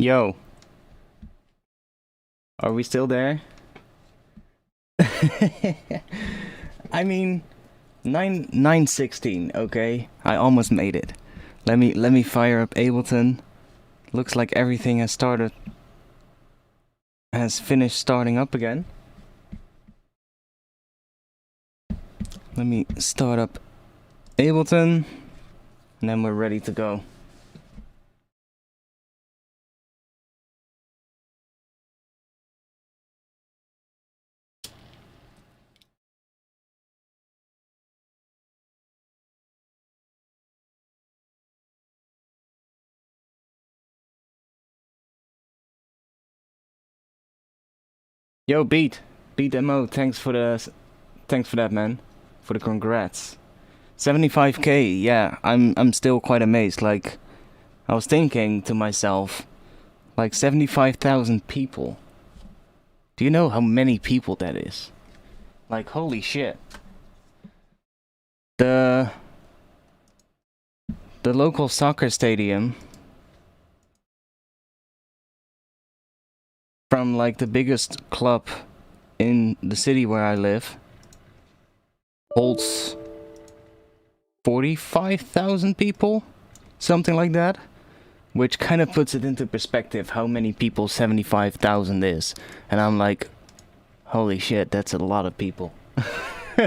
Yo. Are we still there? I mean, 9:16, okay? I almost made it. Let me fire up Ableton. Looks like everything has finished starting up again. Let me start up Ableton, and then we're ready to go. Yo, Beat MO, thanks for that, man, for the congrats. 75k, yeah, I'm still quite amazed. Like, I was thinking to myself, like 75,000 people. Do you know how many people that is? Like, holy shit. The local soccer stadium from like the biggest club in the city where I live holds 45,000 people, something like that, which kind of puts it into perspective how many people 75,000 is. And I'm like, holy shit, that's a lot of people.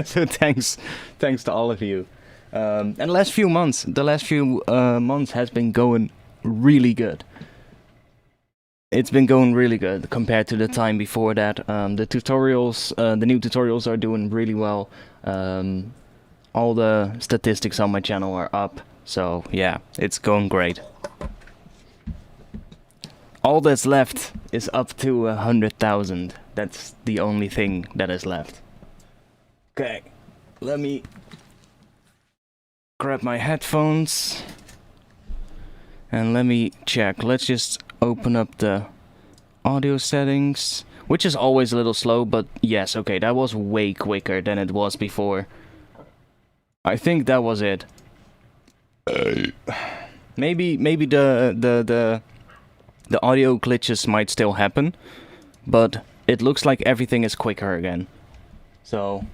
So thanks to all of you. And the last few months has been going really good. It's been going really good compared to the time before that. The tutorials, the new tutorials are doing really well. All the statistics on my channel are up, so yeah, it's going great. All that's left is up to 100,000. That's the only thing that is left. Okay, let me grab my headphones and let me check. Let's just open up the audio settings, which is always a little slow, but yes, okay, that was way quicker than it was before. I think that was it. Maybe the audio glitches might still happen, but it looks like everything is quicker again. So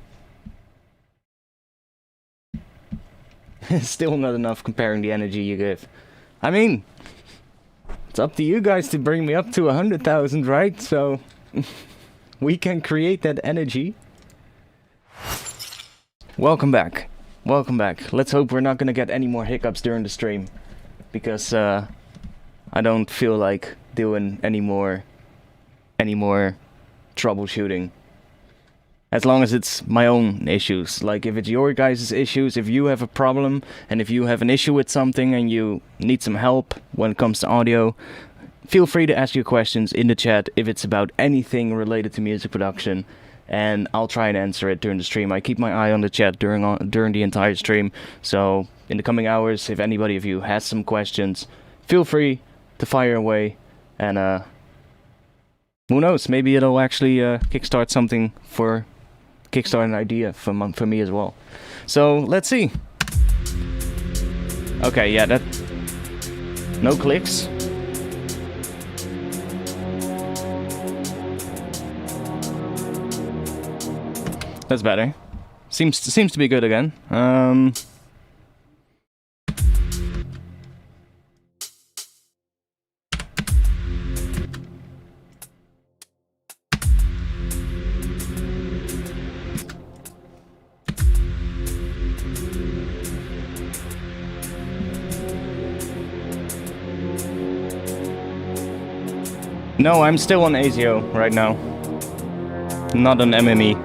it's still not enough comparing the energy you give. I mean, it's up to you guys to bring me up to 100,000, right? So we can create that energy. Welcome back. Welcome back. Let's hope we're not gonna get any more hiccups during the stream, because I don't feel like doing any more troubleshooting. As long as it's my own issues. Like, if it's your guys' issues, if you have a problem, and if you have an issue with something and you need some help when it comes to audio, feel free to ask your questions in the chat if it's about anything related to music production, and I'll try and answer it during the stream. I keep my eye on the chat during the entire stream, so in the coming hours, if anybody of you has some questions, feel free to fire away, and who knows, maybe it'll actually kickstart an idea for me as well. So let's see. Okay, yeah, that no clicks. That's better. Seems to be good again. No, I'm still on ASIO right now. Not on MME.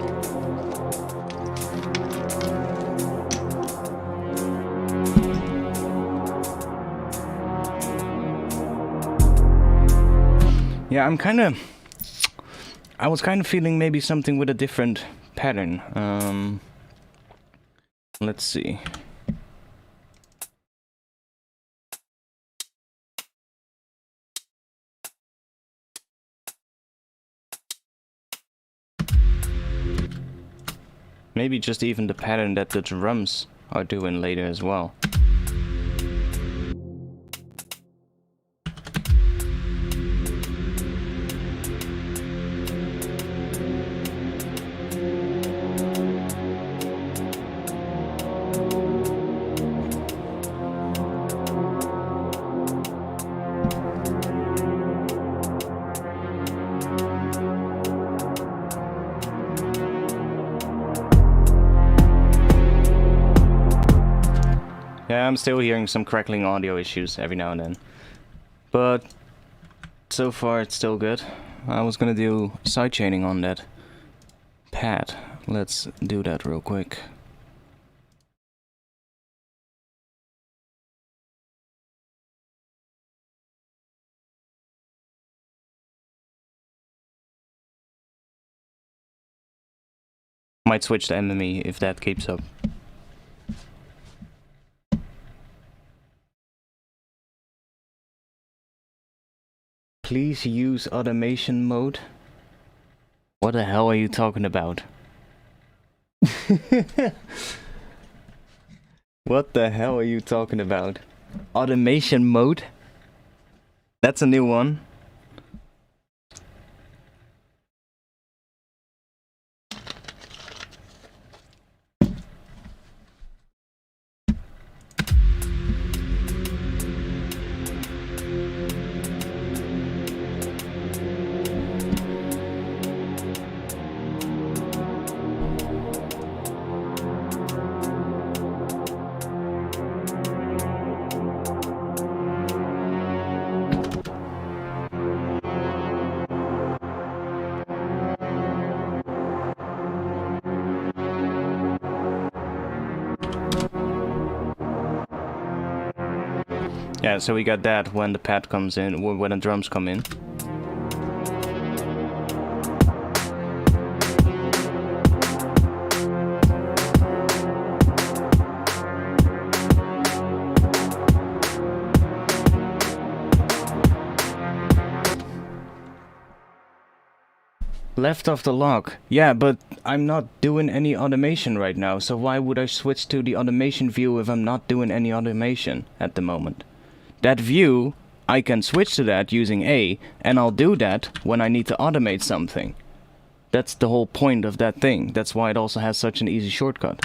Yeah, I was kind of feeling maybe something with a different pattern. Let's see. Maybe just even the pattern that the drums are doing later as well. Yeah, I'm still hearing some crackling audio issues every now and then. But so far it's still good. I was gonna do sidechaining on that pad. Let's do that real quick. Might switch to enemy if that keeps up. Please use automation mode. What the hell are you talking about? What the hell are you talking about? Automation mode? That's a new one. Yeah, so we got that when the pad comes in, when the drums come in. Left of the lock. Yeah, but I'm not doing any automation right now, so why would I switch to the automation view if I'm not doing any automation at the moment? That view, I can switch to that using A, and I'll do that when I need to automate something. That's the whole point of that thing. That's why it also has such an easy shortcut.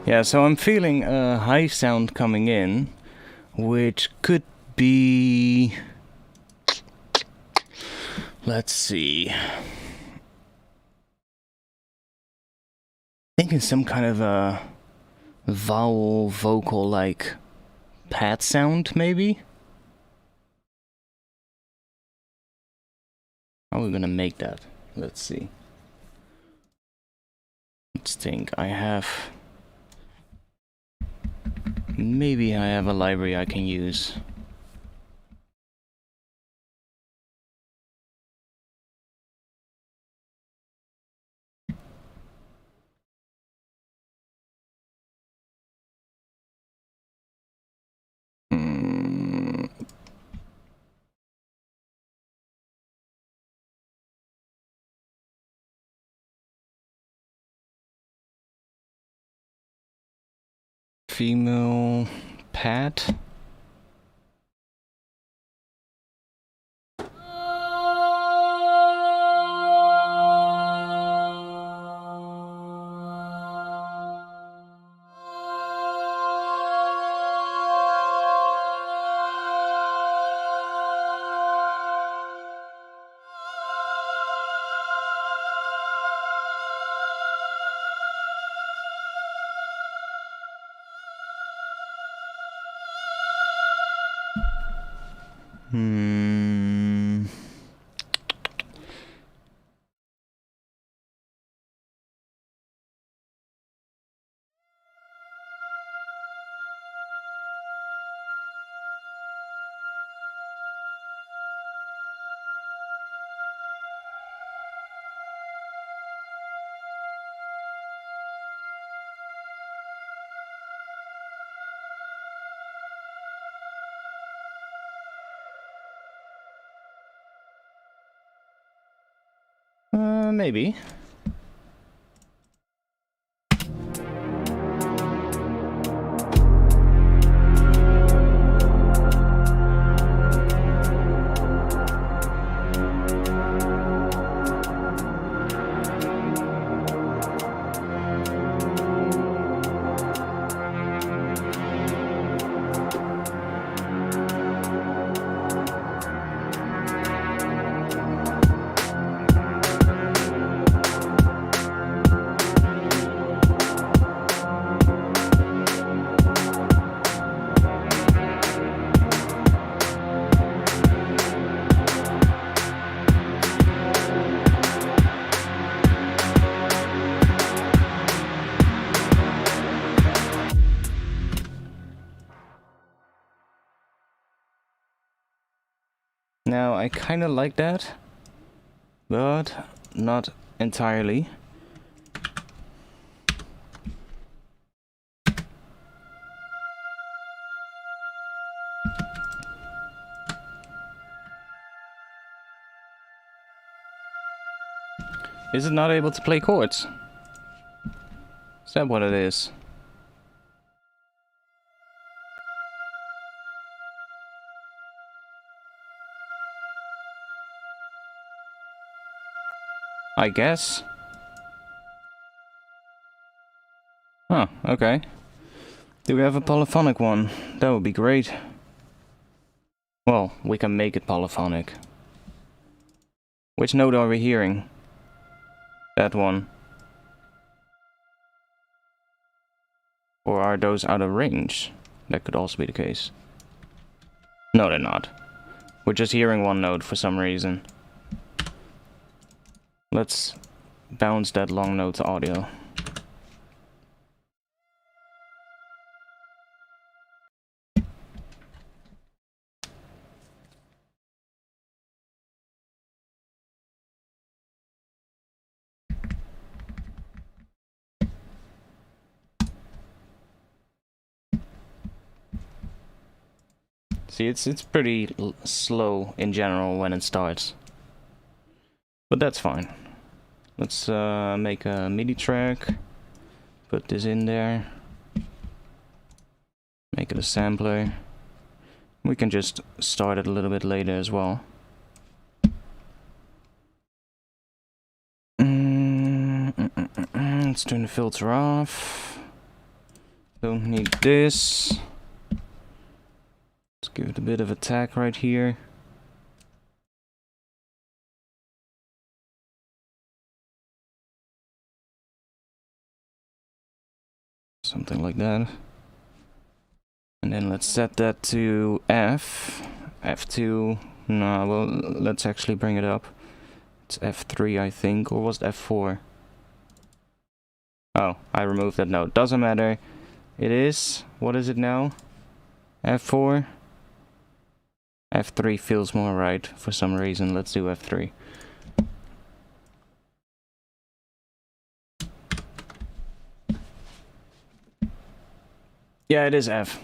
Yeah, so I'm feeling a high sound coming in, which could be... Let's see. Thinking some kind of a vowel vocal like pad sound, maybe? How are we gonna make that? Let's see. Let's think. Maybe I have a library I can use. Female pad. Maybe. Now, I kind of like that, but not entirely. Is it not able to play chords? Is that what it is? I guess. Oh, okay. Do we have a polyphonic one? That would be great. Well, we can make it polyphonic. Which note are we hearing? That one. Or are those out of range? That could also be the case. No, they're not. We're just hearing one note for some reason. Let's bounce that long note to audio. See, it's pretty slow in general when it starts. But that's fine. Let's make a MIDI track. Put this in there. Make it a sampler. We can just start it a little bit later as well. Let's turn the filter off. Don't need this. Let's give it a bit of attack right here. Something like that. And then let's set that to F. F2. No, well, let's actually bring it up. It's F3, I think, or was it F4? Oh, I removed that note. Doesn't matter. It is. What is it now? F4? F3 feels more right for some reason. Let's do F3. Yeah, it is F.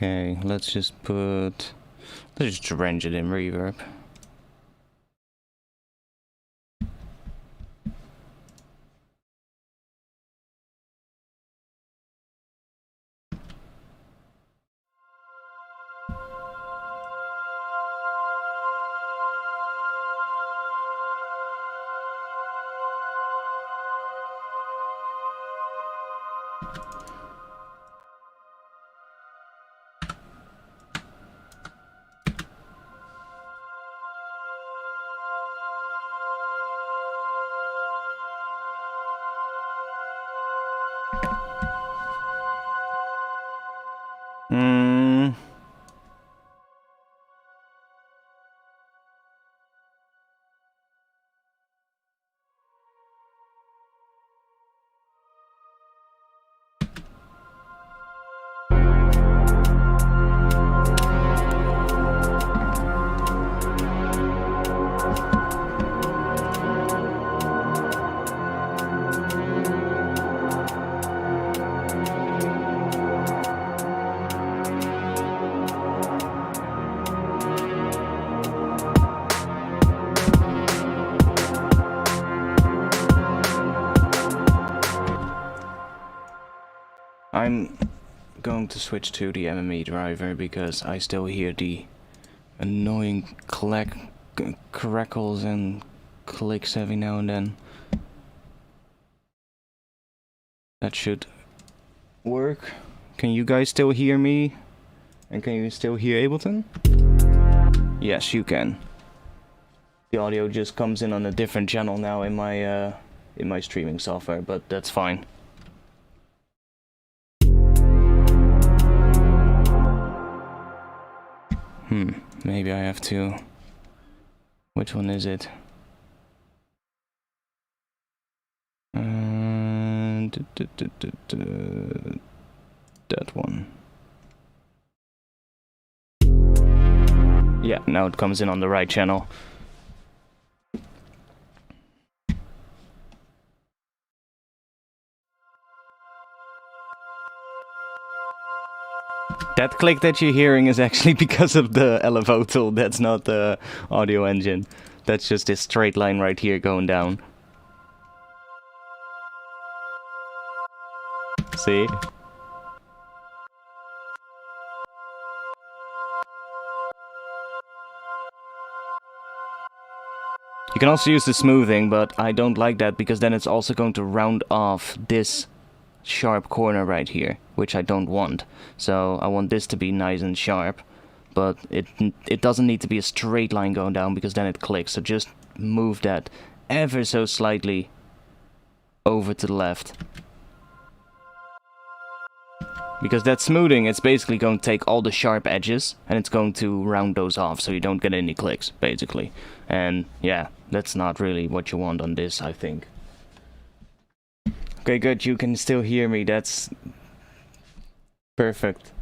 Okay, let's just drench it in reverb. I'm going to switch to the MME driver because I still hear the annoying crackles and clicks every now and then. That should work. Can you guys still hear me? And can you still hear Ableton? Yes, you can. The audio just comes in on a different channel now in my streaming software, but that's fine. Maybe I have to... Which one is it? That one. Yeah, now it comes in on the right channel. That click that you're hearing is actually because of the LFO tool. That's not the audio engine. That's just this straight line right here going down. See? You can also use the smoothing, but I don't like that because then it's also going to round off this sharp corner right here, which I don't want. So I want this to be nice and sharp, but it doesn't need to be a straight line going down because then it clicks. So just move that ever so slightly over to the left. Because that smoothing, it's basically going to take all the sharp edges and it's going to round those off so you don't get any clicks, basically. And yeah, that's not really what you want on this, I think. Okay, good, you can still hear me, that's perfect.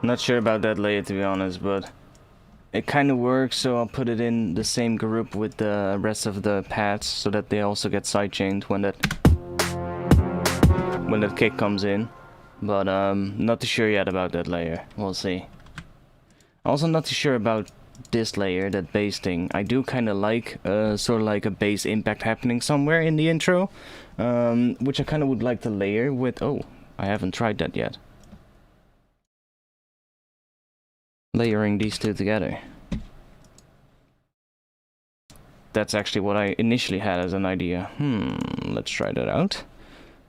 Not sure about that layer, to be honest, but it kind of works, so I'll put it in the same group with the rest of the pads so that they also get sidechained when that kick comes in. But not too sure yet about that layer. We'll see. Also not too sure about this layer, that bass thing. I do kind of like sort of like a bass impact happening somewhere in the intro, which I kind of would like to layer with. Oh, I haven't tried that yet. Layering these two together. That's actually what I initially had as an idea. Let's try that out.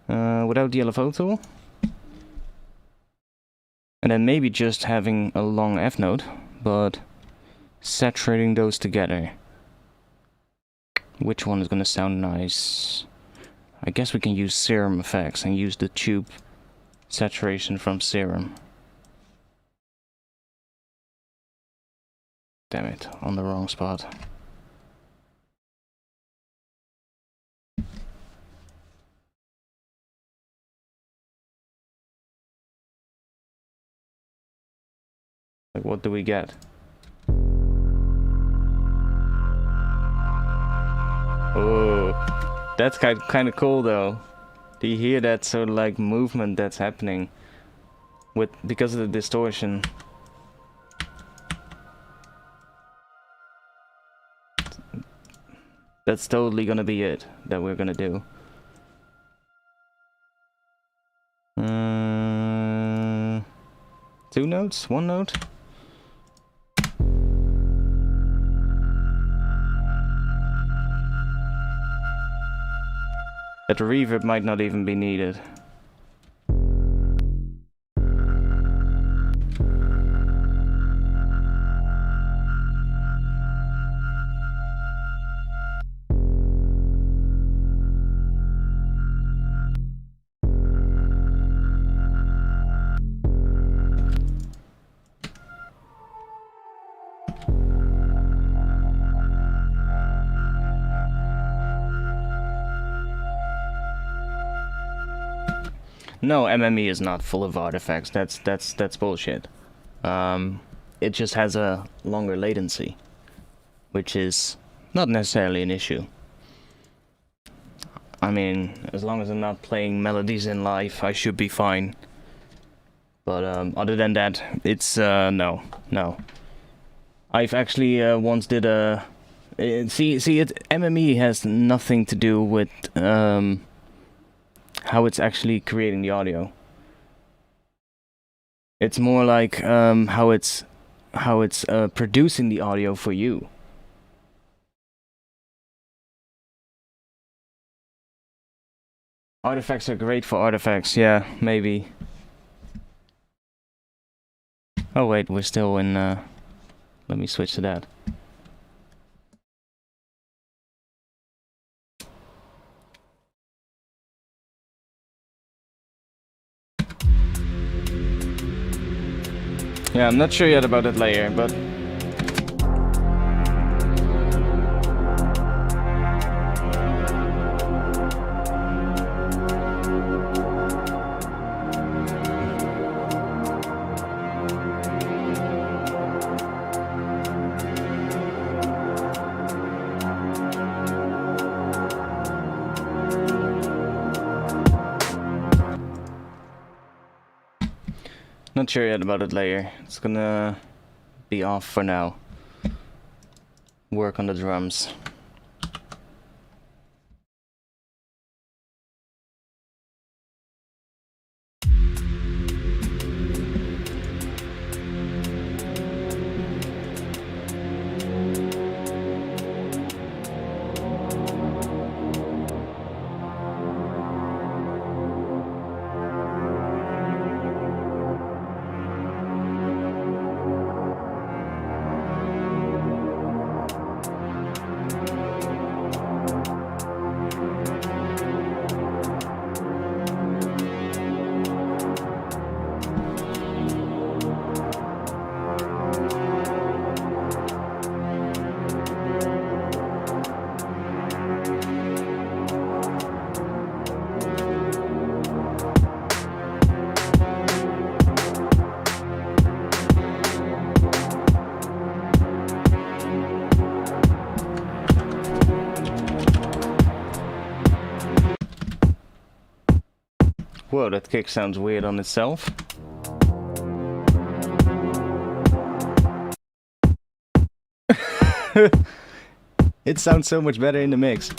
Without the LFO tool. And then maybe just having a long F note, but saturating those together. Which one is gonna sound nice? I guess we can use Serum effects and use the tube saturation from Serum. Damn it, on the wrong spot. Like, what do we get? Oh, that's kind of cool though. Do you hear that sort of like movement that's happening because of the distortion? That's totally gonna be it that we're gonna do. Two notes? One note? That reverb might not even be needed. No, MME is not full of artifacts. That's bullshit. It just has a longer latency, which is not necessarily an issue. I mean, as long as I'm not playing melodies in live, I should be fine. But other than that, it's no. I've actually once did a MME has nothing to do with how it's actually creating the audio. It's more like how it's producing the audio for you. Artifacts are great for artifacts, yeah, maybe. Oh wait, we're still in, let me switch to that. Yeah, I'm not sure yet about that layer, but... Not sure yet about that layer. It's gonna be off for now. Work on the drums. Whoa, that kick sounds weird on itself. It sounds so much better in the mix.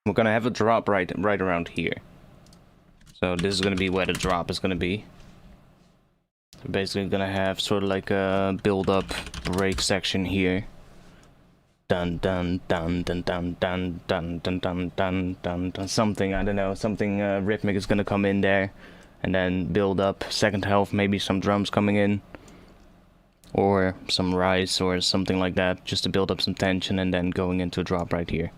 We're gonna have a drop right around here. So this is gonna be where the drop is gonna be. We're basically gonna have sort of like a build-up break section here. Dun dun dun dun dun dun dun dun dun dun dun dun. Something, I don't know, something rhythmic is gonna come in there, and then build up. Second half, maybe some drums coming in, or some rise or something like that, just to build up some tension, and then going into a drop right here.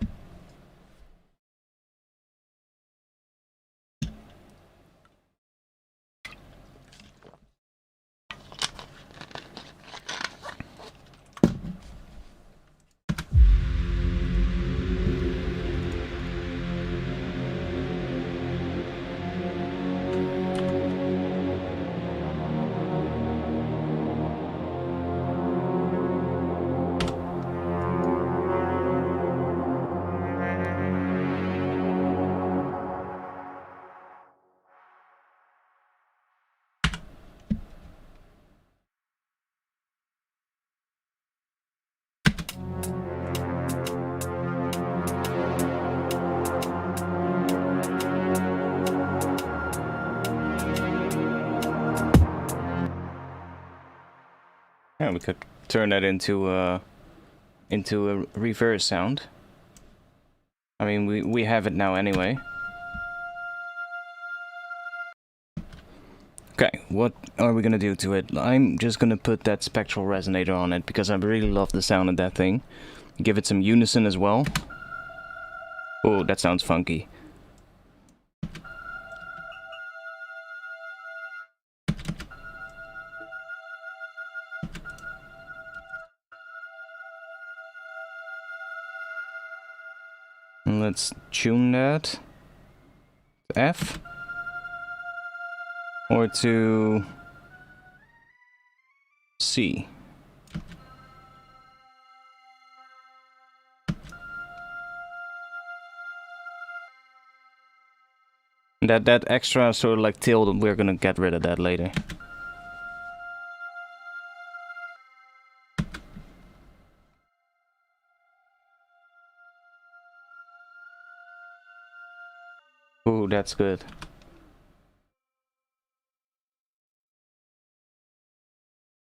Yeah, we could turn that into a reverse sound. I mean, we have it now anyway. Okay, what are we gonna do to it? I'm just gonna put that spectral resonator on it because I really love the sound of that thing. Give it some unison as well. Oh, that sounds funky. And let's tune that to F or to C. That extra sort of like tilt, we're gonna get rid of that later. Ooh, that's good.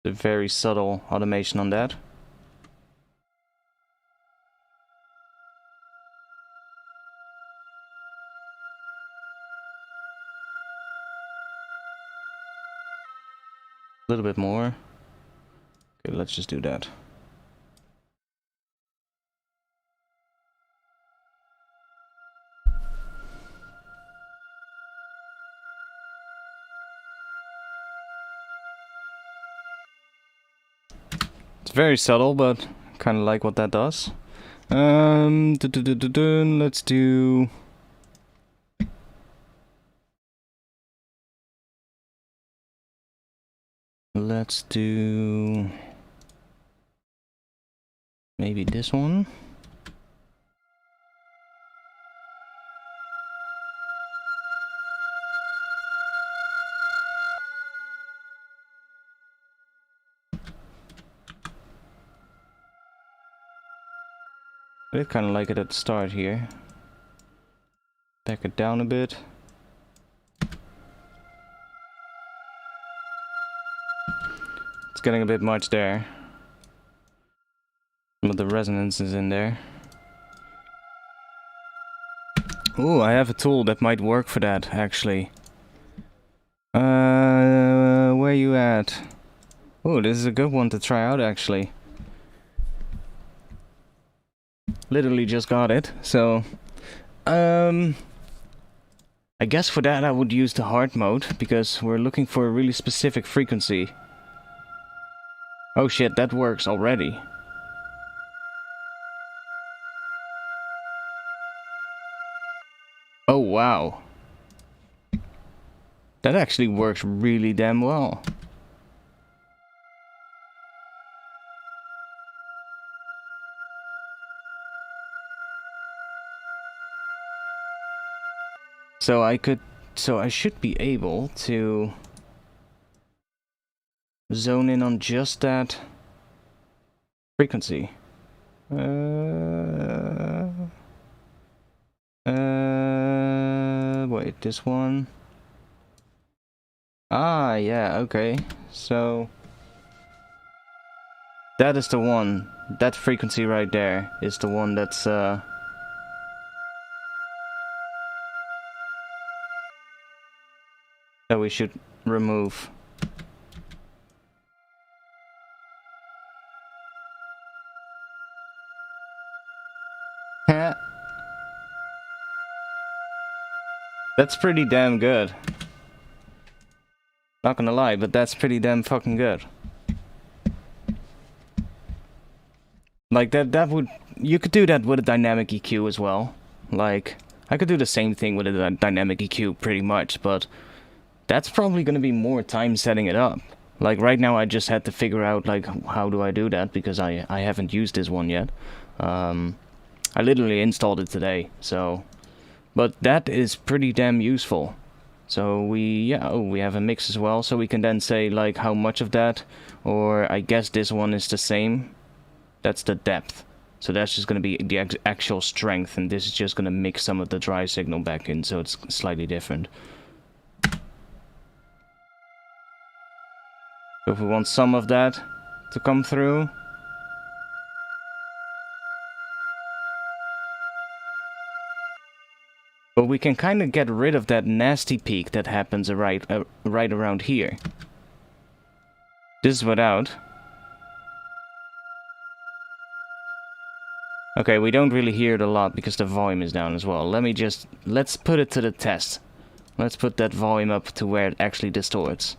A very subtle automation on that. A little bit more. Okay, let's just do that. It's very subtle, but kind of like what that does. Let's do. Let's do maybe this one. I did kind of like it at the start here. Back it down a bit. It's getting a bit much there. But the resonance is in there. Ooh, I have a tool that might work for that, actually. Where you at? Oh, this is a good one to try out, actually. Literally just got it, so... I guess for that I would use the hard mode, because we're looking for a really specific frequency. Oh shit, that works already. Oh wow. That actually works really damn well. So I should be able to zone in on just that frequency. Wait, this one. Ah, yeah, okay. So that is the one. That frequency right there is the one that's that we should remove. That's pretty damn good. Not gonna lie, but that's pretty damn fucking good. Like that would, you could do that with a dynamic EQ as well. Like, I could do the same thing with a dynamic EQ pretty much, but that's probably gonna be more time setting it up. Like right now I just had to figure out like how do I do that because I haven't used this one yet. I literally installed it today, so, but that is pretty damn useful. So we have a mix as well, so we can then say like how much of that, or I guess this one is the same. That's the depth. So that's just going to be the actual strength, and this is just going to mix some of the dry signal back in, so it's slightly different. So if we want some of that to come through, but we can kind of get rid of that nasty peak that happens right around here. This is without. Okay, we don't really hear it a lot because the volume is down as well. Let's put it to the test. Let's put that volume up to where it actually distorts.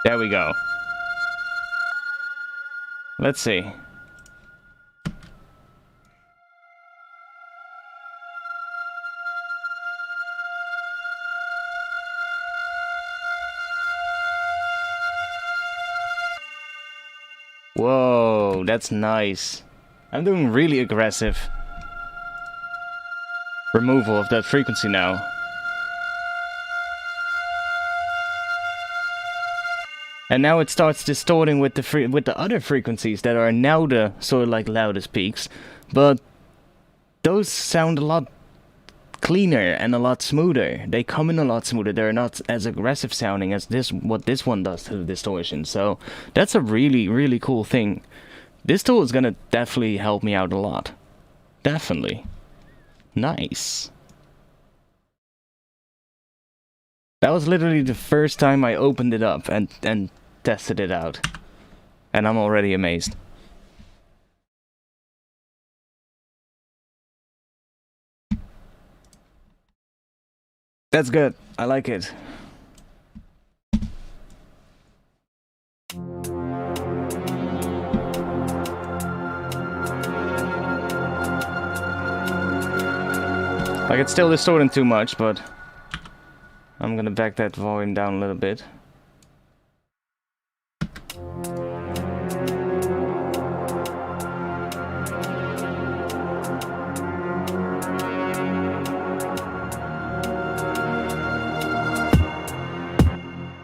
There we go. Let's see. Whoa, that's nice. I'm doing really aggressive removal of that frequency now. And now it starts distorting with the other frequencies that are now the sort of like loudest peaks, but those sound a lot cleaner and a lot smoother. They come in a lot smoother. They're not as aggressive sounding as what this one does to the distortion. So that's a really, really cool thing. This tool is gonna definitely help me out a lot. Definitely. Nice. That was literally the first time I opened it up and tested it out. And I'm already amazed. That's good. I like it. Like, it's still distorting too much, but I'm gonna back that volume down a little bit.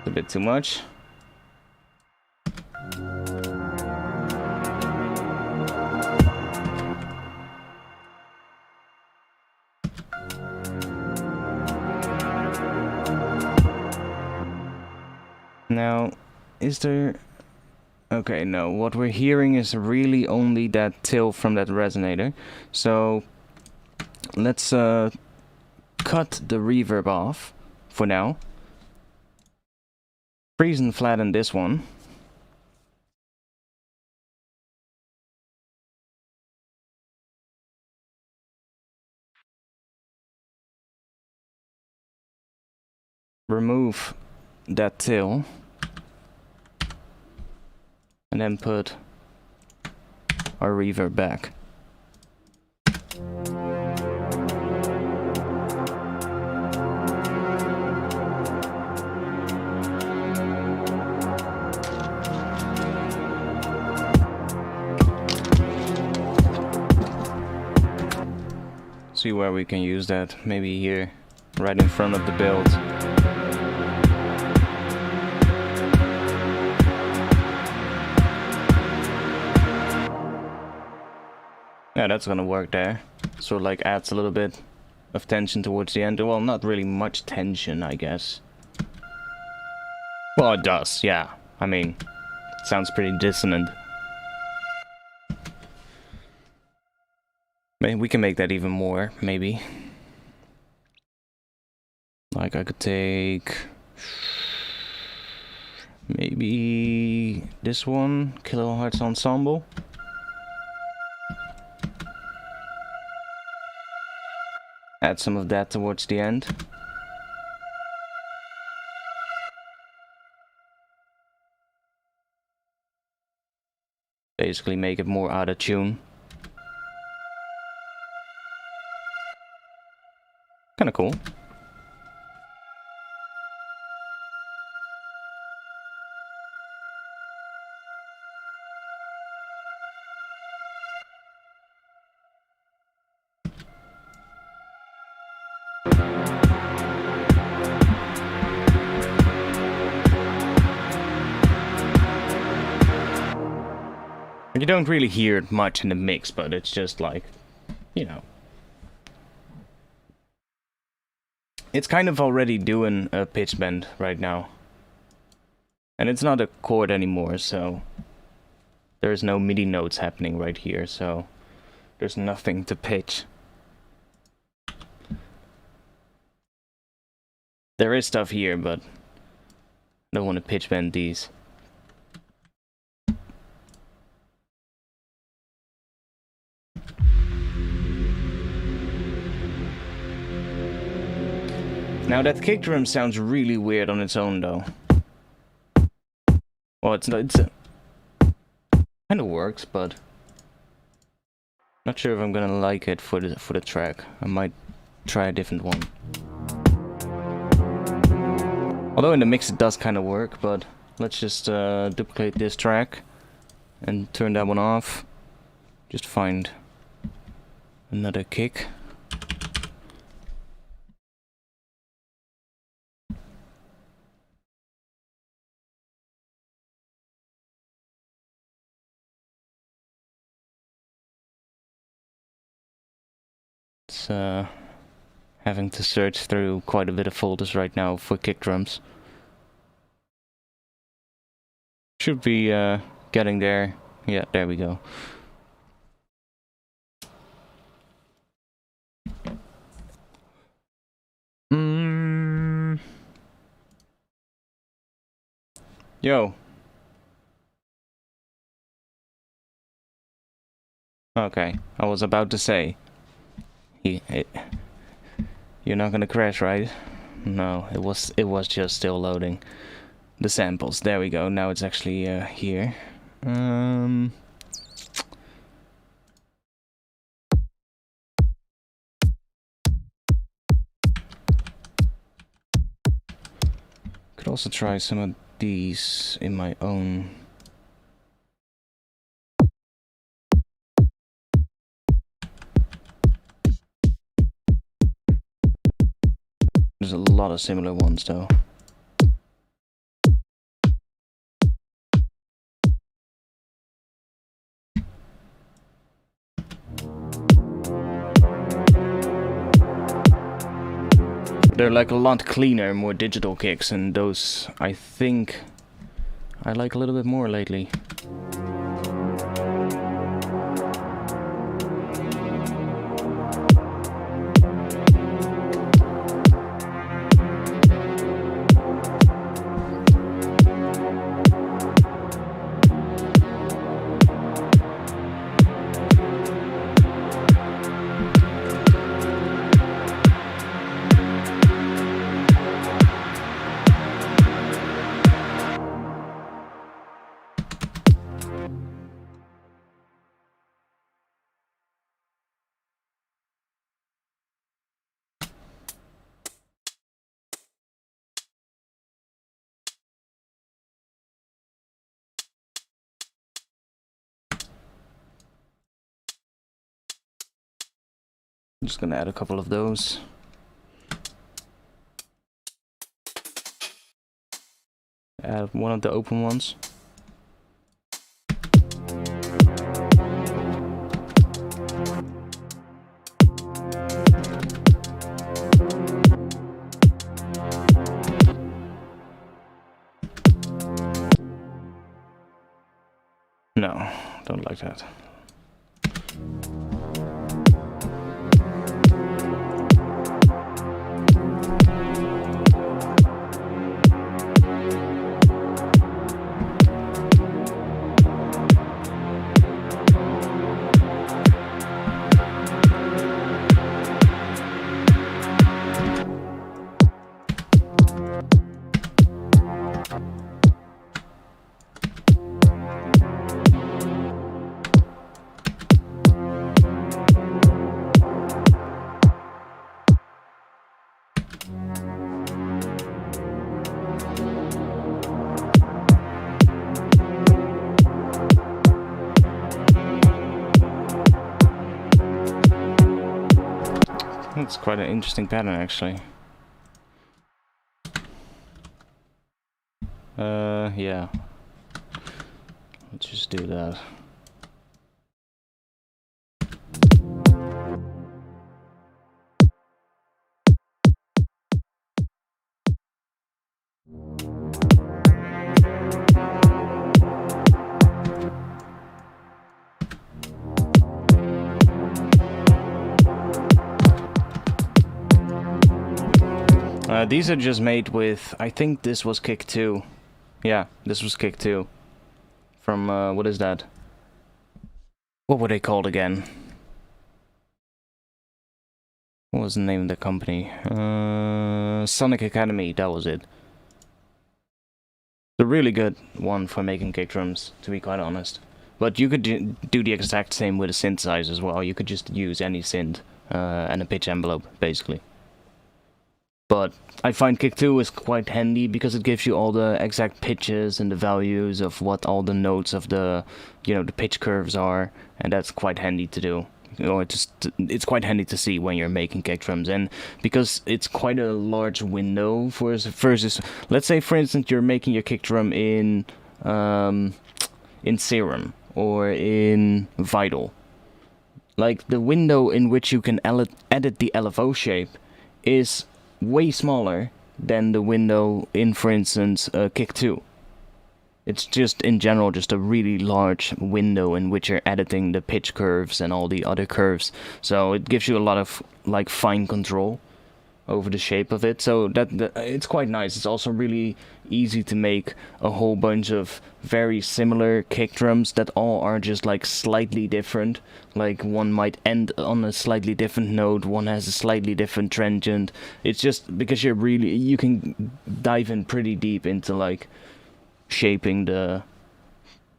A bit too much. Now, is there... Okay, no, what we're hearing is really only that tilt from that resonator. So, let's cut the reverb off for now. Freeze and flatten this one. Remove that tail. And then put our reverb back. See where we can use that. Maybe here, right in front of the build. Yeah, that's gonna work there. So like adds a little bit of tension towards the end. Well, not really much tension, I guess. Well, it does, yeah. I mean, it sounds pretty dissonant. Maybe we can make that even more, maybe. Like I could take... maybe this one, Kilohertz Ensemble. Add some of that towards the end. Basically make it more out of tune. Kinda cool. You don't really hear it much in the mix, but it's just like, you know. It's kind of already doing a pitch bend right now. And it's not a chord anymore, so there's no MIDI notes happening right here, so there's nothing to pitch. There is stuff here, but I don't want to pitch bend these. Now that kick drum sounds really weird on its own, though. Well, it's kind of works, but not sure if I'm gonna like it for the track. I might try a different one. Although in the mix it does kind of work, but let's just duplicate this track and turn that one off. Just find another kick. Having to search through quite a bit of folders right now for kick drums. Should be getting there. Yeah, there we go. Yo. Okay, I was about to say. You're not gonna crash, right? No, it was just still loading the samples. There we go. Now it's actually here. Could also try some of these in my own. There's a lot of similar ones though. They're like a lot cleaner, more digital kicks, and those I think I like a little bit more lately. just gonna add a couple of those. Add one of the open ones. No, don't like that. That's quite an interesting pattern, actually. Yeah. Let's just do that. These are just made with, I think this was kick 2. Yeah, this was kick 2. From, what is that? What were they called again? What was the name of the company? Sonic Academy, that was it. It's a really good one for making kick drums, to be quite honest. But you could do the exact same with a synthesizer as well. You could just use any synth and a pitch envelope, basically. But I find kick 2 is quite handy because it gives you all the exact pitches and the values of what all the notes of the, the pitch curves are, and that's quite handy to do. It's quite handy to see when you're making kick drums, and because it's quite a large window versus, let's say for instance you're making your kick drum in Serum or in Vital. Like the window in which you can edit the LFO shape is way smaller than the window in, for instance, kick 2. It's just, in general, just a really large window in which you're editing the pitch curves and all the other curves. So it gives you a lot of, like, fine control over the shape of it. So that it's quite nice. It's also really easy to make a whole bunch of very similar kick drums that all are just, like, slightly different. Like, one might end on a slightly different note, one has a slightly different transient. It's just because you can dive in pretty deep into, like, shaping the,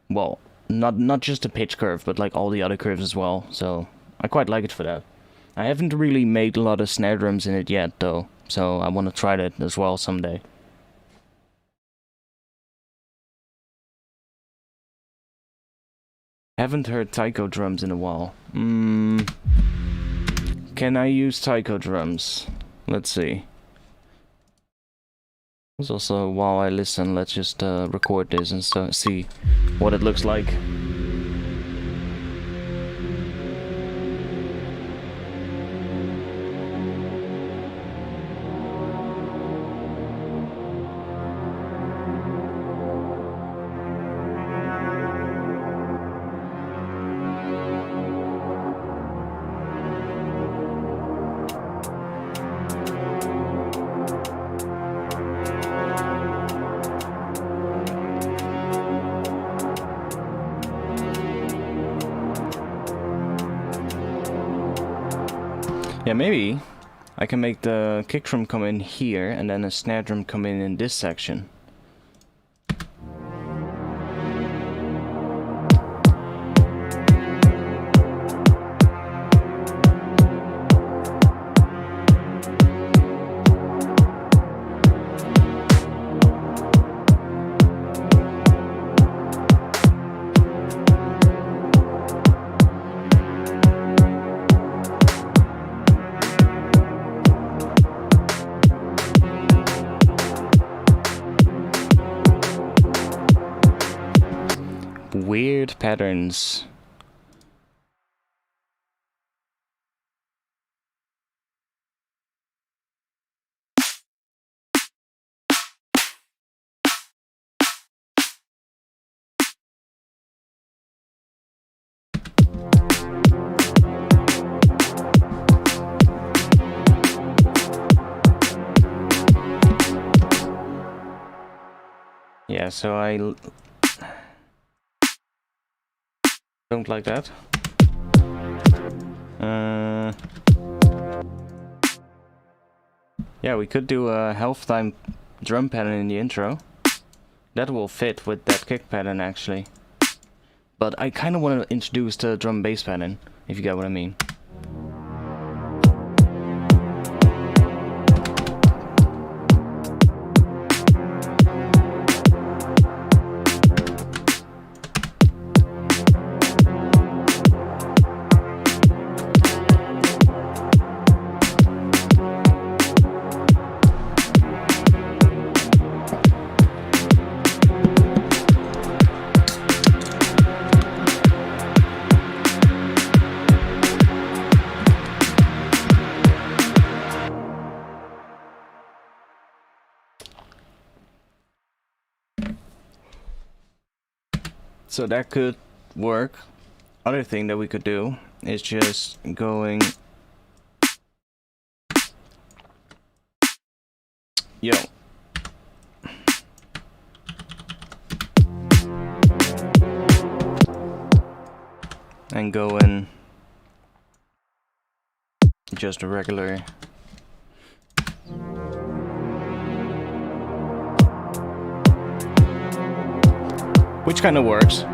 well, not just the pitch curve, but like all the other curves as well. So I quite like it for that. I haven't really made a lot of snare drums in it yet though, so I want to try that as well someday. Haven't heard taiko drums in a while. Can I use taiko drums? Let's see. Also, while I listen, let's just record this and see what it looks like. Yeah, maybe I can make the kick drum come in here and then a snare drum come in this section. weird patterns. Yeah, so I don't like that. Yeah, we could do a half-time drum pattern in the intro. That will fit with that kick pattern actually. But I kind of want to introduce the drum bass pattern, if you get what I mean. So that could work. Other thing that we could do is just going, yo, and go in just a regular. Which kind of works.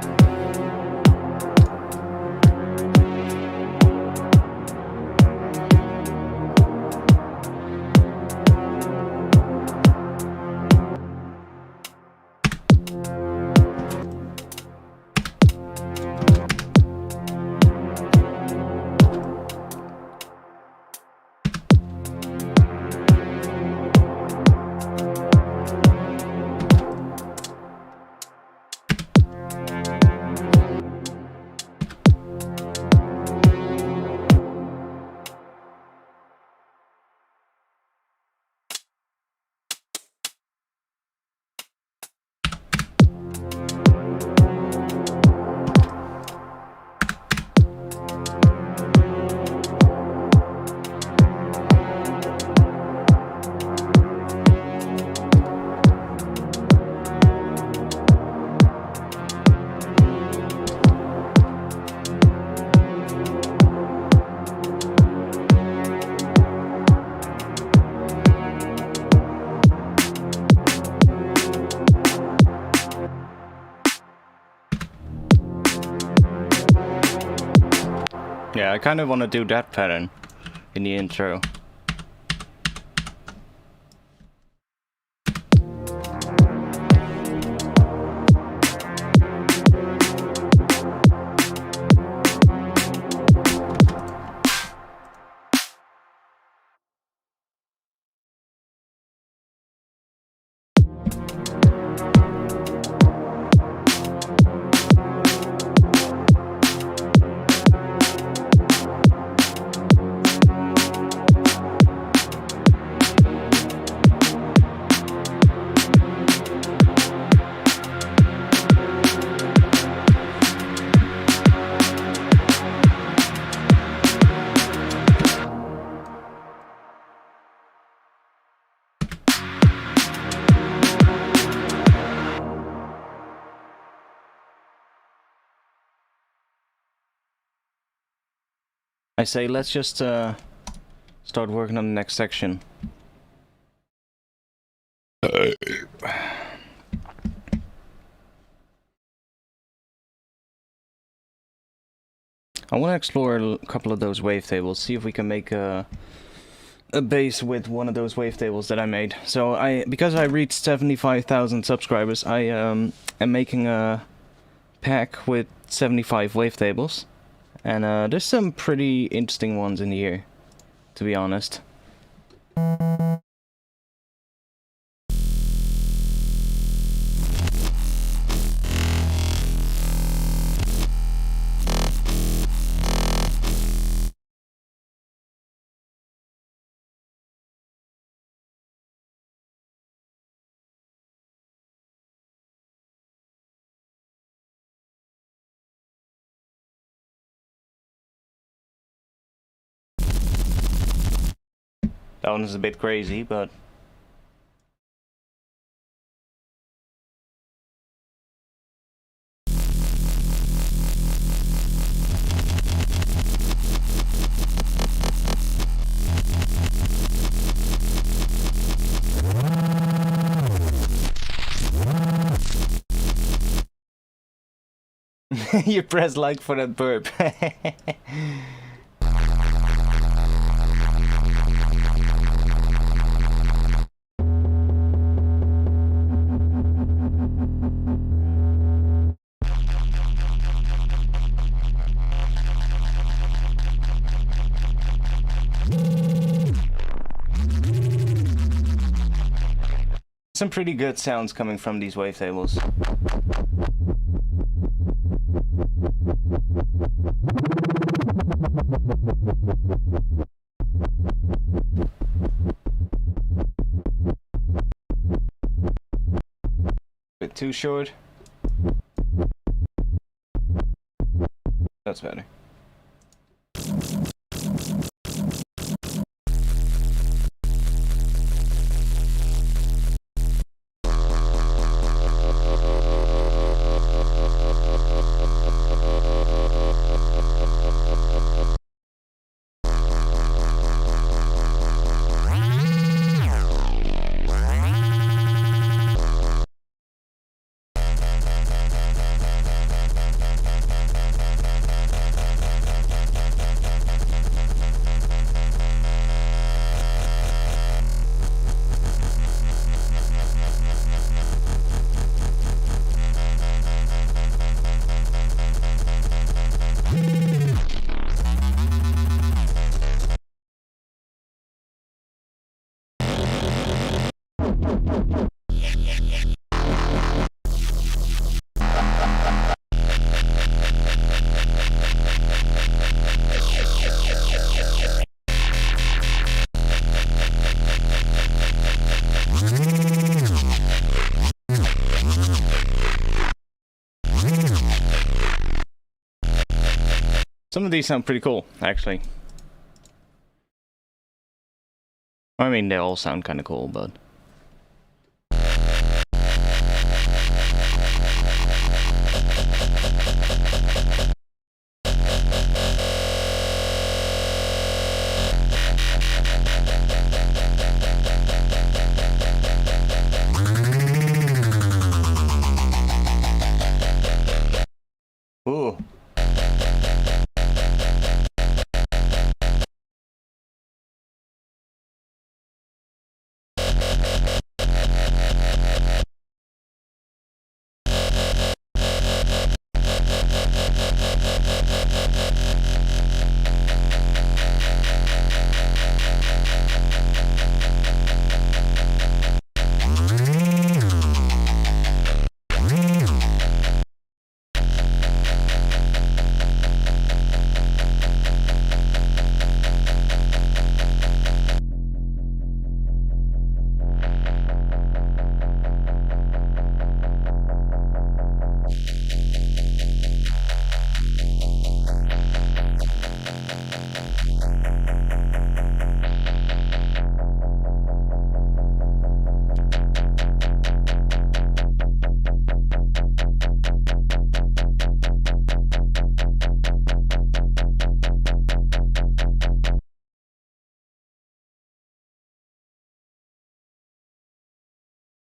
Yeah, I kind of want to do that pattern in the intro. I say let's just start working on the next section. I want to explore a couple of those wavetables, see if we can make a bass with one of those wavetables that I made. So because I reached 75,000 subscribers, I am making a pack with 75 wavetables. And there's some pretty interesting ones in here, to be honest. That one is a bit crazy, but... You press like for that burp. Some pretty good sounds coming from these wavetables. Bit too short. That's better. Some of these sound pretty cool, actually. I mean, they all sound kind of cool, but... Ooh.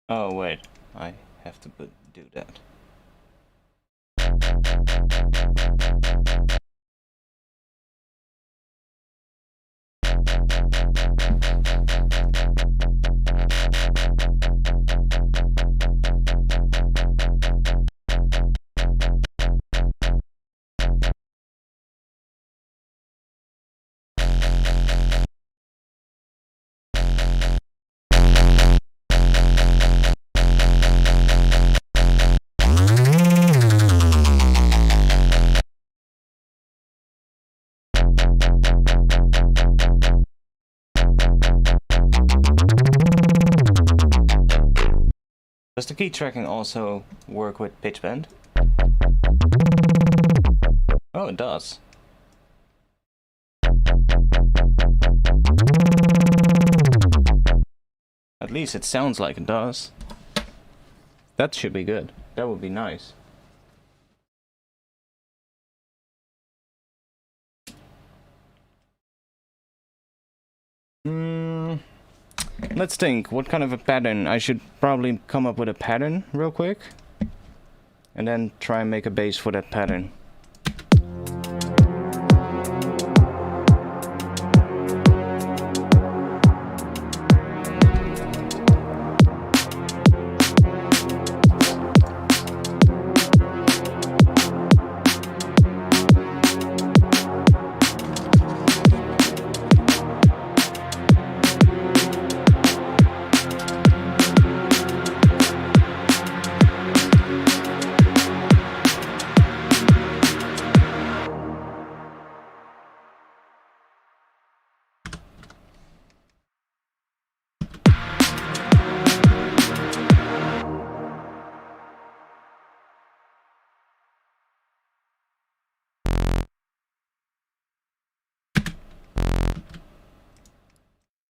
Oh wait, I have to do that. Does the key tracking also work with pitch bend? Oh, it does. At least it sounds like it does. That should be good. That would be nice. Let's think. What kind of a pattern? I should probably come up with a pattern real quick. And then try and make a bass for that pattern.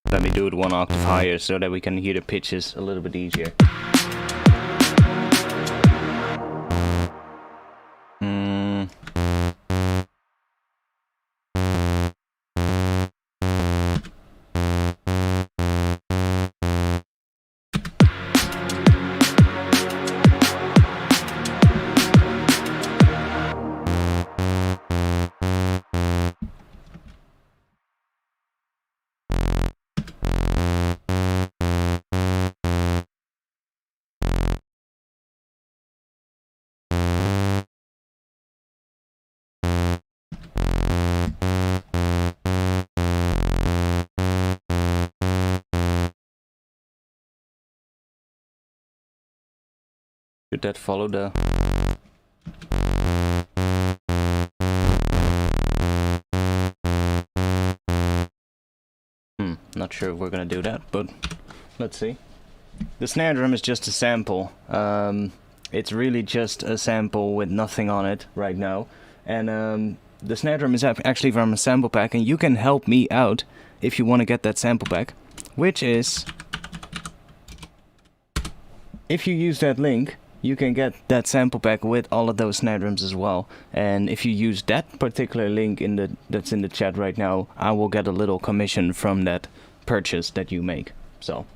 Let me do it one octave higher so that we can hear the pitches a little bit easier. Should that follow the... Not sure if we're gonna do that, but let's see. The snare drum is just a sample. It's really just a sample with nothing on it right now. And the snare drum is actually from a sample pack, and you can help me out if you want to get that sample pack, which is... if you use that link, you can get that sample pack with all of those snare drums as well. And if you use that particular link that's in the chat right now, I will get a little commission from that purchase that you make. So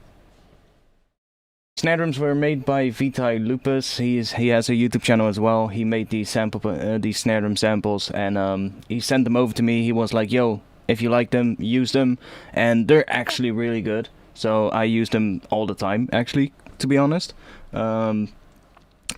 snare drums were made by Vitaly Lupus. He has a YouTube channel as well. He made these snare drum samples, and he sent them over to me. He was like, yo, if you like them, use them. And they're actually really good. So I use them all the time, actually, to be honest.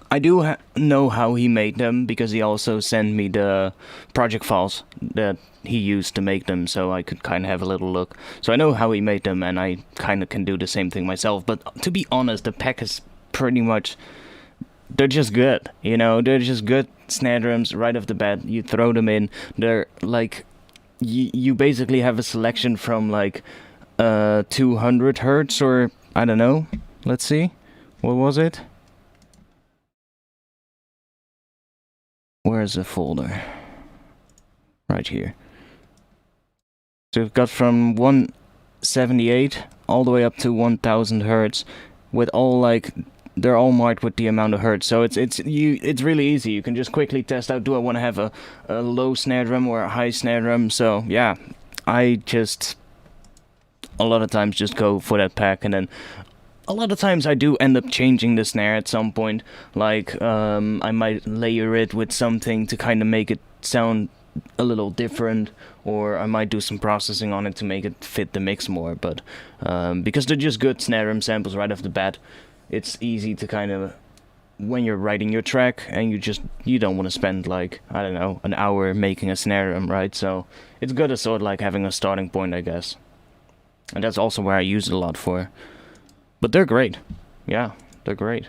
I do know how he made them, because he also sent me the project files that he used to make them, so I could kind of have a little look. So I know how he made them, and I kind of can do the same thing myself. But to be honest, the pack is pretty much... they're just good, you know? They're just good snare drums right off the bat. You throw them in, they're like... you basically have a selection from like 200 hertz, or I don't know. Let's see. What was it? Where's the folder? Right here. So we've got from 178 all the way up to 1000 hertz, with all like... they're all marked with the amount of hertz. So it's really easy. You can just quickly test out, do I want to have a low snare drum or a high snare drum? So yeah, I just a lot of times just go for that pack, and then a lot of times I do end up changing the snare at some point. Like I might layer it with something to kind of make it sound a little different, or I might do some processing on it to make it fit the mix more. But because they're just good snare drum samples right off the bat, it's easy to kind of, when you're writing your track and you don't want to spend like, I don't know, an hour making a snare drum, right? So it's good to sort of like having a starting point, I guess. And that's also where I use it a lot for. But they're great. Yeah, they're great.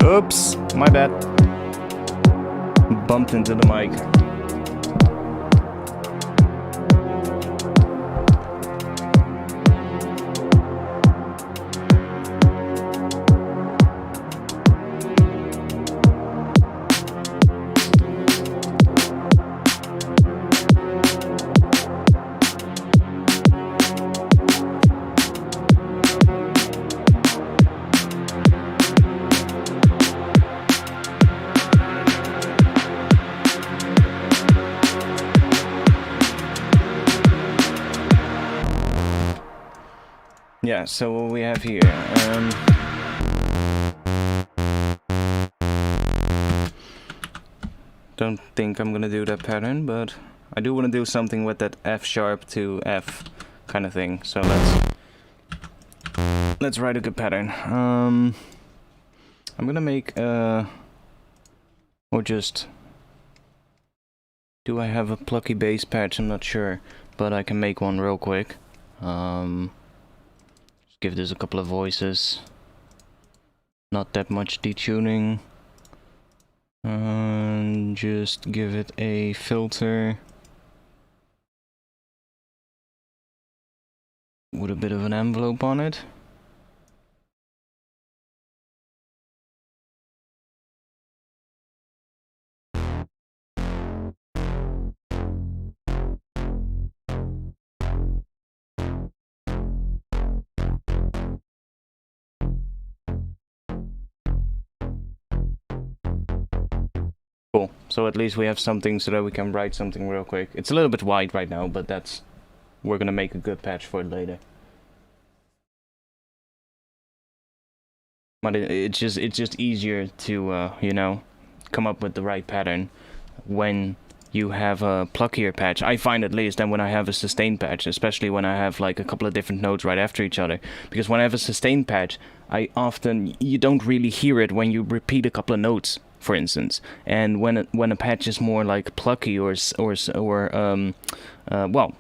Oops, my bad. Bumped into the mic. Yeah, so what we have here, don't think I'm gonna do that pattern, but I do want to do something with that F sharp to F kind of thing. So let's write a good pattern. I'm gonna make or just, do I have a plucky bass patch? I'm not sure, but I can make one real quick. Just give this a couple of voices. Not that much detuning. And just give it a filter with a bit of an envelope on it. Cool. So at least we have something so that we can write something real quick. It's a little bit wide right now, but we're gonna make a good patch for it later. But it's just easier to you know, come up with the right pattern when you have a pluckier patch. I find, at least, than when I have a sustained patch, especially when I have like a couple of different notes right after each other. Because when I have a sustained patch, you don't really hear it when you repeat a couple of notes, for instance. And when a patch is more like plucky or well,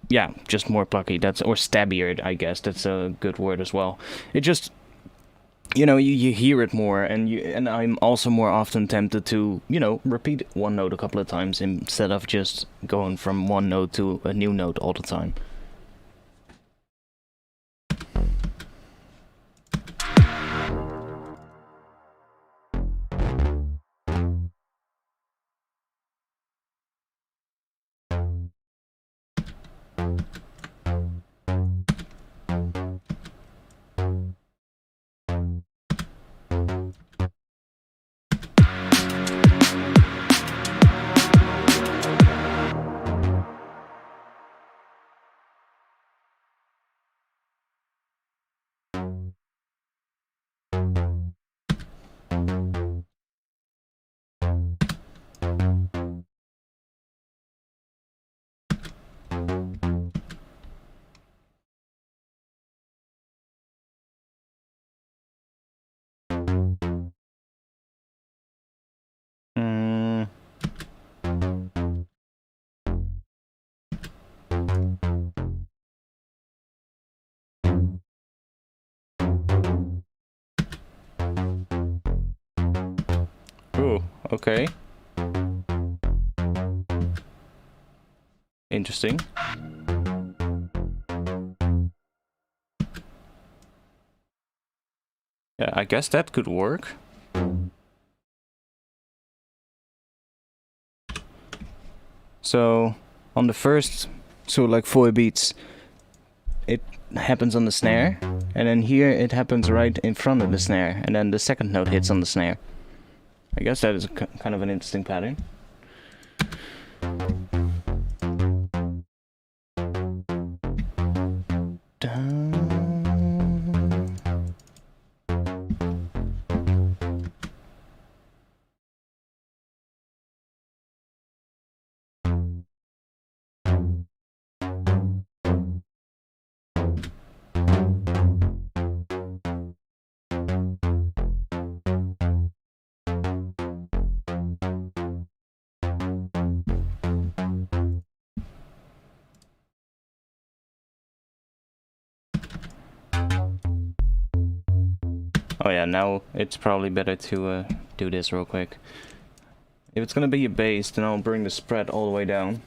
yeah, just more plucky. Or stabbier, I guess. That's a good word as well. It just, you know, you hear it more, and I'm also more often tempted to, you know, repeat one note a couple of times instead of just going from one note to a new note all the time. Ooh, okay. Interesting. Yeah, I guess that could work. So, on the first, like 4 beats, it happens on the snare, and then here it happens right in front of the snare, and then the second note hits on the snare. I guess that is kind of an interesting pattern. Oh yeah, now it's probably better to do this real quick. If it's gonna be a bass, then I'll bring the spread all the way down.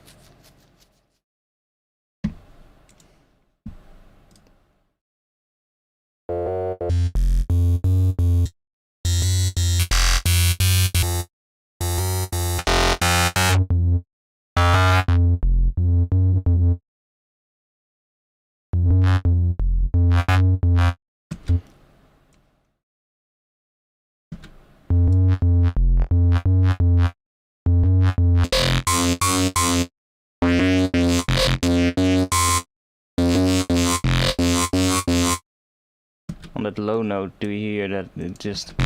that low note, do you hear that it just...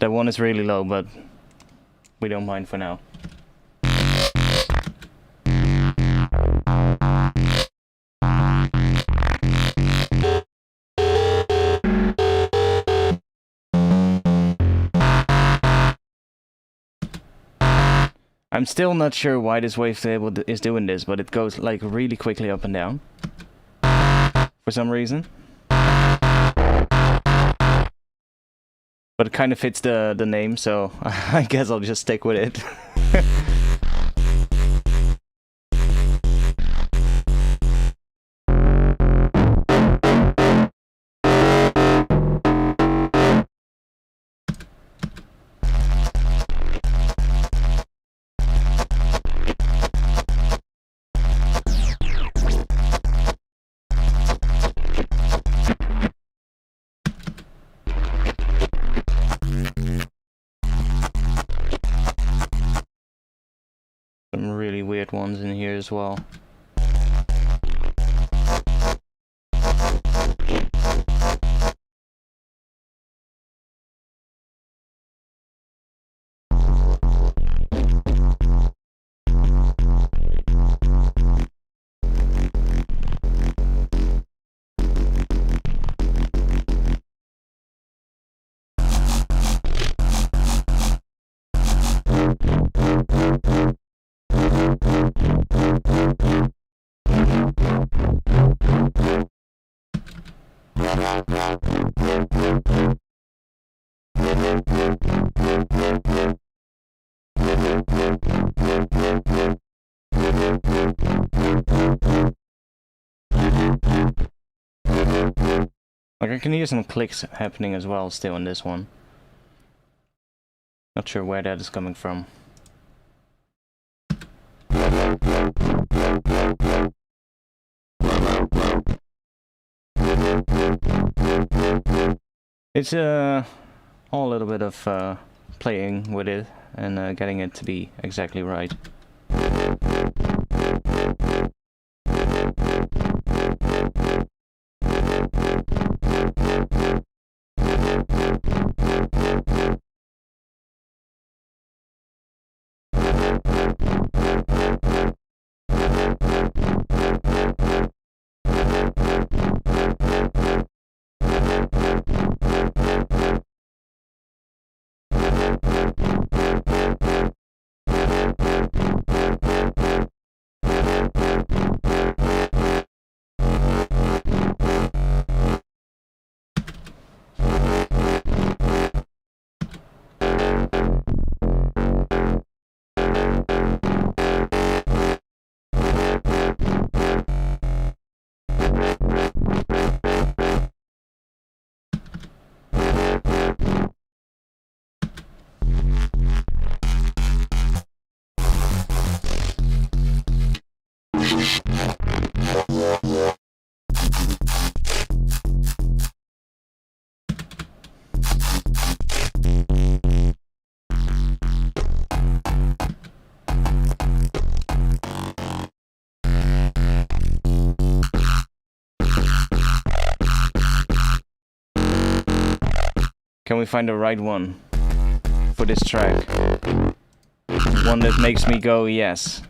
That one is really low, but we don't mind for now. I'm still not sure why this wavetable is doing this, but it goes like really quickly up and down for some reason. But it kind of fits the name, so I guess I'll just stick with it. Some really weird ones in here as well. Like I can hear some clicks happening as well still in this one. Not sure where that is coming from. It's all a little bit of playing with it and getting it to be exactly right. Can we find the right one for this track? One that makes me go yes.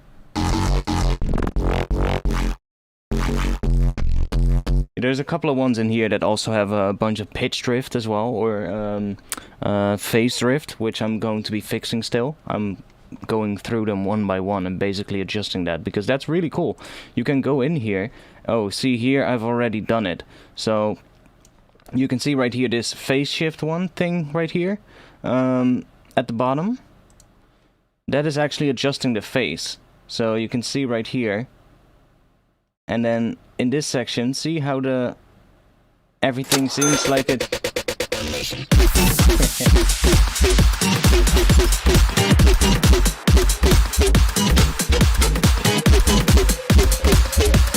There's a couple of ones in here that also have a bunch of pitch drift as well, or phase drift, which I'm going to be fixing still. I'm going through them one by one and basically adjusting that, because that's really cool. You can go in here. Oh, see here, I've already done it. So you can see right here this phase shift one thing right here at the bottom. That is actually adjusting the phase. So you can see right here. And then in this section, see how the everything seems like it.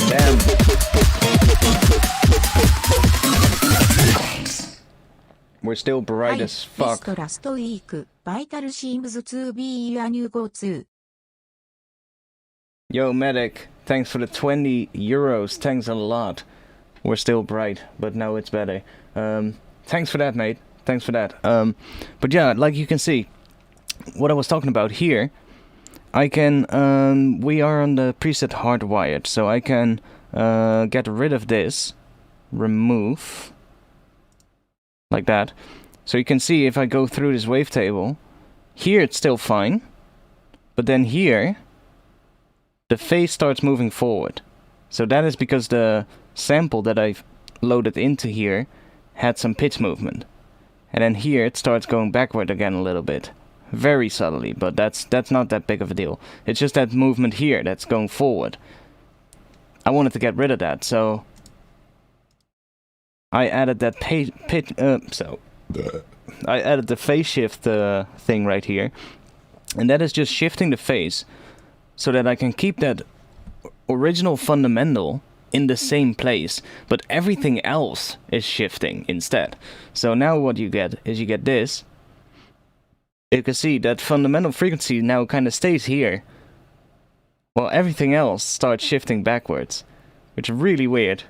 Damn. We're still bright as fuck. Best last week. Vital seems to be a new go-to. Yo, Medic, thanks for the 20 euros. Thanks a lot. We're still bright, but now it's better. Thanks for that, mate. Thanks for that. But yeah, like you can see, what I was talking about here, I can, we are on the preset hardwired, so I can get rid of this, remove, like that. So you can see if I go through this wavetable, here it's still fine, but then here, the phase starts moving forward. So that is because the sample that I've loaded into here had some pitch movement. And then here it starts going backward again a little bit. Very subtly, but that's not that big of a deal. It's just that movement here that's going forward. I wanted to get rid of that, so I added that I added the phase shift thing right here, and that is just shifting the phase so that I can keep that original fundamental in the same place, but everything else is shifting instead. So now what you get is you get this. You can see that fundamental frequency now kind of stays here, while everything else starts shifting backwards, which is really weird,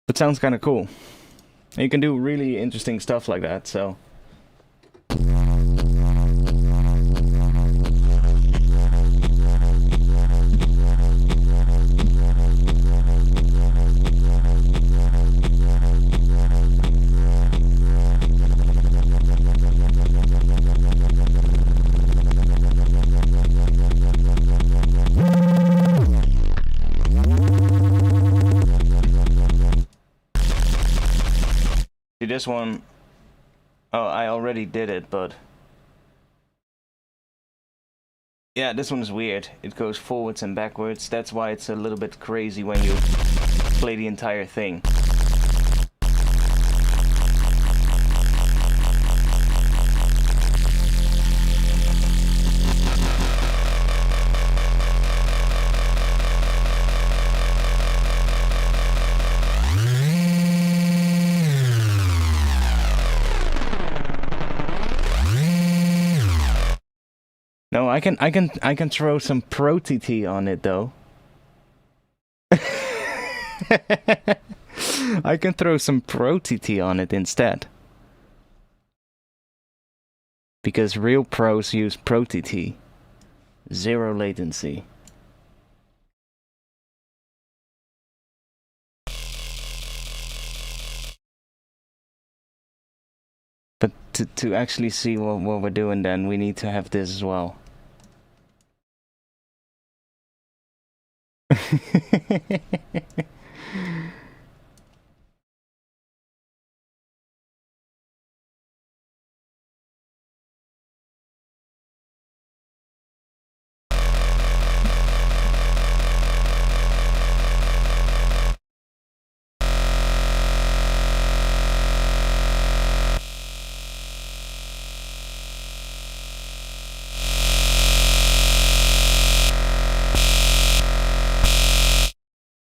but sounds kind of cool. And you can do really interesting stuff like that, so... This one, oh, I already did it, but yeah, this one is weird. It goes forwards and backwards. That's why it's a little bit crazy when you play the entire thing. No, I can throw some Pro TT on it though. I can throw some Pro TT on it instead. Because real pros use Pro TT. Zero latency. But to actually see what we're doing then, we need to have this as well.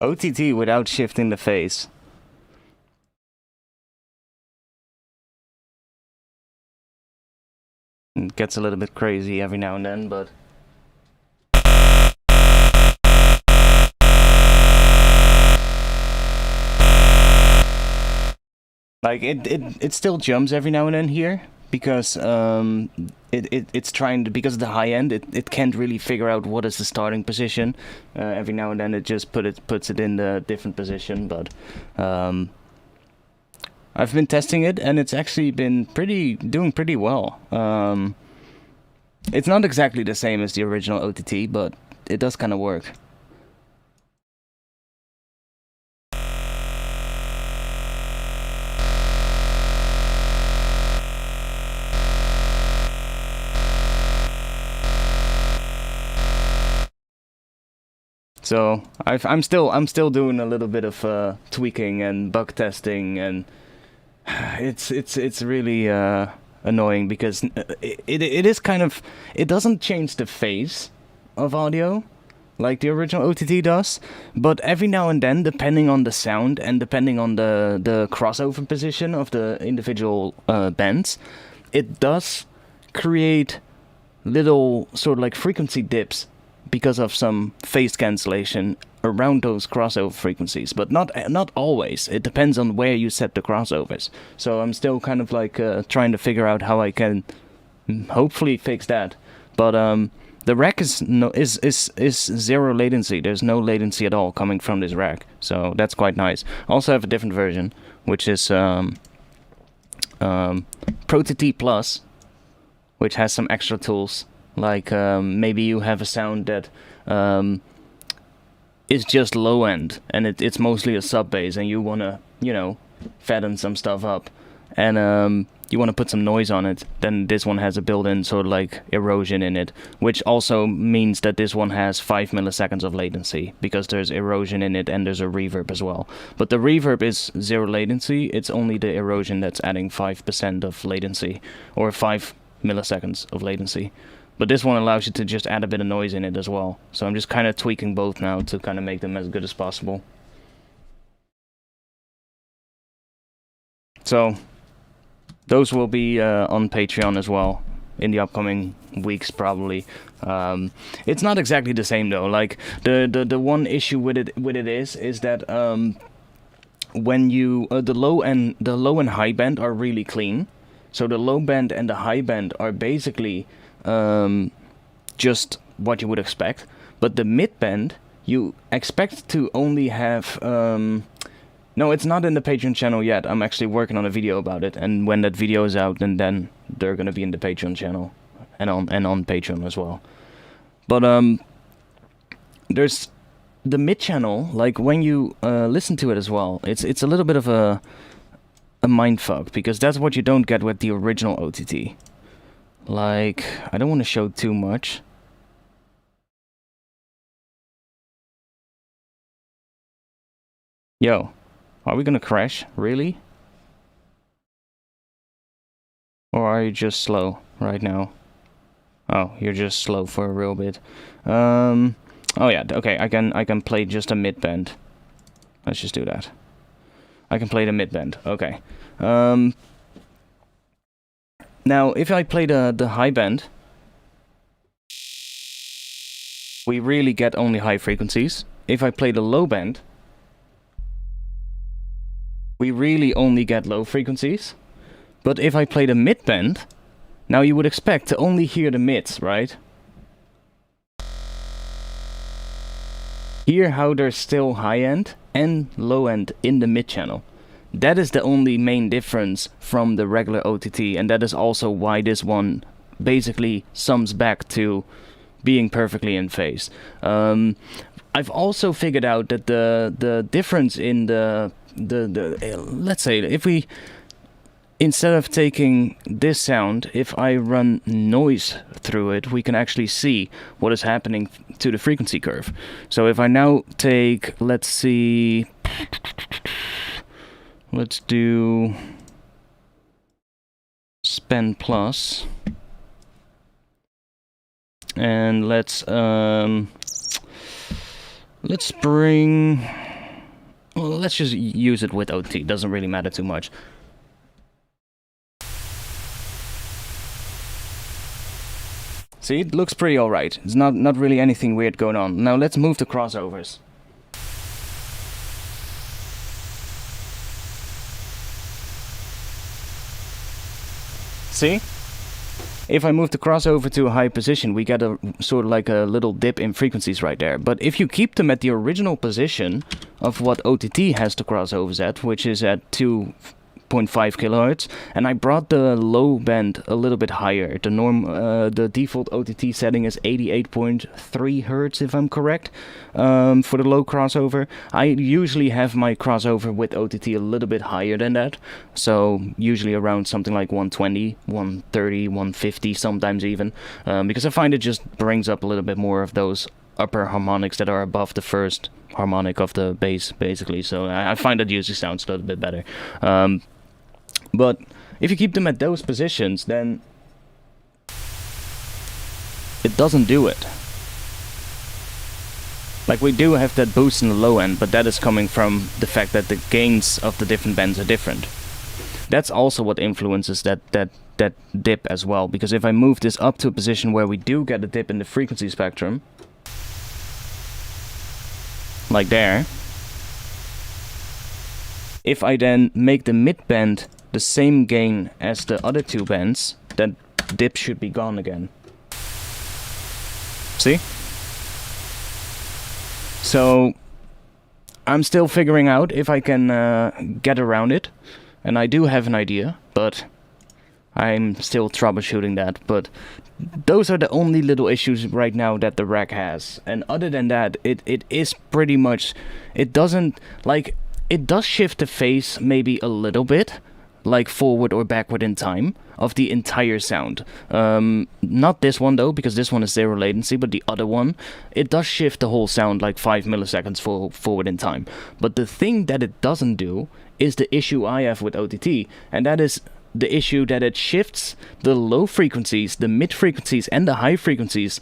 OTT without shifting the phase. It gets a little bit crazy every now and then, but... like, it still jumps every now and then here, because it's trying to, because of the high end, it can't really figure out what is the starting position. Every now and then it just puts it in the different position, but I've been testing it and it's actually been doing pretty well. It's not exactly the same as the original OTT, but it does kind of work. So I'm still doing a little bit of tweaking and bug testing, and it's really annoying because it is kind of, it doesn't change the phase of audio. like the original OTT does, but every now and then, depending on the sound and depending on the crossover position of the individual bands, it does create little sort of like frequency dips because of some phase cancellation around those crossover frequencies, but not always. It depends on where you set the crossovers. So I'm still kind of like trying to figure out how I can hopefully fix that. But the rack is zero latency. There's no latency at all coming from this rack, so that's quite nice. I also have a different version, which is Pro TT Plus, which has some extra tools. Like maybe you have a sound that is just low end and it's mostly a sub bass, and you wanna, you know, fatten some stuff up, and you wanna put some noise on it. Then this one has a built-in sort of like erosion in it, which also means that this one has 5 milliseconds of latency because there's erosion in it and there's a reverb as well. But the reverb is zero latency. It's only the erosion that's adding 5% of latency, or 5 milliseconds of latency. But this one allows you to just add a bit of noise in it as well. So I'm just kind of tweaking both now to kind of make them as good as possible. So those will be on Patreon as well in the upcoming weeks probably. It's not exactly the same though. Like the one issue with it is that when you the low and high band are really clean. So the low band and the high band are basically just what you would expect, but the mid band you expect to only have no, it's not in the Patreon channel yet. I'm actually working on a video about it, and when that video is out, then they're gonna be in the Patreon channel and on Patreon as well. But there's the mid channel, like when you listen to it as well, it's a little bit of a mindfuck, because that's what you don't get with the original OTT. Like, I don't want to show too much. Yo, are we gonna crash? Really? Or are you just slow right now? Oh, you're just slow for a real bit. Oh yeah, okay, I can play just a mid band. Let's just do that. I can play the mid band. Okay. Now, if I play the high band, we really get only high frequencies. If I play the low band, we really only get low frequencies. But if I play the mid band, now you would expect to only hear the mids, right? Hear how there's still high end and low end in the mid channel. That is the only main difference from the regular OTT, and that is also why this one basically sums back to being perfectly in phase. I've also figured out that the difference in the let's say, if we, instead of taking this sound, if I run noise through it, we can actually see what is happening to the frequency curve. So if I now take, let's see, let's do Spend Plus, and let's bring, well, let's just use it with OT. Doesn't really matter too much. See, it looks pretty alright. It's not really anything weird going on. Now let's move to crossovers. See? If I move the crossover to a high position, we get a sort of like a little dip in frequencies right there. But if you keep them at the original position of what OTT has the crossovers at, which is at 2.5 kilohertz, and I brought the low band a little bit higher. The default OTT setting is 88.3 hertz, if I'm correct, for the low crossover. I usually have my crossover with OTT a little bit higher than that, so usually around something like 120, 130, 150 sometimes even, because I find it just brings up a little bit more of those upper harmonics that are above the first harmonic of the bass, basically. So I find that usually sounds a little bit better. But if you keep them at those positions, then it doesn't do it. Like, we do have that boost in the low end, but that is coming from the fact that the gains of the different bands are different. That's also what influences that dip as well, because if I move this up to a position where we do get a dip in the frequency spectrum, like there, if I then make the mid band the same gain as the other two bands, that dip should be gone again. See? So I'm still figuring out if I can get around it, and I do have an idea, but I'm still troubleshooting that. But those are the only little issues right now that the rack has, and other than that, it is pretty much, it doesn't, like, it does shift the phase maybe a little bit, like forward or backward in time of the entire sound. Not this one though, because this one is 0 latency, but the other one, it does shift the whole sound like 5 milliseconds forward in time. But the thing that it doesn't do is the issue I have with OTT, and that is the issue that it shifts the low frequencies, the mid frequencies, and the high frequencies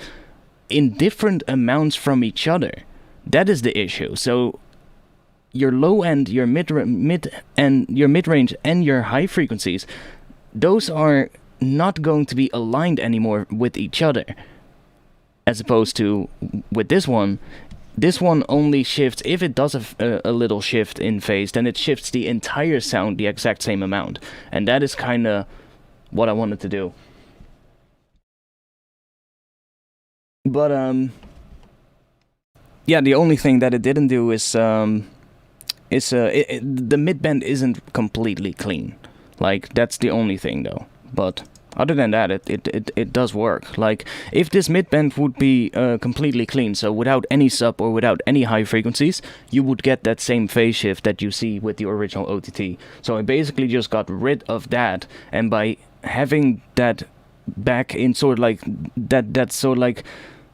in different amounts from each other. That is the issue. So your low end, your mid range, and your high frequencies, those are not going to be aligned anymore with each other. As opposed to with this one only shifts, if it does a little shift in phase, then it shifts the entire sound the exact same amount. And that is kind of what I wanted to do. But yeah, the only thing that it didn't do is the mid-band isn't completely clean. Like, that's the only thing though. But other than that, it does work. Like, if this mid-band would be completely clean, so without any sub or without any high frequencies, you would get that same phase shift that you see with the original OTT. So I basically just got rid of that, and by having that back in sort of like that sort of like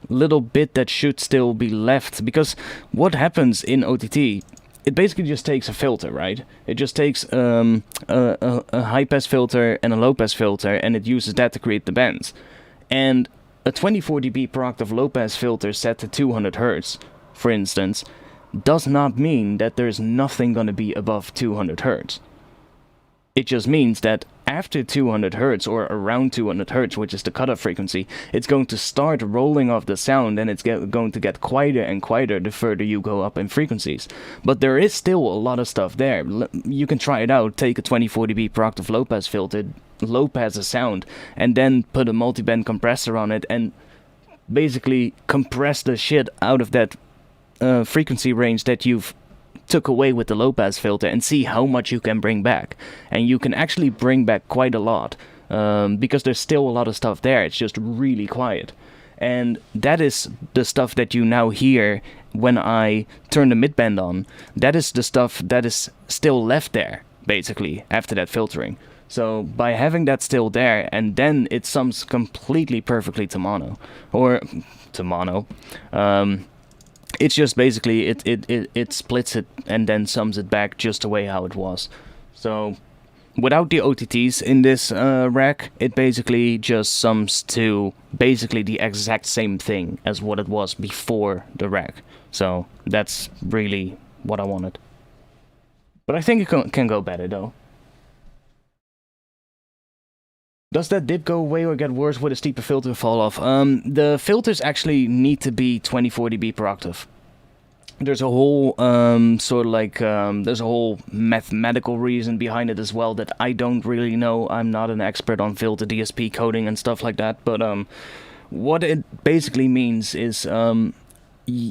little bit that should still be left, because what happens in OTT, it basically just takes a filter, right? It just takes a high-pass filter and a low-pass filter, and it uses that to create the bands. And a 24 dB per octave low-pass filter set to 200 Hz, for instance, does not mean that there's nothing going to be above 200 Hz. It just means that after 200 Hz, or around 200 Hz, which is the cutoff frequency, it's going to start rolling off the sound, and it's going to get quieter and quieter the further you go up in frequencies. But there is still a lot of stuff there. You can try it out. Take a 24 dB per octave low-pass filter, low-pass a sound, and then put a multi-band compressor on it, and basically compress the shit out of that frequency range that you've took away with the low-pass filter, and see how much you can bring back. And you can actually bring back quite a lot, because there's still a lot of stuff there. It's just really quiet. And that is the stuff that you now hear when I turn the mid-band on. That is the stuff that is still left there, basically, after that filtering. So by having that still there, and then it sums completely perfectly to mono. Or to mono. It's just basically, it splits it and then sums it back just the way how it was. So without the OTTs in this rack, it basically just sums to basically the exact same thing as what it was before the rack. So that's really what I wanted. But I think it can go better though. Does that dip go away or get worse with a steeper filter fall off? The filters actually need to be 24 dB per octave. There's a whole sort of like there's a whole mathematical reason behind it as well that I don't really know. I'm not an expert on filter DSP coding and stuff like that. But what it basically means is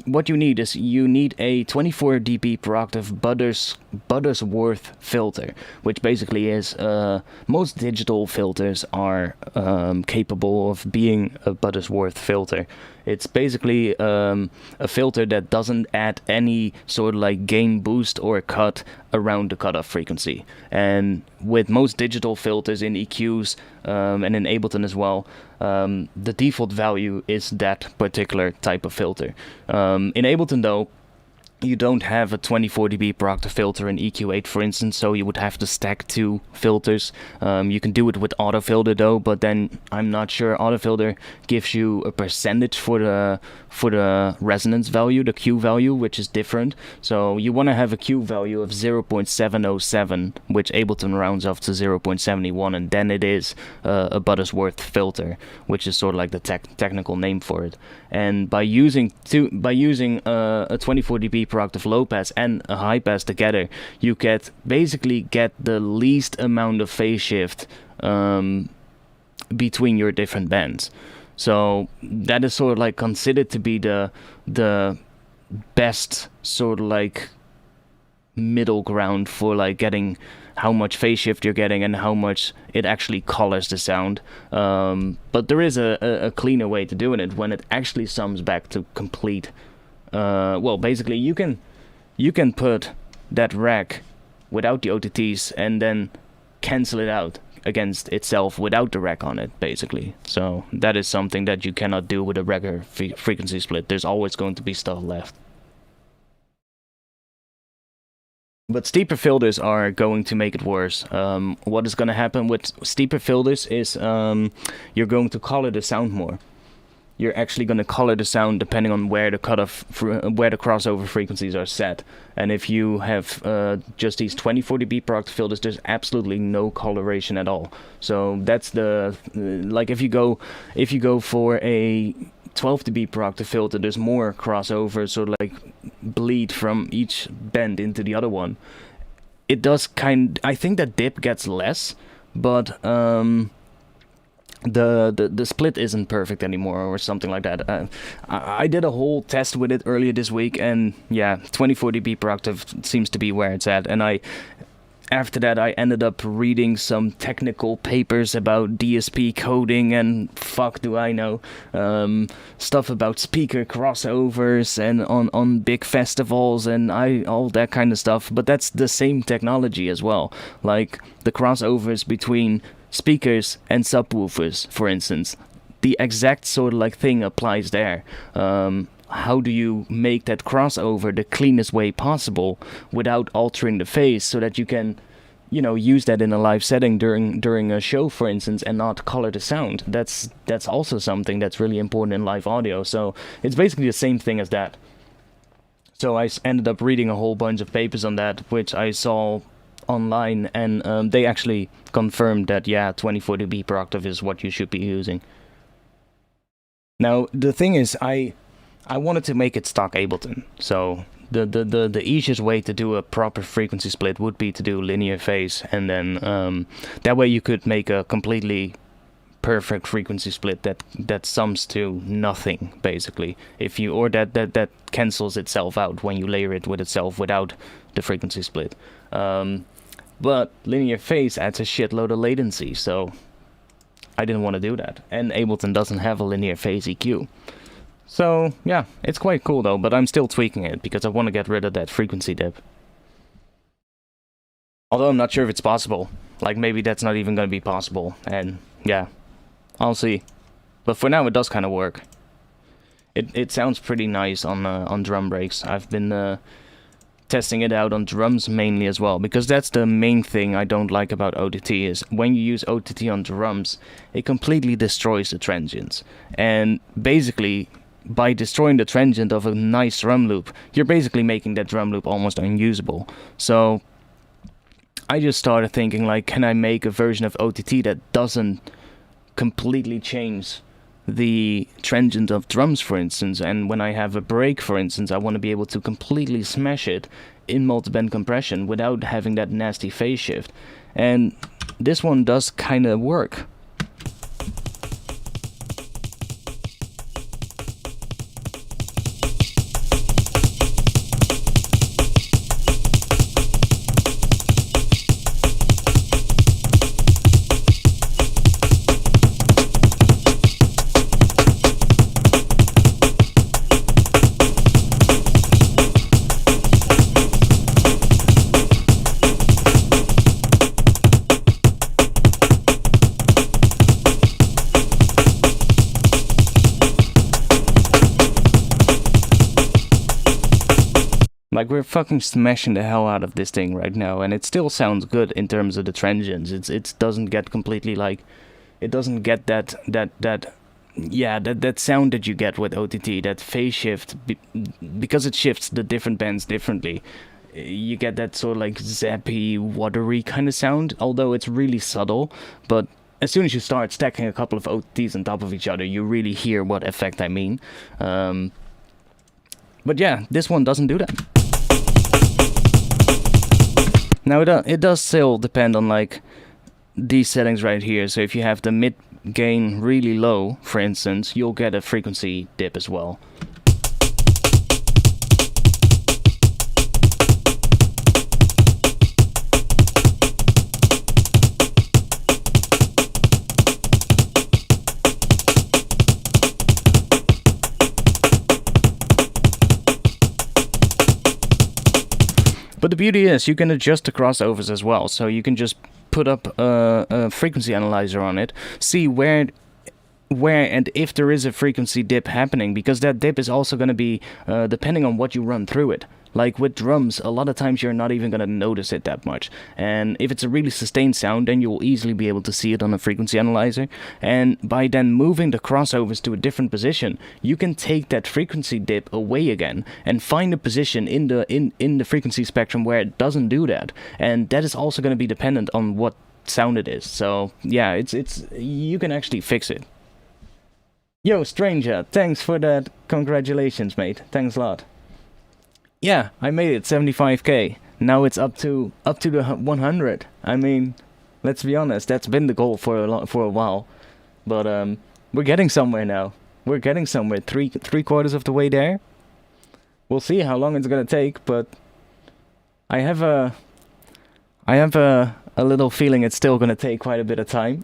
what you need is you need a 24 dB per octave Buttersworth filter, which basically is most digital filters are capable of being a Buttersworth filter. It's basically a filter that doesn't add any sort of like gain boost or cut around the cutoff frequency. And with most digital filters in EQs and in Ableton as well, the default value is that particular type of filter. In Ableton though, you don't have a 24 dB per octave filter in EQ8, for instance, so you would have to stack 2 filters. You can do it with autofilter though, but then I'm not sure. Autofilter gives you a percentage for the resonance value, the Q value, which is different. So you want to have a Q value of 0.707, which Ableton rounds off to 0.71, and then it is a Buttersworth filter, which is sort of like the technical name for it. And by using a 24 dB per octave low pass and a high pass together, you basically get the least amount of phase shift between your different bands. So that is sort of like considered to be the best sort of like middle ground for like getting how much phase shift you're getting and how much it actually colors the sound. But there is a cleaner way to doing it when it actually sums back to complete. Well, basically you can put that rack without the OTTs and then cancel it out against itself without the rack on it, basically. So that is something that you cannot do with a regular frequency split. There's always going to be stuff left. But steeper filters are going to make it worse. What is going to happen with steeper filters is you're going to color the sound more. You're actually going to color the sound depending on where the where the crossover frequencies are set. And if you have just these 24 dB per octave filters, there's absolutely no coloration at all. So that's like if you go for a 12 dB per octave filter, there's more crossover, sort of like bleed from each bend into the other one. It does I think that dip gets less, but the split isn't perfect anymore or something like that. I did a whole test with it earlier this week, and yeah, 24 dB per octave seems to be where it's at. And after that I ended up reading some technical papers about DSP coding and fuck do I know, stuff about speaker crossovers and on big festivals and all that kind of stuff. But that's the same technology as well, like the crossovers between speakers and subwoofers, for instance. The exact sort of like thing applies there. How do you make that crossover the cleanest way possible without altering the phase, so that you can, use that in a live setting during a show, for instance, and not color the sound? That's also something that's really important in live audio. So it's basically the same thing as that. So I ended up reading a whole bunch of papers on that, which I saw online, and they actually confirmed that, yeah, 24 dB per octave is what you should be using. Now the thing is, I wanted to make it stock Ableton, so the easiest way to do a proper frequency split would be to do linear phase, and then that way you could make a completely perfect frequency split that sums to nothing, basically. Or that cancels itself out when you layer it with itself without the frequency split. But linear phase adds a shitload of latency, so I didn't want to do that. And Ableton doesn't have a linear phase EQ. So yeah, it's quite cool though, but I'm still tweaking it because I want to get rid of that frequency dip. Although I'm not sure if it's possible. Like, maybe that's not even going to be possible, and yeah, I'll see. But for now it does kind of work. It sounds pretty nice on drum breaks. I've been testing it out on drums mainly as well, because that's the main thing I don't like about OTT, is when you use OTT on drums, it completely destroys the transients. And basically, by destroying the transient of a nice drum loop, you're basically making that drum loop almost unusable. So I just started thinking, like, can I make a version of OTT that doesn't completely change the transient of drums, for instance, and when I have a break, for instance, I want to be able to completely smash it in multiband compression without having that nasty phase shift. And this one does kind of work. Like, we're fucking smashing the hell out of this thing right now, and it still sounds good in terms of the transients. It doesn't get completely, like, it doesn't get that sound that you get with OTT, that phase shift, because it shifts the different bands differently. You get that sort of like zappy, watery kind of sound, although it's really subtle. But as soon as you start stacking a couple of OTTs on top of each other, you really hear what effect I mean. But yeah, this one doesn't do that. Now it does still depend on like these settings right here. So if you have the mid gain really low, for instance, you'll get a frequency dip as well. But the beauty is you can adjust the crossovers as well, so you can just put up a frequency analyzer on it, see where and if there is a frequency dip happening, because that dip is also going to be depending on what you run through it. Like with drums, a lot of times you're not even going to notice it that much. And if it's a really sustained sound, then you will easily be able to see it on a frequency analyzer. And by then moving the crossovers to a different position, you can take that frequency dip away again and find a position in the frequency spectrum where it doesn't do that. And that is also going to be dependent on what sound it is. So yeah, it's you can actually fix it. Yo, stranger, thanks for that. Congratulations, mate. Thanks a lot. Yeah, I made it 75k. Now it's up to the 100. I mean, let's be honest, that's been the goal for a while. But we're getting somewhere now. We're getting somewhere. Three quarters of the way there. We'll see how long it's gonna take, but I have a little feeling it's still gonna take quite a bit of time.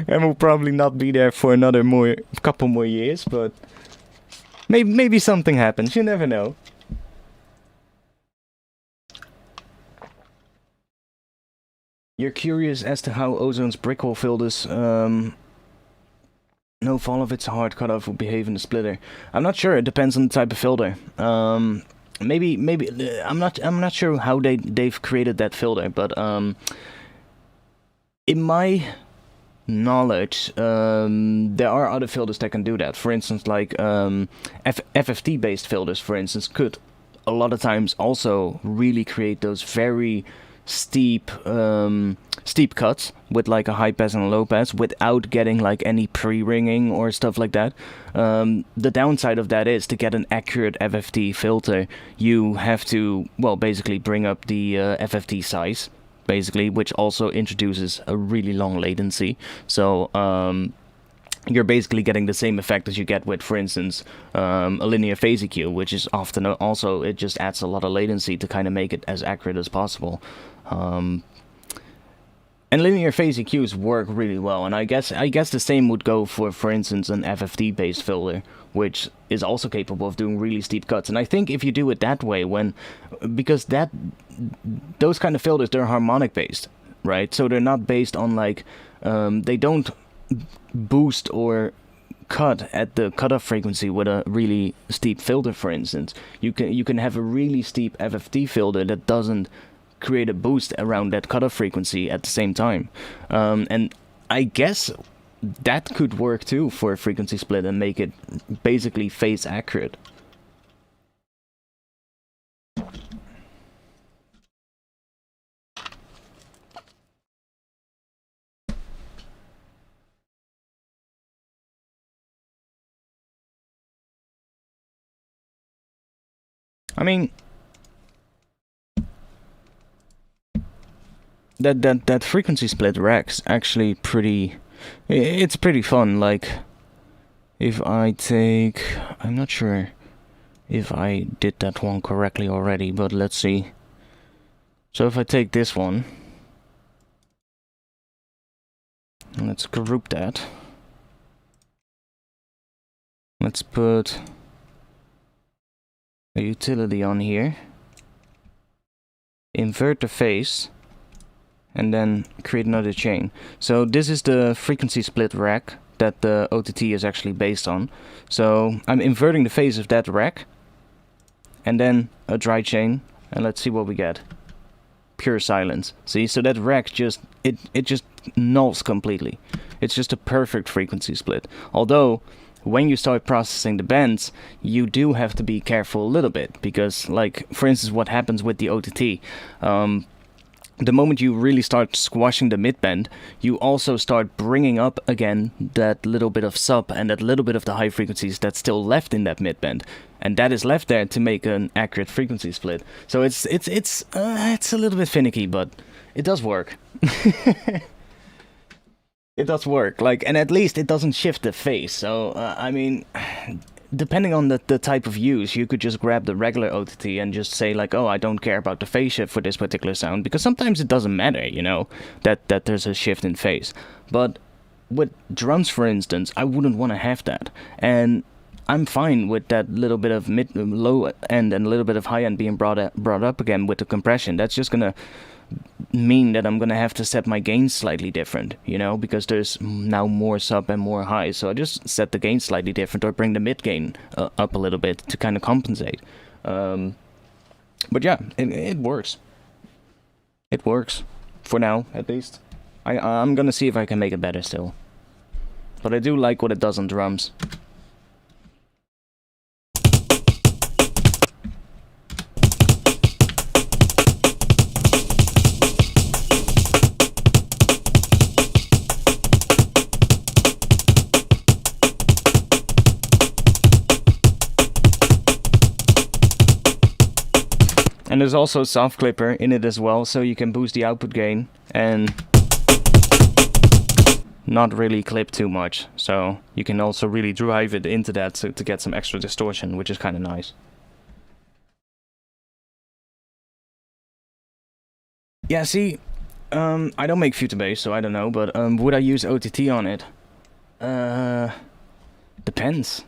And we'll probably not be there for another couple more years, but maybe something happens. You never know. You're curious as to how Ozone's brickwall filters no fall of its hard cutoff will behave in the splitter. I'm not sure. It depends on the type of filter. Maybe I'm not sure how they've created that filter, but in my knowledge, there are other filters that can do that. For instance, like FFT based filters, for instance, could a lot of times also really create those very steep cuts with like a high pass and a low pass without getting like any pre-ringing or stuff like that. The downside of that is to get an accurate FFT filter, you have to, well, basically bring up the FFT size, basically, which also introduces a really long latency. So you're basically getting the same effect as you get with, for instance, a linear phase EQ, which is often also, it just adds a lot of latency to kind of make it as accurate as possible. And linear phase EQs work really well, and I guess the same would go for instance, an FFT based filter, which is also capable of doing really steep cuts. And I think if you do it that way, because those kind of filters, they're harmonic based, right? So they're not based on like, they don't boost or cut at the cutoff frequency with a really steep filter, for instance. You can have a really steep FFT filter that doesn't create a boost around that cutoff frequency at the same time. And I guess that could work too for a frequency split and make it basically phase accurate. I mean, that frequency split rack's actually it's pretty fun. Like, if I take, I'm not sure if I did that one correctly already, but let's see. So if I take this one, let's group that. Let's put a utility on here, invert the phase, and then create another chain. So this is the frequency split rack that the OTT is actually based on. So I'm inverting the phase of that rack, and then a dry chain, and let's see what we get. Pure silence. See, so that rec just, it just nulls completely. It's just a perfect frequency split. Although, when you start processing the bends, you do have to be careful a little bit, because, like, for instance, what happens with the OTT, the moment you really start squashing the mid-bend, you also start bringing up again that little bit of sub and that little bit of the high frequencies that's still left in that mid-bend. And that is left there to make an accurate frequency split. So it's a little bit finicky, but it does work. It does work, like, and at least it doesn't shift the phase. So, I mean, depending on the type of use, you could just grab the regular OTT and just say like, oh, I don't care about the phase shift for this particular sound, because sometimes it doesn't matter, you know, that there's a shift in phase. But with drums, for instance, I wouldn't want to have that, and I'm fine with that little bit of low end and a little bit of high end being brought up again with the compression. That's just gonna mean that I'm gonna have to set my gain slightly different, you know, because there's now more sub and more high, so I just set the gain slightly different, or bring the mid gain up a little bit to kind of compensate. But yeah, it works. It works for now, at least. I'm gonna see if I can make it better still, but I do like what it does on drums. And there's also a soft clipper in it as well, so you can boost the output gain and not really clip too much. So you can also really drive it into that to get some extra distortion, which is kind of nice. Yeah, see, I don't make future bass, so I don't know, but would I use OTT on it? Depends.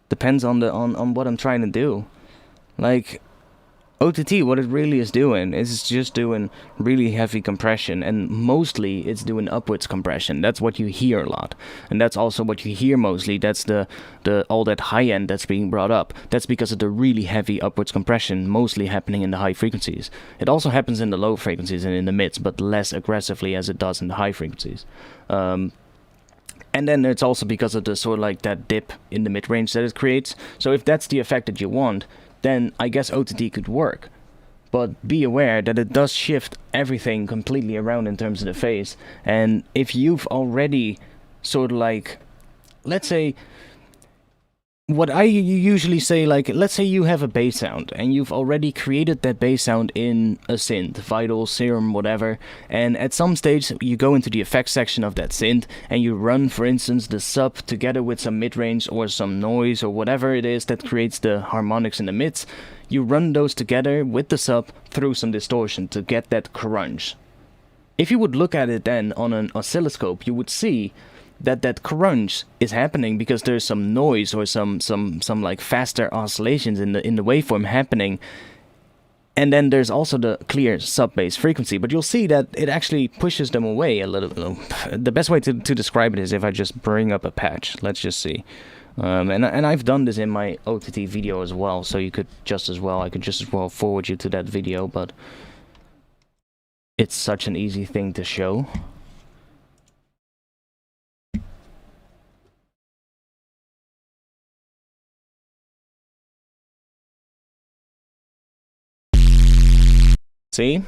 Depends on what I'm trying to do. Like, OTT, what it really is doing is just doing really heavy compression, and mostly it's doing upwards compression. That's what you hear a lot, and that's also what you hear mostly. That's the all that high end that's being brought up. That's because of the really heavy upwards compression, mostly happening in the high frequencies. It also happens in the low frequencies and in the mids, but less aggressively as it does in the high frequencies. And then it's also because of the sort of like that dip in the mid range that it creates. So if that's the effect that you want, then I guess OTT could work. But be aware that it does shift everything completely around in terms of the phase. And if you've already sort of like, let's say, what I usually say, like, let's say you have a bass sound and you've already created that bass sound in a synth, Vital, Serum, whatever, and at some stage you go into the effects section of that synth and you run, for instance, the sub together with some mid-range or some noise or whatever it is that creates the harmonics in the mids. You run those together with the sub through some distortion to get that crunch. If you would look at it then on an oscilloscope, you would see that crunch is happening because there's some noise or some like faster oscillations in the waveform happening, and then there's also the clear sub-bass frequency, but you'll see that it actually pushes them away a little. The best way to describe it is if I just bring up a patch. Let's just see. And I've done this in my OTT video as well, so you could just as well, I could just as well forward you to that video, but it's such an easy thing to show. See?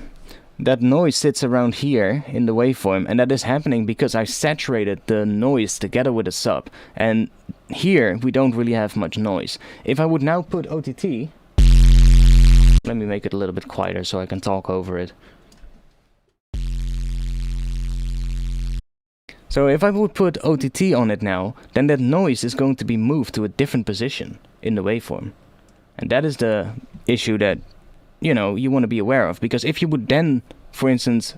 That noise sits around here in the waveform, and that is happening because I saturated the noise together with a sub. And here we don't really have much noise. If I would now put OTT, let me make it a little bit quieter so I can talk over it. So if I would put OTT on it now, then that noise is going to be moved to a different position in the waveform. And that is the issue that, you know, you want to be aware of, because if you would then, for instance,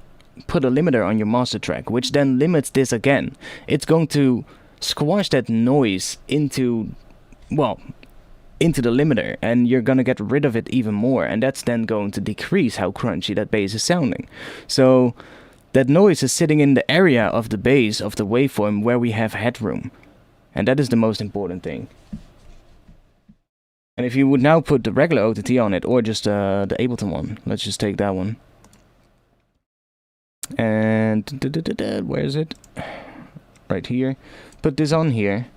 put a limiter on your master track, which then limits this again, it's going to squash that noise into, well, into the limiter, and you're gonna get rid of it even more, and that's then going to decrease how crunchy that bass is sounding. So that noise is sitting in the area of the bass of the waveform where we have headroom, and that is the most important thing. And if you would now put the regular OTT on it, or just the Ableton one, let's just take that one. And where is it? Right here. Put this on here.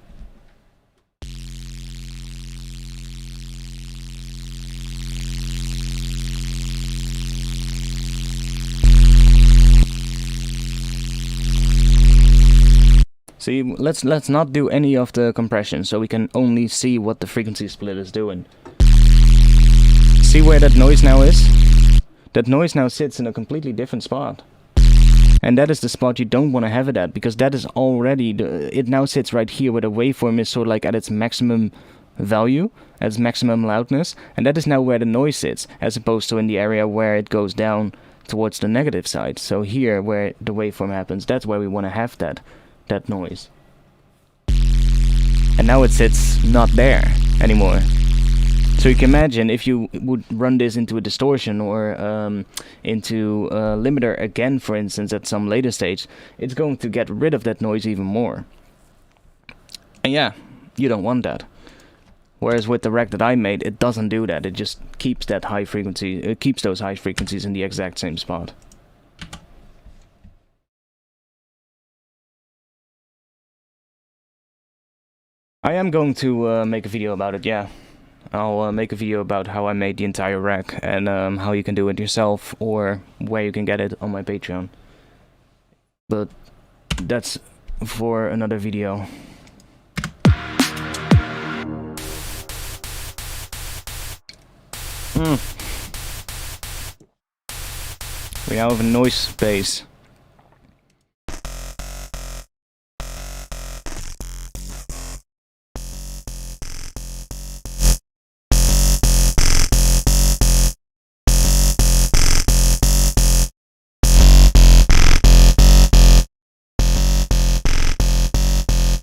See, let's not do any of the compression, so we can only see what the frequency split is doing. See where that noise now is? That noise now sits in a completely different spot. And that is the spot you don't want to have it at, because that is already, it now sits right here where the waveform is sort of like at its maximum value, at its maximum loudness, and that is now where the noise sits, as opposed to in the area where it goes down towards the negative side. So here, where the waveform happens, that's where we want to have that noise. And now it sits not there anymore. So you can imagine if you would run this into a distortion or into a limiter again, for instance, at some later stage, it's going to get rid of that noise even more. And yeah, you don't want that. Whereas with the rack that I made, it doesn't do that. It just keeps that high frequency, it keeps those high frequencies in the exact same spot. I am going to make a video about it, yeah. I'll make a video about how I made the entire rack and how you can do it yourself or where you can get it on my Patreon. But that's for another video. We now have a noise base.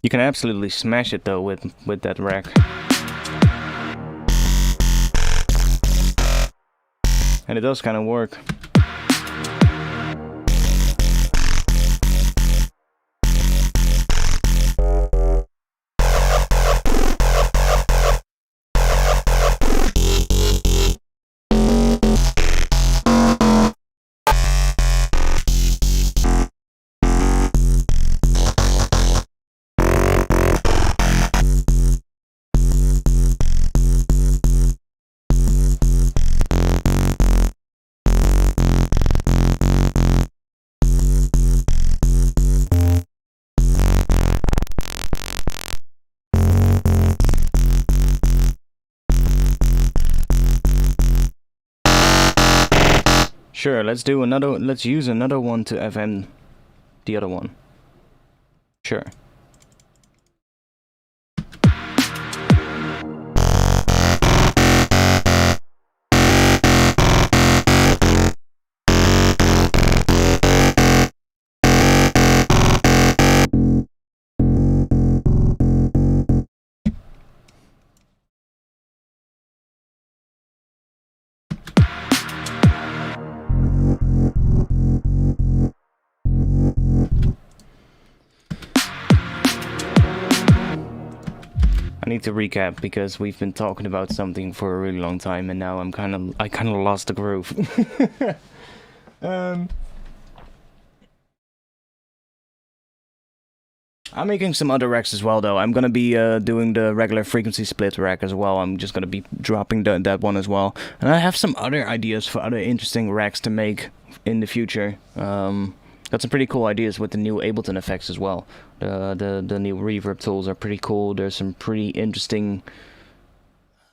You can absolutely smash it though with that rack. And it does kind of work. Sure, let's use another one to FM the other one. Sure. I need to recap because we've been talking about something for a really long time and now I kind of lost the groove. I'm making some other racks as well though. I'm gonna be doing the regular frequency split rack as well. I'm just gonna be dropping that one as well. And I have some other ideas for other interesting racks to make in the future. Got some pretty cool ideas with the new Ableton effects as well. The new reverb tools are pretty cool. There's some pretty interesting...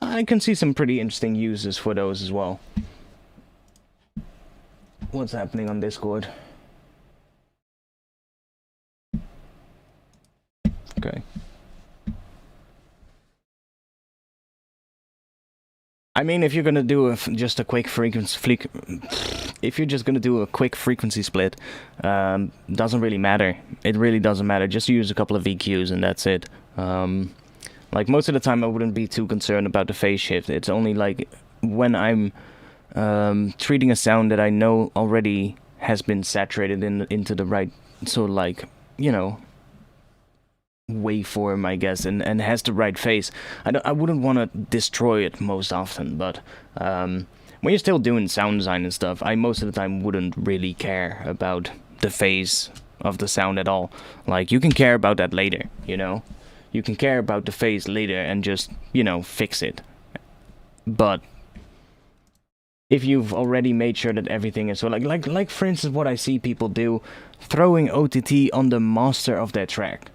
I can see some pretty interesting uses for those as well. What's happening on Discord? Okay. I mean, if you're gonna do just a quick frequency if you're just gonna do a quick frequency split, doesn't really matter. It really doesn't matter. Just use a couple of EQs and that's it. Like most of the time, I wouldn't be too concerned about the phase shift. It's only like when I'm treating a sound that I know already has been saturated into the right sort of like, you know, waveform, I guess, and has the right phase. I wouldn't want to destroy it most often, but when you're still doing sound design and stuff, I most of the time wouldn't really care about the phase of the sound at all. Like, you can care about that later, you know? You can care about the phase later and just, you know, fix it. But if you've already made sure that everything is so, like for instance, what I see people do, throwing OTT on the master of their track.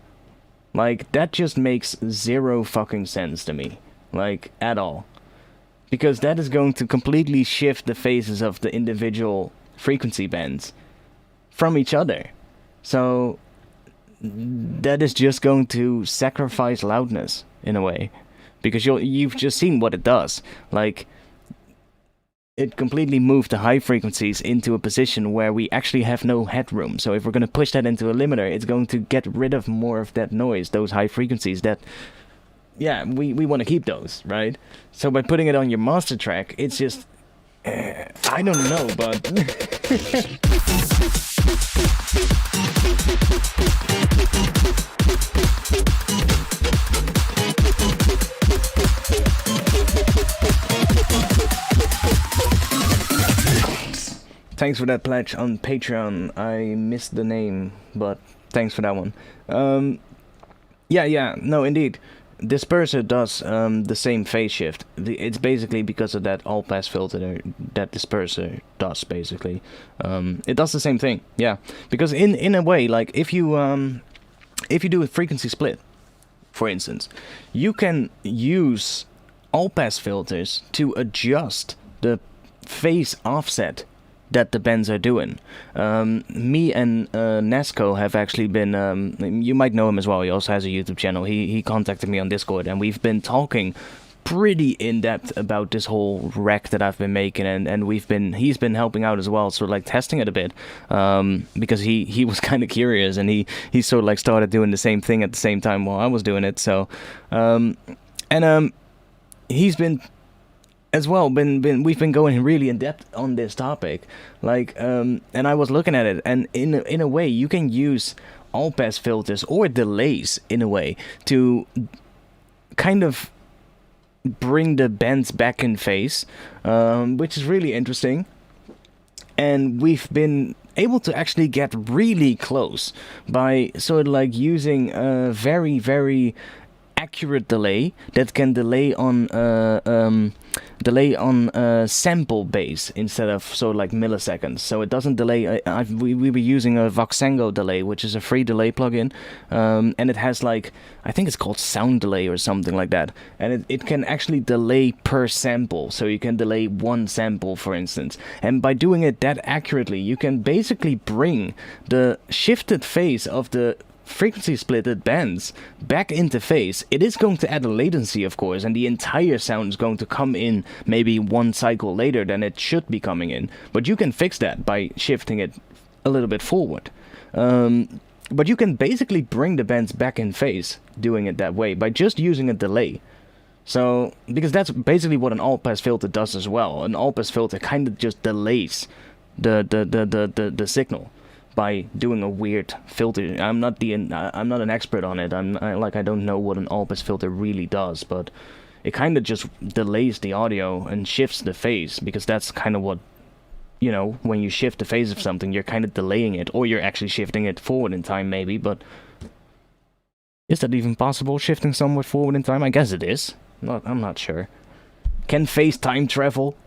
Like, that just makes zero fucking sense to me. Like, at all. Because that is going to completely shift the phases of the individual frequency bands from each other. So that is just going to sacrifice loudness in a way, because you've just seen what it does. Like, it completely moved the high frequencies into a position where we actually have no headroom. So if we're going to push that into a limiter, it's going to get rid of more of that noise, those high frequencies that, yeah, we want to keep those, right? So by putting it on your master track, it's just, I don't know, but thanks for that pledge on Patreon. I missed the name, but thanks for that one. Yeah, no, indeed. Disperser does the same phase shift. It's basically because of that all-pass filter that disperser does, basically. It does the same thing, yeah. Because in a way, like, if you do a frequency split, for instance, you can use all-pass filters to adjust the phase offset that the bands are doing. Me and Nasco have actually been, you might know him as well, he also has a YouTube channel. He contacted me on Discord, and we've been talking pretty in-depth about this whole rack that I've been making, and he's been helping out as well, so like testing it a bit, because he was kind of curious, and he sort of like started doing the same thing at the same time while I was doing it. So he's been as well we've been going really in depth on this topic, like, and I was looking at it, and in a way you can use all pass filters or delays in a way to kind of bring the bands back in phase, which is really interesting. And we've been able to actually get really close by sort of like using a very, very accurate delay that can delay on sample base instead of sort of like milliseconds. So it doesn't delay. We were using a Voxengo delay, which is a free delay plugin, and it has like, I think it's called sound delay or something like that, and it can actually delay per sample. So you can delay one sample, for instance, and by doing it that accurately, you can basically bring the shifted phase of the frequency splitted bands back into phase. It is going to add a latency, of course, and the entire sound is going to come in maybe one cycle later than it should be coming in, but you can fix that by shifting it a little bit forward. But you can basically bring the bands back in phase doing it that way by just using a delay. So, because that's basically what an all-pass filter does as well. An all-pass filter kind of just delays the signal by doing a weird filter. I'm not an expert on it. I don't know what an all-pass filter really does, but it kind of just delays the audio and shifts the phase, because that's kind of what, you know, when you shift the phase of something, you're kind of delaying it, or you're actually shifting it forward in time, maybe. But is that even possible, shifting somewhat forward in time? I guess it is. I'm not sure. Can phase time travel?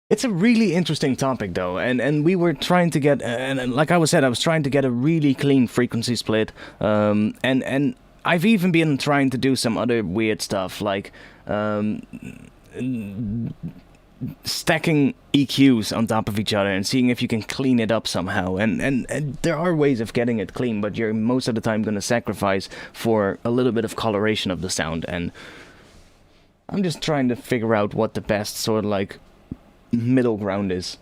It's a really interesting topic, though, and we were trying to get, and like I said, I was trying to get a really clean frequency split, and I've even been trying to do some other weird stuff, like stacking EQs on top of each other and seeing if you can clean it up somehow, and there are ways of getting it clean, but you're most of the time going to sacrifice for a little bit of coloration of the sound, and I'm just trying to figure out what the best sort of like middle ground is.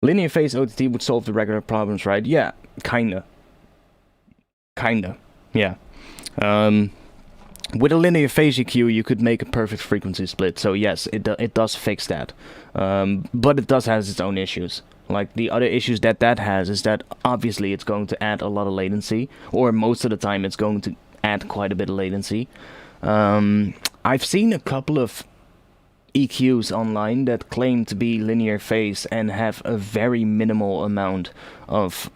Linear phase OTT would solve the regular problems, right? Yeah, kinda, yeah. With a linear phase EQ, you could make a perfect frequency split, so yes, it does fix that. But it does have its own issues. Like, the other issues that has is that obviously it's going to add a lot of latency, or most of the time it's going to add quite a bit of latency. I've seen a couple of EQs online that claim to be linear phase and have a very minimal amount of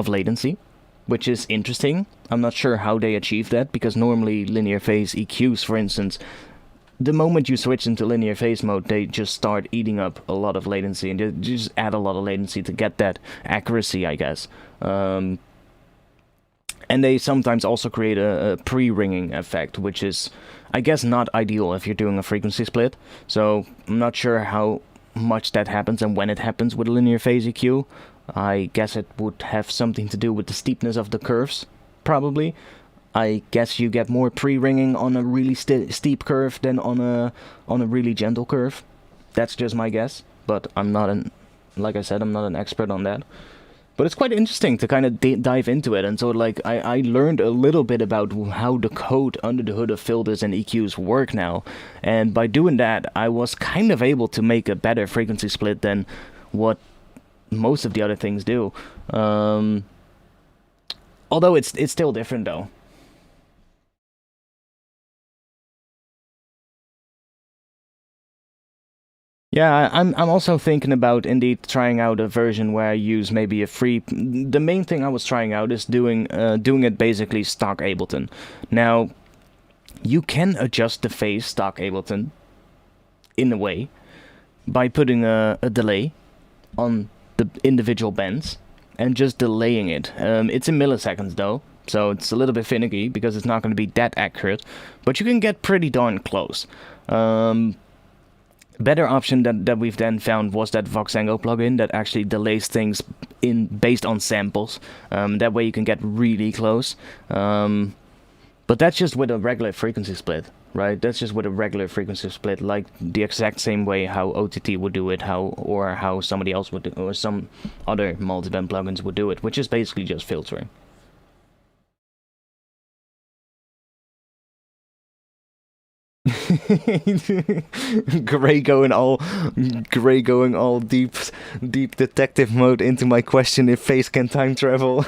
latency, which is interesting. I'm not sure how they achieve that, because normally linear phase EQs, for instance, the moment you switch into linear phase mode, they just start eating up a lot of latency, and they just add a lot of latency to get that accuracy, I guess. And they sometimes also create a pre-ringing effect, which is, I guess, not ideal if you're doing a frequency split. So I'm not sure how much that happens and when it happens with a linear phase EQ. I guess it would have something to do with the steepness of the curves, probably. I guess you get more pre-ringing on a really steep curve than on a really gentle curve. That's just my guess, but I'm not like I said, I'm not an expert on that. But it's quite interesting to kind of dive into it, and so like I learned a little bit about how the code under the hood of filters and EQs work now, and by doing that, I was kind of able to make a better frequency split than what most of the other things do. Although it's still different though. Yeah, I'm also thinking about indeed trying out a version where I use maybe a free. The main thing I was trying out is doing it basically stock Ableton. Now, you can adjust the phase stock Ableton in a way by putting a delay on the individual bends and just delaying it. It's in milliseconds though, so it's a little bit finicky because it's not going to be that accurate, but you can get pretty darn close. Better option that we've then found was that Voxengo plugin that actually delays things based on samples. That way you can get really close. But that's just with a regular frequency split, right? That's just with a regular frequency split, like the exact same way how OTT would do it, or how somebody else would do, or some other multiband plugins would do it, which is basically just filtering. Gray going all deep detective mode into my question if phase can time travel.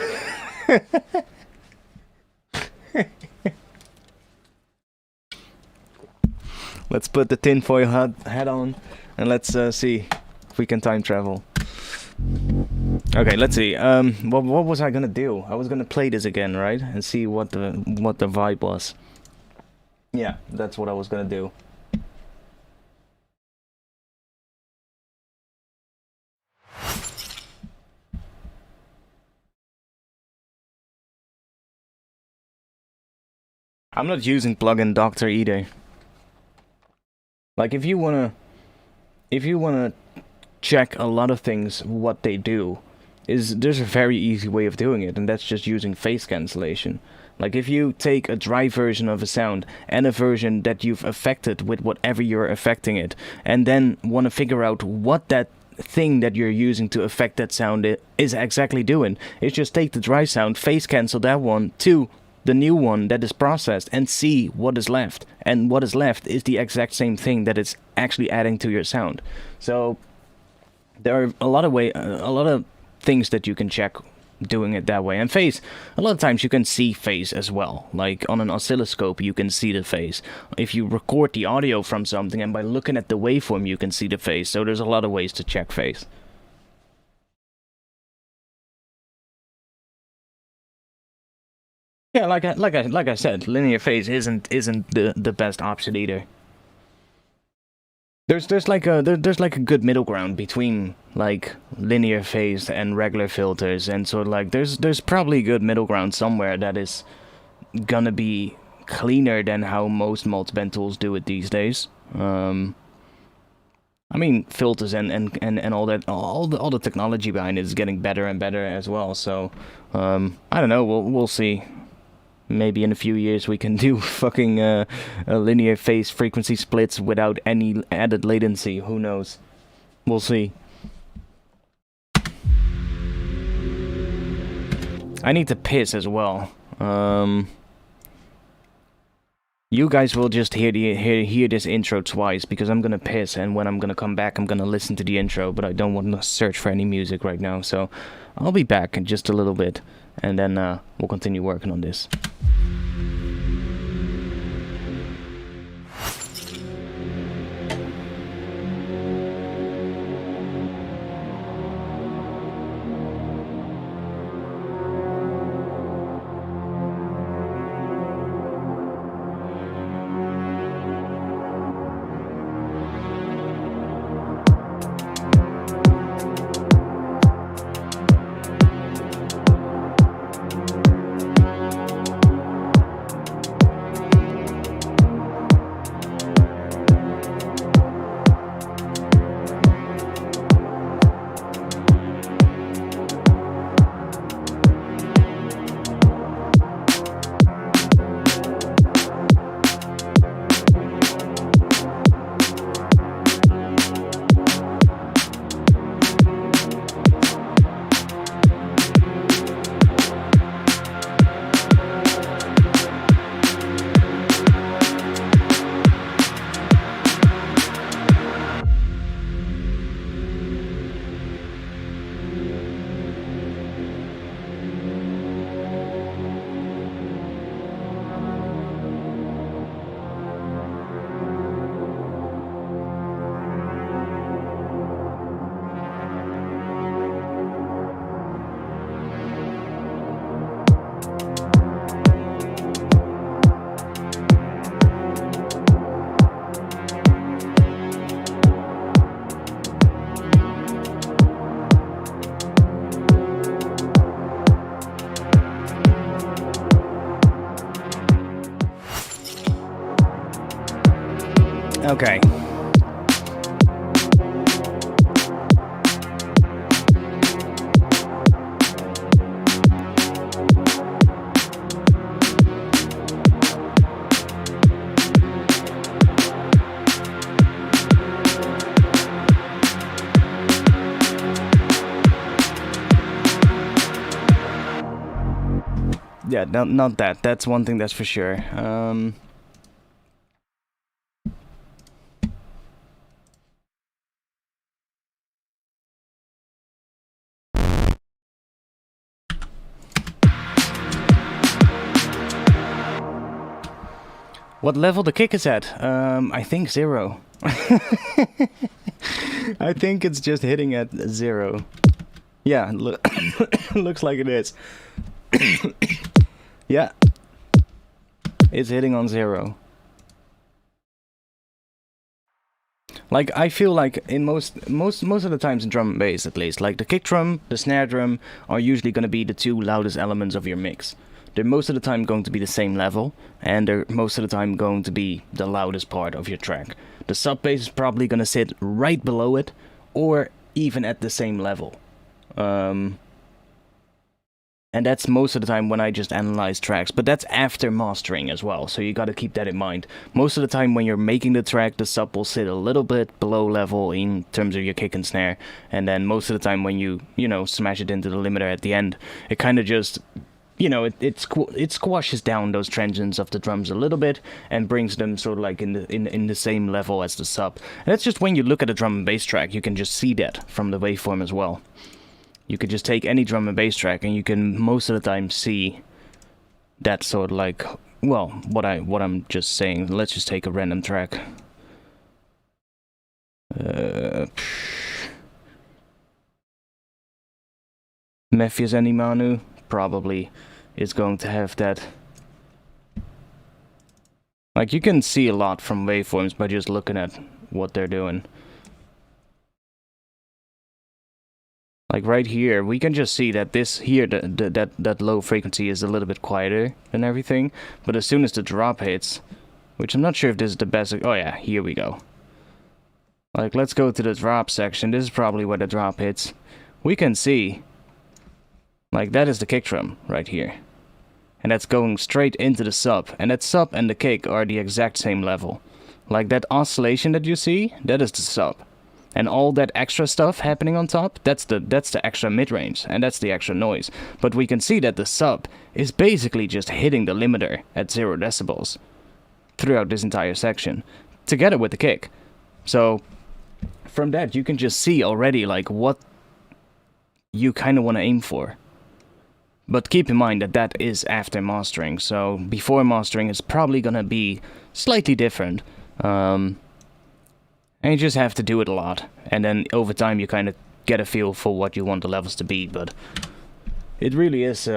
Let's put the tinfoil hat on and let's see if we can time travel. Okay, let's see. What was I gonna do? I was gonna play this again, right, and see what the vibe was. Yeah, that's what I was gonna do. I'm not using Plugin Doctor either. Like, if you wanna check a lot of things, what they do, there's a very easy way of doing it, and that's just using phase cancellation. Like, if you take a dry version of a sound and a version that you've affected with whatever you're affecting it, and then want to figure out what that thing that you're using to affect that sound is exactly doing, it's just take the dry sound, phase cancel that one to the new one that is processed, and see what is left. And what is left is the exact same thing that it's actually adding to your sound. So there are a lot of things that you can check doing it that way. And phase, a lot of times you can see phase as well. Like on an oscilloscope you can see the phase. If you record the audio from something, and by looking at the waveform you can see the phase. So there's a lot of ways to check phase. Yeah, like I said, linear phase isn't the best option either. There's like a good middle ground between like linear phase and regular filters, and so like there's probably a good middle ground somewhere that is gonna be cleaner than how most multiband tools do it these days. I mean, filters and all that, all the technology behind it is getting better and better as well. So I don't know, we'll see. Maybe in a few years we can do fucking a linear phase frequency splits without any added latency. Who knows? We'll see. I need to piss as well. You guys will just hear this intro twice because I'm gonna piss, and when I'm gonna come back, I'm gonna listen to the intro. But I don't want to search for any music right now, so I'll be back in just a little bit, and then we'll continue working on this. Okay. Yeah, not that. That's one thing that's for sure. What level the kick is at? I think 0. I think it's just hitting at 0. Yeah, looks like it is. Yeah, it's hitting on 0. Like, I feel like in most of the times in drum and bass, at least, like the kick drum, the snare drum are usually going to be the 2 loudest elements of your mix. They're most of the time going to be the same level, and they're most of the time going to be the loudest part of your track. The sub bass is probably going to sit right below it, or even at the same level. And that's most of the time when I just analyze tracks, but that's after mastering as well, so you gotta keep that in mind. Most of the time when you're making the track, the sub will sit a little bit below level in terms of your kick and snare, and then most of the time when you smash it into the limiter at the end, it kind of just, it squashes down those transients of the drums a little bit and brings them sort of like in the same level as the sub. And that's just when you look at a drum and bass track, you can just see that from the waveform as well. You could just take any drum and bass track and you can most of the time see that sort of like, well, what I'm just saying. Let's just take a random track. Mephius and Imanu probably is going to have that. Like, you can see a lot from waveforms by just looking at what they're doing. Like right here, we can just see that this here, that low frequency is a little bit quieter than everything. But as soon as the drop hits, which I'm not sure if this is the best. Oh yeah, here we go. Like, let's go to the drop section. This is probably where the drop hits. We can see, like, that is the kick drum right here. And that's going straight into the sub. And that sub and the kick are the exact same level. Like, that oscillation that you see, that is the sub. And all that extra stuff happening on top, that's the extra mid-range, and that's the extra noise. But we can see that the sub is basically just hitting the limiter at 0 decibels. throughout this entire section, together with the kick. So from that you can just see already like what you kind of want to aim for. But keep in mind that that is after mastering, so before mastering it's probably gonna be slightly different. And you just have to do it a lot, and then over time you kind of get a feel for what you want the levels to be. But it really is,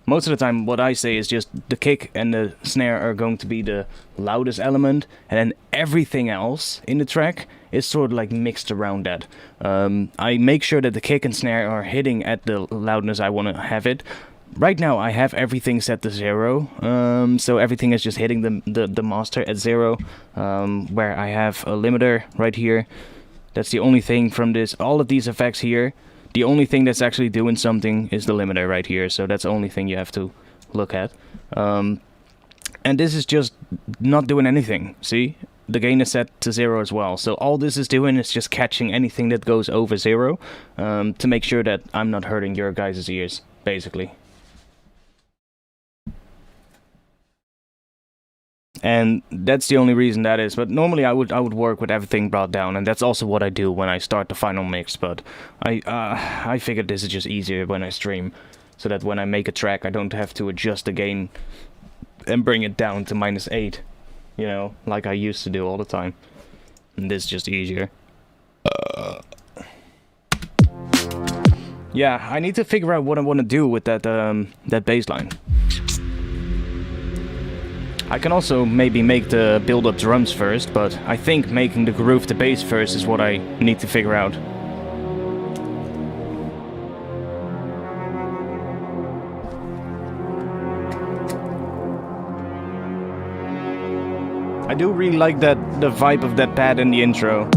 most of the time what I say is just the kick and the snare are going to be the loudest element, and then everything else in the track is sort of like mixed around that. I make sure that the kick and snare are hitting at the loudness I want to have it. Right now I have everything set to 0, so everything is just hitting the master at 0, where I have a limiter right here. That's the only thing from this, all of these effects here. The only thing that's actually doing something is the limiter right here, so that's the only thing you have to look at. And this is just not doing anything, see? The gain is set to 0 as well, so all this is doing is just catching anything that goes over 0, to make sure that I'm not hurting your guys' ears, basically. And that's the only reason that is. But normally I would work with everything brought down, and that's also what I do when I start the final mix. But I figured this is just easier when I stream, so that when I make a track I don't have to adjust the gain and bring it down to -8, you know, like I used to do all the time. And this is just easier. Yeah, I need to figure out what I want to do with that bass line. I can also maybe make the build-up drums first, but I think making the groove to bass first is what I need to figure out. I do really like the vibe of that pad in the intro.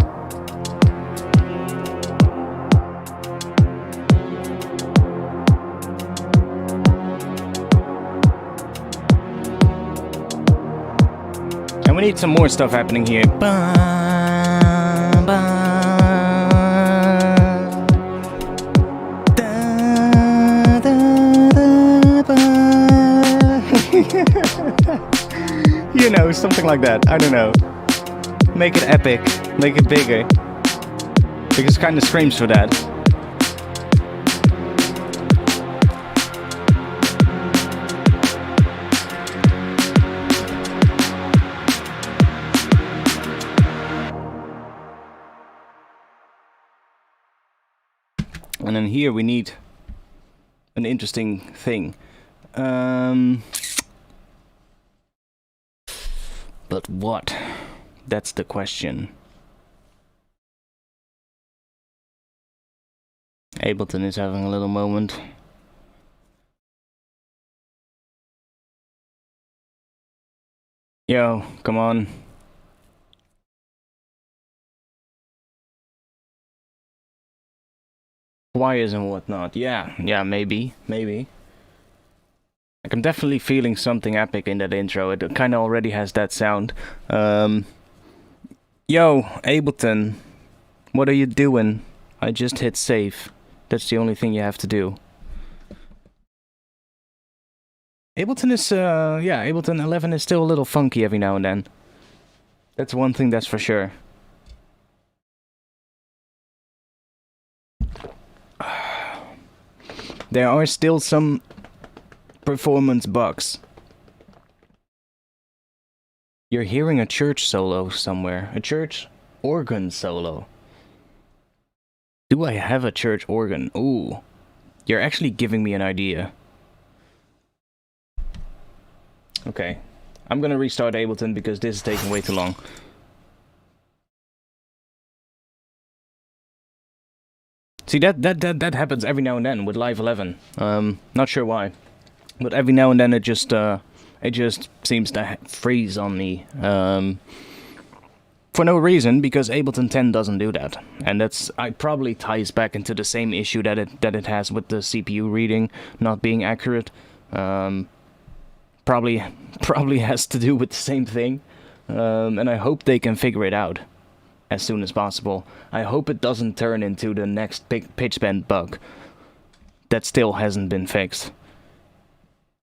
And we need some more stuff happening here. You know, something like that. I don't know. Make it epic. Make it bigger. Because it kind of screams for that. And then here we need an interesting thing. But what? That's the question. Ableton is having a little moment. Yo, come on. Wires and whatnot. Yeah, maybe. Like, I'm definitely feeling something epic in that intro. It kind of already has that sound. Yo, Ableton, what are you doing? I just hit save. That's the only thing you have to do. Ableton is, Ableton 11 is still a little funky every now and then. That's one thing that's for sure. There are still some performance bugs. You're hearing a church solo somewhere. A church organ solo. Do I have a church organ? Ooh. You're actually giving me an idea. Okay. I'm gonna restart Ableton because this is taking way too long. See, that happens every now and then with Live 11. Not sure why, but every now and then it just seems to freeze on me. For no reason, because Ableton 10 doesn't do that, and that's probably ties back into the same issue that it has with the CPU reading not being accurate. Probably has to do with the same thing, and I hope they can figure it out as soon as possible. I hope it doesn't turn into the next big pitch bend bug that still hasn't been fixed.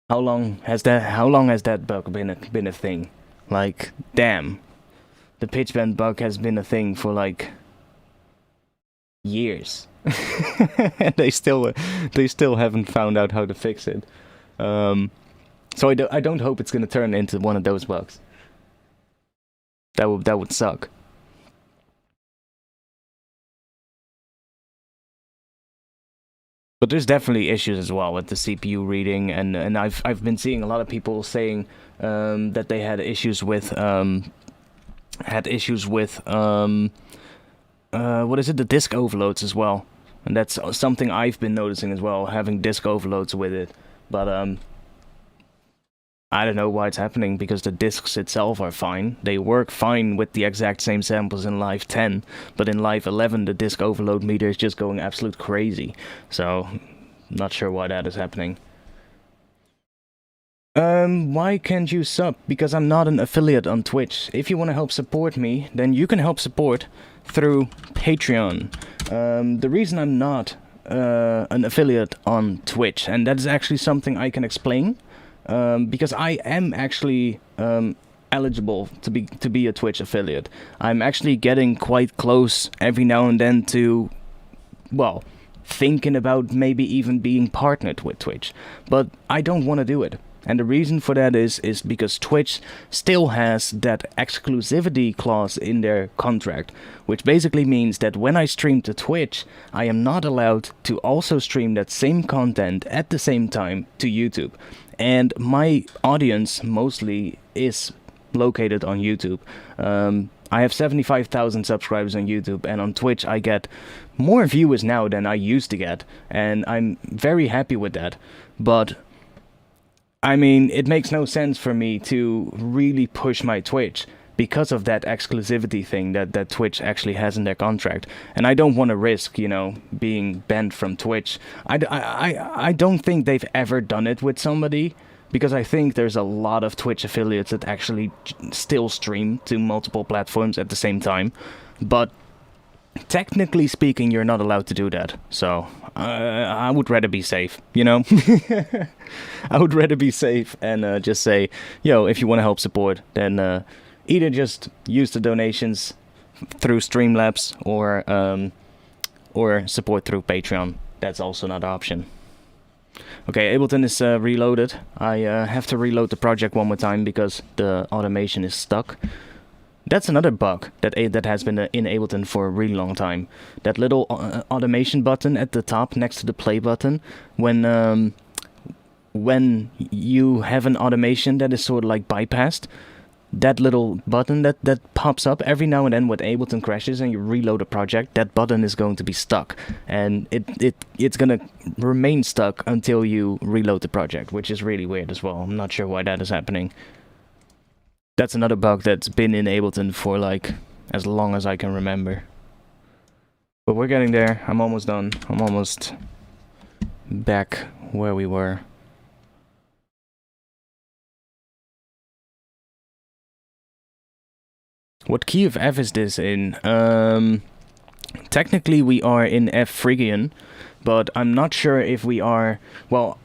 How long has that bug been a thing? Like, damn. The pitch bend bug has been a thing for like years. And they still haven't found out how to fix it. So I don't hope it's gonna turn into one of those bugs. That would suck. But there's definitely issues as well with the CPU reading, and I've been seeing a lot of people saying that they had issues with what is it, the disk overloads as well, and that's something I've been noticing as well, having disk overloads with it. But I don't know why it's happening, because the discs itself are fine. They work fine with the exact same samples in Live 10, but in Live 11 the disk overload meter is just going absolute crazy. So, not sure why that is happening. Why can't you sub? Because I'm not an affiliate on Twitch. If you want to help support me, then you can help support through Patreon. The reason I'm not an affiliate on Twitch, and that is actually something I can explain, because I am actually eligible to be a Twitch affiliate. I'm actually getting quite close every now and then to, well, thinking about maybe even being partnered with Twitch, but I don't want to do it. And the reason for that is because Twitch still has that exclusivity clause in their contract, which basically means that when I stream to Twitch, I am not allowed to also stream that same content at the same time to YouTube. And my audience mostly is located on YouTube. I have 75,000 subscribers on YouTube, and on Twitch I get more viewers now than I used to get, and I'm very happy with that. But I mean, it makes no sense for me to really push my Twitch because of that exclusivity thing that Twitch actually has in their contract. And I don't want to risk, you know, being banned from Twitch. I don't think they've ever done it with somebody, because I think there's a lot of Twitch affiliates that actually still stream to multiple platforms at the same time. But technically speaking, you're not allowed to do that. So I would rather be safe, you know? I would rather be safe and just say, yo, if you want to help support, then either just use the donations through Streamlabs or support through Patreon. That's also another option. Okay, Ableton is reloaded. I have to reload the project one more time because the automation is stuck. That's another bug that has been in Ableton for a really long time. That little automation button at the top next to the play button, when you have an automation that is sort of like bypassed, that little button that pops up every now and then when Ableton crashes and you reload a project, that button is going to be stuck, and it's gonna remain stuck until you reload the project, which is really weird as well. I'm not sure why that is happening. That's another bug that's been in Ableton for like as long as I can remember. But we're getting there. I'm almost done. I'm almost back where we were. What key of F is this in? Technically we are in F Phrygian, but I'm not sure if we are... Well,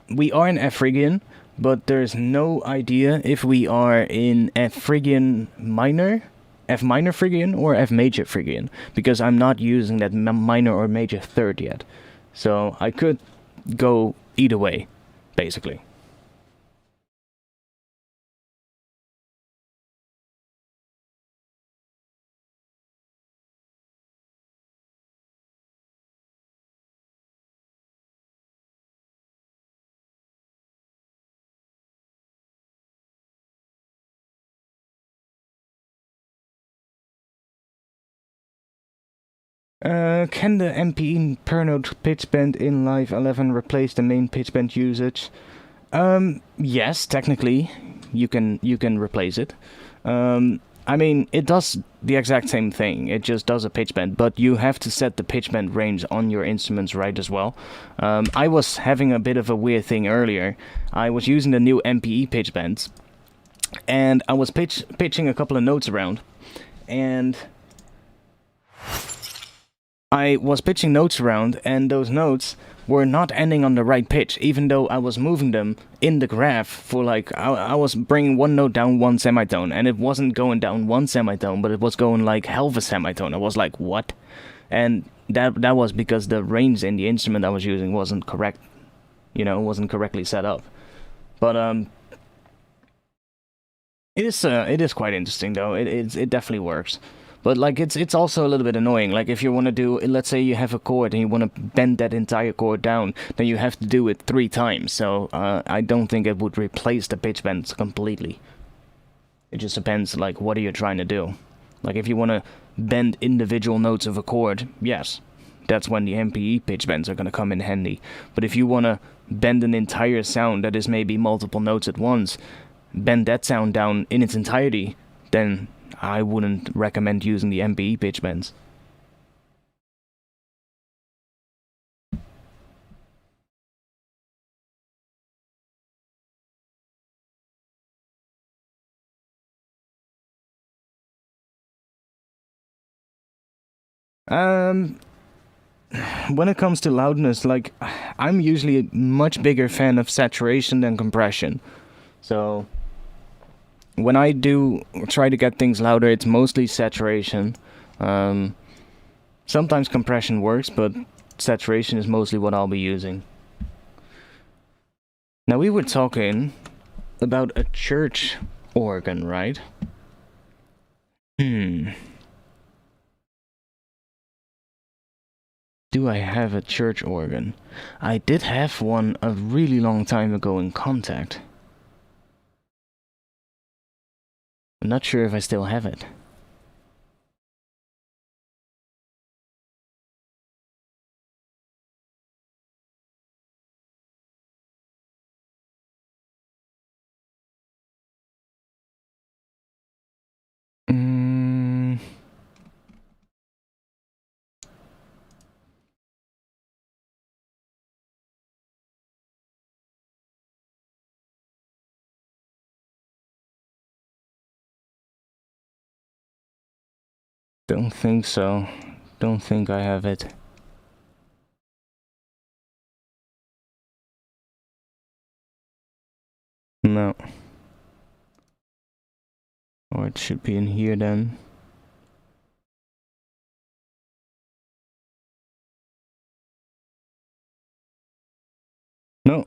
we are in F Phrygian, but there's no idea if we are in F Phrygian minor, F minor Phrygian, or F major Phrygian, because I'm not using that minor or major third yet. So I could go either way, basically. Can the MPE per note pitch bend in Live 11 replace the main pitch bend usage? Yes, technically, you can replace it. I mean, it does the exact same thing. It just does a pitch bend, but you have to set the pitch bend range on your instruments right as well. I was having a bit of a weird thing earlier. I was using the new MPE pitch bends, and I was pitching a couple of notes around, and I was pitching notes around, and those notes were not ending on the right pitch, even though I was moving them in the graph for like, I was bringing one note down one semitone, and it wasn't going down one semitone, but it was going like half a semitone. I was like, what? And that was because the range in the instrument I was using wasn't correct, wasn't correctly set up. But it is quite interesting though. It definitely works. But like it's also a little bit annoying. Like if you want to do, let's say you have a chord and you want to bend that entire chord down, then you have to do it 3 times. So I don't think it would replace the pitch bends completely. It just depends, like, what are you trying to do? Like if you want to bend individual notes of a chord, yes, that's when the MPE pitch bends are going to come in handy. But if you want to bend an entire sound that is maybe multiple notes at once, bend that sound down in its entirety, then I wouldn't recommend using the MPE pitch bends. When it comes to loudness, like, I'm usually a much bigger fan of saturation than compression. So when I do try to get things louder, it's mostly saturation. Sometimes compression works, but saturation is mostly what I'll be using. Now, we were talking about a church organ, right? Do I have a church organ? I did have one a really long time ago in Contact. I'm not sure if I still have it. Don't think so. Don't think I have it. No. Or it should be in here then. No.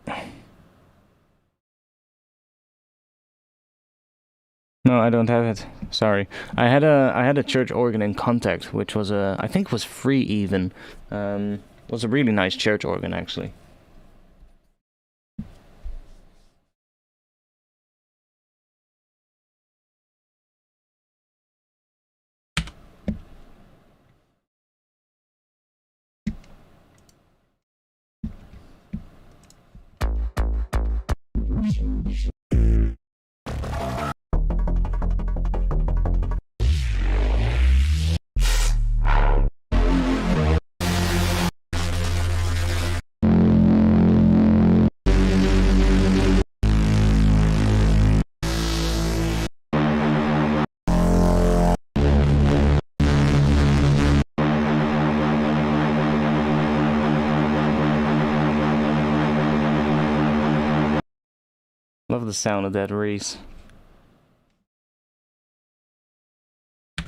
No, I don't have it. Sorry. I had a church organ in Contact, which was I think was free even. Was a really nice church organ actually. Love the sound of that Reese. See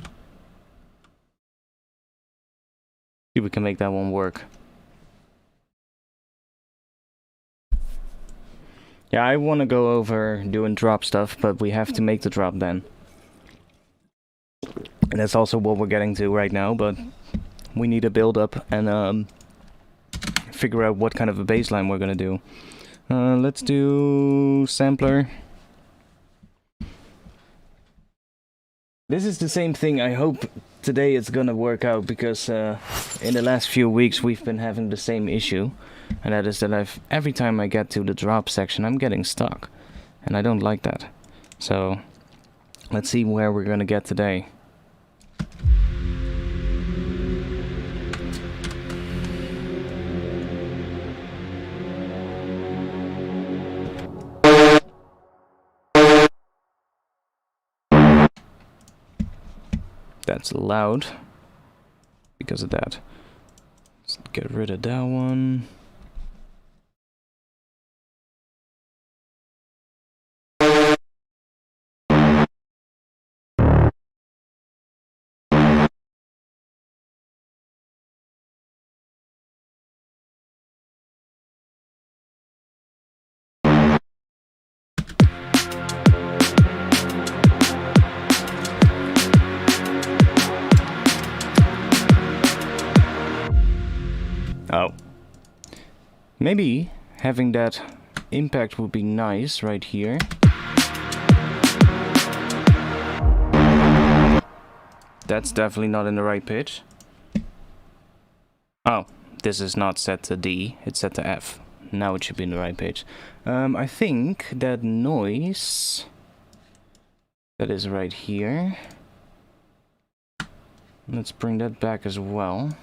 if we can make that one work. Yeah, I want to go over doing drop stuff, but we have to make the drop then. And that's also what we're getting to right now, but we need to build up and figure out what kind of a bassline we're gonna do. Let's do sampler. This is the same thing. I hope today it's gonna work out, because in the last few weeks we've been having the same issue, and that is that every time I get to the drop section I'm getting stuck, and I don't like that. So let's see where we're gonna get today. That's loud because of that. Get rid of that one. Oh. Maybe having that impact would be nice right here. That's definitely not in the right pitch. Oh, this is not set to D, it's set to F. Now it should be in the right pitch. I think that noise that is right here. Let's bring that back as well.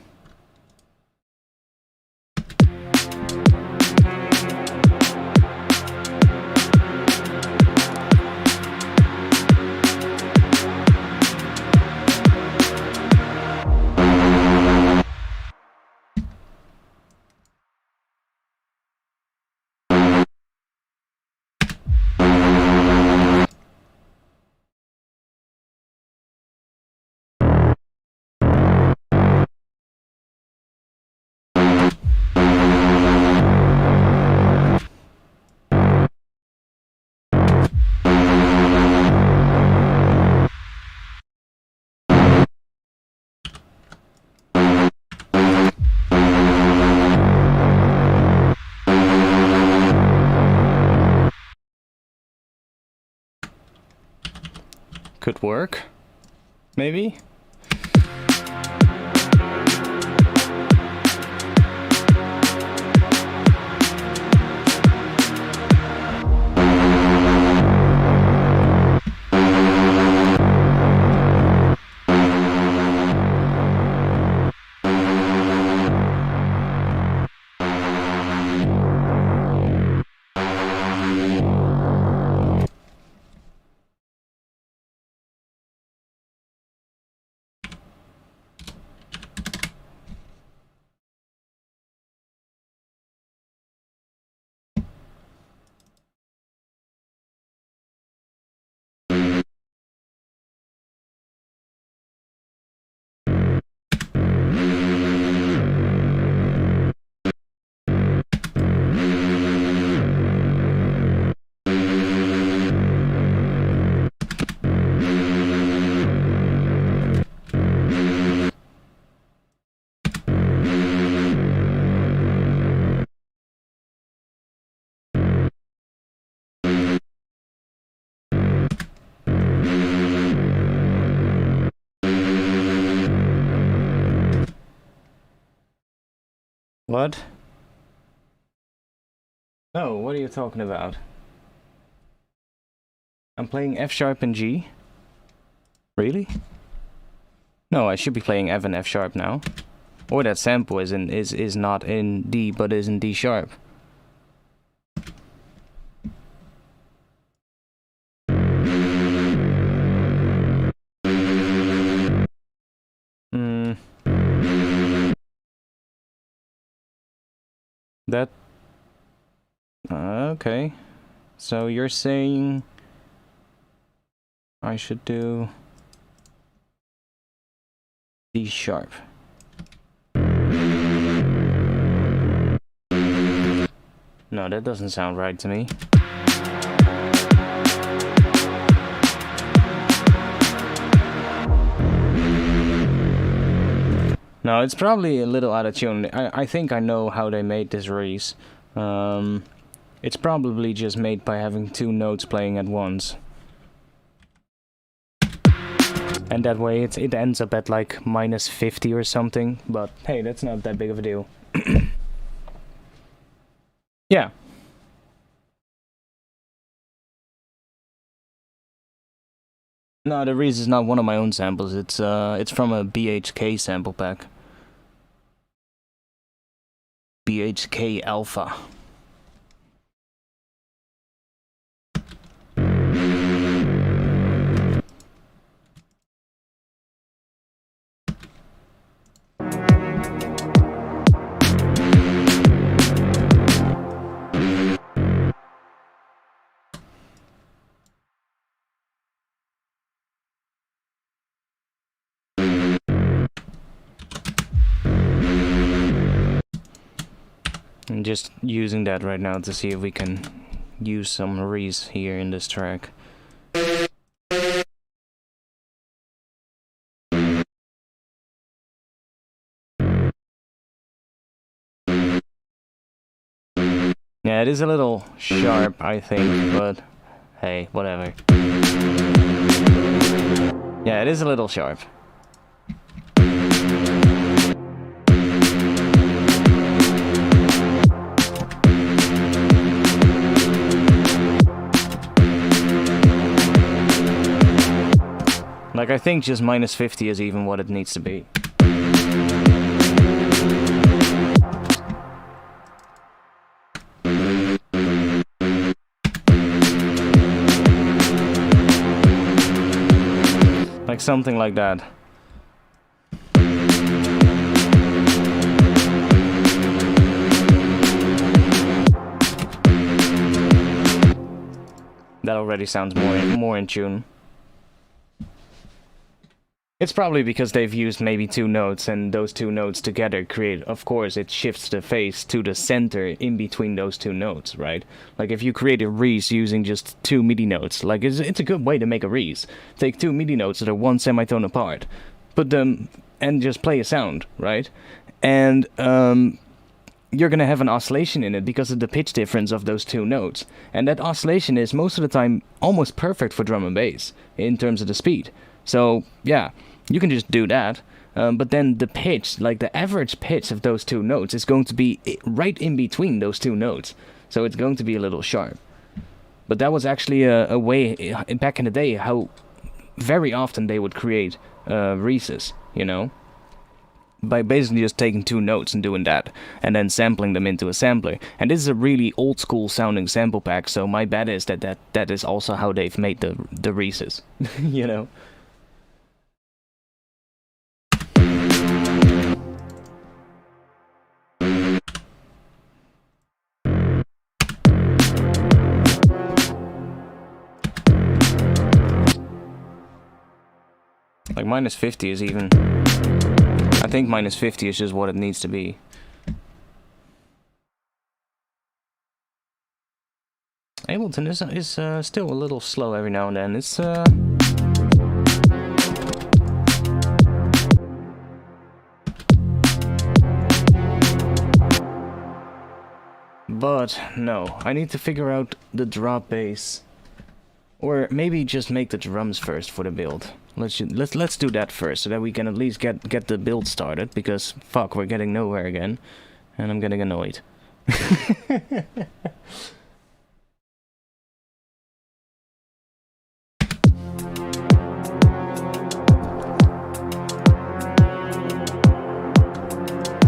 Could work, maybe? What? No, what are you talking about? I'm playing F sharp and G? Really? No, I should be playing F and F sharp now. Or that sample is not in D but is in D sharp. That... okay. So you're saying I should do D sharp. No, that doesn't sound right to me. No, it's probably a little out of tune. I think I know how they made this race. It's probably just made by having two notes playing at once. And that way it ends up at like -50 or something. But hey, that's not that big of a deal. Yeah. No, the Reese is not one of my own samples. It's from a BHK sample pack. BHK Alpha. I'm just using that right now to see if we can use some rees here in this track. Yeah, it is a little sharp, I think, but hey, whatever. Yeah, it is a little sharp. Like, I think just minus 50 is even what it needs to be. Like something like that. That already sounds more in tune. It's probably because they've used maybe 2 notes, and those 2 notes together create, of course, it shifts the phase to the center in between those 2 notes, right? Like if you create a rees using just 2 MIDI notes, like it's a good way to make a rees. Take 2 MIDI notes that are 1 semitone apart, put them and just play a sound, right? And you're gonna have an oscillation in it because of the pitch difference of those 2 notes. And that oscillation is most of the time almost perfect for drum and bass in terms of the speed. So yeah, you can just do that, but then the pitch, like the average pitch of those 2 notes is going to be right in between those 2 notes. So it's going to be a little sharp. But that was actually a way, back in the day, how very often they would create reeses, you know? By basically just taking 2 notes and doing that, and then sampling them into a sampler. And this is a really old school sounding sample pack, so my bet is that is also how they've made the reeses, you know? Like minus 50 is even... I think minus 50 is just what it needs to be. Ableton is still a little slow every now and then. It's But no, I need to figure out the drop bass. Or maybe just make the drums first for the build. Let's do that first, so that we can at least get the build started. Because fuck, we're getting nowhere again, and I'm getting annoyed.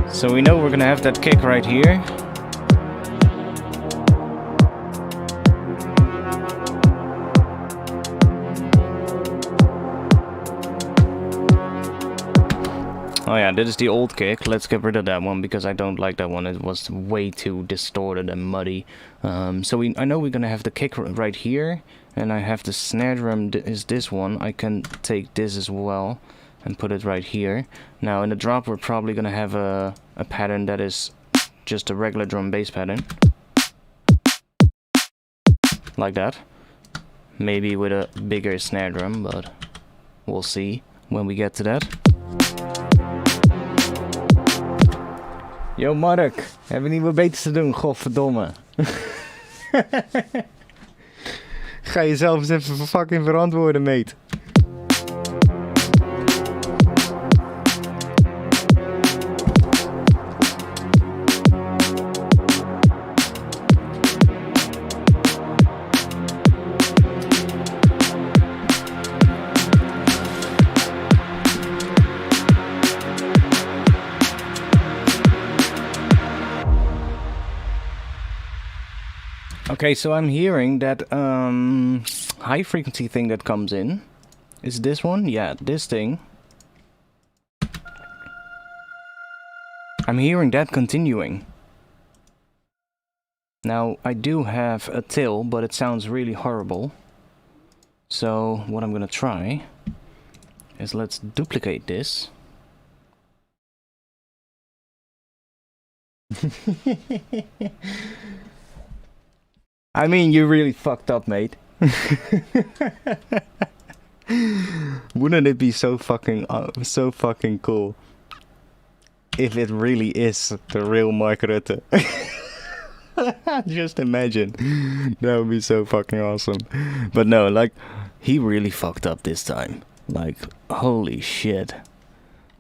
So we know we're gonna have that kick right here. Oh yeah, this is the old kick. Let's get rid of that one because I don't like that one. It was way too distorted and muddy. So I know we're gonna have the kick right here, and I have the snare drum is this one. I can take this as well and put it right here. Now in the drop we're probably gonna have a pattern that is just a regular drum bass pattern. Like that. Maybe with a bigger snare drum, but we'll see when we get to that. Yo Mark, hebben we niet wat beters te doen, godverdomme. Ga jezelf eens even fucking verantwoorden, mate. Okay, so I'm hearing that high frequency thing that comes in. Is this one? Yeah, this thing. I'm hearing that continuing. Now, I do have a till, but it sounds really horrible. So, what I'm gonna try is let's duplicate this. I mean, you really fucked up, mate. Wouldn't it be so fucking cool if it really is the real Mark Rutte? Just imagine. That would be so fucking awesome. But no, like, he really fucked up this time. Like, holy shit.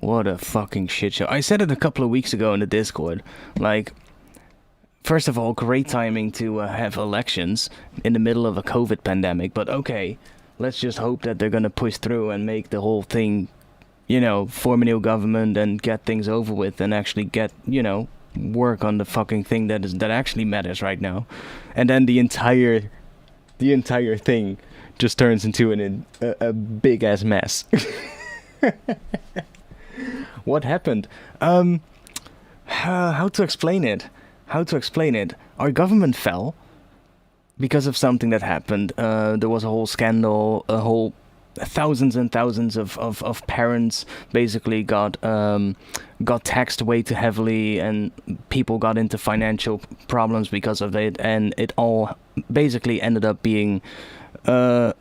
What a fucking shit show. I said it a couple of weeks ago in the Discord. Like, first of all, great timing to have elections in the middle of a COVID pandemic. But okay, let's just hope that they're gonna push through and make the whole thing, you know, form a new government and get things over with and actually get, you know, work on the fucking thing that actually matters right now. And then the entire thing just turns into a big ass mess. What happened? How to explain it? Our government fell because of something that happened. There was a whole scandal, thousands and thousands of parents basically got taxed way too heavily, and people got into financial problems because of it, and it all basically ended up being the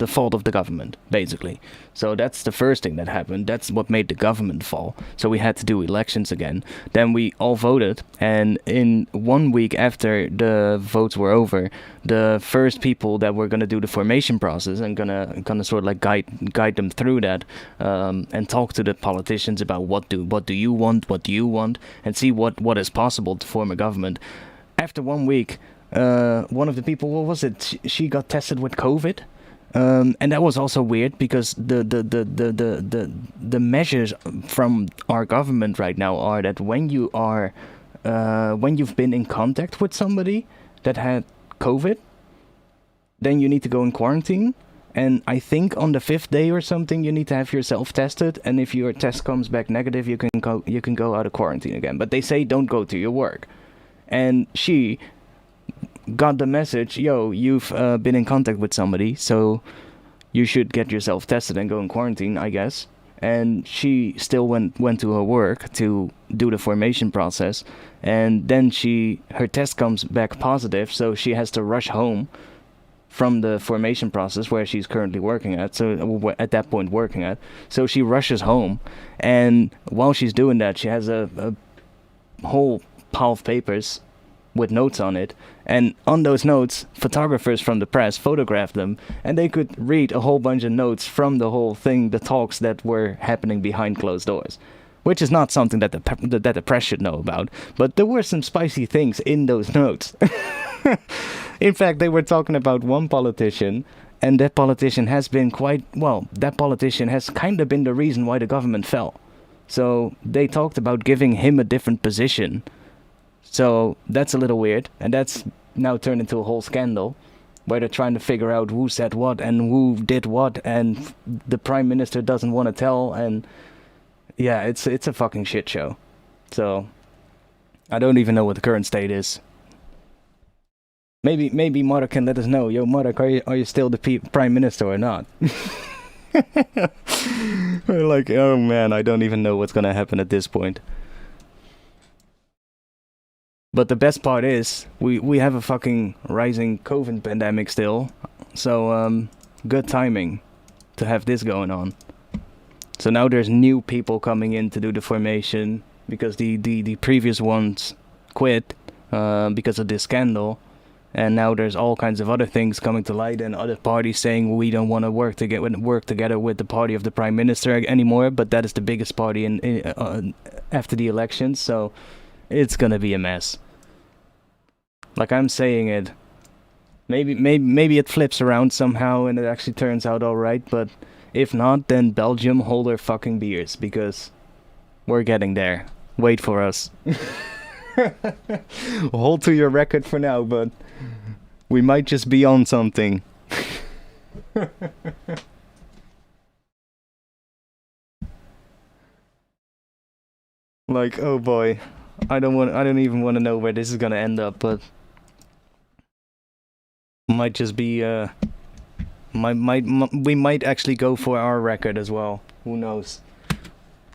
fault of the government, basically. So that's the first thing that happened. That's what made the government fall. So we had to do elections again. Then we all voted, and in 1 week after the votes were over, the first people that were gonna do the formation process and gonna sort of like guide them through that, and talk to the politicians about what do you want, and see what is possible to form a government. After 1 week, one of the people, what was it? She got tested with COVID, and that was also weird because the measures from our government right now are that when you've been in contact with somebody that had COVID, then you need to go in quarantine. And I think on the 5th day or something, you need to have yourself tested. And if your test comes back negative, you can go out of quarantine again. But they say don't go to your work. And she got the message, yo, you've been in contact with somebody, so you should get yourself tested and go in quarantine, I guess. And she still went to her work to do the formation process, and then her test comes back positive, so she has to rush home from the formation process where she's currently working at, so at that point working at. So she rushes home, and while she's doing that, she has a whole pile of papers with notes on it, and on those notes, photographers from the press photographed them, and they could read a whole bunch of notes from the whole thing, the talks that were happening behind closed doors, which is not something that the press should know about, but there were some spicy things in those notes. In fact, they were talking about one politician, and that politician has been that politician has kind of been the reason why the government fell. So they talked about giving him a different position. So that's a little weird, and that's now turned into a whole scandal where they're trying to figure out who said what and who did what, and the prime minister doesn't want to tell, and yeah, it's a fucking shit show. So I don't even know what the current state is. Maybe Mark can let us know. Yo, Mark, are you still the prime minister or not? Like, oh man, I don't even know what's gonna happen at this point. But the best part is, we have a fucking rising COVID pandemic still, so good timing to have this going on. So now there's new people coming in to do the formation, because the previous ones quit because of this scandal, and now there's all kinds of other things coming to light, and other parties saying we don't want to work together with the party of the prime minister anymore, but that is the biggest party after the elections, so it's gonna be a mess. Like I'm saying it, maybe it flips around somehow and it actually turns out alright, but if not, then Belgium hold their fucking beers, because we're getting there. Wait for us. Hold to your record for now, but we might just be on something. Like, oh boy, I don't even want to know where this is gonna end up, but might just be we might actually go for our record as well. Who knows?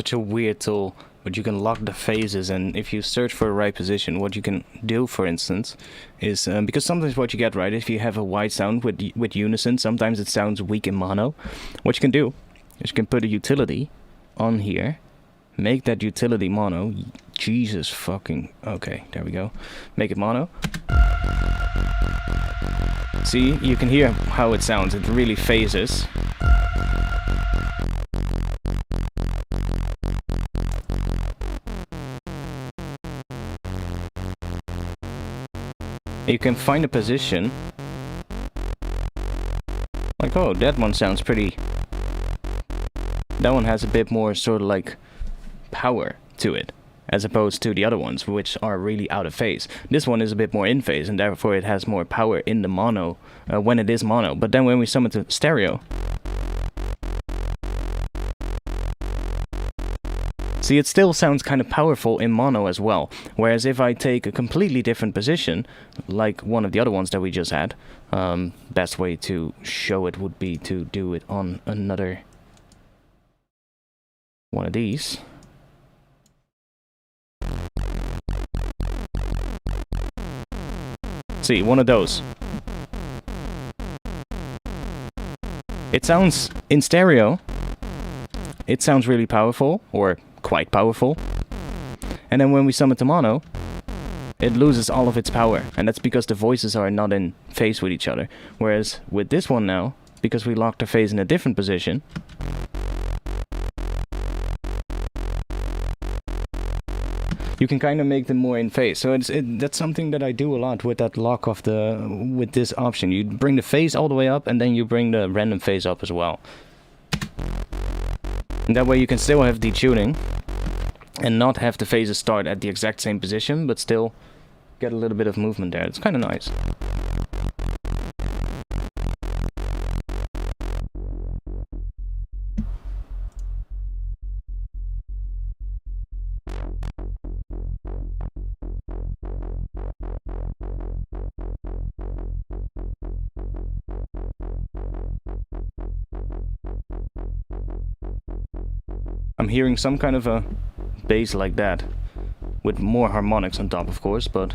such a weird tool, but you can lock the phases, and if you search for the right position, what you can do, for instance, is because sometimes what you get, right, if you have a wide sound with unison, sometimes it sounds weak in mono. What you can do is you can put a utility on here, make that utility mono. Jesus fucking... Okay, there we go. Make it mono. See, you can hear how it sounds. It really phases. You can find a position. Like, oh, that one sounds pretty... That one has a bit more sort of like power to it, as opposed to the other ones, which are really out of phase. This one is a bit more in phase, and therefore it has more power in the mono, when it is mono. But then when we sum it to stereo, see, it still sounds kind of powerful in mono as well. Whereas if I take a completely different position, like one of the other ones that we just had, best way to show it would be to do it on another one of these. See, one of those. It sounds, in stereo, it sounds really powerful, or quite powerful. And then when we sum it to mono, it loses all of its power. And that's because the voices are not in phase with each other. Whereas with this one now, because we locked the phase in a different position, you can kind of make them more in phase. So that's something that I do a lot with that lock of with this option. You bring the phase all the way up, and then you bring the random phase up as well. And that way you can still have detuning and not have the phases start at the exact same position, but still get a little bit of movement there. It's kind of nice. I'm hearing some kind of a bass like that, with more harmonics on top, of course, but...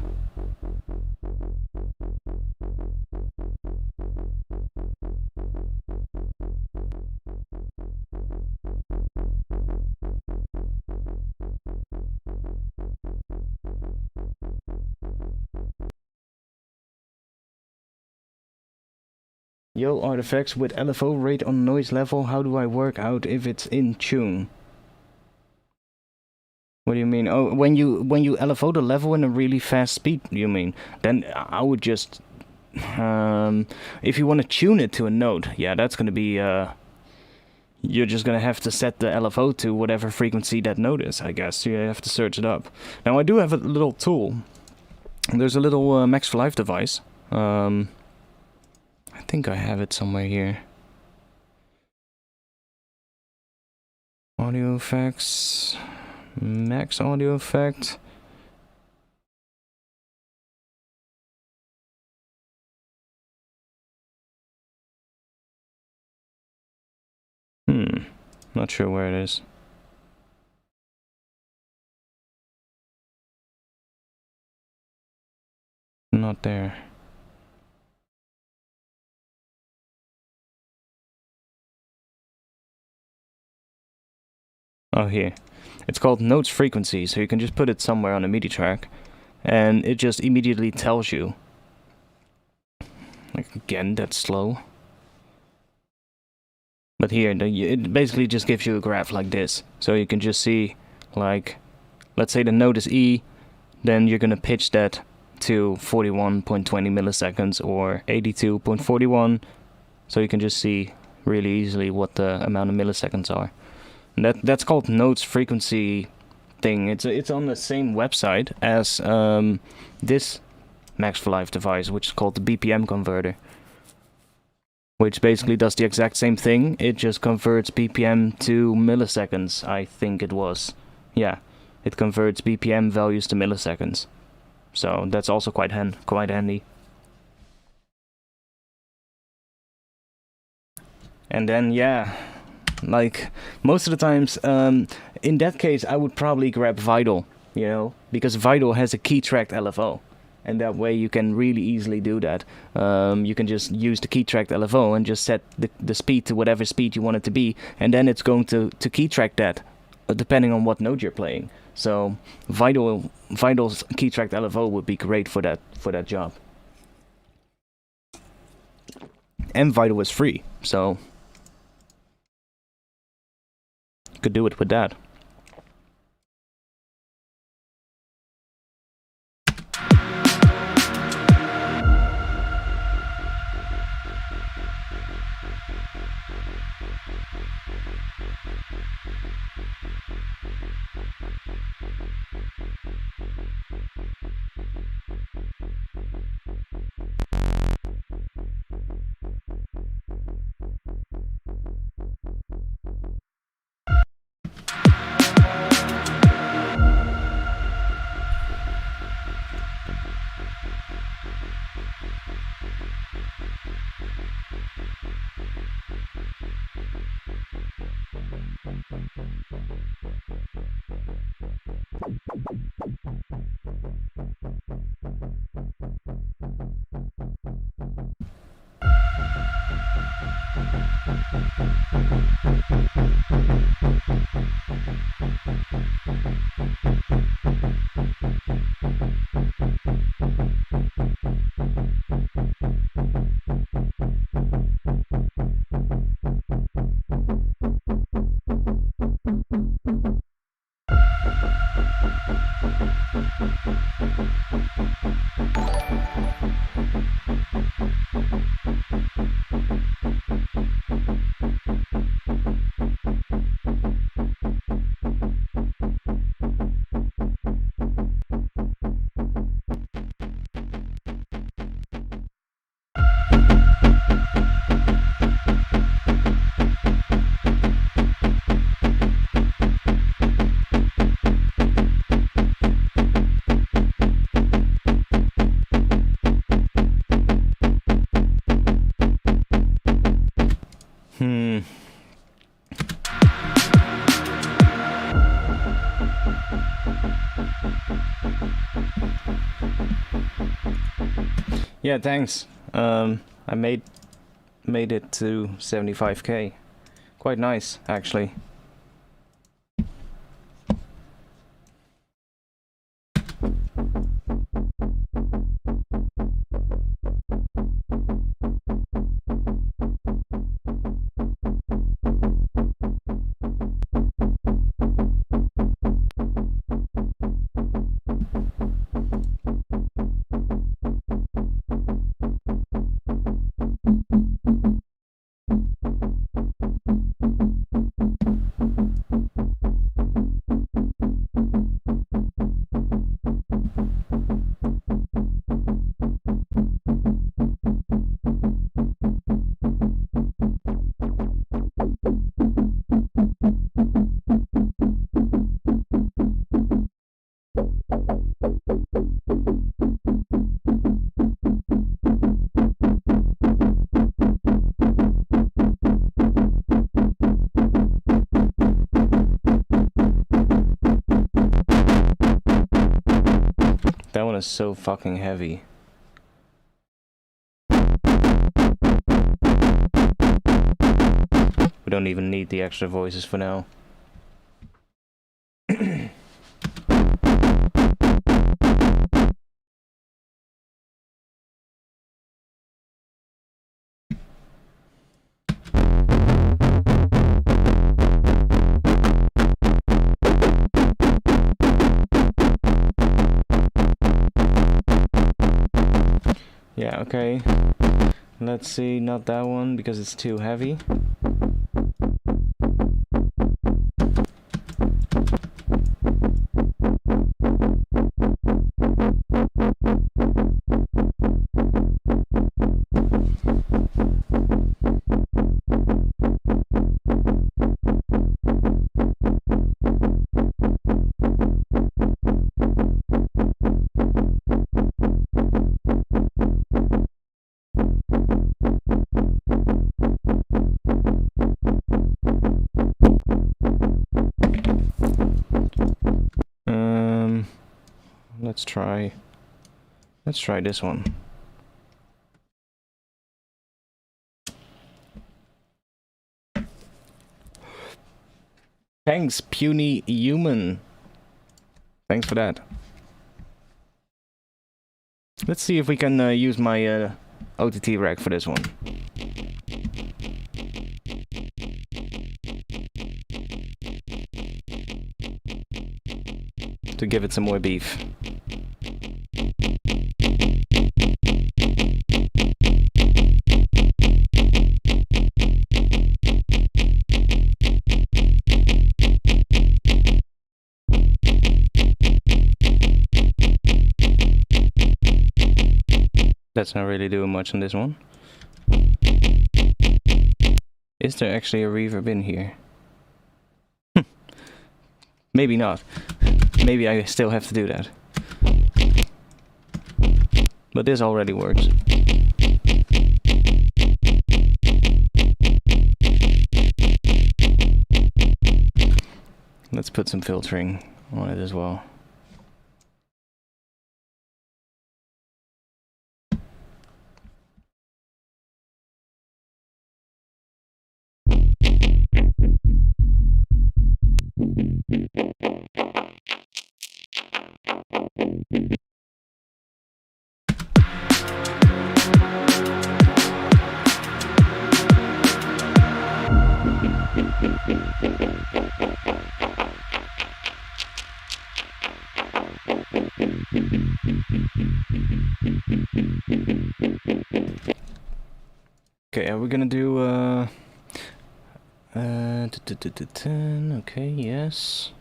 Yo, artifacts with LFO rate on noise level, how do I work out if it's in tune? What do you mean? Oh, when you LFO the level in a really fast speed, you mean? Then I would just... if you want to tune it to a note, yeah, that's going to be... you're just going to have to set the LFO to whatever frequency that note is, I guess. You have to search it up. Now, I do have a little tool. There's a little Max for Life device. I think I have it somewhere here. Audio effects... Max audio effect. Not sure where it is. Not there. Oh, here. It's called Notes Frequency, so you can just put it somewhere on a MIDI track, and it just immediately tells you. Like, again, that's slow. But here, it basically just gives you a graph like this. So you can just see, like, let's say the note is E, then you're gonna pitch that to 41.20 milliseconds or 82.41. So you can just see really easily what the amount of milliseconds are. That's called Notes Frequency thing. It's on the same website as this Max for Life device, which is called the BPM converter, which basically does the exact same thing. It just converts BPM to milliseconds, I think it was. Yeah, it converts BPM values to milliseconds. So that's also quite handy. And then, yeah, like most of the times, in that case, I would probably grab Vital, you know, because Vital has a key tracked LFO. And that way you can really easily do that. You can just use the key tracked LFO and just set the speed to whatever speed you want it to be, and then it's going to key track that, depending on what note you're playing. So Vital's key tracked LFO would be great for that job. And Vital is free, so you could do it with that. Yeah, thanks. I made it to 75k. Quite nice, actually. That one is so fucking heavy. We don't even need the extra voices for now. Yeah, okay. Let's see, not that one because it's too heavy. let's try this one. Thanks, puny human. Thanks for that. Let's see if we can use my OTT rack for this one. To give it some more beef. That's not really doing much on this one. Is there actually a reverb in here? Maybe not. Maybe I still have to do that. But this already works. Let's put some filtering on it as well. Okay, are we gonna do 10? Okay, yes.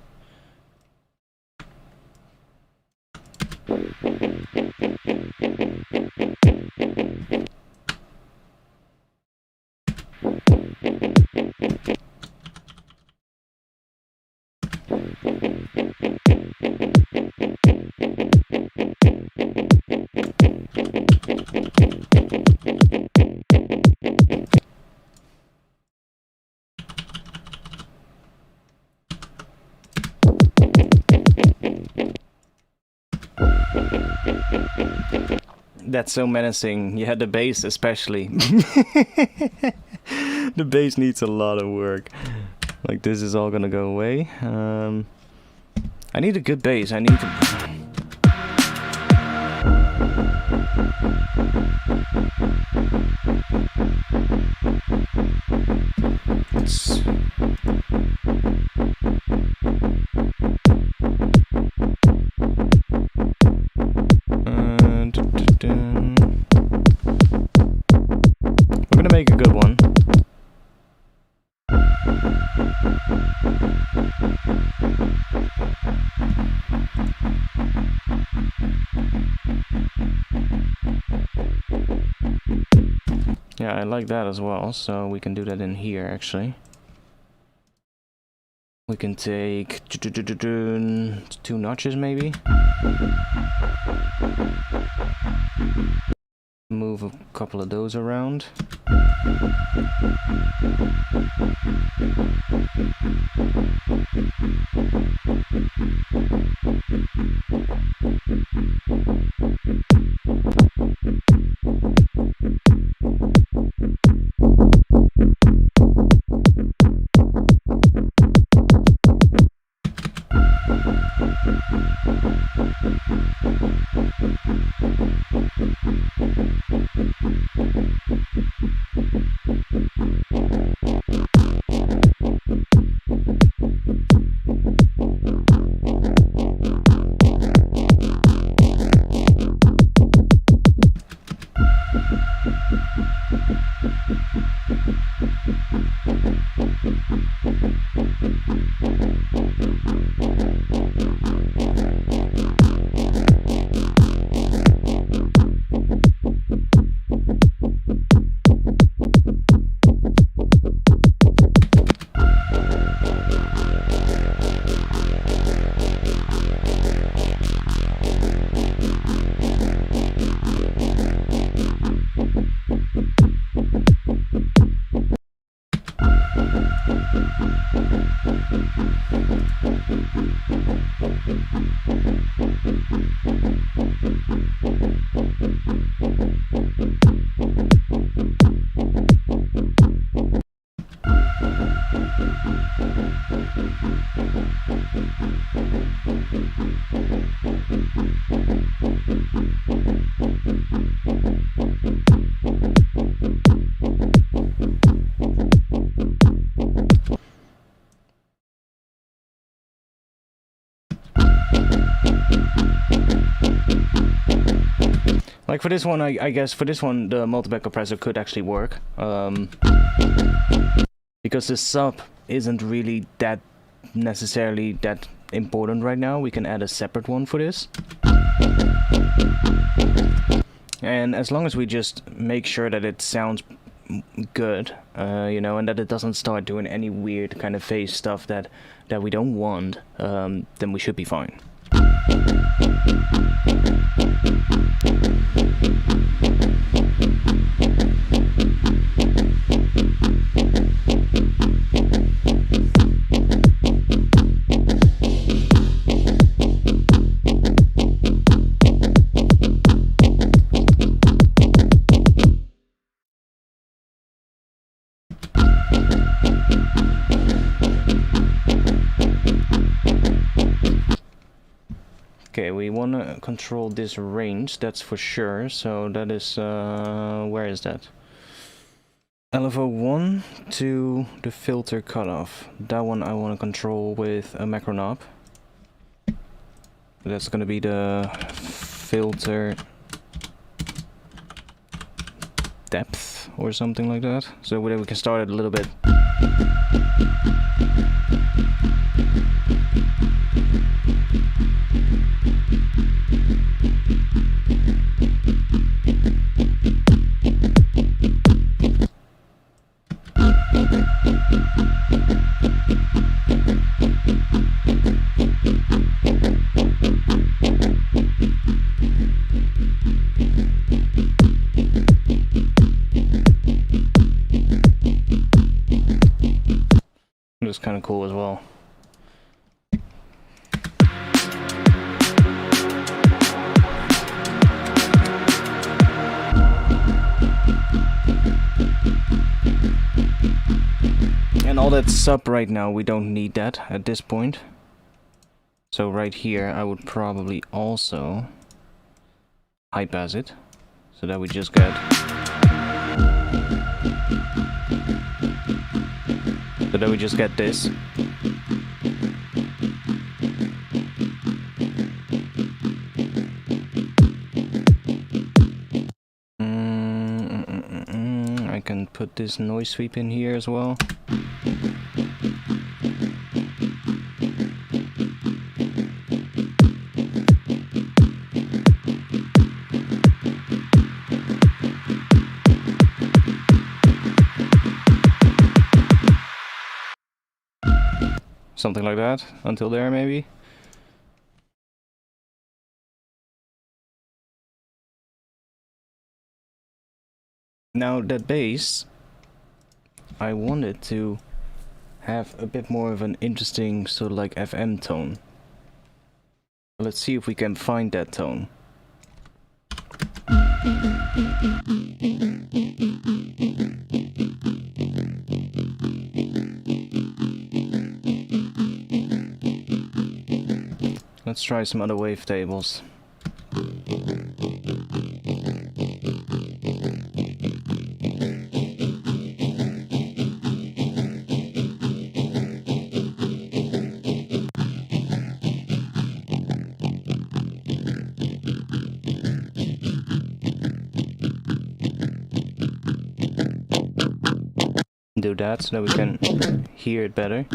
That's so menacing. Yeah, the bass especially. The bass needs a lot of work. Like, this is all gonna go away. I need a good bass. I need to... We're gonna make a good one. Yeah, I like that as well, so we can do that in here actually. We can take 2 notches maybe. Move a couple of those around. Like for this one, I guess for this one the multiback compressor could actually work, because the sub isn't really that necessarily that important right now. We can add a separate one for this, and as long as we just make sure that it sounds good, you know, and that it doesn't start doing any weird kind of phase stuff that we don't want, then we should be fine. Okay, we want to control this range, that's for sure. So that is, where is that? LFO1 to the filter cutoff. That one I want to control with a macro knob. That's going to be the filter depth or something like that. So we can start it a little bit. That's kind of cool as well. And all that sub right now, we don't need that at this point. So right here, I would probably also high pass it, so that we just get this. I can put this noise sweep in here as well. Something like that, until there maybe. Now that bass, I wanted to have a bit more of an interesting sort of like FM tone. Let's see if we can find that tone. Let's try some other wavetables. Do that so that we can hear it better.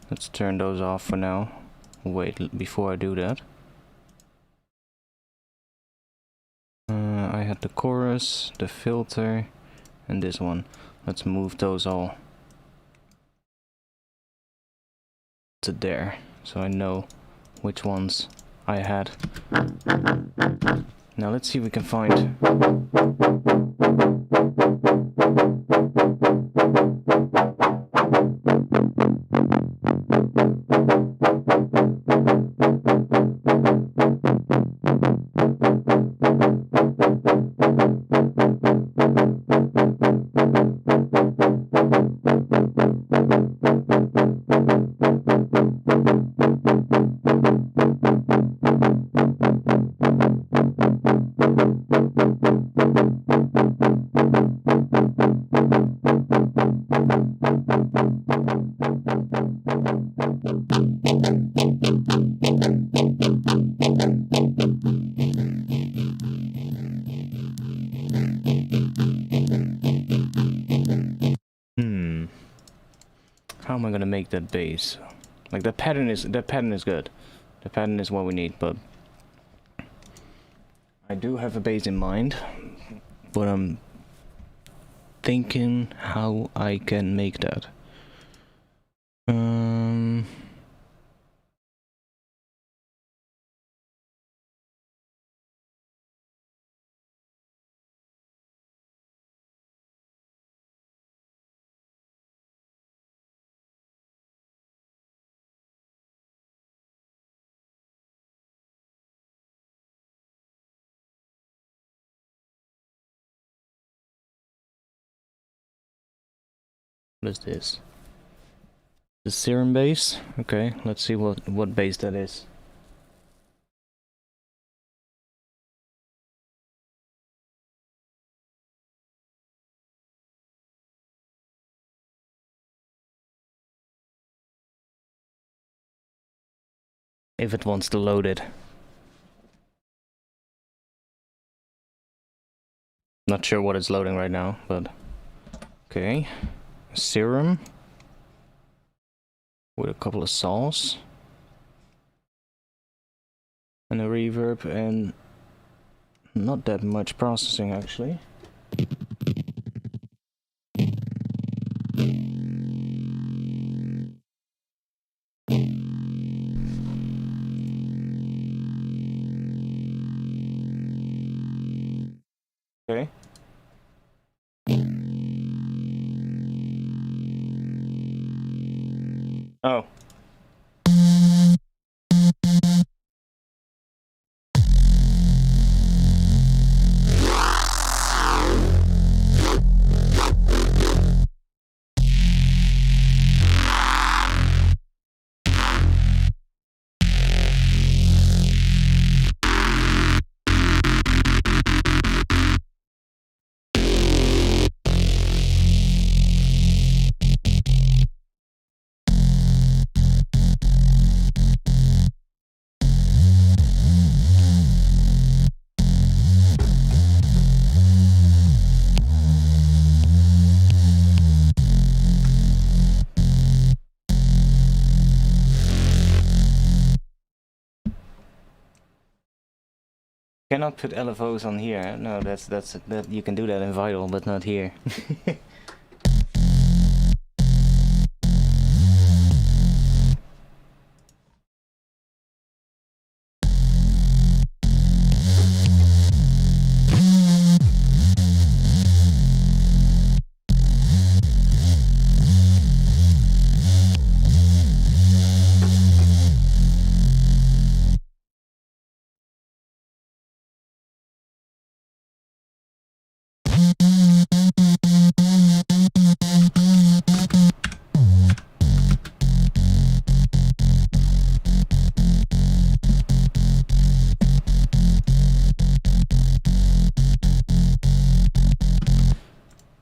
Let's turn those off for now. Wait, before I do that. I had the chorus, the filter, and this one. Let's move those all to there, so I know which ones I had. Now let's see if we can find. make that bass. Like the pattern is good. The pattern is what we need, but I do have a bass in mind, but I'm thinking how I can make that. What is this? The serum bass? Okay, let's see what bass that is. If it wants to load it. Not sure what it's loading right now, but okay. Serum with a couple of saws and a reverb and not that much processing actually. Okay. Oh. Cannot put LFOs on here. No, that you can do that in Vital, but not here.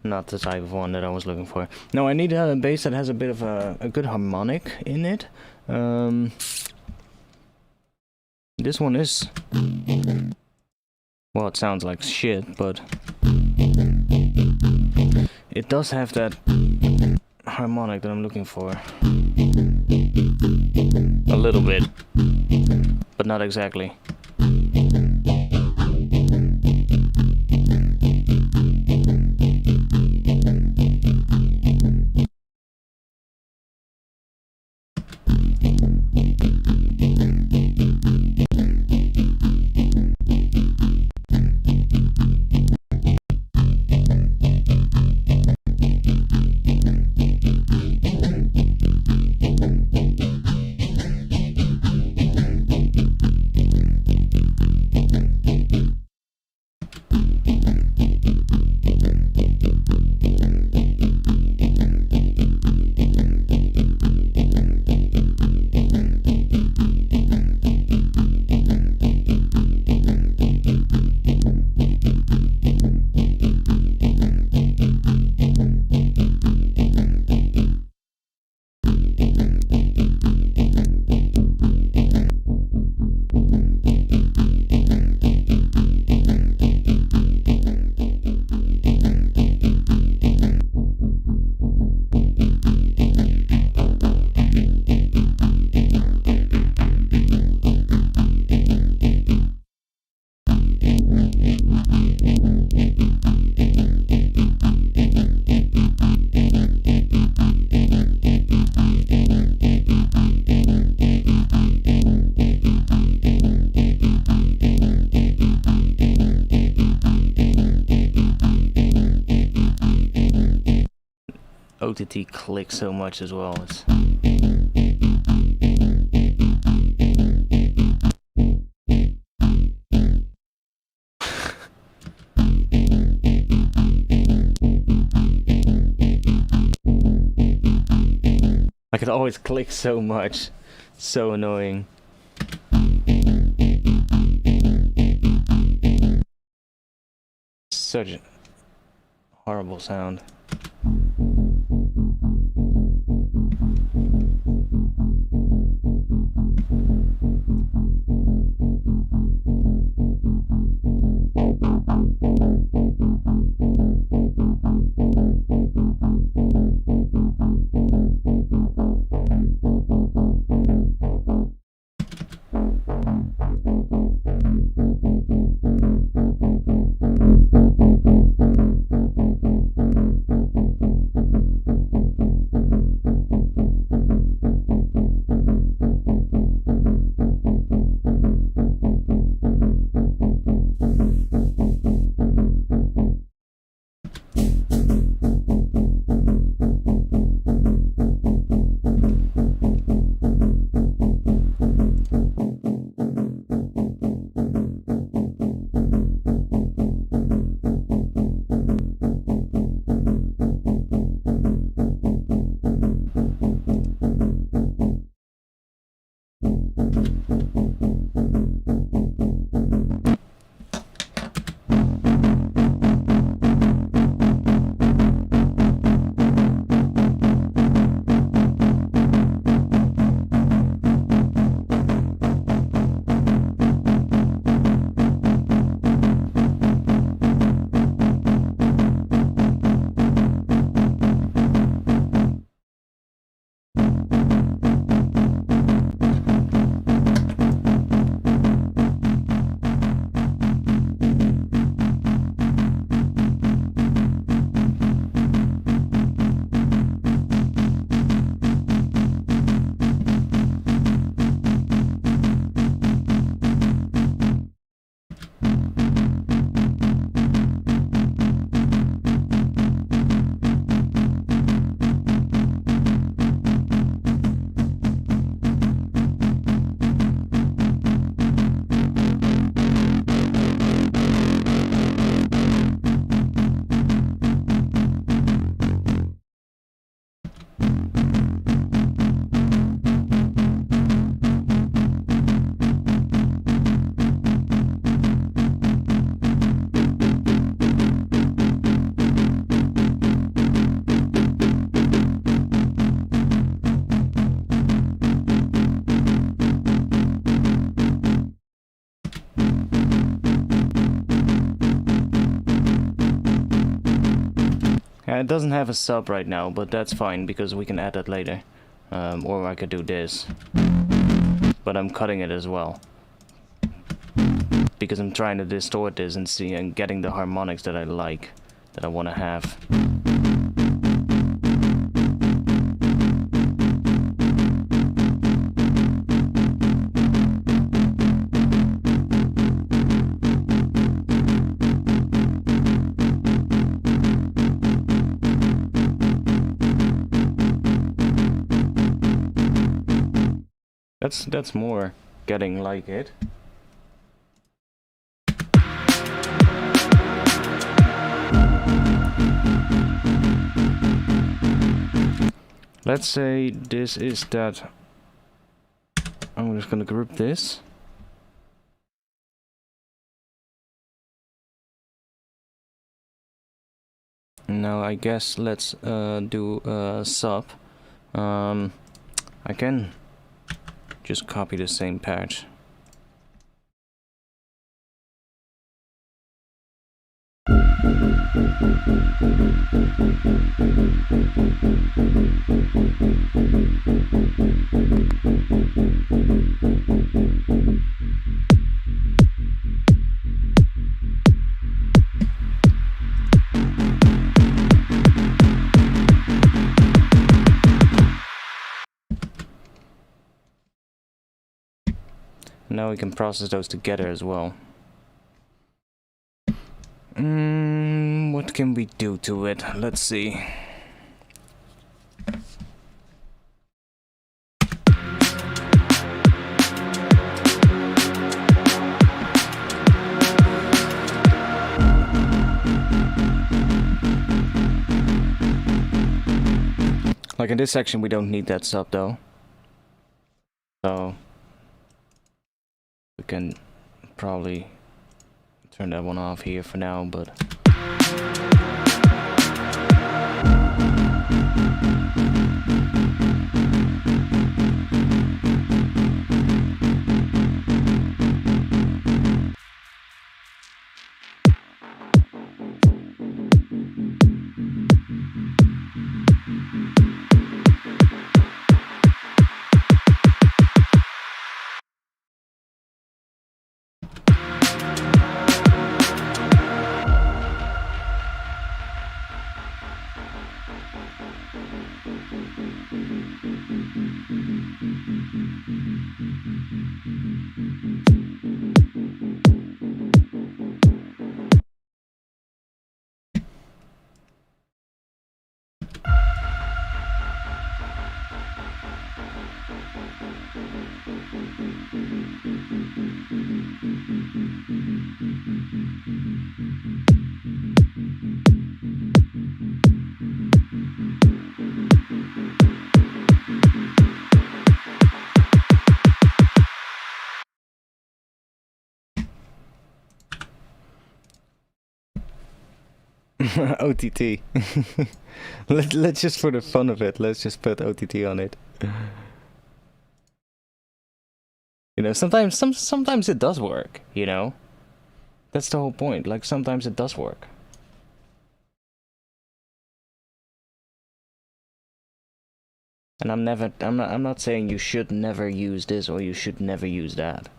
Not the type of one that I was looking for. No, I need a bass that has a bit of a good harmonic in it. This one is... well, it sounds like shit, but... it does have that harmonic that I'm looking for. A little bit. But not exactly. OTT click so much as well. It's like it always clicks so much. So annoying. Such a horrible sound. It doesn't have a sub right now, but that's fine because we can add that later. Or I could do this. But I'm cutting it as well. Because I'm trying to distort this and see and getting the harmonics that I like, that I want to have. That's more getting like it. Let's say this is that. I'm just gonna group this. Now I guess let's do a sub. I can just copy the same patch. Now we can process those together as well. What can we do to it? Let's see. Like in this section we don't need that sub though. So we can probably turn that one off here for now, but OTT. Let's just, for the fun of it, let's just put OTT on it. You know, sometimes it does work, you know? That's the whole point. Like, sometimes it does work. And I'm not saying you should never use this or you should never use that.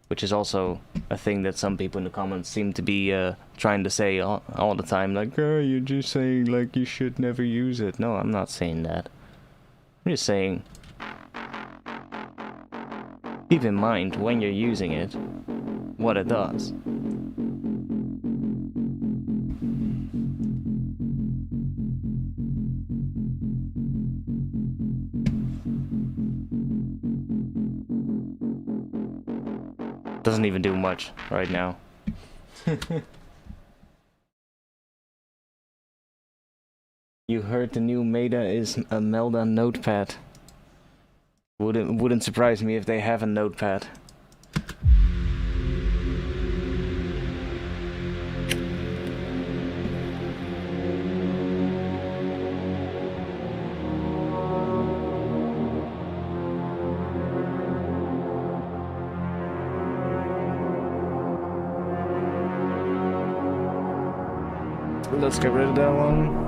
Which is also a thing that some people in the comments seem to be trying to say all the time. Like, oh, you're just saying, like, you should never use it. No, I'm not saying that. I'm just saying, keep in mind when you're using it, what it does. Doesn't even do much right now. You heard the new Meta is a Melda notepad. Wouldn't surprise me if they have a notepad. Let's get rid of that one.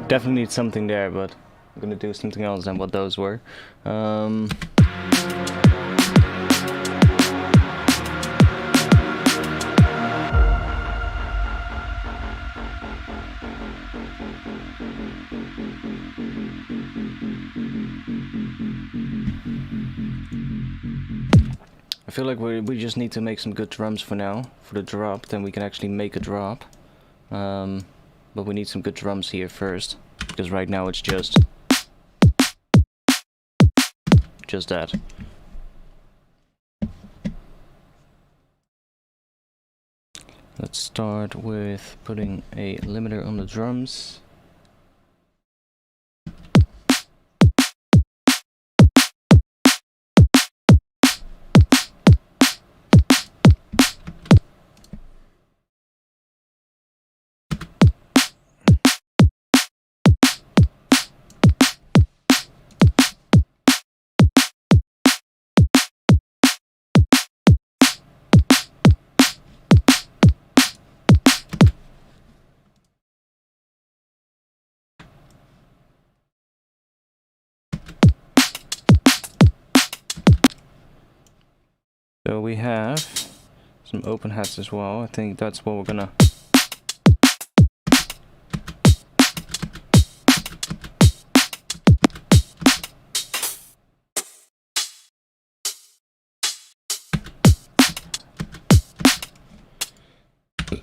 Definitely need something there, but I'm gonna do something else than what those were. I feel like we just need to make some good drums for now, for the drop, then we can actually make a drop. But we need some good drums here first, because right now it's just that. Let's start with putting a limiter on the drums. So we have some open hats as well. I think that's what we're gonna...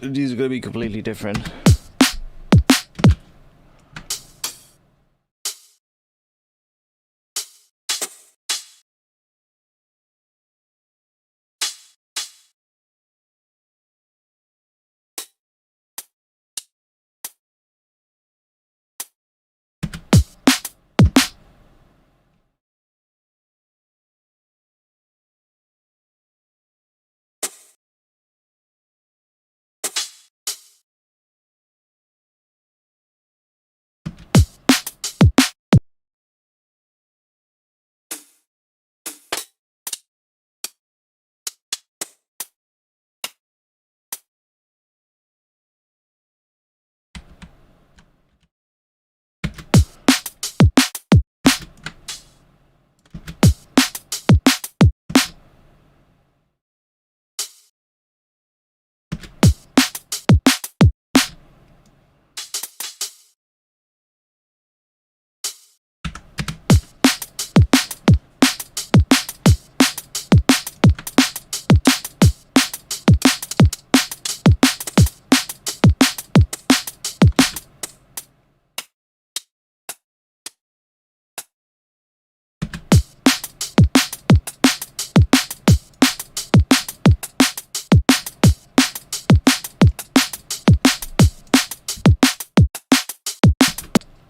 These are gonna be completely different.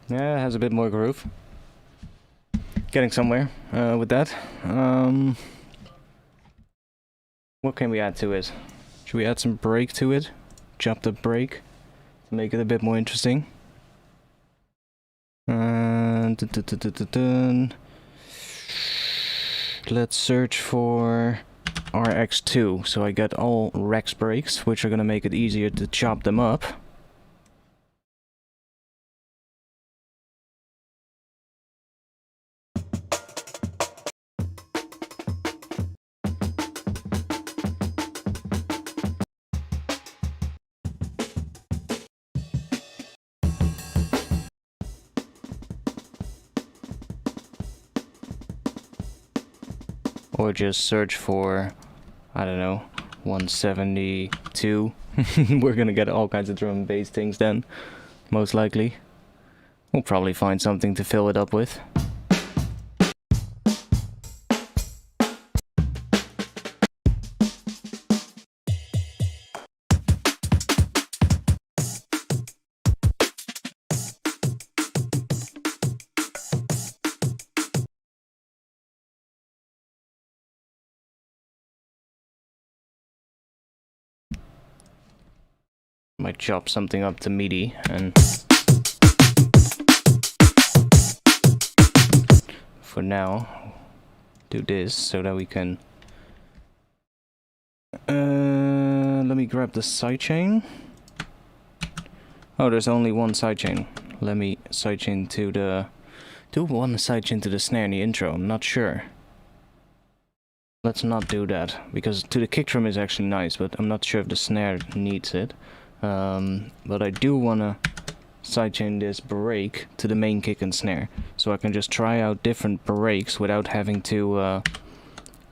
Yeah, it has a bit more groove. Getting somewhere with that. What can we add to it? Should we add some break to it? Chop the break to make it a bit more interesting. Let's search for RX2, so I get all Rex breaks, which are gonna make it easier to chop them up. Or just search for, I don't know, 172. We're gonna get all kinds of drum and bass things then, most likely. We'll probably find something to fill it up with. Might chop something up to MIDI and for now do this so that we can let me grab the sidechain. Oh, there's only one sidechain. Let me sidechain to the one sidechain to the snare in the intro. I'm not sure. Let's not do that because to the kick drum is actually nice, but I'm not sure if the snare needs it. But I do wanna sidechain this break to the main kick and snare, so I can just try out different breaks without having to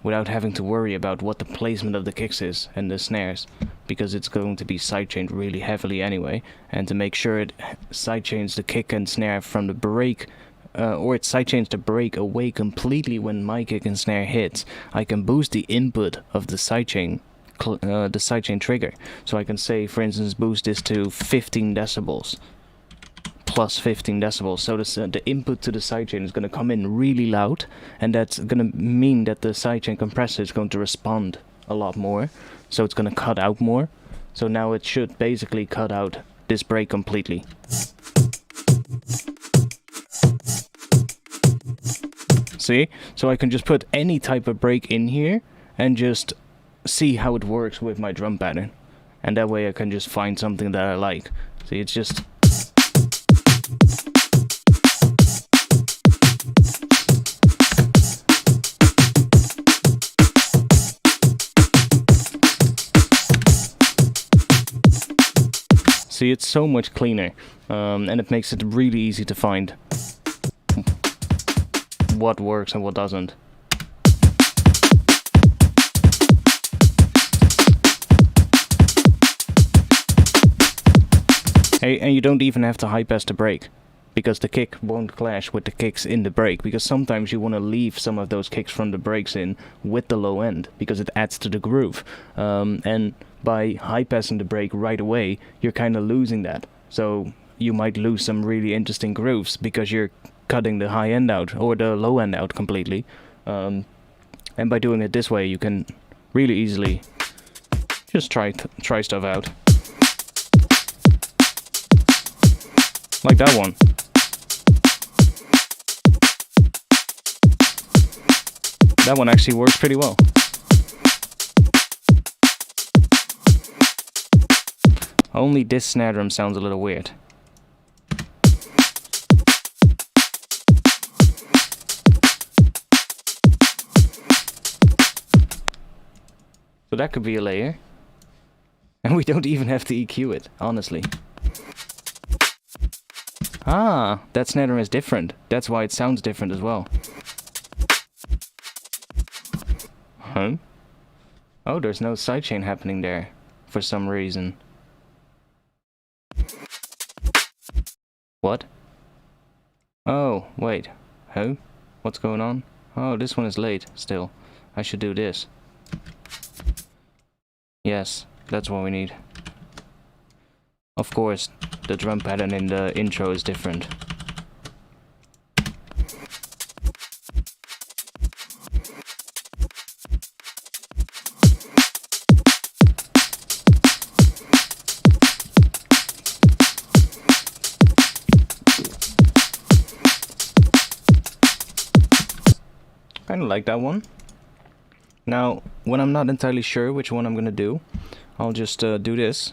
worry about what the placement of the kicks is and the snares, because it's going to be sidechained really heavily anyway. And to make sure it sidechains the kick and snare from the break, or it sidechains the break away completely when my kick and snare hits, I can boost the input of the sidechain. The sidechain trigger, so I can say, for instance, boost this to 15 decibels, plus 15 decibels. So the input to the sidechain is going to come in really loud, and that's going to mean that the sidechain compressor is going to respond a lot more, so it's going to cut out more. So now it should basically cut out this break completely. See? So I can just put any type of break in here and just see how it works with my drum pattern, and that way I can just find something that I like. See, it's just See, it's so much cleaner, and it makes it really easy to find what works and what doesn't. Hey, and you don't even have to high pass the break, because the kick won't clash with the kicks in the break, because sometimes you want to leave some of those kicks from the breaks in with the low end, because it adds to the groove. And by high passing the break right away, you're kind of losing that. So you might lose some really interesting grooves, because you're cutting the high end out, or the low end out completely. And by doing it this way, you can really easily just try stuff out. Like that one. That one actually works pretty well. Only this snare drum sounds a little weird. So that could be a layer. And we don't even have to EQ it, honestly. Ah, that snare drum is different. That's why it sounds different as well. Huh? Oh, there's no sidechain happening there for some reason. What? Oh, wait. Huh? What's going on? Oh, this one is late still. I should do this. Yes, that's what we need. Of course, the drum pattern in the intro is different. Kinda like that one. Now, when I'm not entirely sure which one I'm gonna do, I'll just do this.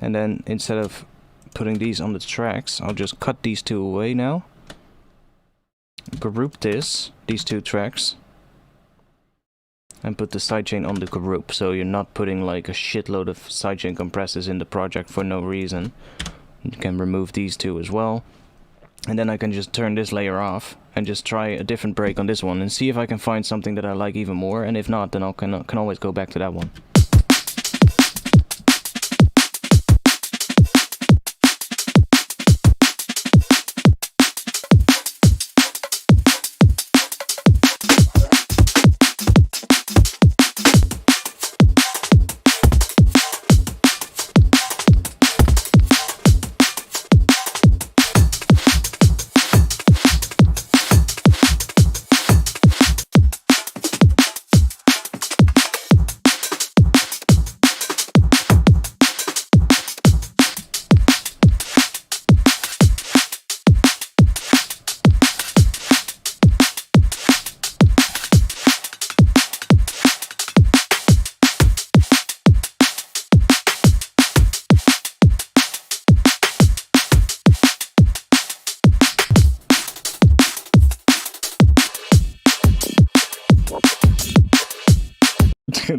And then instead of putting these on the tracks, I'll just cut these two away now. Group these two tracks. And put the sidechain on the group, so you're not putting like a shitload of sidechain compressors in the project for no reason. You can remove these two as well. And then I can just turn this layer off and just try a different break on this one and see if I can find something that I like even more. And if not, then I can always go back to that one.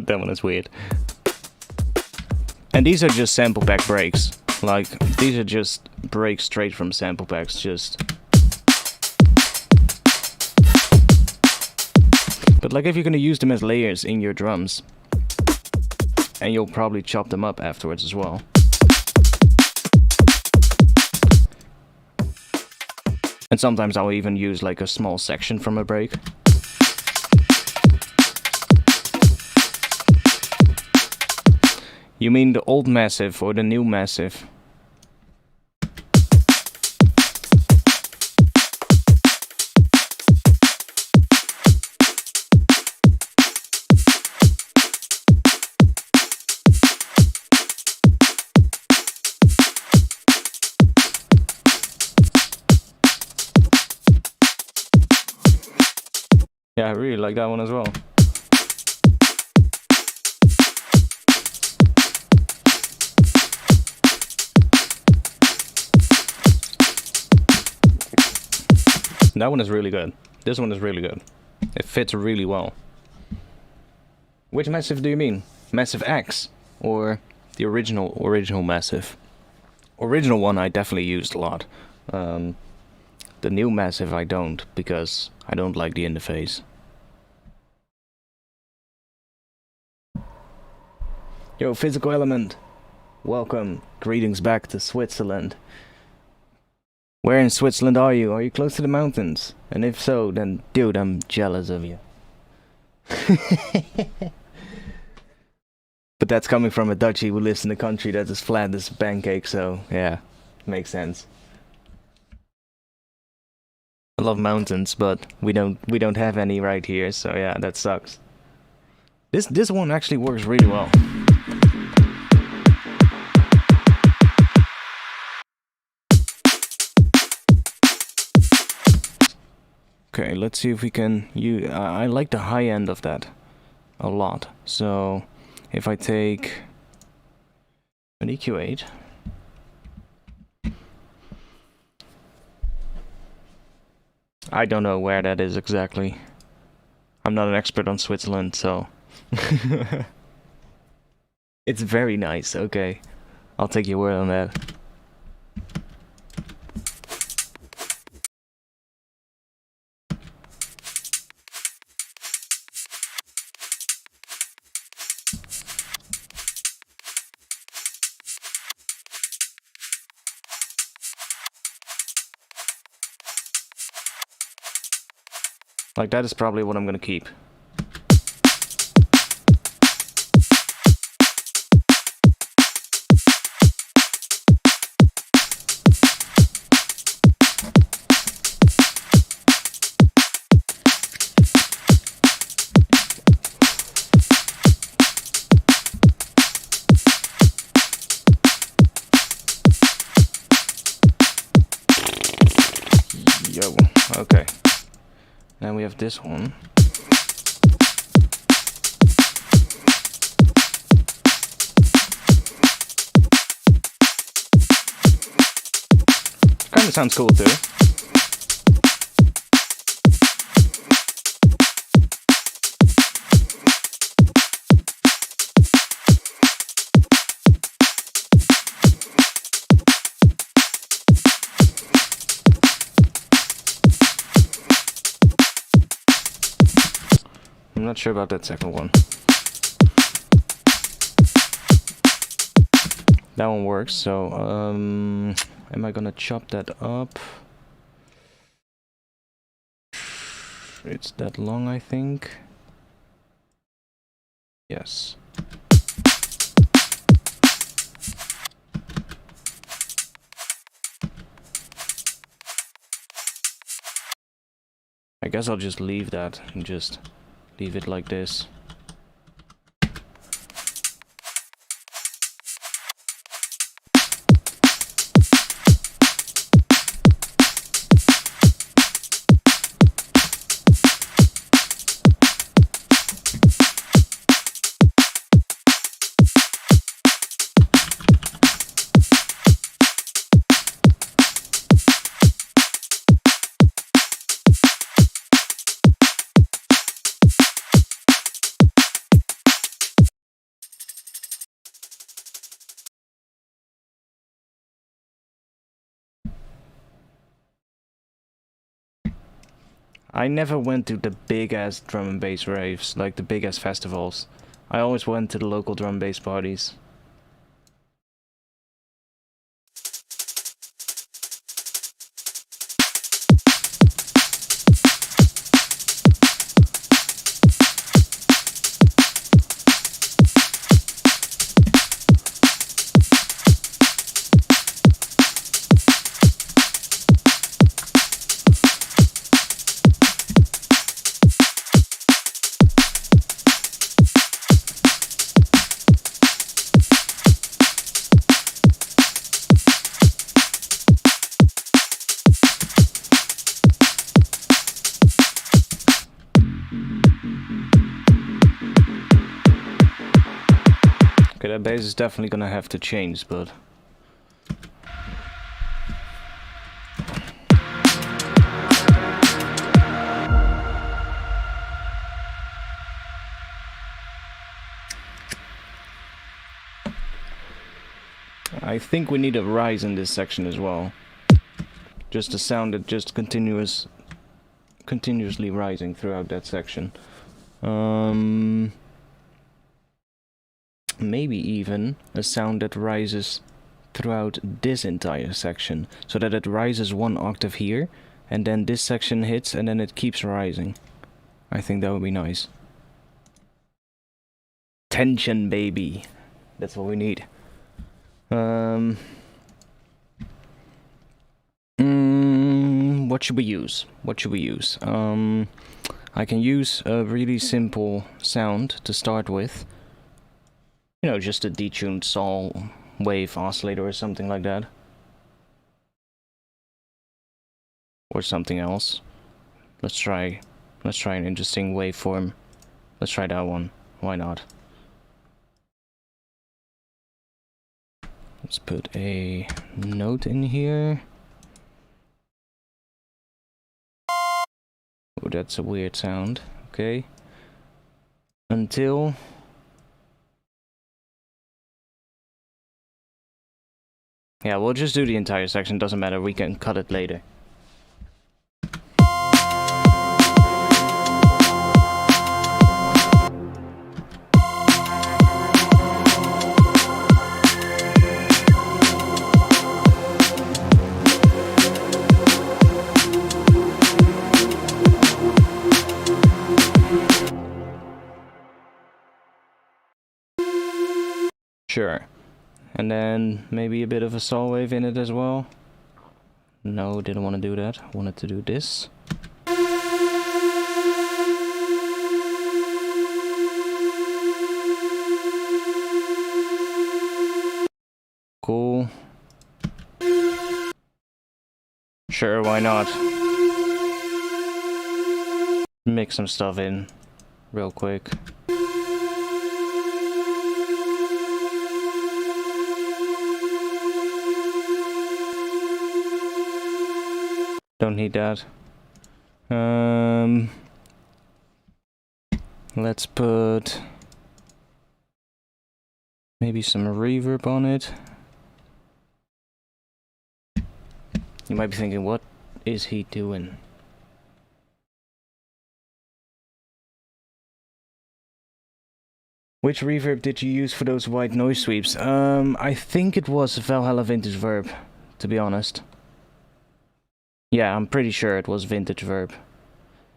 That one is weird. And these are just sample pack breaks. Like, these are just breaks straight from sample packs, just... But like, if you're gonna use them as layers in your drums, and you'll probably chop them up afterwards as well. And sometimes I'll even use like a small section from a break. You mean the old massive or the new massive? Yeah, I really like that one as well. That one is really good. This one is really good. It fits really well. Which massive do you mean? Massive X? Or the original massive? original one I definitely used a lot. The new Massive I don't, because I don't like the interface. Yo, Physical Element, welcome, greetings back to Switzerland. Where in Switzerland are you? Are you close to the mountains? And if so, then dude, I'm jealous of you. But that's coming from a Dutchie who lives in a country that's as flat as a pancake, so yeah, makes sense. I love mountains, but we don't have any right here, so yeah, that sucks. This one actually works really well. Okay, let's see if we can use... I like the high end of that a lot. So, if I take an EQ8... I don't know where that is exactly. I'm not an expert on Switzerland, so... It's very nice, okay. I'll take your word on that. Like, that is probably what I'm gonna keep. Yo, okay. Then we have this one. Kinda sounds cool too. I'm not sure about that second one. That one works, so am I gonna chop that up? It's that long, I think. Yes. I guess I'll just leave that and just leave it like this. I never went to the big-ass drum and bass raves, like the big-ass festivals. I always went to the local drum and bass parties. Okay, that bass is definitely gonna have to change, but... I think we need a rise in this section as well. Just a sound that just continuously rising throughout that section. Maybe even a sound that rises throughout this entire section, so that it rises 1 octave here, and then this section hits, and then it keeps rising. I think that would be nice. Tension, baby. That's what we need. What should we use? What should we use? I can use a really simple sound to start with. You know, just a detuned saw wave oscillator or something like that. Or something else. Let's try an interesting waveform. Let's try that one. Why not? Let's put a note in here. Oh, that's a weird sound. Okay. Until... yeah, we'll just do the entire section. Doesn't matter. We can cut it later. Sure. And then maybe a bit of a saw wave in it as well. No, didn't want to do that. Wanted to do this. Cool. Sure, why not? Mix some stuff in real quick. Don't need that. Let's put maybe some reverb on it. You might be thinking, what is he doing? Which reverb did you use for those white noise sweeps? I think it was Valhalla Vintage Verb, to be honest. Yeah, I'm pretty sure it was Vintage Verb.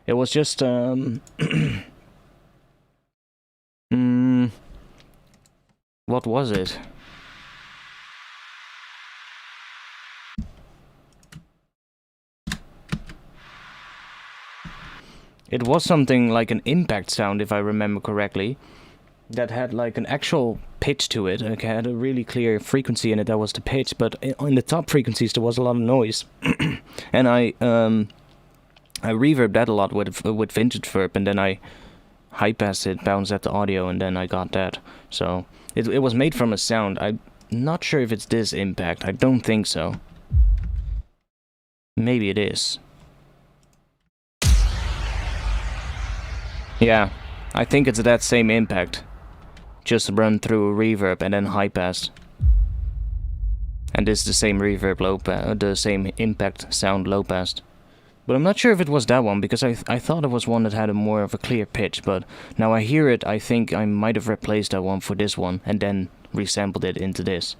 It was just, what was it? It was something like an impact sound, if I remember correctly, that had like an actual pitch to it. It had a really clear frequency in it, that was the pitch, but in the top frequencies there was a lot of noise. And I reverbed that a lot with Vintage Verb, and then I high passed it, bounced at the audio, and then I got that. So it was made from a sound. I'm not sure if it's this impact. I don't think so. Maybe it is. Yeah, I think it's that same impact. Just run through a reverb and then high pass. And this is the same reverb low pass, the same impact sound low pass. But I'm not sure if it was that one, because I thought it was one that had a more of a clear pitch, but now I hear it, I think I might have replaced that one for this one and then resampled it into this.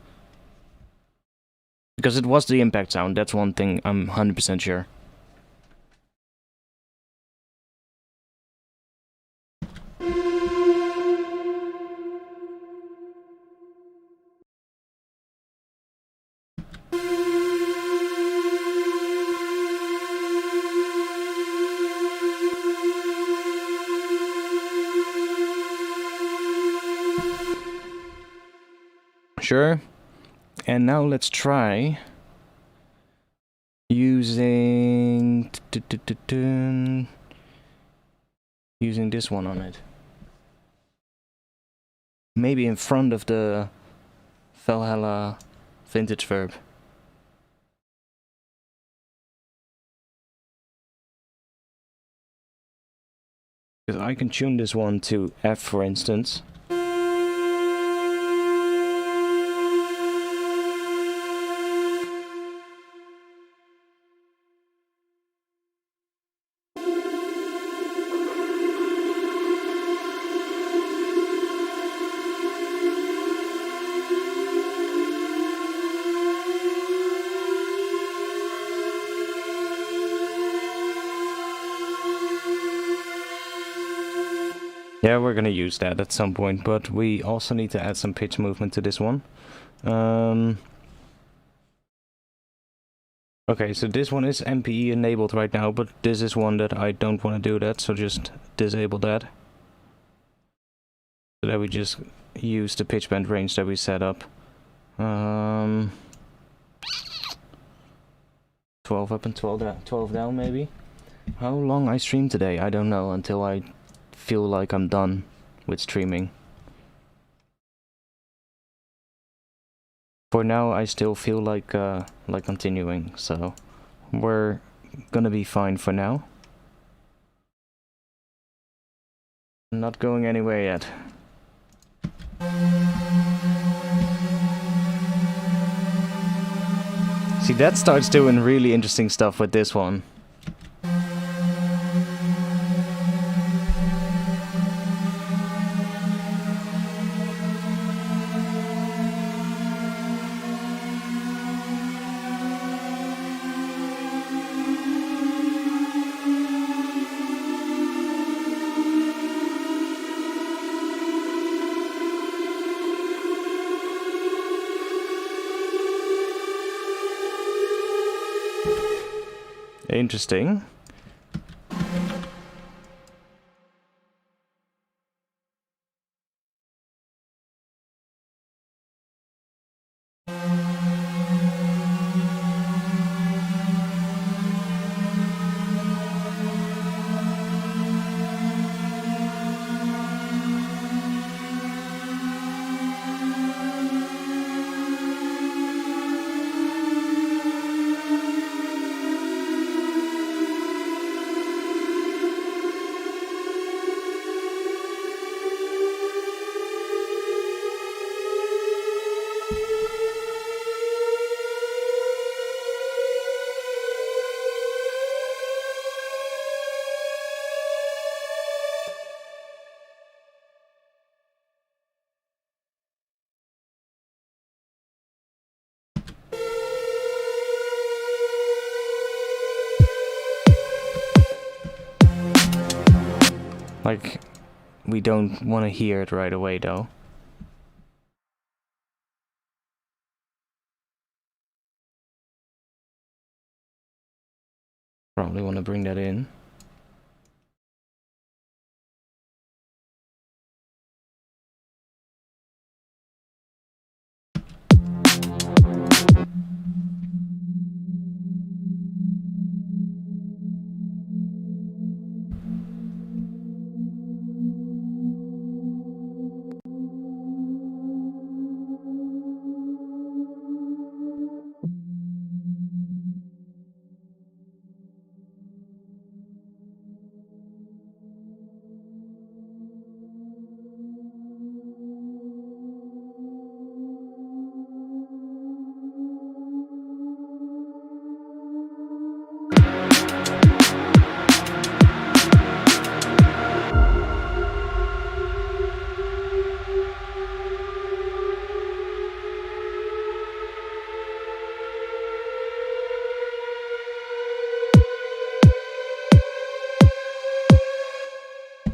Because it was the impact sound, that's one thing I'm 100% sure. Sure. And now let's try using this one on it. Maybe in front of the Valhalla Vintage Verb. Because I can tune this one to F, for instance. Yeah, we're gonna use that at some point, but we also need to add some pitch movement to this one. Okay, so this one is MPE enabled right now, but this is one that I don't want to do that, so just disable that. So that we just use the pitch bend range that we set up. 12 up and 12 down maybe? How long I stream today, I don't know, until I feel like I'm done with streaming. For now, I still feel like continuing, so we're gonna be fine for now. Not going anywhere yet. See, that starts doing really interesting stuff with this one. Interesting. Like, we don't want to hear it right away, though. Probably want to bring that in.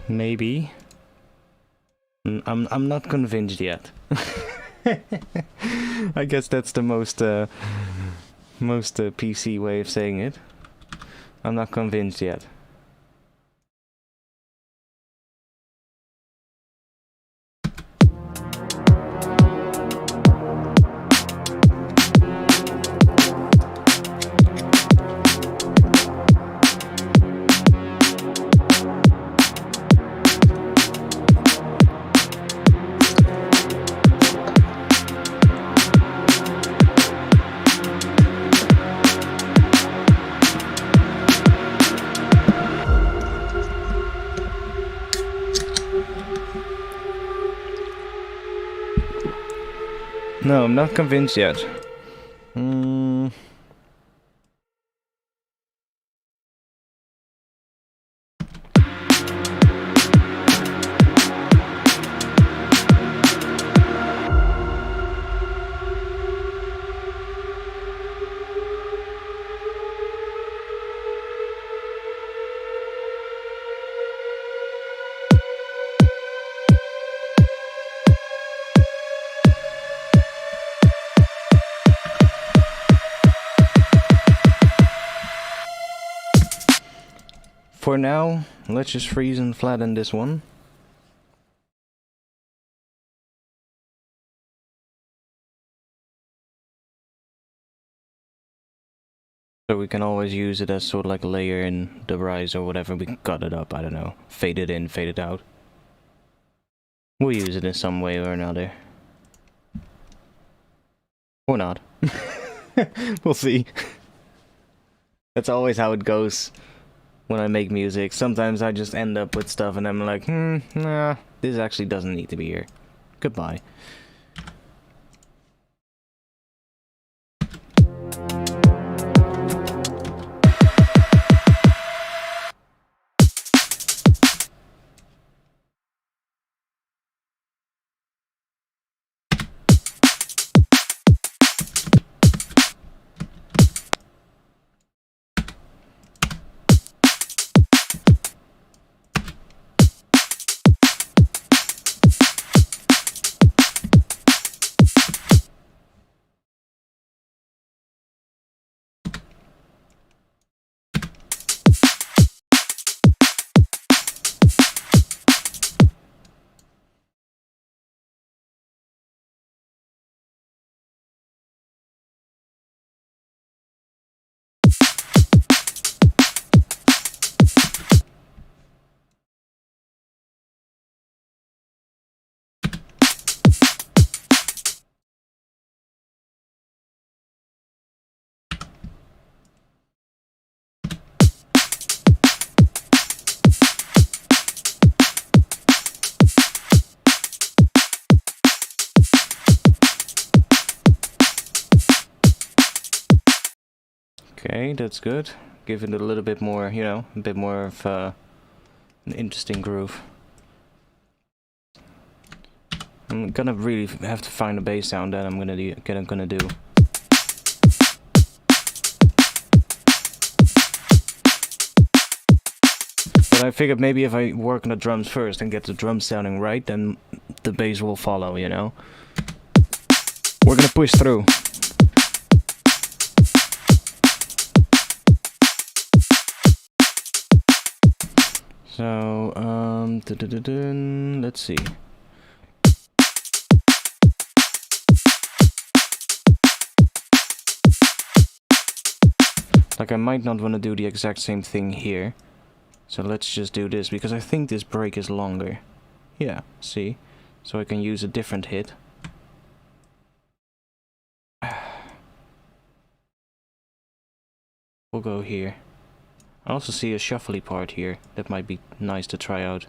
Maybe. I'm not convinced yet. I guess that's the most PC way of saying it. I'm not convinced yet. No, I'm not convinced yet. for now, let's just freeze and flatten this one. So we can always use it as sort of like a layer in the rise or whatever. We can cut it up, I don't know. Fade it in, fade it out. We'll use it in some way or another. Or not. We'll see. That's always how it goes when I make music. Sometimes I just end up with stuff and I'm like, nah, this actually doesn't need to be here. Goodbye. Okay, that's good. Give it a little bit more, you know, a bit more of an interesting groove. I'm gonna really have to find a bass sound that I'm gonna do. But I figured maybe if I work on the drums first and get the drums sounding right, then the bass will follow, you know? We're gonna push through. So, let's see. Like, I might not want to do the exact same thing here. So let's just do this, because I think this break is longer. Yeah, see? So I can use a different hit. We'll go here. I also see a shuffly part here that might be nice to try out.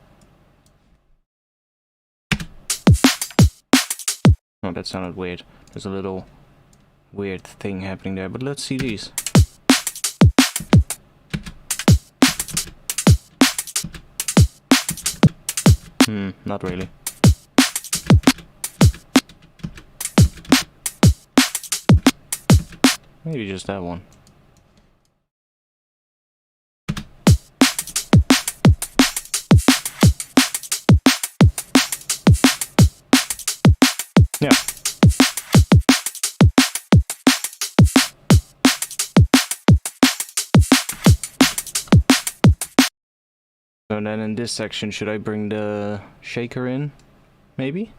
Oh, that sounded weird. There's a little weird thing happening there, but let's see these. Not really. Maybe just that one. Yeah. So then in this section, should I bring the shaker in? Maybe?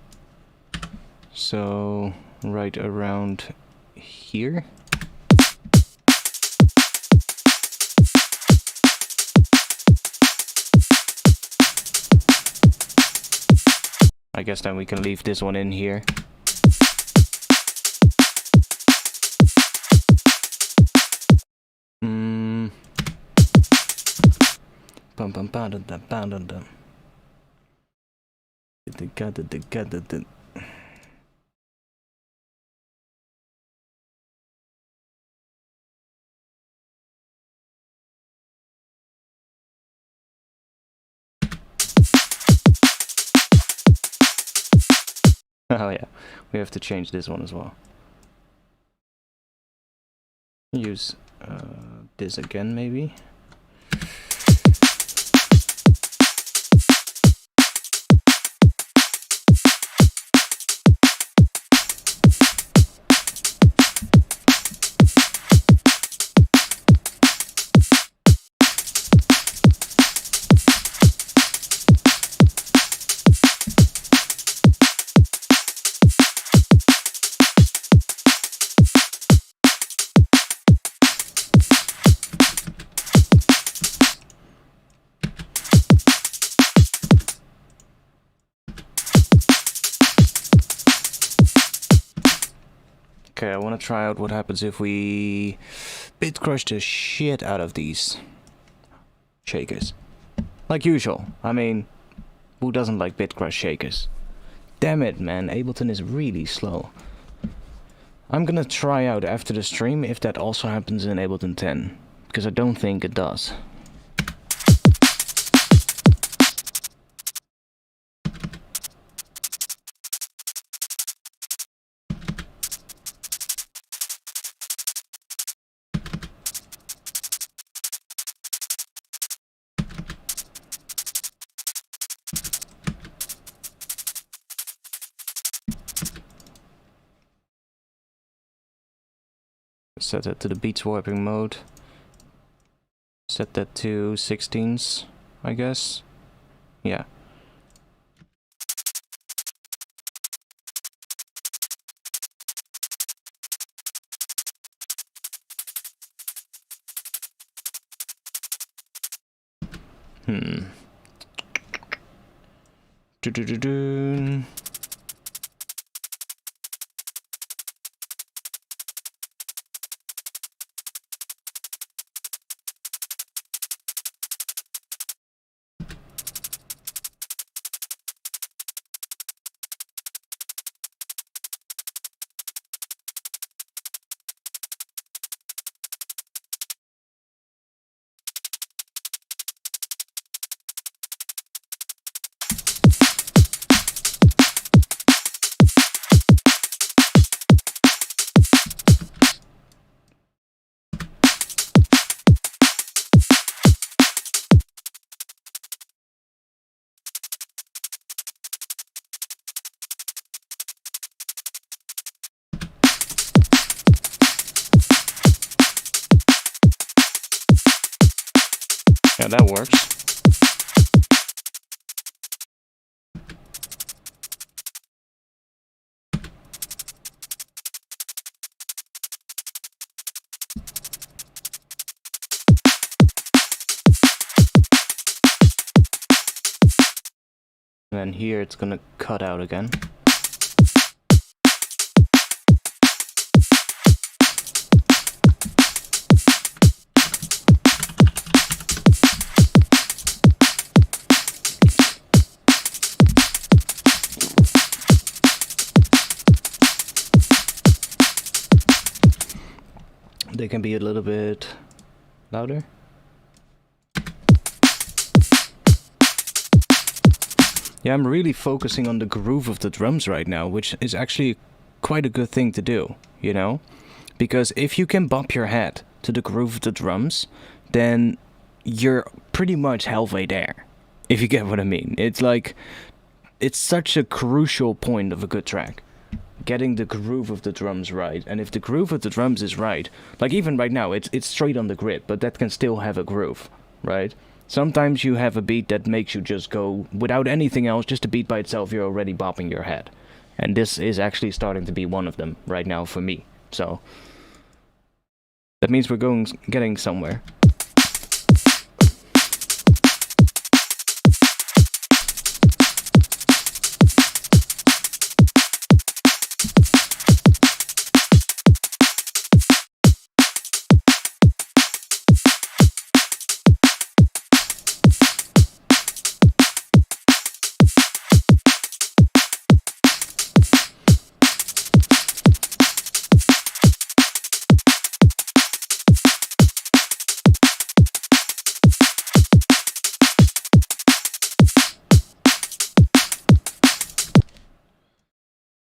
So, right around here? I guess then we can leave this one in here. Bum bum ba da da ba da da. Oh yeah, we have to change this one as well. Use this again, maybe. Okay, I want to try out what happens if we bit crush the shit out of these shakers. Like usual. I mean, who doesn't like bit crush shakers? Damn it, man. Ableton is really slow. I'm gonna try out after the stream if that also happens in Ableton 10. Because I don't think it does. Set that to the beat swiping mode. Set that to 16s, I guess. Yeah. Do-do-do-do. Yeah, that works. And then here it's gonna cut out again. They can be a little bit louder. Yeah, I'm really focusing on the groove of the drums right now, which is actually quite a good thing to do, you know? Because if you can bop your head to the groove of the drums, then you're pretty much halfway there, if you get what I mean. It's like, it's such a crucial point of a good track. Getting the groove of the drums right, and if the groove of the drums is right, like even right now, it's straight on the grid, but that can still have a groove, right? Sometimes you have a beat that makes you just go, without anything else, just a beat by itself, you're already bopping your head. And this is actually starting to be one of them right now for me, so that means we're getting somewhere.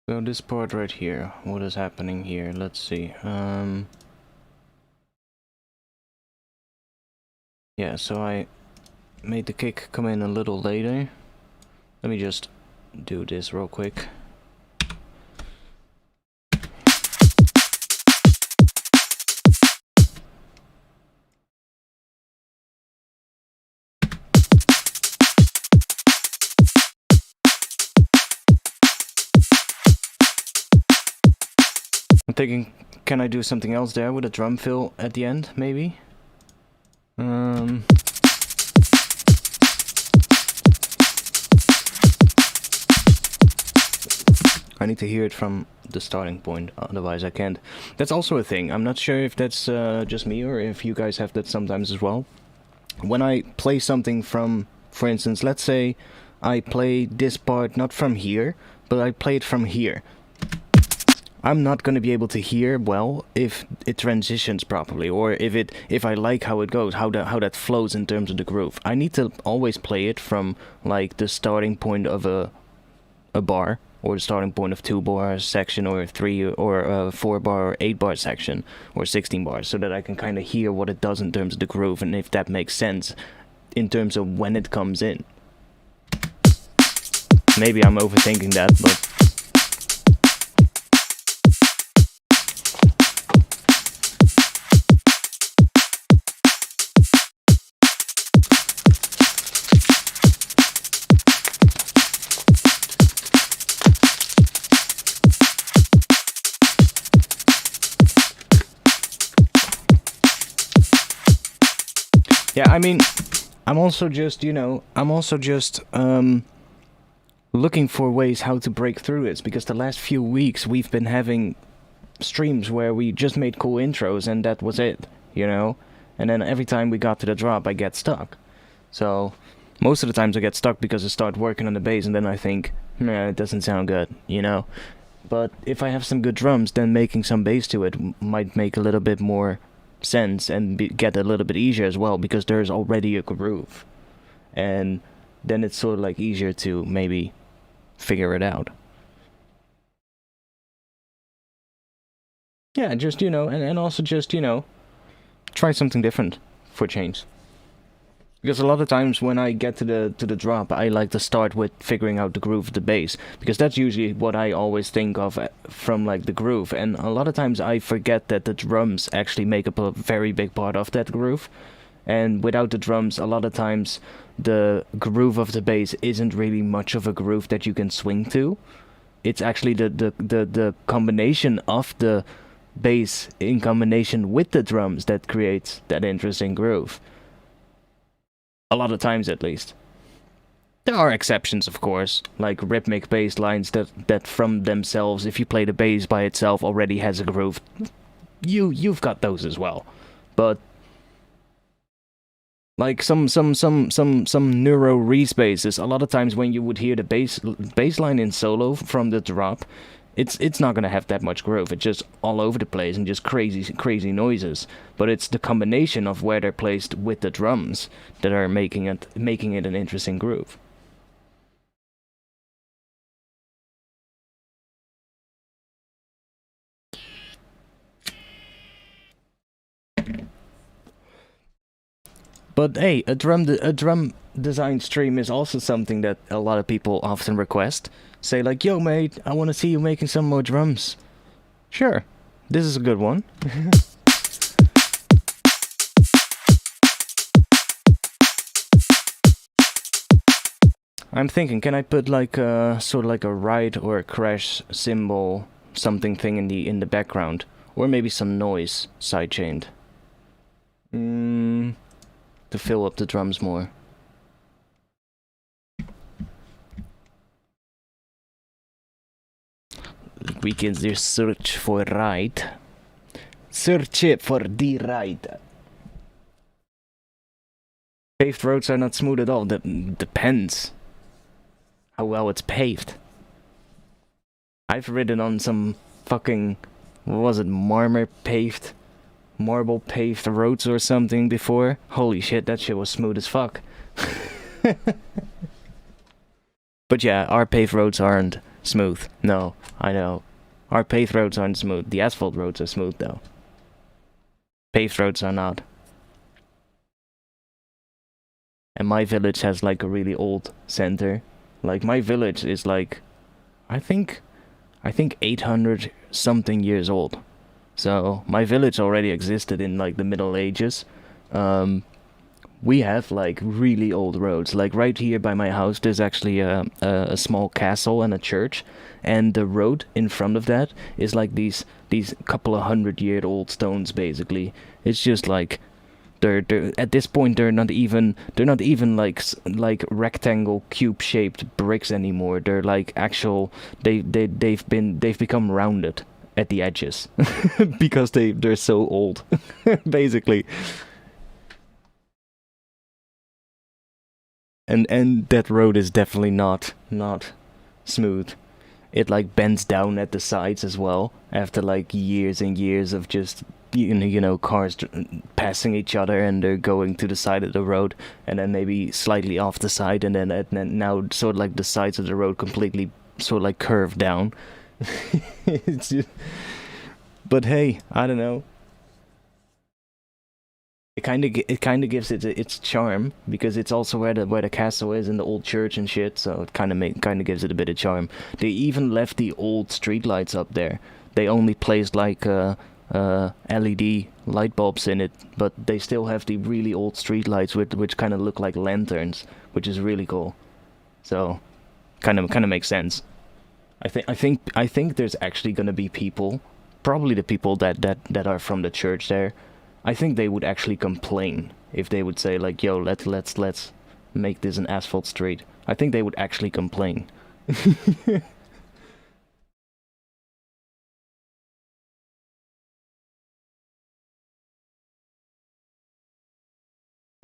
So this part right here, what is happening here? Let's see. Yeah, so I made the kick come in a little later. Let me just do this real quick. I'm thinking, can I do something else there with a drum fill at the end, maybe? I need to hear it from the starting point, otherwise I can't. That's also a thing. I'm not sure if that's just me or if you guys have that sometimes as well. When I play something from, for instance, let's say I play this part not from here, but I play it from here. I'm not going to be able to hear well if it transitions properly, or if I like how it goes, how that flows in terms of the groove. I need to always play it from like the starting point of a bar, or the starting point of 2-bar section, or 3 or 4-bar or 8-bar section, or 16 bars, so that I can kind of hear what it does in terms of the groove, and if that makes sense in terms of when it comes in. Maybe I'm overthinking that, but yeah, I mean, I'm also just, looking for ways how to break through this, because the last few weeks we've been having streams where we just made cool intros and that was it, and then every time we got to the drop I get stuck. So most of the times I get stuck because I start working on the bass and then I think, nah, it doesn't sound good, but if I have some good drums, then making some bass to it might make a little bit more sense and get a little bit easier as well, because there's already a groove, and then it's sort of like easier to maybe figure it out. Yeah, just and also just try something different for change, because a lot of times when I get to the drop, I like to start with figuring out the groove of the bass, because that's usually what I always think of from like the groove, and a lot of times I forget that the drums actually make up a very big part of that groove, and without the drums, a lot of times the groove of the bass isn't really much of a groove that you can swing to. It's actually the combination of the bass in combination with the drums that creates that interesting groove. A lot of times, at least. There are exceptions, of course, like rhythmic bass lines that from themselves, if you play the bass by itself, already has a groove. You've got those as well, but like some neuro respaces, a lot of times when you would hear the bass line in solo from the drop, it's not gonna have that much groove. It's just all over the place and just crazy noises. But it's the combination of where they're placed with the drums that are making it an interesting groove. But hey, a drum design stream is also something that a lot of people often request. Say like, yo mate, I want to see you making some more drums. Sure, this is a good one. I'm thinking, can I put like a sort of like a ride or a crash cymbal, something thing in the background, or maybe some noise sidechained, to fill up the drums more. We can just search for ride. Search it for the ride. Paved roads are not smooth at all. That depends how well it's paved. I've ridden on some fucking, what was it, marble paved roads or something before. Holy shit, that shit was smooth as fuck. But yeah, our paved roads aren't smooth. No, I know. Our paved roads aren't smooth. The asphalt roads are smooth though. Paved roads are not. And my village has like a really old center. Like my village is like, I think 800 something years old. So my village already existed in like the Middle Ages. We have like really old roads. Like right here by my house, there's actually a small castle and a church, and the road in front of that is like these couple of 100-year-old stones basically. It's just like They're at this point they're not even like rectangle cube shaped bricks anymore. They're like actual they've become rounded at the edges because they're so old basically. And that road is definitely not smooth. It like bends down at the sides as well after like years and years of just you know cars passing each other, and they're going to the side of the road and then maybe slightly off the side, and then now sort of like the sides of the road completely sort of like curve down. It's just, but hey, I don't know. It kind of gives it its charm because it's also where the castle is in the old church and shit. So it kind of gives it a bit of charm. They even left the old streetlights up there. They only placed like LED light bulbs in it, but they still have the really old streetlights which kind of look like lanterns, which is really cool. So kind of makes sense. I think there's actually gonna be people, probably the people that are from the church there. I think they would actually complain if they would say like, "Yo, let's make this an asphalt street." I think they would actually complain.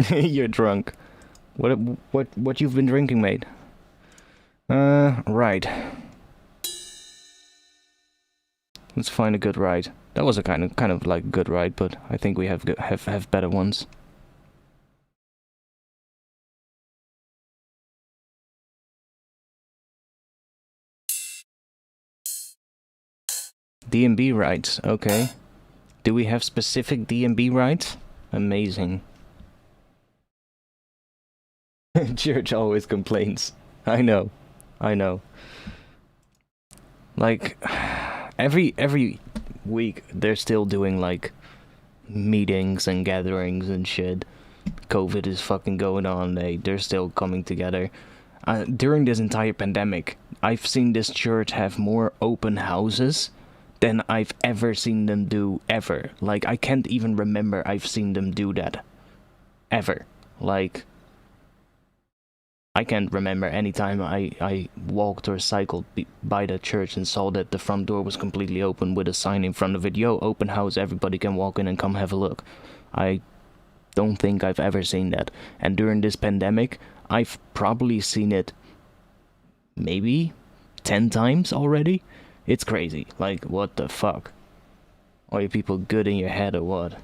You're drunk. What you've been drinking, mate? Right. Let's find a good ride. That was a kind of like good ride, but I think we have better ones. DMB rides, okay. Do we have specific DMB rides? Amazing. Church always complains. I know. Like every week they're still doing like meetings and gatherings and shit. COVID is fucking going on. They're still coming together. During this entire pandemic, I've seen this church have more open houses than I've ever seen them do ever. Like I can't even remember I've seen them do that ever. Like I can't remember any time I walked or cycled by the church and saw that the front door was completely open with a sign in front of it, "Yo, open house, everybody can walk in and come have a look." I don't think I've ever seen that. And during this pandemic, I've probably seen it maybe 10 times already. It's crazy. Like, what the fuck? Are you people good in your head or what?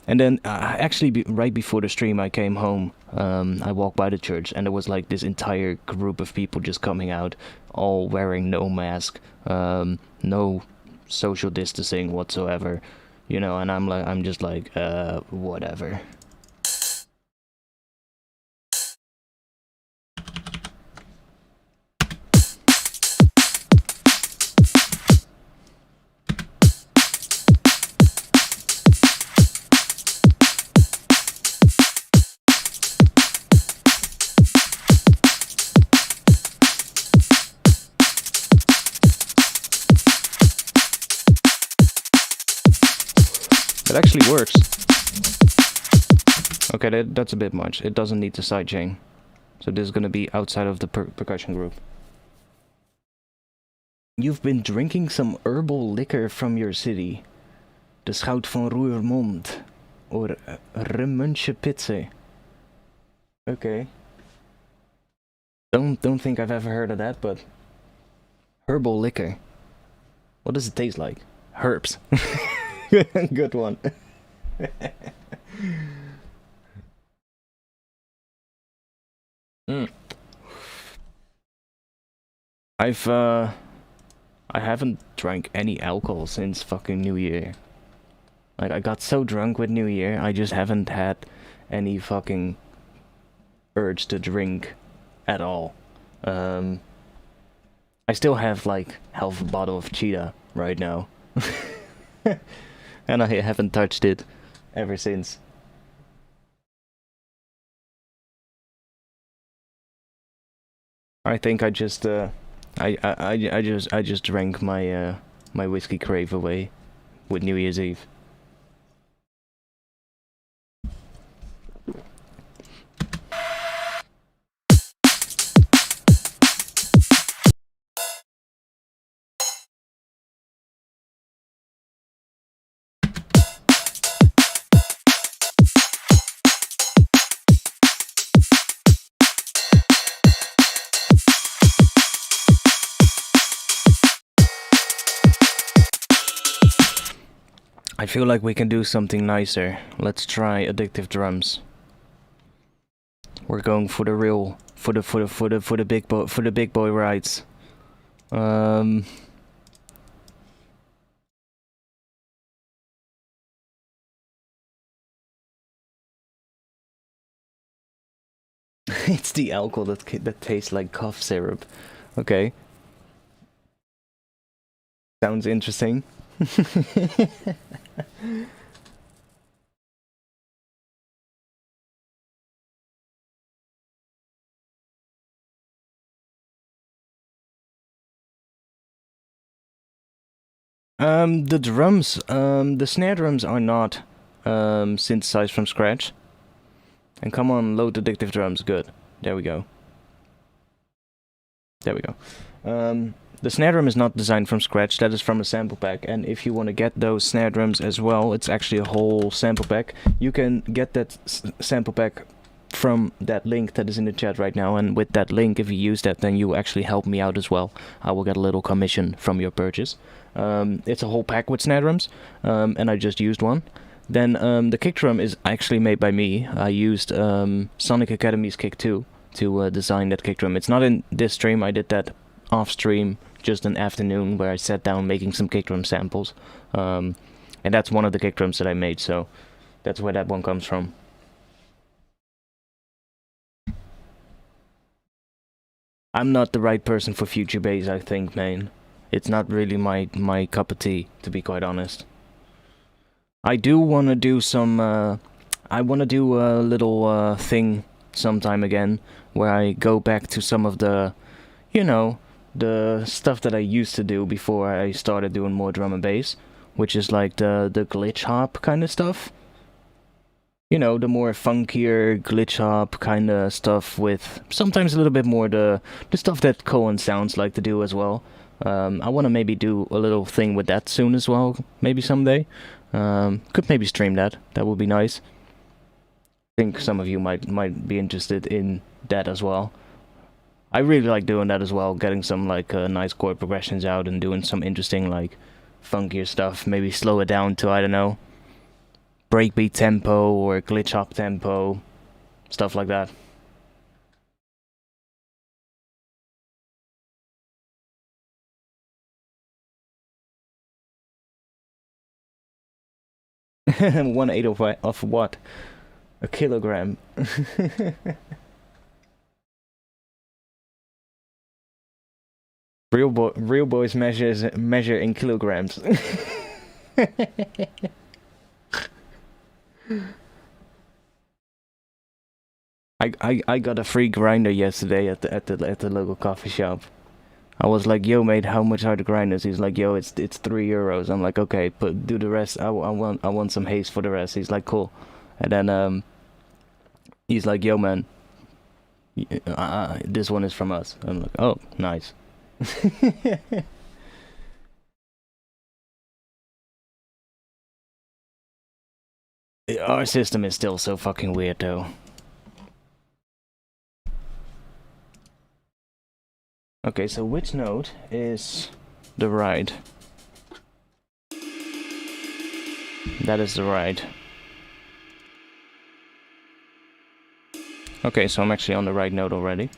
And then, actually, right before the stream, I came home. I walked by the church, and there was like this entire group of people just coming out, all wearing no mask, no social distancing whatsoever, you know. And I'm just like, whatever. It actually works. Okay, that's a bit much. It doesn't need the sidechain. So this is gonna be outside of the percussion group. You've been drinking some herbal liquor from your city. De Schout van Roermond. Or Remunche Pitze. Okay. Don't think I've ever heard of that, but herbal liquor. What does it taste like? Herbs. Good one. I haven't drank any alcohol since fucking New Year. Like, I got so drunk with New Year, I just haven't had any fucking urge to drink at all. I still have like half a bottle of Cheetah right now. And I haven't touched it ever since. I think I just I just drank my my whiskey crave away with New Year's Eve. I feel like we can do something nicer. Let's try addictive drums. We're going for the real, for the big boy rides. It's the alcohol that tastes like cough syrup. Okay. Sounds interesting. The drums, the snare drums are not synthesized from scratch. And come on, load addictive drums. Good. There we go. There we go. The snare drum is not designed from scratch. That is from a sample pack. And if you want to get those snare drums as well, it's actually a whole sample pack. You can get that sample pack from that link that is in the chat right now. And with that link, if you use that, then you actually help me out as well. I will get a little commission from your purchase. It's a whole pack with snare drums, and I just used one. Then the kick drum is actually made by me. I used Sonic Academy's Kick 2 to design that kick drum. It's not in this stream. I did that off stream, just an afternoon where I sat down making some kick drum samples. And that's one of the kick drums that I made, so that's where that one comes from. I'm not the right person for future bass, I think, man. It's not really my cup of tea, to be quite honest. I do want to do some, I want to do a little thing sometime again, where I go back to some of the, you know, the stuff that I used to do before I started doing more drum and bass, which is like the glitch hop kind of stuff. You know, the more funkier glitch hop kind of stuff with sometimes a little bit more the stuff that Cohen sounds like to do as well. I want to maybe do a little thing with that soon as well, maybe someday. Could maybe stream that. That would be nice. I think some of you might be interested in that as well. I really like doing that as well, getting some like nice chord progressions out and doing some interesting like funkier stuff. Maybe slow it down to, I don't know, breakbeat tempo or glitch hop tempo, stuff like that. One eighth of what? A kilogram. Real boys measure in kilograms. I got a free grinder yesterday at the local coffee shop. I was like, yo mate, how much are the grinders? He's like, yo, it's €3. I'm like, okay, but do the rest. I want some haze for the rest. He's like, cool. And then he's like, yo man, this one is from us. I'm like, oh, nice. Our system is still so fucking weird though. Okay, so which note is the ride? That is the ride. Okay, so I'm actually on the right note already.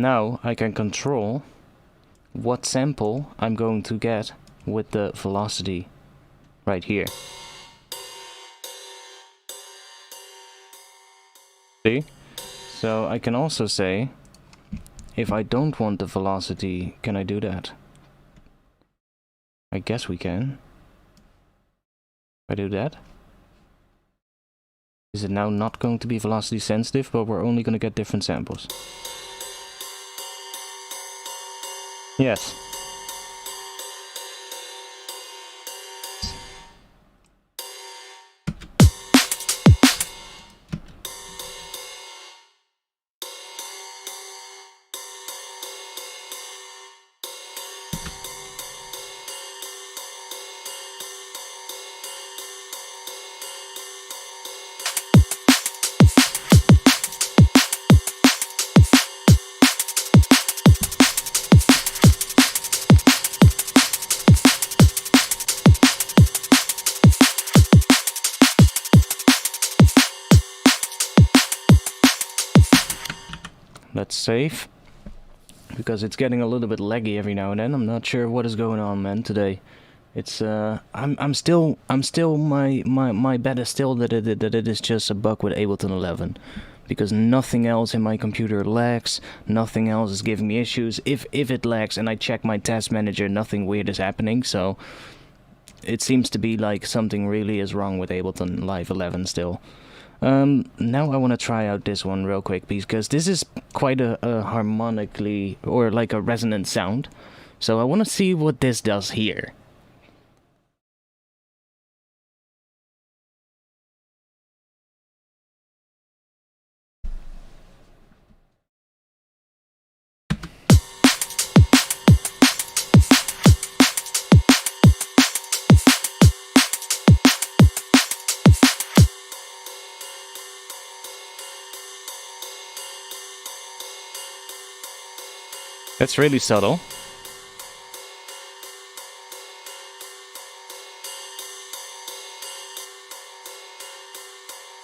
now I can control what sample I'm going to get with the velocity right here. See? So I can also say, if I don't want the velocity, can I do that? I guess we can. If I do that. Is it now not going to be velocity sensitive, but we're only going to get different samples? Yes. Let's save, because it's getting a little bit laggy every now and then. I'm not sure what is going on, man, today. It's I'm still my bet is still that it is just a bug with Ableton 11, because nothing else in my computer lags, nothing else is giving me issues. If it lags and I check my task manager, nothing weird is happening. So it seems to be like something really is wrong with Ableton Live 11 still. Now I want to try out this one real quick, because this is quite a harmonically, or like a resonant sound. So I want to see what this does here. That's really subtle.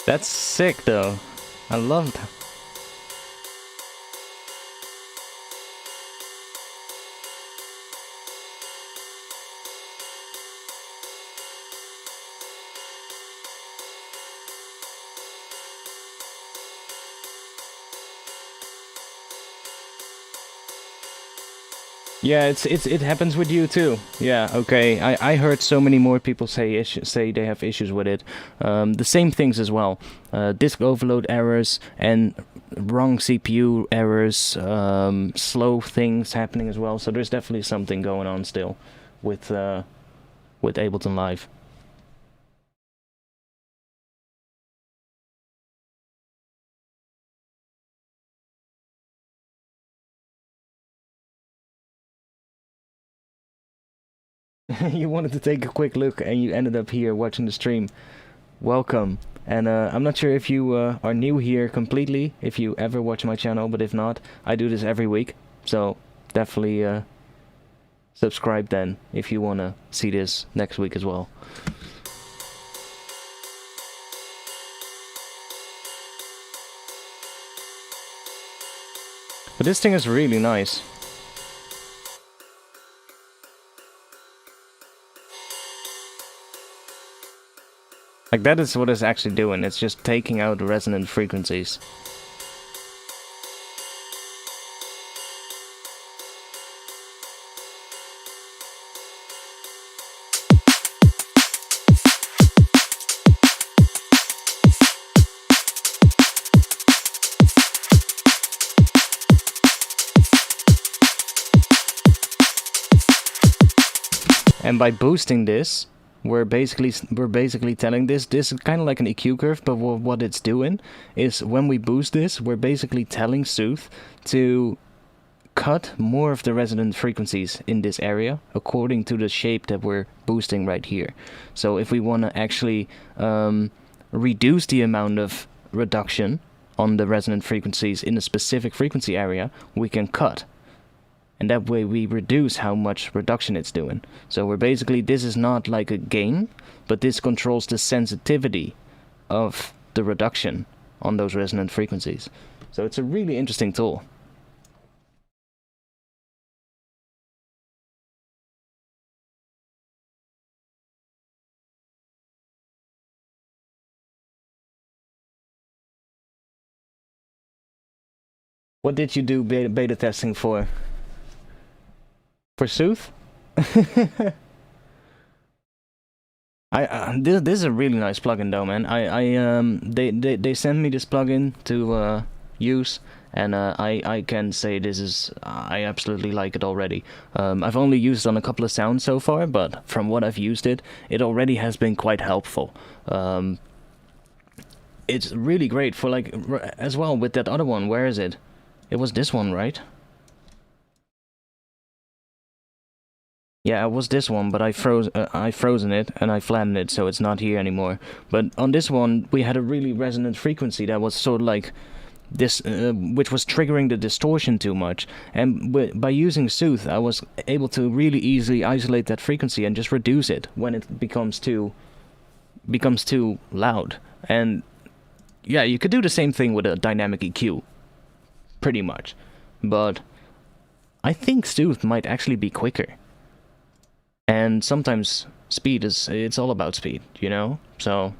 That's sick though. I love that. Yeah, it happens with you too. Yeah, okay. I heard so many more people say they have issues with it. The same things as well. Disk overload errors and wrong CPU errors, slow things happening as well. So there's definitely something going on still with Ableton Live. You wanted to take a quick look and you ended up here watching the stream. Welcome. And I'm not sure if you are new here completely, if you ever watch my channel, but if not, I do this every week. So definitely subscribe then if you want to see this next week as well. But this thing is really nice. Like, that is what it's actually doing. It's just taking out the resonant frequencies. And by boosting this, we're basically telling this is kind of like an EQ curve, but what it's doing is when we boost this, we're basically telling Sooth to cut more of the resonant frequencies in this area according to the shape that we're boosting right here. So if we want to actually reduce the amount of reduction on the resonant frequencies in a specific frequency area, we can cut. And that way we reduce how much reduction it's doing. So we're basically, this is not like a gain, but this controls the sensitivity of the reduction on those resonant frequencies. So it's a really interesting tool. What did you do beta testing for? For Sooth? This is a really nice plugin though, man. They sent me this plugin to use, and I can say this is I absolutely like it already. I've only used it on a couple of sounds so far, but from what I've used it already has been quite helpful. It's really great for like as well with that other one. Where is it? It was this one, right? Yeah, it was this one, but I frozen it and I flattened it, so it's not here anymore. But on this one, we had a really resonant frequency that was sort of like this, which was triggering the distortion too much. And by using Sooth, I was able to really easily isolate that frequency and just reduce it when it becomes too loud. And yeah, you could do the same thing with a dynamic EQ, pretty much. But I think Sooth might actually be quicker. And sometimes speed it's all about speed, you know? So,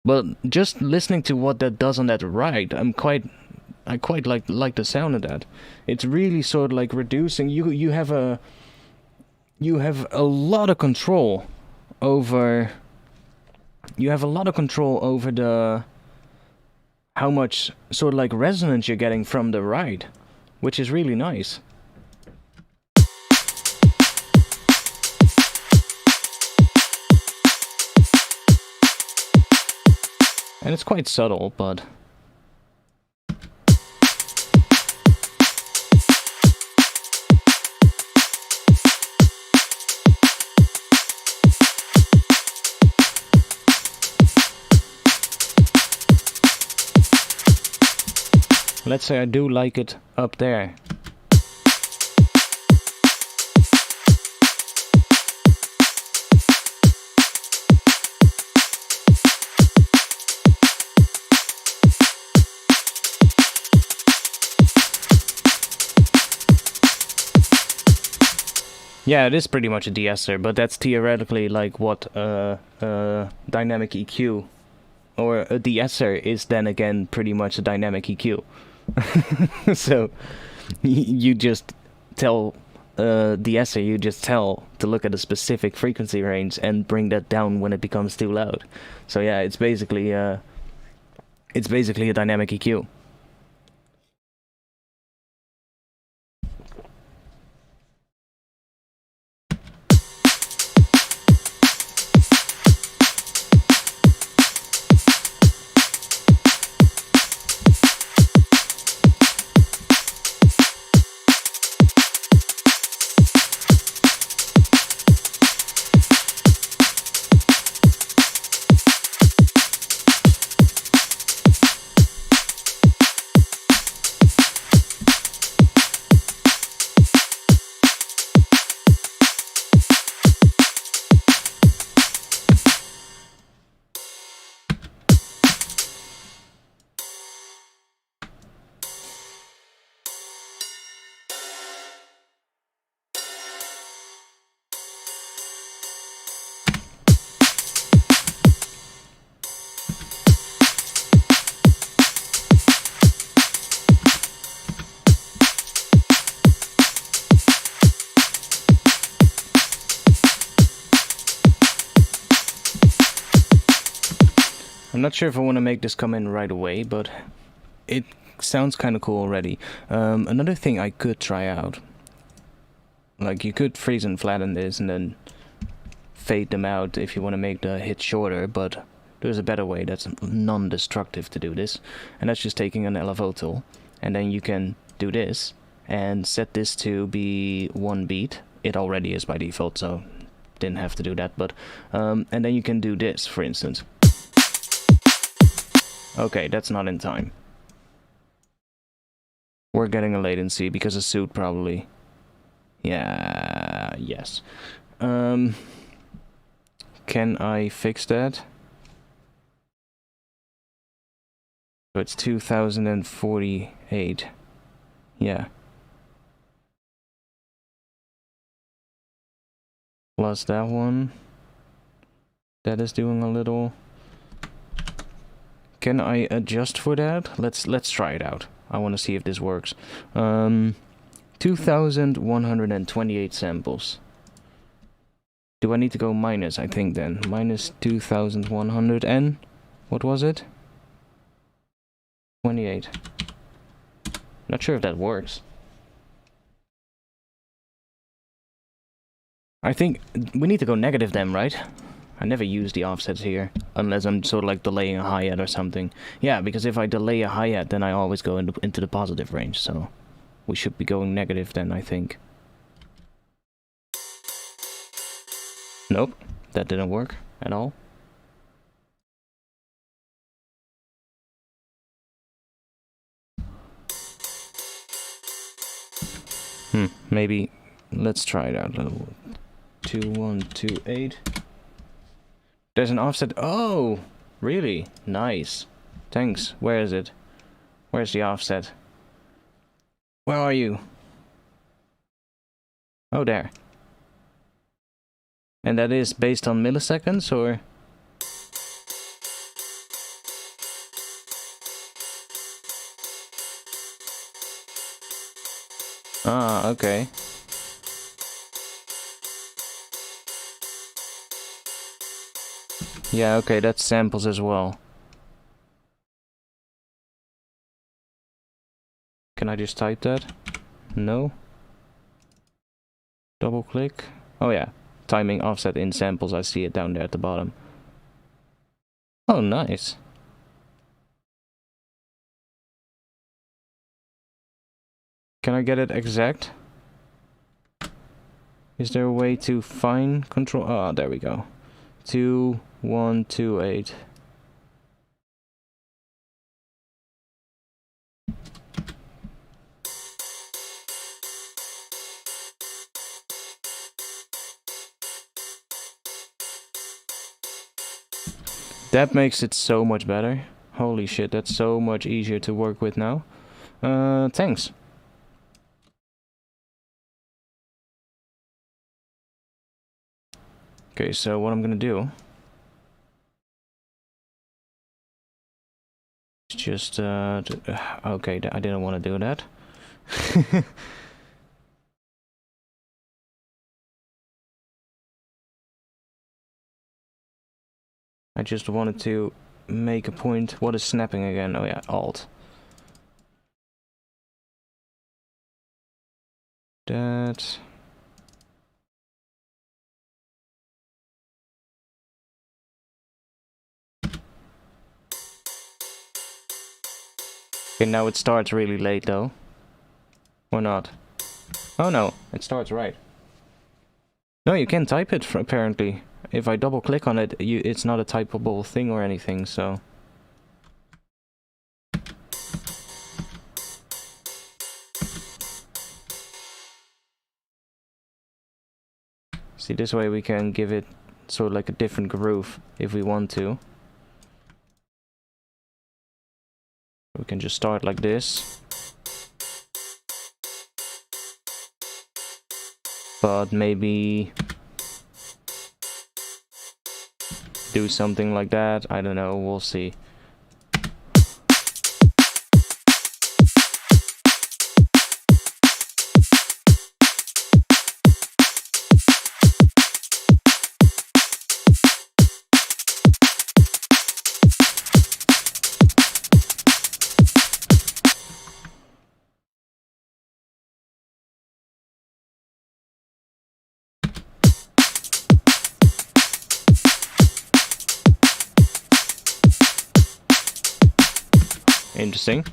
but just listening to what that does on that ride, I quite like the sound of that. It's really sort of like reducing. You have a lot of control over. You have a lot of control over the how much sort of like resonance you're getting from the ride, which is really nice. And it's quite subtle, but... let's say I do like it up there. Yeah, it is pretty much a de-esser, but that's theoretically like what dynamic EQ or a de-esser is then again pretty much a dynamic EQ. So you just tell de-esser, you just tell to look at a specific frequency range and bring that down when it becomes too loud. So yeah, it's basically a dynamic EQ. I'm not sure if I want to make this come in right away, but it sounds kind of cool already. Another thing I could try out, like you could freeze and flatten this and then fade them out if you want to make the hit shorter, but there's a better way that's non-destructive to do this, and that's just taking an LFO tool, and then you can do this and set this to be 1 beat. It already is by default, so didn't have to do that, but and then you can do this, for instance. Okay, that's not in time. We're getting a latency because of Sooth, probably. Yeah, yes. Can I fix that? So it's 2048. Yeah. Plus that one. That is doing a little... Can I adjust for that? Let's try it out. I want to see if this works. 2,128 samples. Do I need to go minus, I think then? Minus 2,100 and... what was it? 28. Not sure if that works. I think we need to go negative then, right? I never use the offsets here, unless I'm sort of like delaying a hi-hat or something. Yeah, because if I delay a hi-hat, then I always go into the positive range, so... we should be going negative then, I think. Nope, that didn't work at all. Maybe let's try it out. 2128. There's an offset. Oh, really? Nice. Thanks. Where is it? Where's the offset? Where are you? Oh, there. And that is based on milliseconds, or? Ah, okay. Yeah, okay, that's samples as well. Can I just type that? No. Double click. Oh yeah, timing offset in samples. I see it down there at the bottom. Oh, nice. Can I get it exact? Is there a way to fine control? Oh, there we go. 2128. That makes it so much better. Holy shit, that's so much easier to work with now. Thanks. Okay, so what I'm gonna do is just, okay, I didn't want to do that. I just wanted to make a point. What is snapping again? Oh yeah, Alt. That. Okay, now it starts really late though. Or not? Oh no, it starts right. No, you can type it apparently. If I double click on it, it's not a typable thing or anything, so... See, this way we can give it sort of like a different groove if we want to. We can just start like this. But maybe... do something like that. I don't know, we'll see. Interesting.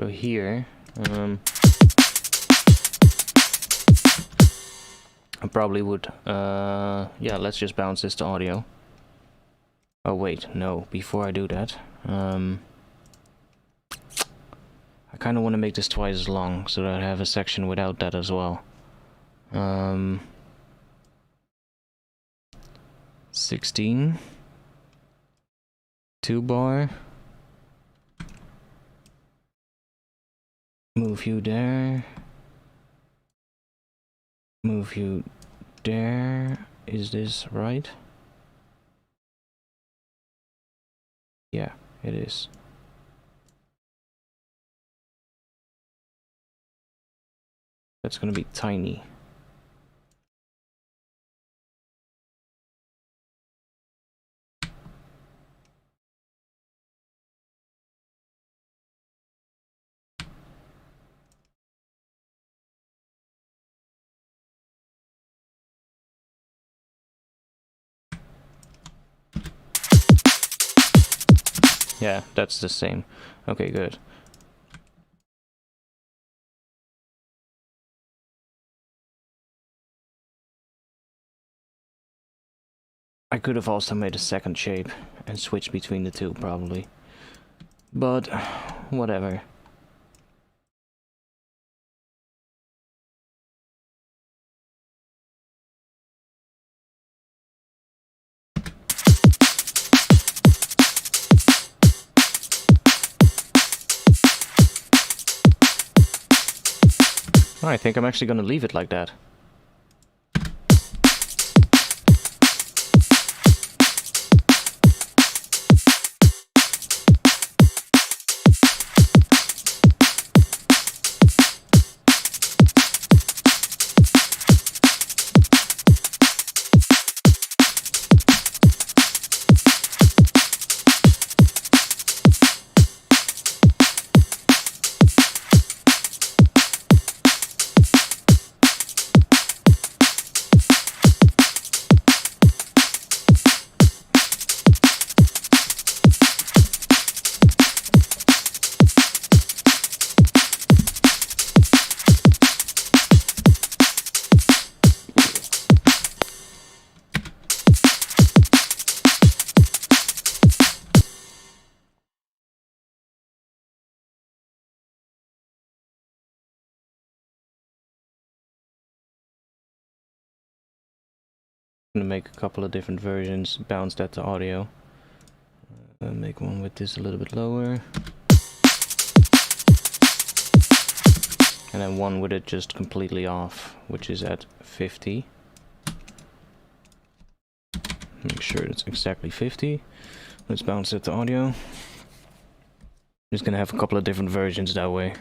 So here, I probably would, yeah, let's just bounce this to audio. Oh wait, no, before I do that, I kind of want to make this twice as long, so that I have a section without that as well. 16. 2 bar. Move you there. Move you there. Is this right? Yeah, it is. That's gonna be tiny. Yeah, that's the same. Okay, good. I could have also made a second shape and switched between the two, probably. But, whatever. I think I'm actually gonna leave it like that. I'm gonna make a couple of different versions, bounce that to audio. Make one with this a little bit lower. And then one with it just completely off, which is at 50. Make sure it's exactly 50. Let's bounce it to audio. Just gonna have a couple of different versions that way.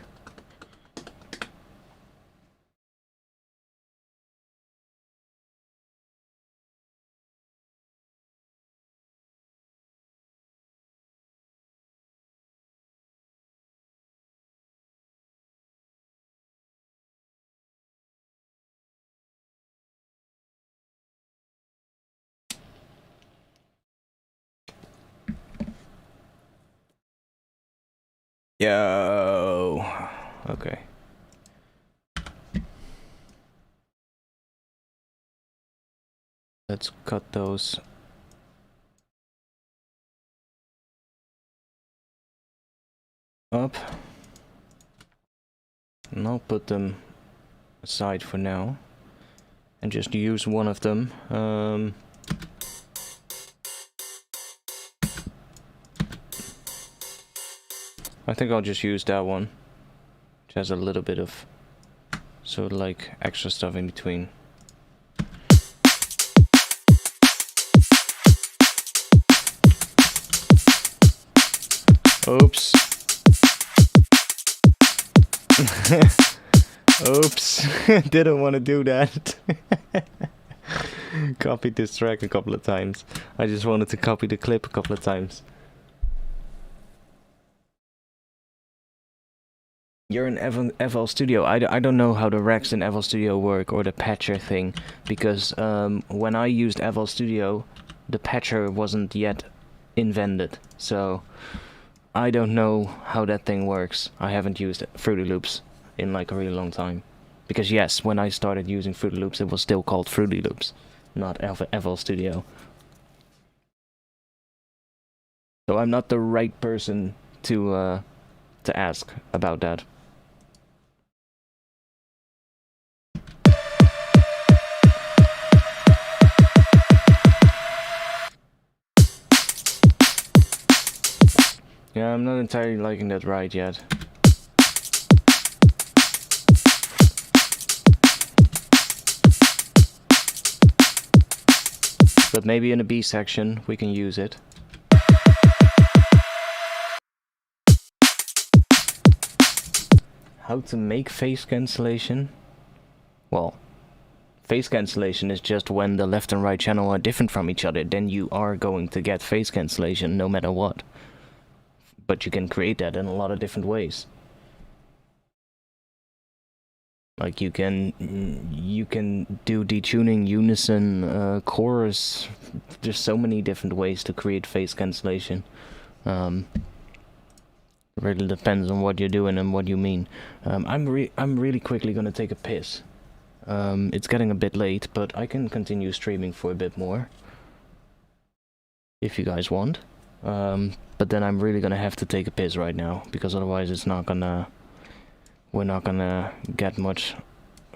Yo. Okay. Let's cut those up. And I'll put them aside for now. And just use one of them. I think I'll just use that one, which has a little bit of sort of like extra stuff in between. Oops. Oops. Didn't want to do that. Copied this track a couple of times. I just wanted to copy the clip a couple of times. You're in FL Studio. I don't know how the racks in FL Studio work or the patcher thing, because when I used FL Studio, the patcher wasn't yet invented. So I don't know how that thing works. I haven't used Fruity Loops in like a really long time. Because yes, when I started using Fruity Loops, it was still called Fruity Loops, not FL Studio. So I'm not the right person to ask about that. Yeah, I'm not entirely liking that right yet. But maybe in a B section we can use it. How to make phase cancellation? Well, phase cancellation is just when the left and right channel are different from each other, then you are going to get phase cancellation no matter what. But you can create that in a lot of different ways. Like you can do detuning, unison, chorus. There's so many different ways to create phase cancellation. Really depends on what you're doing and what you mean. I'm really quickly gonna take a piss. It's getting a bit late, but I can continue streaming for a bit more if you guys want. But then I'm really gonna have to take a piss right now, because otherwise it's not gonna... we're not gonna get much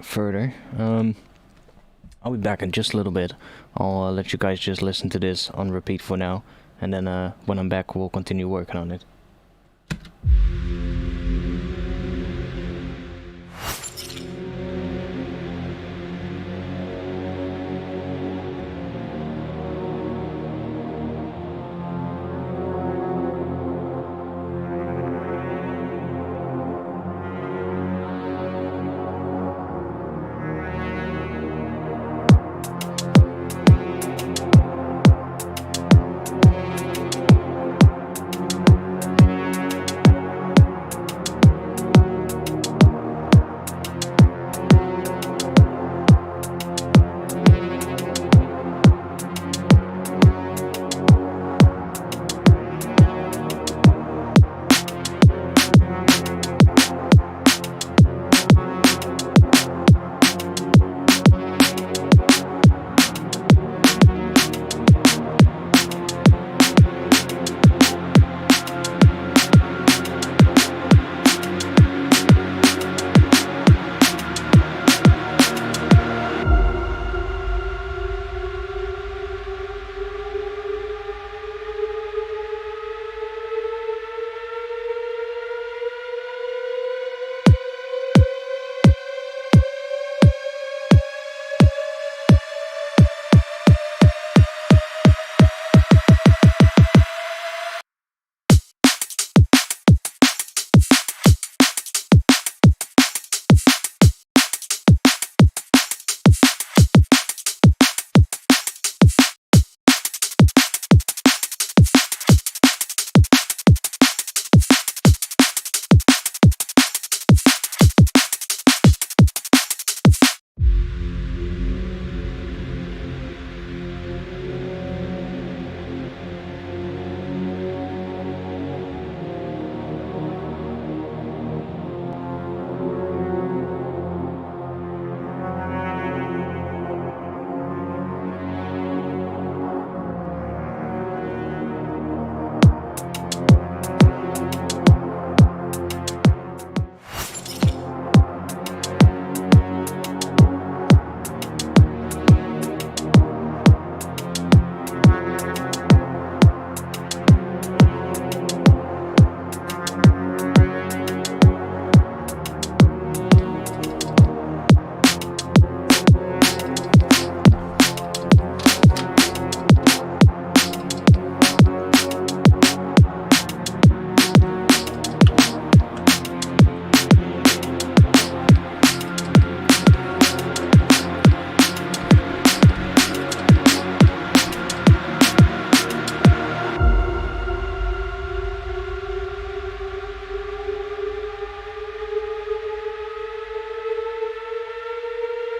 further. I'll be back in just a little bit. I'll let you guys just listen to this on repeat for now, and then when I'm back we'll continue working on it.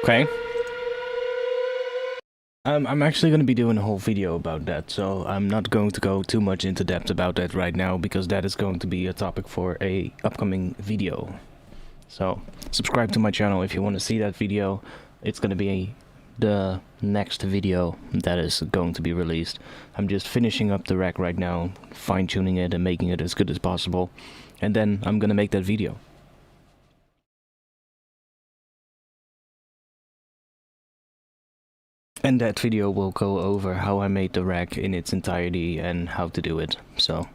Okay. I'm actually going to be doing a whole video about that, so I'm not going to go too much into depth about that right now, because that is going to be a topic for a upcoming video. So subscribe to my channel if you want to see that video. It's going to be the next video that is going to be released. I'm just finishing up the rack right now, fine-tuning it and making it as good as possible, and then I'm going to make that video. And that video will go over how I made the rack in its entirety and how to do it, so...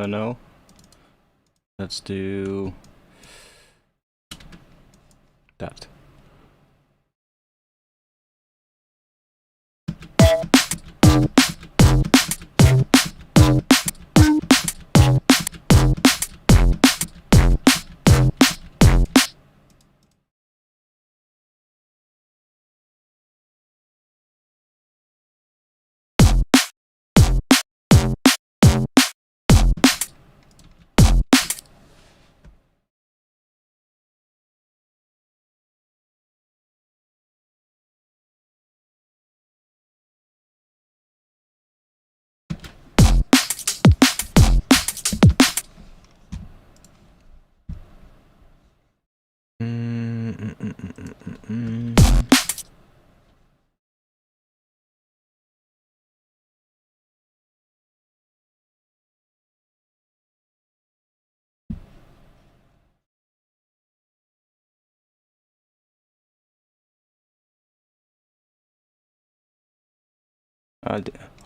No. Let's do that.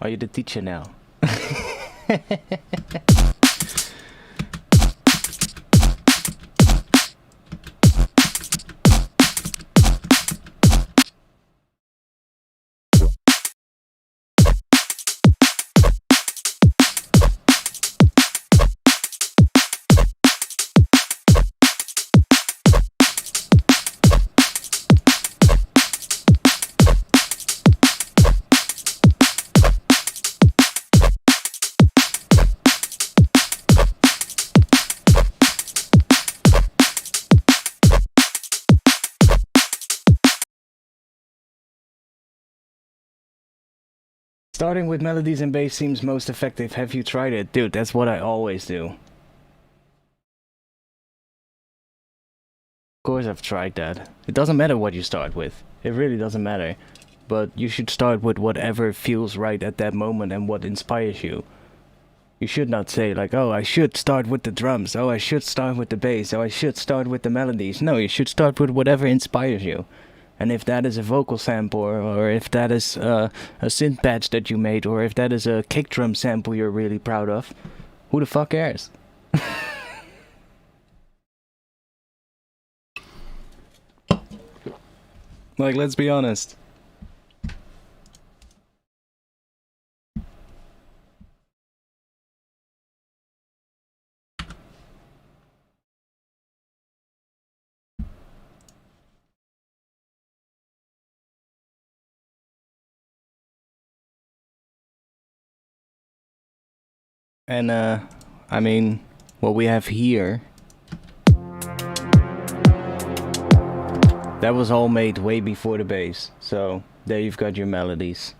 Are you the teacher now? Starting with melodies and bass seems most effective. Have you tried it? Dude, that's what I always do. Of course I've tried that. It doesn't matter what you start with. It really doesn't matter. But you should start with whatever feels right at that moment and what inspires you. You should not say like, oh, I should start with the drums. Oh, I should start with the bass. Oh, I should start with the melodies. No, you should start with whatever inspires you. And if that is a vocal sample, or if that is a synth patch that you made, or if that is a kick drum sample you're really proud of, who the fuck cares? Like, let's be honest. And, I mean, what we have here, that was all made way before the bass. So, there you've got your melodies.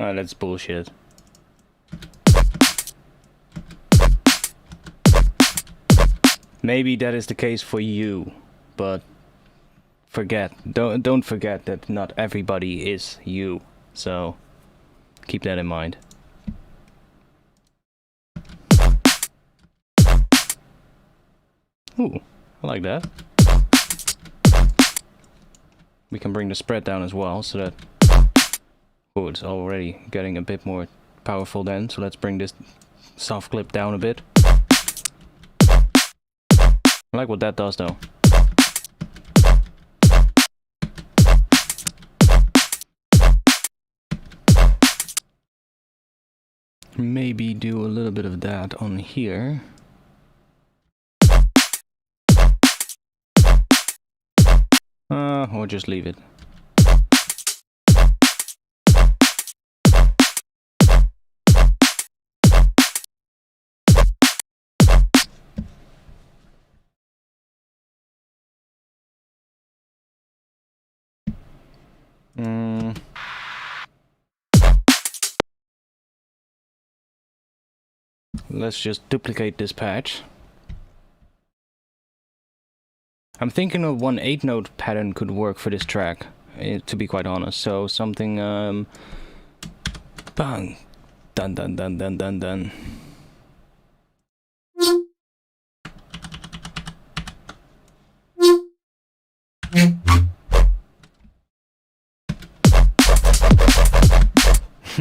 Oh, that's bullshit. Maybe that is the case for you, but don't forget that not everybody is you. So keep that in mind. Ooh, I like that. We can bring the spread down as well, so that... Oh, it's already getting a bit more powerful then, so let's bring this soft clip down a bit. I like what that does though. Maybe do a little bit of that on here. Or just leave it. Let's just duplicate this patch. I'm thinking a 1/8 note pattern could work for this track, to be quite honest. So something bang, dun dun dun dun dun dun.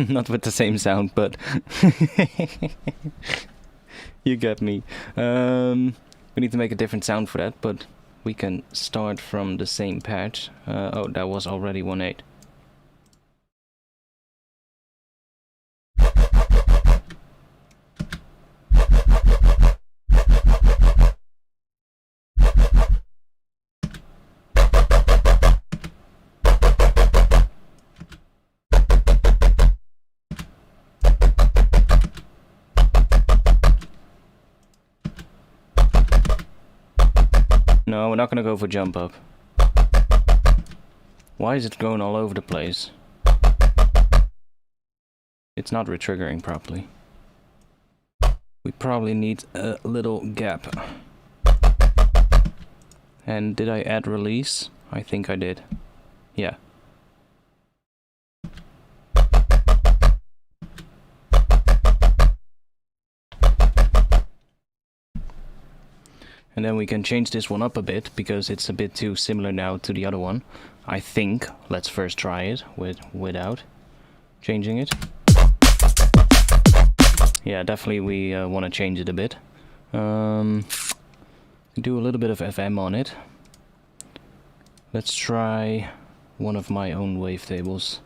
Not with the same sound, but you get me. We need to make a different sound for that, but we can start from the same patch. Oh, that was already 1/8. No, we're not gonna go for jump up. Why is it going all over the place? It's not retriggering properly. We probably need a little gap. And did I add release? I think I did. Yeah. And then we can change this one up a bit, because it's a bit too similar now to the other one. I think. Let's first try it without changing it. Yeah, definitely we want to change it a bit. Do a little bit of FM on it. Let's try one of my own wavetables.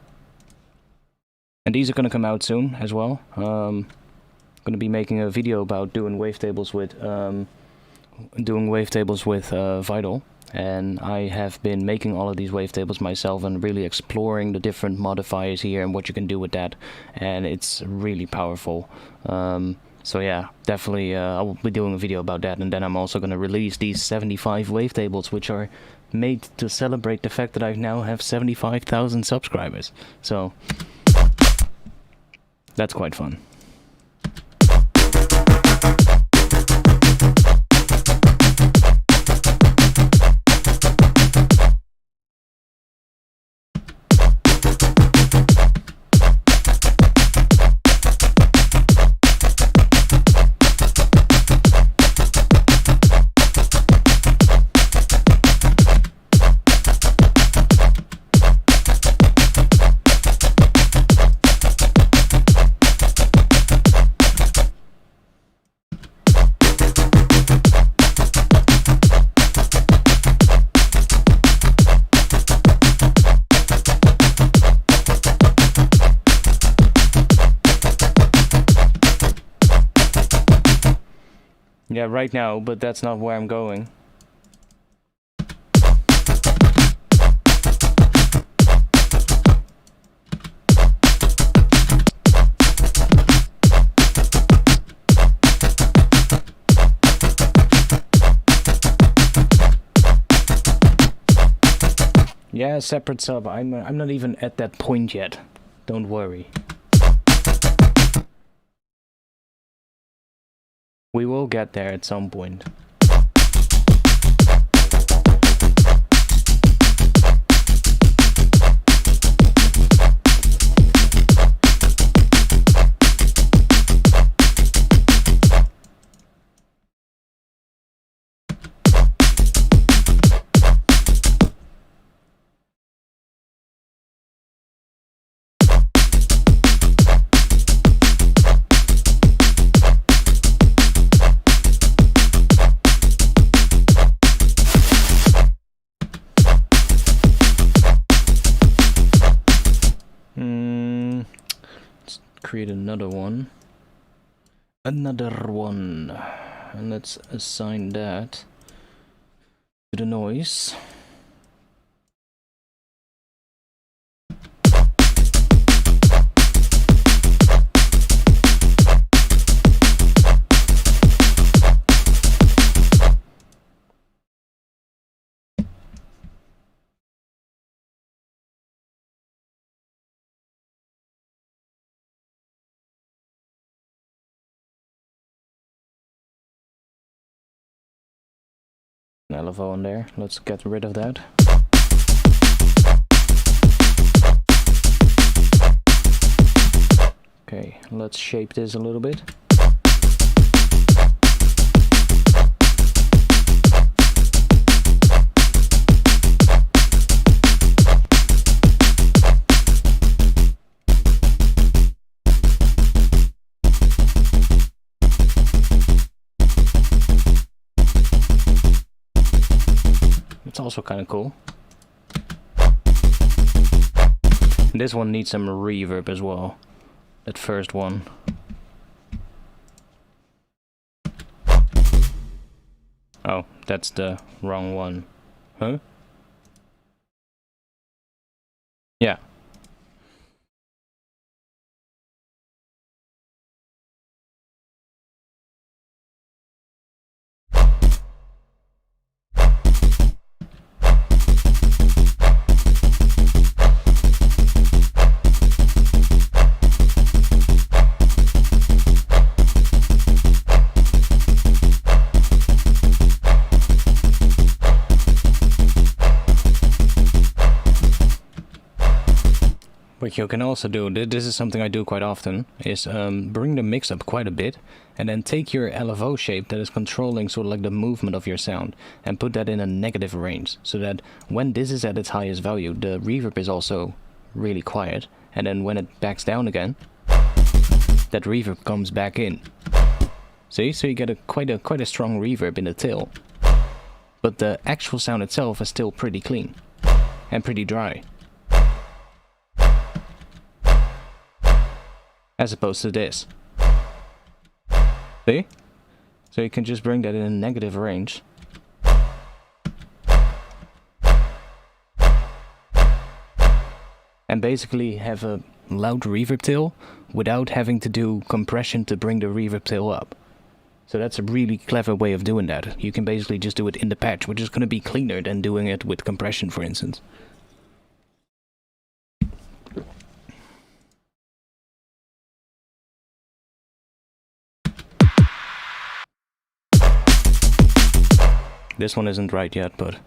And these are gonna come out soon as well. Gonna be making a video about doing wavetables with Vital, and I have been making all of these wavetables myself and really exploring the different modifiers here and what you can do with that, and it's really powerful. So yeah, definitely I'll be doing a video about that, and then I'm also gonna release these 75 wavetables, which are made to celebrate the fact that I now have 75,000 subscribers. So that's quite fun. Yeah, right now, but that's not where I'm going. Yeah, separate sub. I'm not even at that point yet. Don't worry. We will get there at some point. Create another one, and let's assign that to the noise. LFO on there. Let's get rid of that. Okay, let's shape this a little bit. It's also kind of cool. This one needs some reverb as well. That first one. Oh, that's the wrong one. Huh? Yeah. What you can also do, this is something I do quite often, is bring the mix up quite a bit and then take your LFO shape that is controlling sort of like the movement of your sound and put that in a negative range, so that when this is at its highest value, the reverb is also really quiet, and then when it backs down again, that reverb comes back in. See, so you get quite a strong reverb in the tail, but the actual sound itself is still pretty clean and pretty dry. as opposed to this. See? So you can just bring that in a negative range. And basically have a loud reverb tail without having to do compression to bring the reverb tail up. So that's a really clever way of doing that. You can basically just do it in the patch, which is going to be cleaner than doing it with compression, for instance. This one isn't right yet, but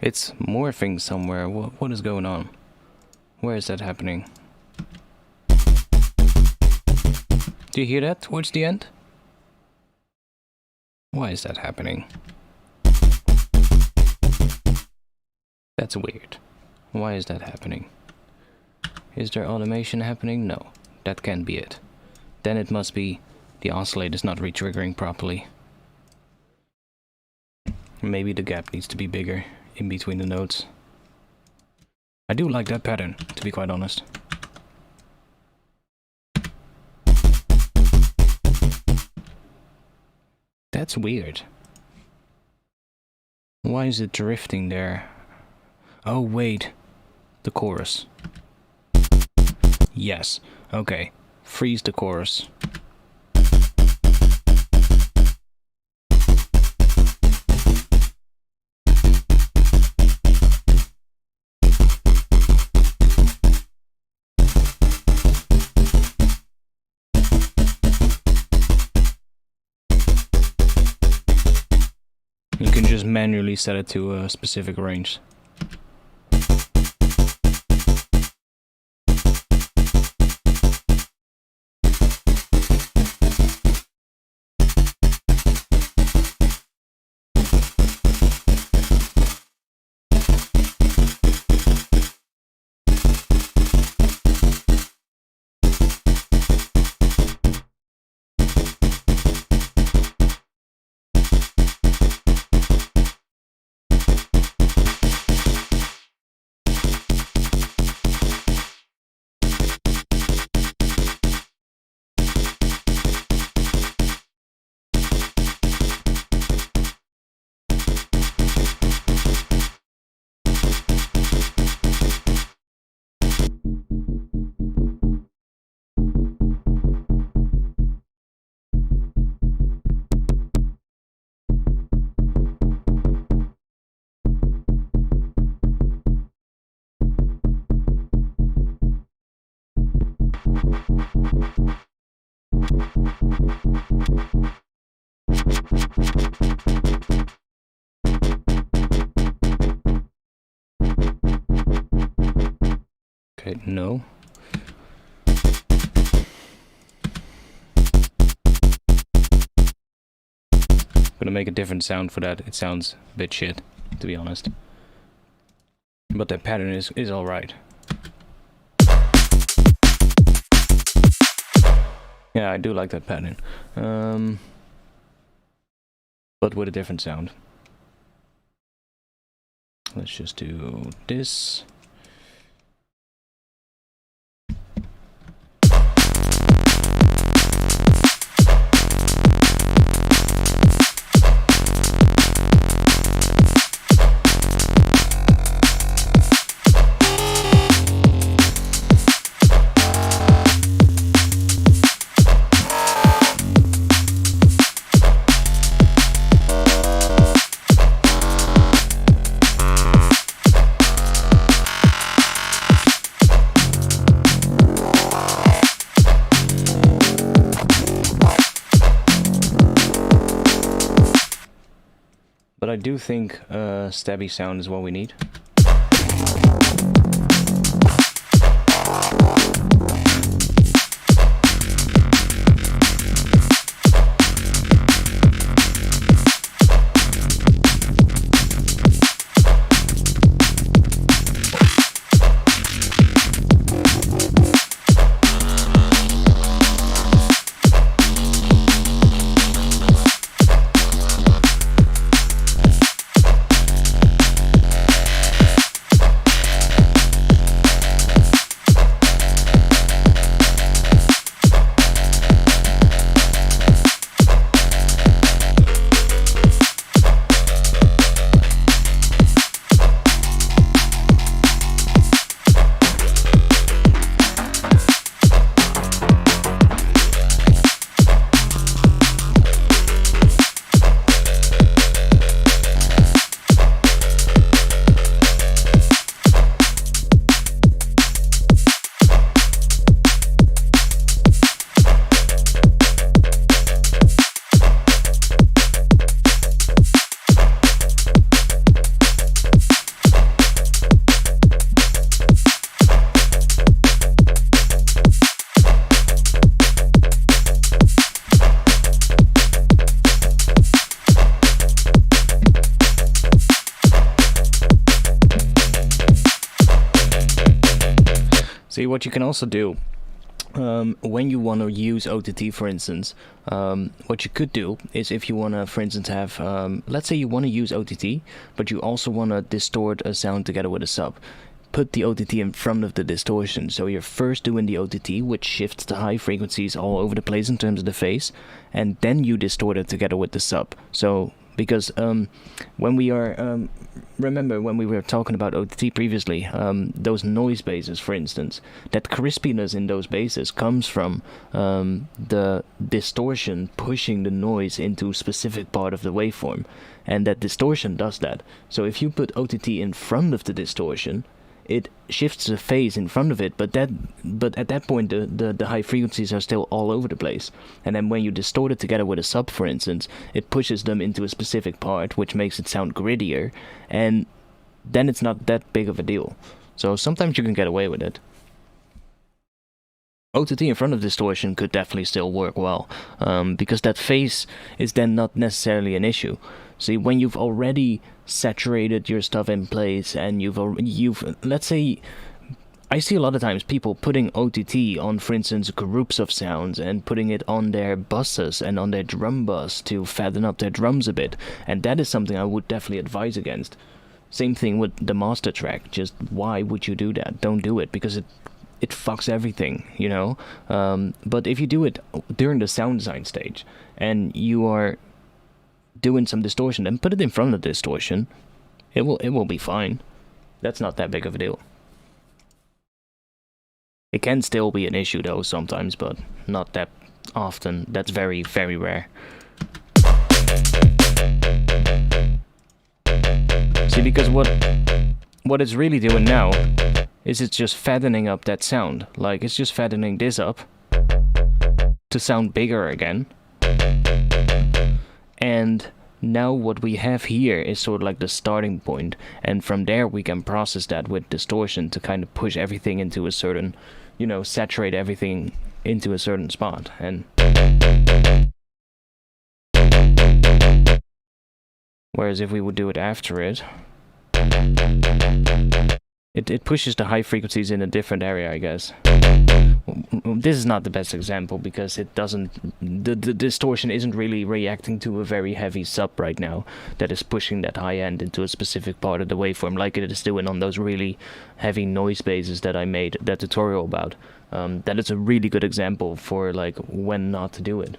it's morphing somewhere. What is going on? Where is that happening? Do you hear that towards the end? Why is that happening? That's weird. Why is that happening? Is there automation happening? No, that can't be it. Then it must be the oscillator is not retriggering properly. Maybe the gap needs to be bigger in between the notes. I do like that pattern, to be quite honest. That's weird. Why is it drifting there? Oh wait, the chorus. Yes, okay, freeze the chorus. You can just manually set it to a specific range. Okay, no. Gonna make a different sound for that. It sounds a bit shit, to be honest. But that pattern is alright. Yeah, I do like that pattern. But with a different sound. Let's just do this. I do think stabby sound is what we need. See, what you can also do, when you want to use OTT, for instance, what you could do is, if you want to, for instance, have, let's say you want to use OTT, but you also want to distort a sound together with a sub. Put the OTT in front of the distortion. So you're first doing the OTT, which shifts the high frequencies all over the place in terms of the phase, and then you distort it together with the sub. So, because when we are, remember when we were talking about OTT previously, those noise bases, for instance, that crispiness in those bases comes from the distortion pushing the noise into a specific part of the waveform, and that distortion does that. So if you put OTT in front of the distortion, it shifts the phase in front of it, but at that point the high frequencies are still all over the place. And then when you distort it together with a sub, for instance, it pushes them into a specific part, which makes it sound grittier, and then it's not that big of a deal. So sometimes you can get away with it. OTT in front of distortion could definitely still work well, because that phase is then not necessarily an issue. See, when you've already saturated your stuff in place, and you've let's say, I see a lot of times people putting OTT on, for instance, groups of sounds, and putting it on their buses and on their drum bus to fatten up their drums a bit, and that is something I would definitely advise against. Same thing with the master track. Just why would you do that? Don't do it, because it fucks everything, you know. But if you do it during the sound design stage, and you are doing some distortion, then put it in front of the distortion. It will be fine. That's not that big of a deal. It can still be an issue though sometimes, but not that often. That's very, very rare. See, because what it's really doing now is it's just fattening up that sound. Like, it's just fattening this up to sound bigger again. And now what we have here is sort of like the starting point, and from there we can process that with distortion to kind of push everything into a certain, you know, saturate everything into a certain spot. And whereas if we would do it after it, it pushes the high frequencies in a different area, I guess. This is not the best example, because it doesn't, the distortion isn't really reacting to a very heavy sub right now that is pushing that high end into a specific part of the waveform, like it is doing on those really heavy noise bases that I made that tutorial about. That is a really good example for like when not to do it.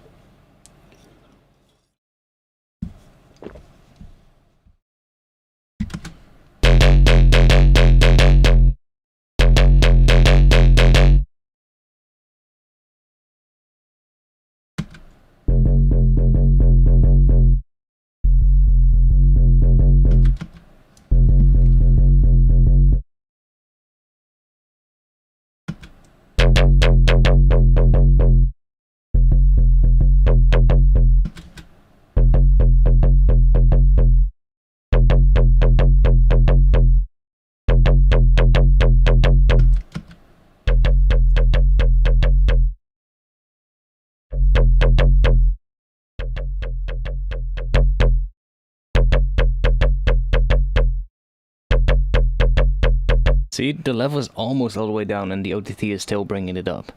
See, the level is almost all the way down and the OTT is still bringing it up.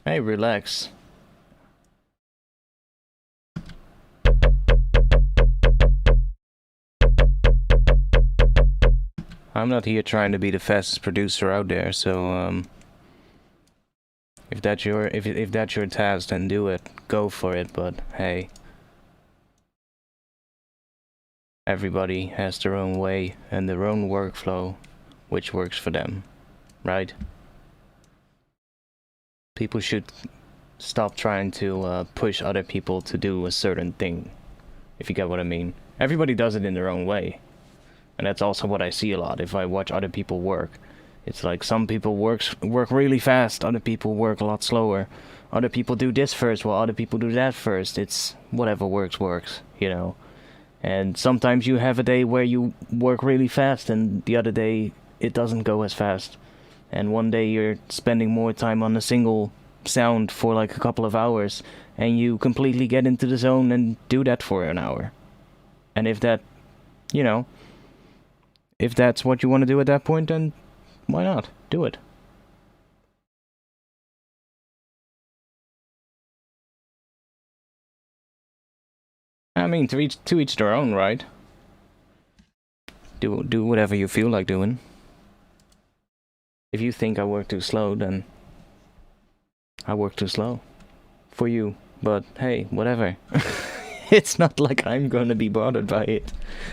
Hey, relax. I'm not here trying to be the fastest producer out there, so if that's your task, then do it. Go for it. But hey, everybody has their own way and their own workflow, which works for them, right? People should stop trying to push other people to do a certain thing, if you get what I mean. Everybody does it in their own way. And that's also what I see a lot if I watch other people work. It's like some people work really fast, other people work a lot slower. Other people do this first while other people do that first. It's whatever works, you know. And sometimes you have a day where you work really fast and the other day it doesn't go as fast. And one day you're spending more time on a single sound for like a couple of hours and you completely get into the zone and do that for an hour. And if that, you know, if that's what you want to do at that point, then why not? Do it. I mean, to each their own, right? Do whatever you feel like doing. If you think I work too slow, then I work too slow for you. But hey, whatever. It's not like I'm gonna be bothered by it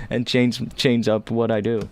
and change up what I do.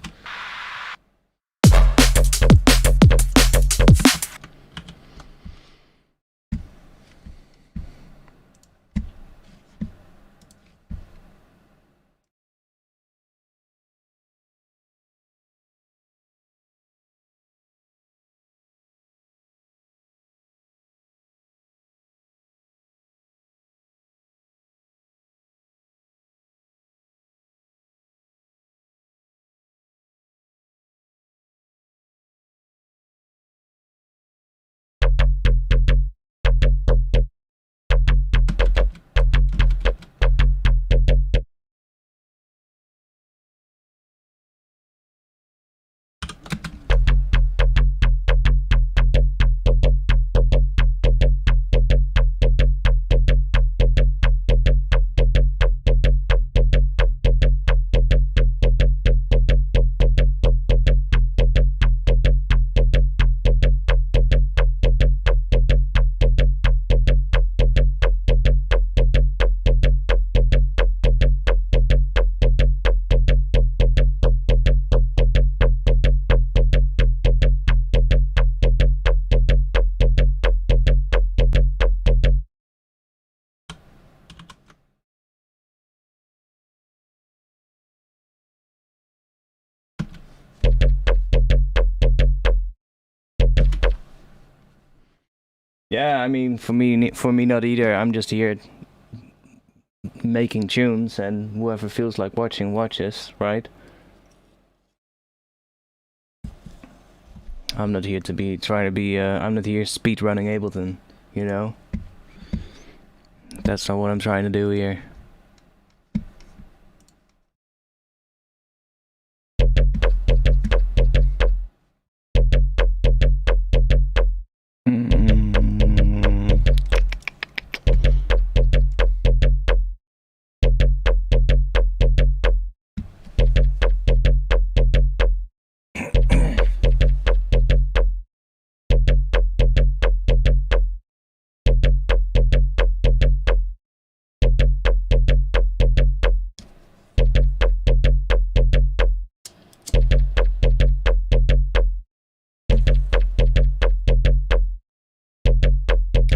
Yeah, I mean, for me not either. I'm just here making tunes, and whoever feels like watching, watches, right? I'm not here to be I'm not here speed running Ableton, you know? That's not what I'm trying to do here.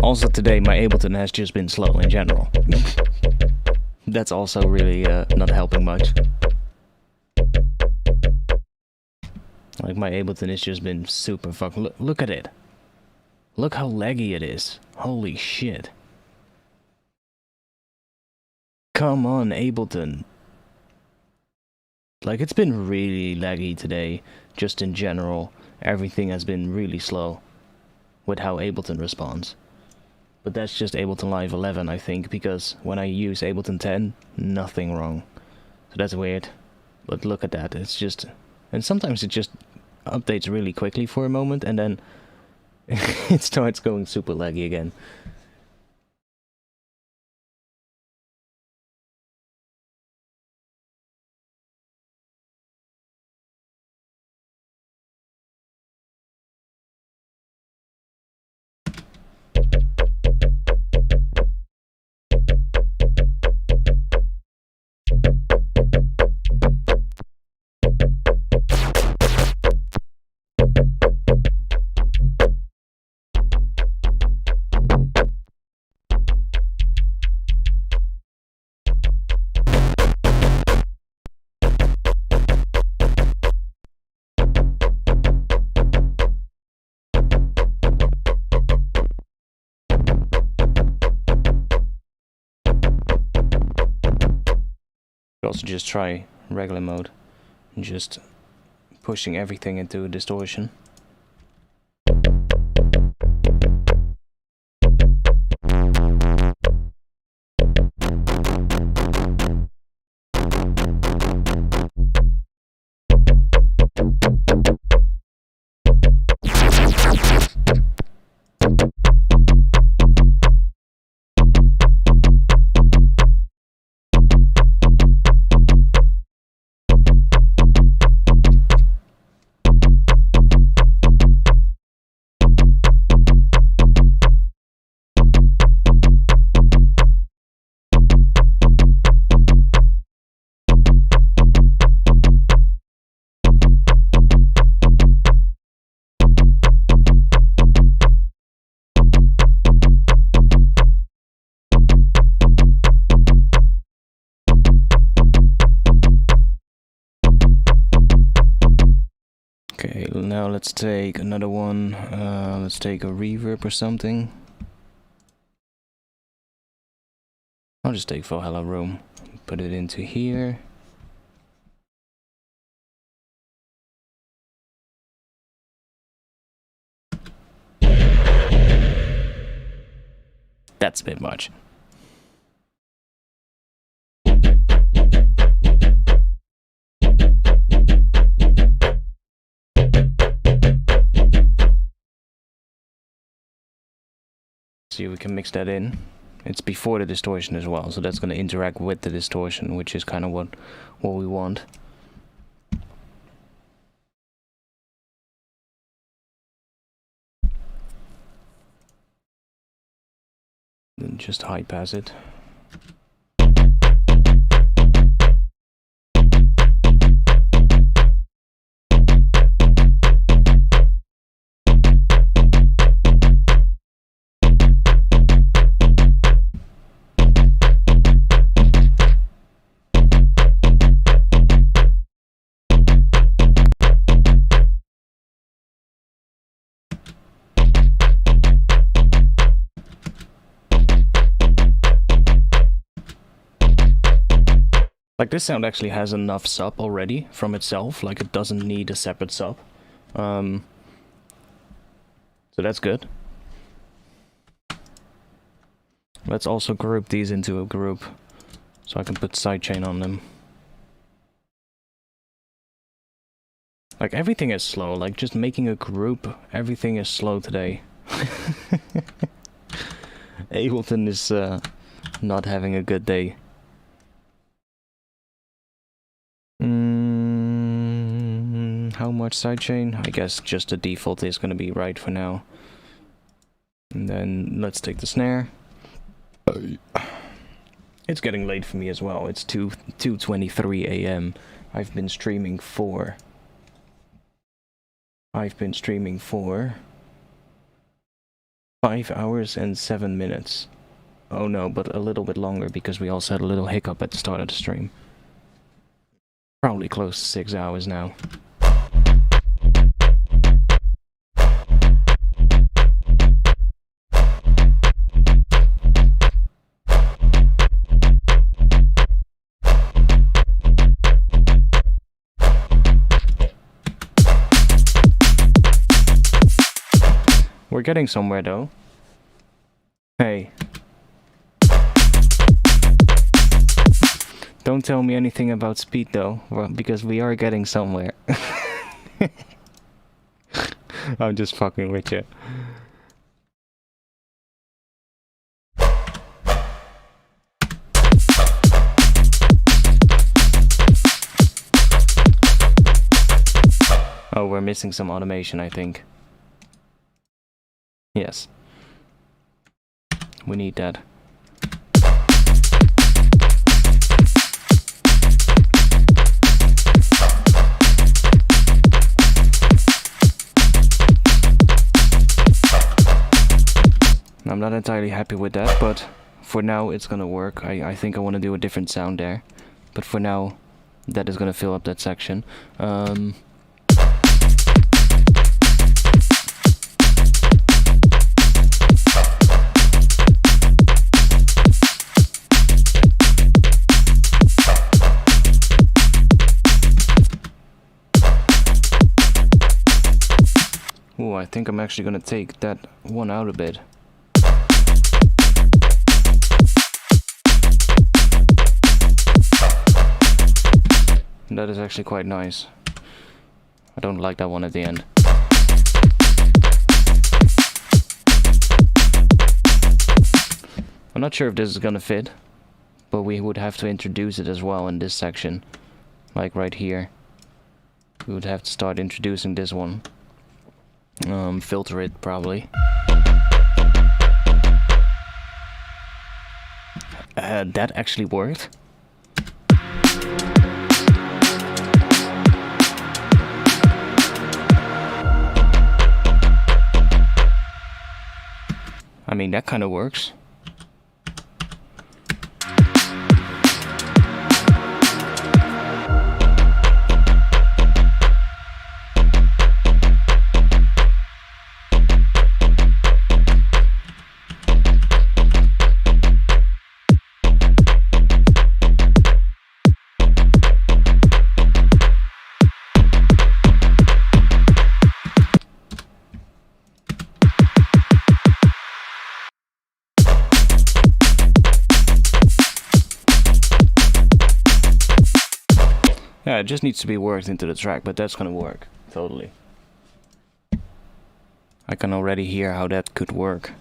Also today, my Ableton has just been slow in general. That's also really not helping much. Like, my Ableton has just been super fucking... Look at it. Look how laggy it is. Holy shit. Come on, Ableton. Like, it's been really laggy today, just in general. Everything has been really slow with how Ableton responds. But that's just Ableton Live 11, I think, because when I use Ableton 10, nothing wrong. So that's weird. But look at that, it's just... And sometimes it just updates really quickly for a moment, and then it starts going super laggy again. Also just try regular mode and just pushing everything into a distortion. Okay, now let's take another one. Let's take a reverb or something. I'll just take For Hello Room, put it into here. That's a bit much. See, we can mix that in. It's before the distortion as well, so that's going to interact with the distortion, which is kind of what we want. Then just high pass it. Like, this sound actually has enough sub already from itself, like it doesn't need a separate sub. So that's good. Let's also group these into a group, so I can put sidechain on them. Like, everything is slow, like just making a group, everything is slow today. Ableton is not having a good day. How much sidechain? I guess just the default is gonna be right for now. And then let's take the snare. It's getting late for me as well. It's 2:23 a.m. I've been streaming for 5 hours and 7 minutes. Oh no, but a little bit longer because we also had a little hiccup at the start of the stream. Probably close to 6 hours now. We're getting somewhere though. Hey. Don't tell me anything about speed though, because we are getting somewhere. I'm just fucking with you. Oh, we're missing some automation, I think. Yes. We need that. I'm not entirely happy with that, but for now it's gonna work. I think I want to do a different sound there. But for now, that is gonna fill up that section. Ooh, I think I'm actually gonna take that one out a bit. That is actually quite nice. I don't like that one at the end. I'm not sure if this is gonna fit, but we would have to introduce it as well in this section. Like right here. We would have to start introducing this one. Filter it probably. That actually worked. I mean, that kind of works. Yeah, it just needs to be worked into the track, but that's gonna work. Totally. I can already hear how that could work.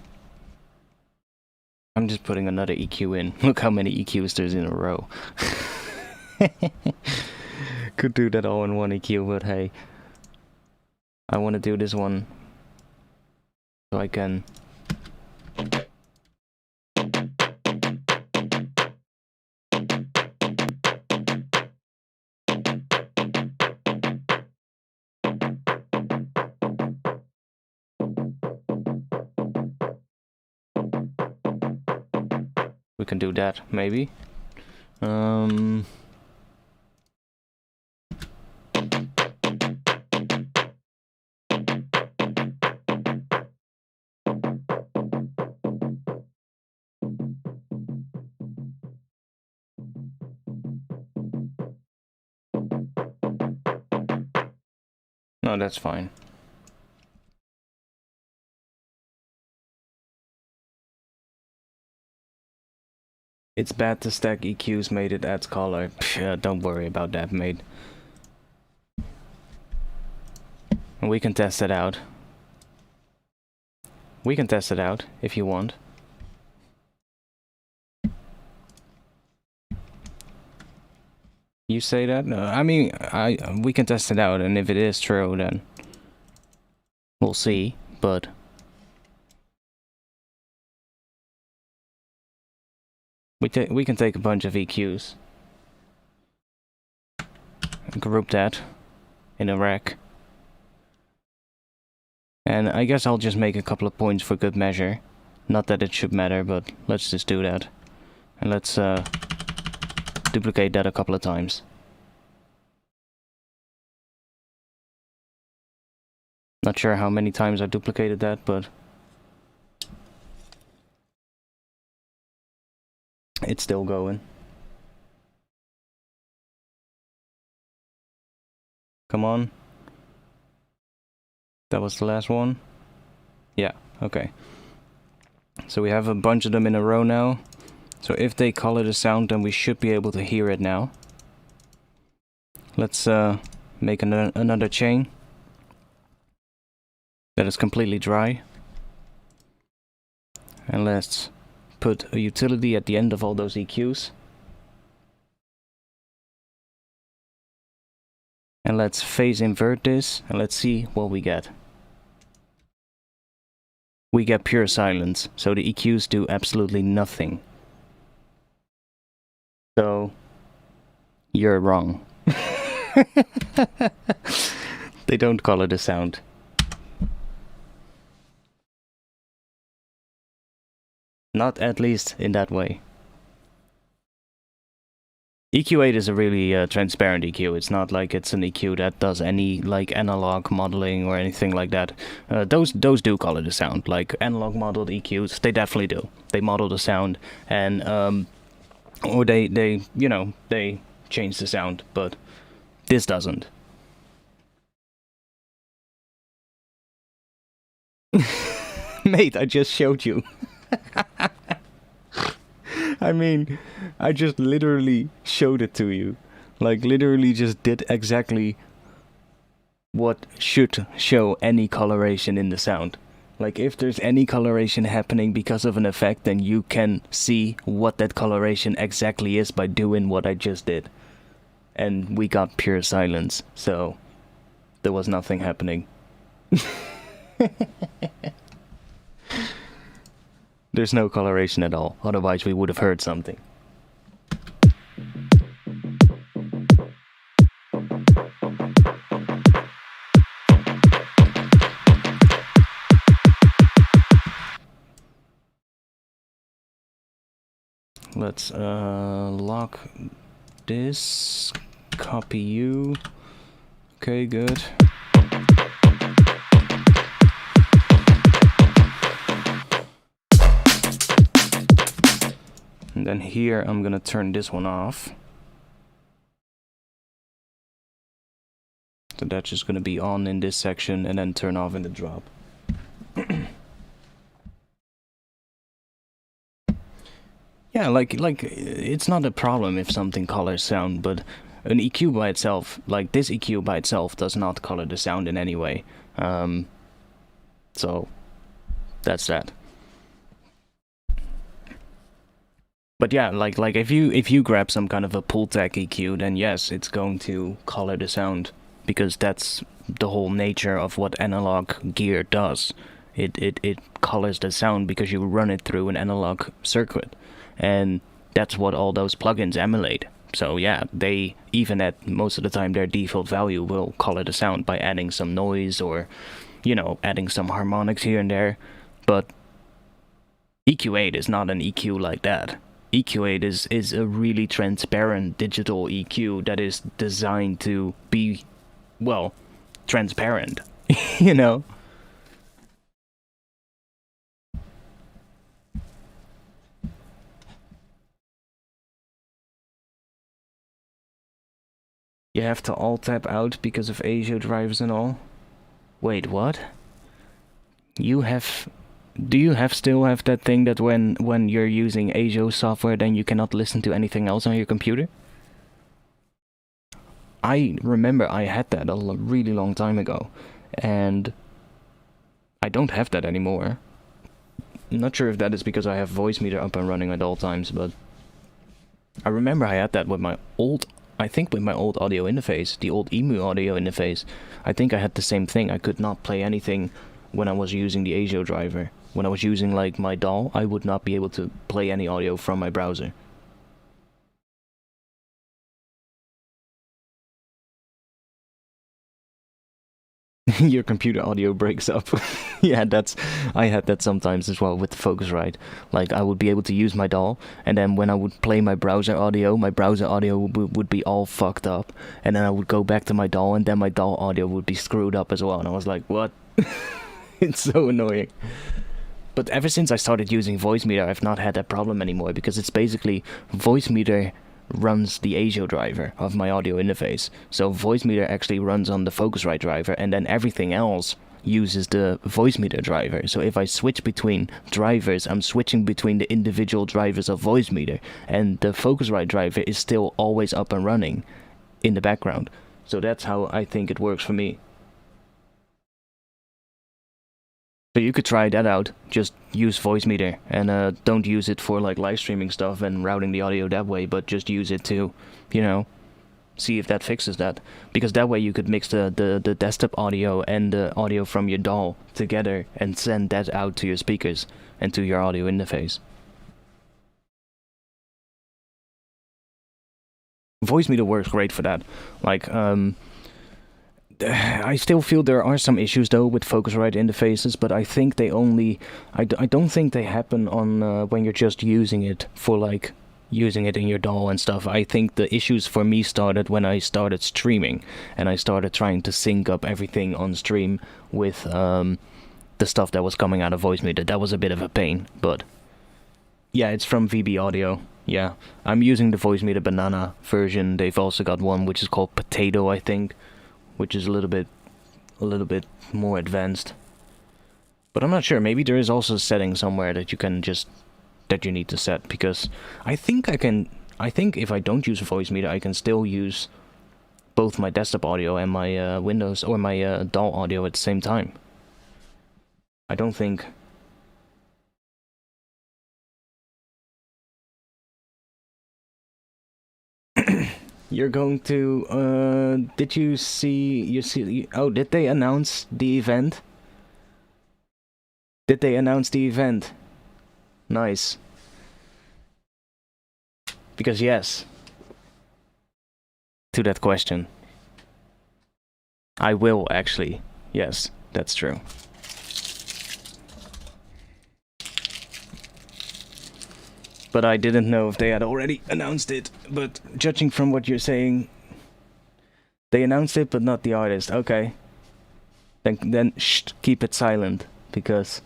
I'm just putting another EQ in. Look how many EQs there's in a row. Could do that all in one EQ, but hey. I want to do this one so I can... We can do that, maybe. No, that's fine. It's bad to stack EQs, mate. It adds color. Psh, don't worry about that, mate. And we can test it out. We can test it out if you want. You say that? No, I mean, we can test it out, and if it is true, then we'll see. But we can take a bunch of EQs and group that in a rack. And I guess I'll just make a couple of points for good measure. Not that it should matter, but let's just do that. And let's duplicate that a couple of times. Not sure how many times I duplicated that, but it's still going. Come on. That was the last one? Yeah, okay. So we have a bunch of them in a row now. So if they color the sound, then we should be able to hear it now. Let's make another chain that is completely dry. And let's put a utility at the end of all those EQs. And let's phase invert this, and let's see what we get. We get pure silence, so the EQs do absolutely nothing. So, you're wrong. They don't color the sound. Not at least in that way. EQ8 is a really transparent EQ. It's not like it's an EQ that does any like analog modeling or anything like that. Those do color the sound. Like analog modeled EQs, they definitely do. They model the sound and or they you know, they change the sound, but this doesn't. Mate, I just showed you. I mean, I just literally showed it to you. Like, literally just did exactly what should show any coloration in the sound. Like, if there's any coloration happening because of an effect, then you can see what that coloration exactly is by doing what I just did. And we got pure silence, so there was nothing happening. There's no coloration at all, otherwise we would have heard something. Let's lock this, copy you. Okay, good. And then here I'm gonna turn this one off. So that's just gonna be on in this section and then turn off in the drop. Yeah, like it's not a problem if something colors sound, but an EQ by itself, like this EQ by itself, does not color the sound in any way. So that's that. But yeah, like if you grab some kind of a Pultec EQ, then yes, it's going to color the sound, because that's the whole nature of what analog gear does. It colors the sound because you run it through an analog circuit, and that's what all those plugins emulate. So yeah, they, even at most of the time their default value, will color the sound by adding some noise or, you know, adding some harmonics here and there. But EQ8 is not an EQ like that. EQ8 is a really transparent digital EQ that is designed to be, well, transparent, you know? You have to alt-tab out because of ASIO drivers and all? Wait, what? You have... Do you still have that thing that when you're using ASIO software, then you cannot listen to anything else on your computer? I remember I had that a really long time ago, and I don't have that anymore. I'm not sure if that is because I have Voicemeeter up and running at all times, but I remember I had that with my old, I think with my old audio interface, the old EMU audio interface. I think I had the same thing. I could not play anything when I was using the ASIO driver. When I was using like my DAW, I would not be able to play any audio from my browser. Your computer audio breaks up. Yeah, I had that sometimes as well with the Focusrite. Like, I would be able to use my DAW, and then when I would play my browser audio would be all fucked up, and then I would go back to my DAW, and then my DAW audio would be screwed up as well, and I was like, what? It's so annoying. But ever since I started using Voicemeeter, I've not had that problem anymore, because it's basically Voicemeeter runs the ASIO driver of my audio interface. So Voicemeeter actually runs on the Focusrite driver, and then everything else uses the Voicemeeter driver. So if I switch between drivers, I'm switching between the individual drivers of Voicemeeter, and the Focusrite driver is still always up and running in the background. So that's how I think it works for me. So you could try that out. Just use Voicemeeter, and don't use it for like live streaming stuff and routing the audio that way, but just use it to, you know, see if that fixes that. Because that way you could mix the desktop audio and the audio from your DAW together and send that out to your speakers and to your audio interface. Voicemeeter works great for that. Like, I still feel there are some issues though with Focusrite interfaces, but I think they only... I don't think they happen on when you're just using it for like using it in your DAW and stuff. I think the issues for me started when I started streaming, and I started trying to sync up everything on stream with the stuff that was coming out of Voicemeeter. That was a bit of a pain, but yeah, it's from VB Audio. Yeah, I'm using the Voicemeeter Banana version. They've also got one which is called Potato, I think, which is a little bit more advanced. But I'm not sure. Maybe there is also a setting somewhere that you can just that you need to set, because I think if I don't use Voicemeeter, I can still use both my desktop audio and my Windows or my DAW audio at the same time. I don't think. You're going to did you see oh, did they announce the event? Did they announce the event? Nice. Because yes, to that question, I will actually. Yes, that's true. But I didn't know if they had already announced it. But judging from what you're saying, they announced it, but not the artist. Okay. Then shh, keep it silent, because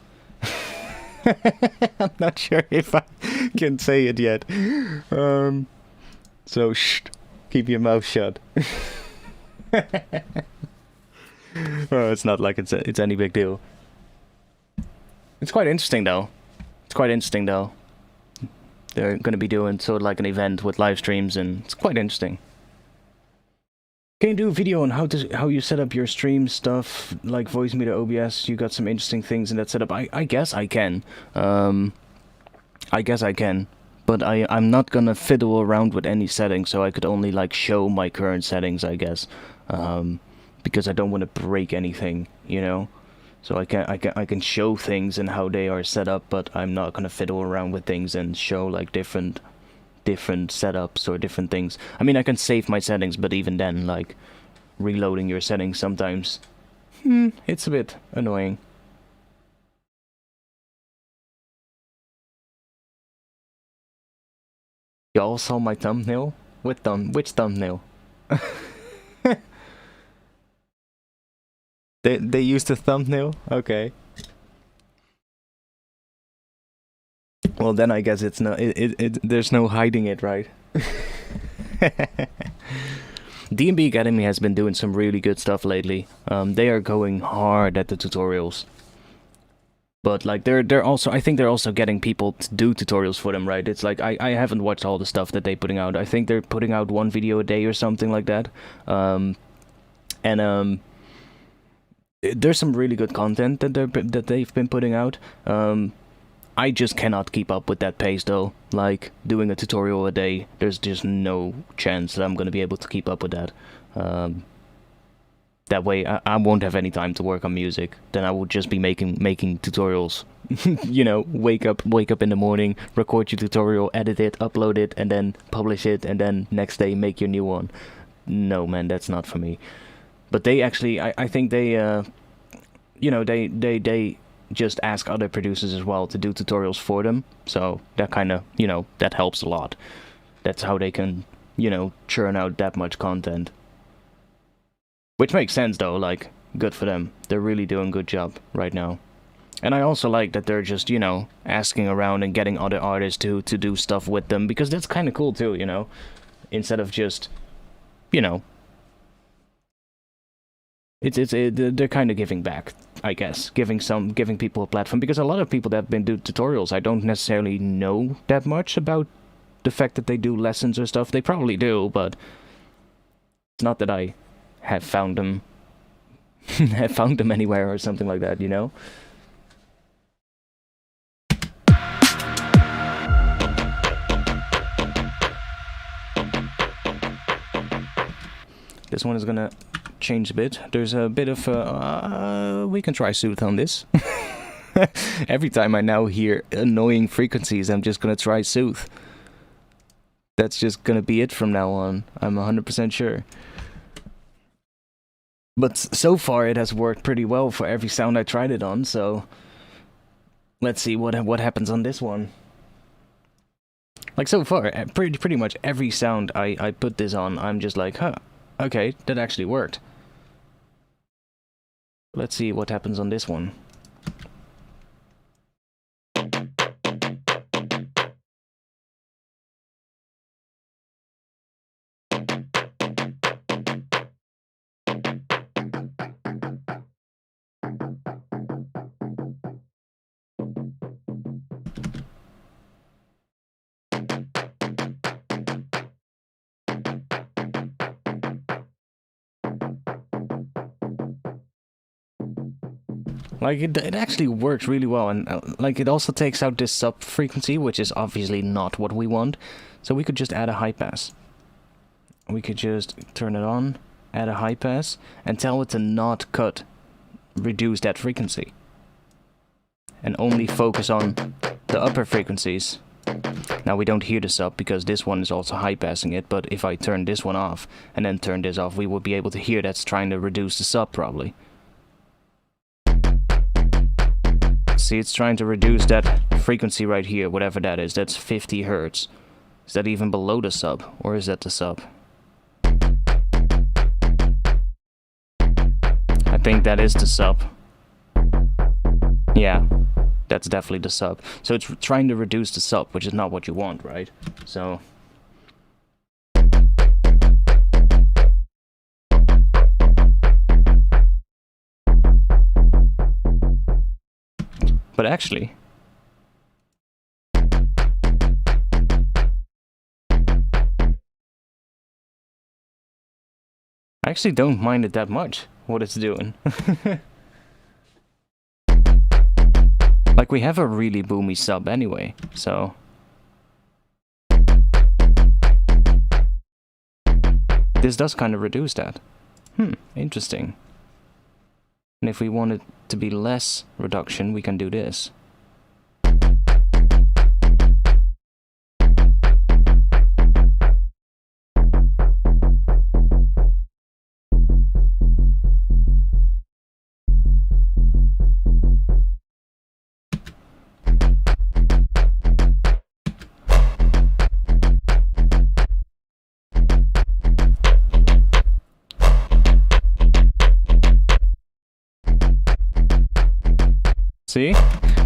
I'm not sure if I can say it yet. So shh, keep your mouth shut. Well, it's not like it's any big deal. It's quite interesting though. They're going to be doing sort of like an event with live streams, and it's quite interesting. Can you do a video on how you set up your stream stuff, like Voicemeeter, OBS? You got some interesting things in that setup. I guess I can. But I'm not gonna fiddle around with any settings, so I could only like show my current settings, I guess. Because I don't want to break anything, you know. So I can show things and how they are set up, but I'm not gonna fiddle around with things and show like different setups or different things. I mean, I can save my settings, but even then, like reloading your settings sometimes, it's a bit annoying. Y'all saw my thumbnail? Which thumbnail? They used a thumbnail? Okay. Well, then I guess it's no there's no hiding it, right? D&B Academy has been doing some really good stuff lately. They are going hard at the tutorials. But like they're also, I think they're also getting people to do tutorials for them, right? It's like I haven't watched all the stuff that they're putting out. I think they're putting out one video a day or something like that. There's some really good content that they've been putting out. I just cannot keep up with that pace though. Like doing a tutorial a day, there's just no chance that I'm gonna be able to keep up with that. That way I won't have any time to work on music. Then I will just be making tutorials. You know, wake up in the morning, record your tutorial, edit it, upload it, and then publish it, and then next day make your new one. No man, that's not for me. But they actually, I think they, you know, they just ask other producers as well to do tutorials for them. So that kind of, you know, that helps a lot. That's how they can, you know, churn out that much content. Which makes sense though, like, good for them. They're really doing a good job right now. And I also like that they're just, you know, asking around and getting other artists to do stuff with them, because that's kind of cool too, you know? Instead of just, you know... they're kind of giving back, I guess, giving people a platform, because a lot of people that have been doing tutorials, I don't necessarily know that much about the fact that they do lessons or stuff. They probably do, but it's not that I have found them have found them anywhere or something like that, you know? This one is gonna change a bit. There's a bit of we can try Sooth on this. Every time I now hear annoying frequencies, I'm just gonna try Sooth. That's just gonna be it from now on. I'm 100% sure. But so far it has worked pretty well for every sound I tried it on, so let's see what happens on this one. Like so far, pretty much every sound I put this on, I'm just like, huh, okay, that actually worked. Let's see what happens on this one. Like, it actually works really well, and like, it also takes out this sub frequency, which is obviously not what we want. So we could just add a high pass. We could just turn it on, add a high pass, and tell it to not reduce that frequency. And only focus on the upper frequencies. Now we don't hear the sub because this one is also high passing it, but if I turn this one off and then turn this off, we would be able to hear that's trying to reduce the sub probably. See, it's trying to reduce that frequency right here, whatever that is. That's 50 hertz. Is that even below the sub, or is that the sub? I think that is the sub. Yeah, that's definitely the sub. So it's trying to reduce the sub, which is not what you want, right? So... But actually, I actually don't mind it that much, what it's doing. Like, we have a really boomy sub anyway, so... This does kind of reduce that. Interesting. And if we want it to be less reduction, we can do this. See?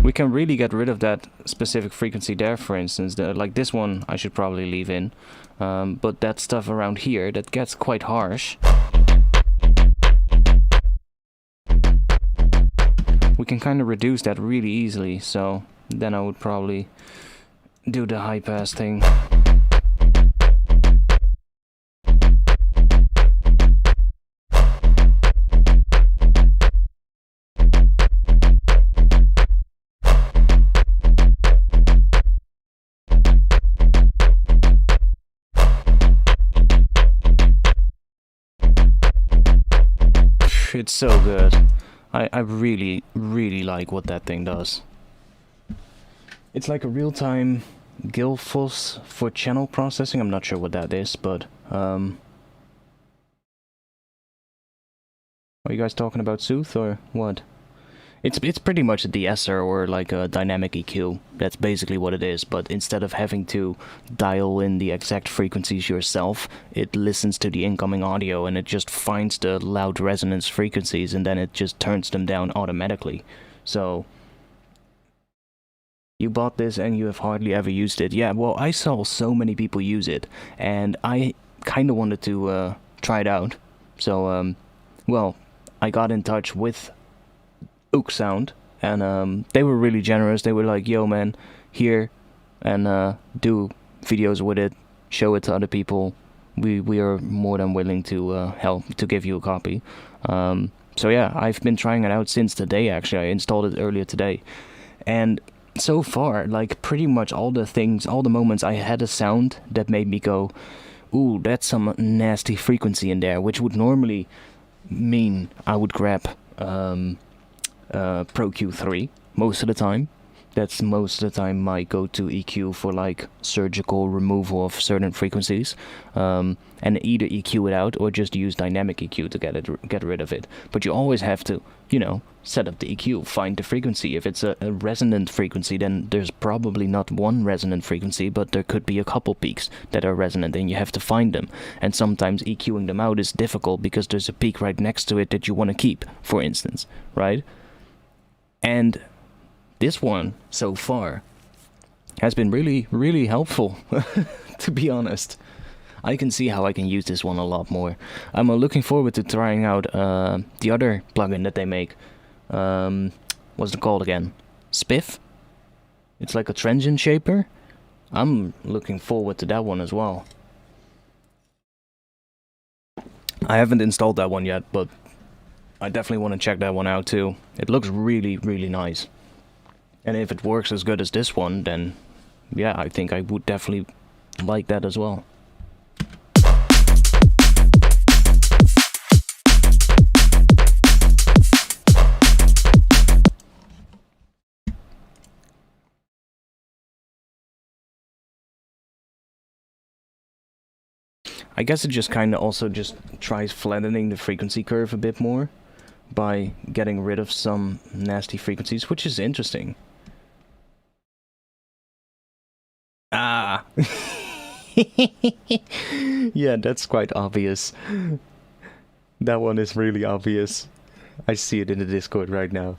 We can really get rid of that specific frequency there, for instance. Like this one I should probably leave in. But that stuff around here, that gets quite harsh. We can kind of reduce that really easily, so then I would probably do the high pass thing. It's so good. I really, really like what that thing does. It's like a real-time Guilfos for channel processing. I'm not sure what that is, but are you guys talking about Sooth or what? It's pretty much a de-esser or like a dynamic EQ. That's basically what it is, but instead of having to dial in the exact frequencies yourself, it listens to the incoming audio and it just finds the loud resonance frequencies and then it just turns them down automatically. So, you bought this and you have hardly ever used it. Yeah, well, I saw so many people use it, and I kind of wanted to try it out. So, well, I got in touch with ook sound, and they were really generous. They were like, "Yo, man, here, and do videos with it, show it to other people. We are more than willing to help to give you a copy." So yeah, I've been trying it out since today. Actually, I installed it earlier today, and so far, like pretty much all the moments I had a sound that made me go, "Ooh, that's some nasty frequency in there," which would normally mean I would grab Pro Q3 most of the time. That's most of the time my go-to EQ for like surgical removal of certain frequencies, and either EQ it out or just use dynamic EQ to get rid of it. But you always have to, set up the EQ, find the frequency. If it's a resonant frequency, then there's probably not one resonant frequency, but there could be a couple peaks that are resonant, and you have to find them. And sometimes EQing them out is difficult because there's a peak right next to it that you want to keep, for instance, right? And this one, so far, has been really, really helpful, to be honest. I can see how I can use this one a lot more. I'm looking forward to trying out the other plugin that they make. What's it called again? Spiff? It's like a transient shaper. I'm looking forward to that one as well. I haven't installed that one yet, but I definitely want to check that one out too. It looks really, really nice. And if it works as good as this one, then yeah, I think I would definitely like that as well. I guess it just kind of also just tries flattening the frequency curve a bit more by getting rid of some nasty frequencies, which is interesting. Ah! Yeah, that's quite obvious. That one is really obvious. I see it in the Discord right now.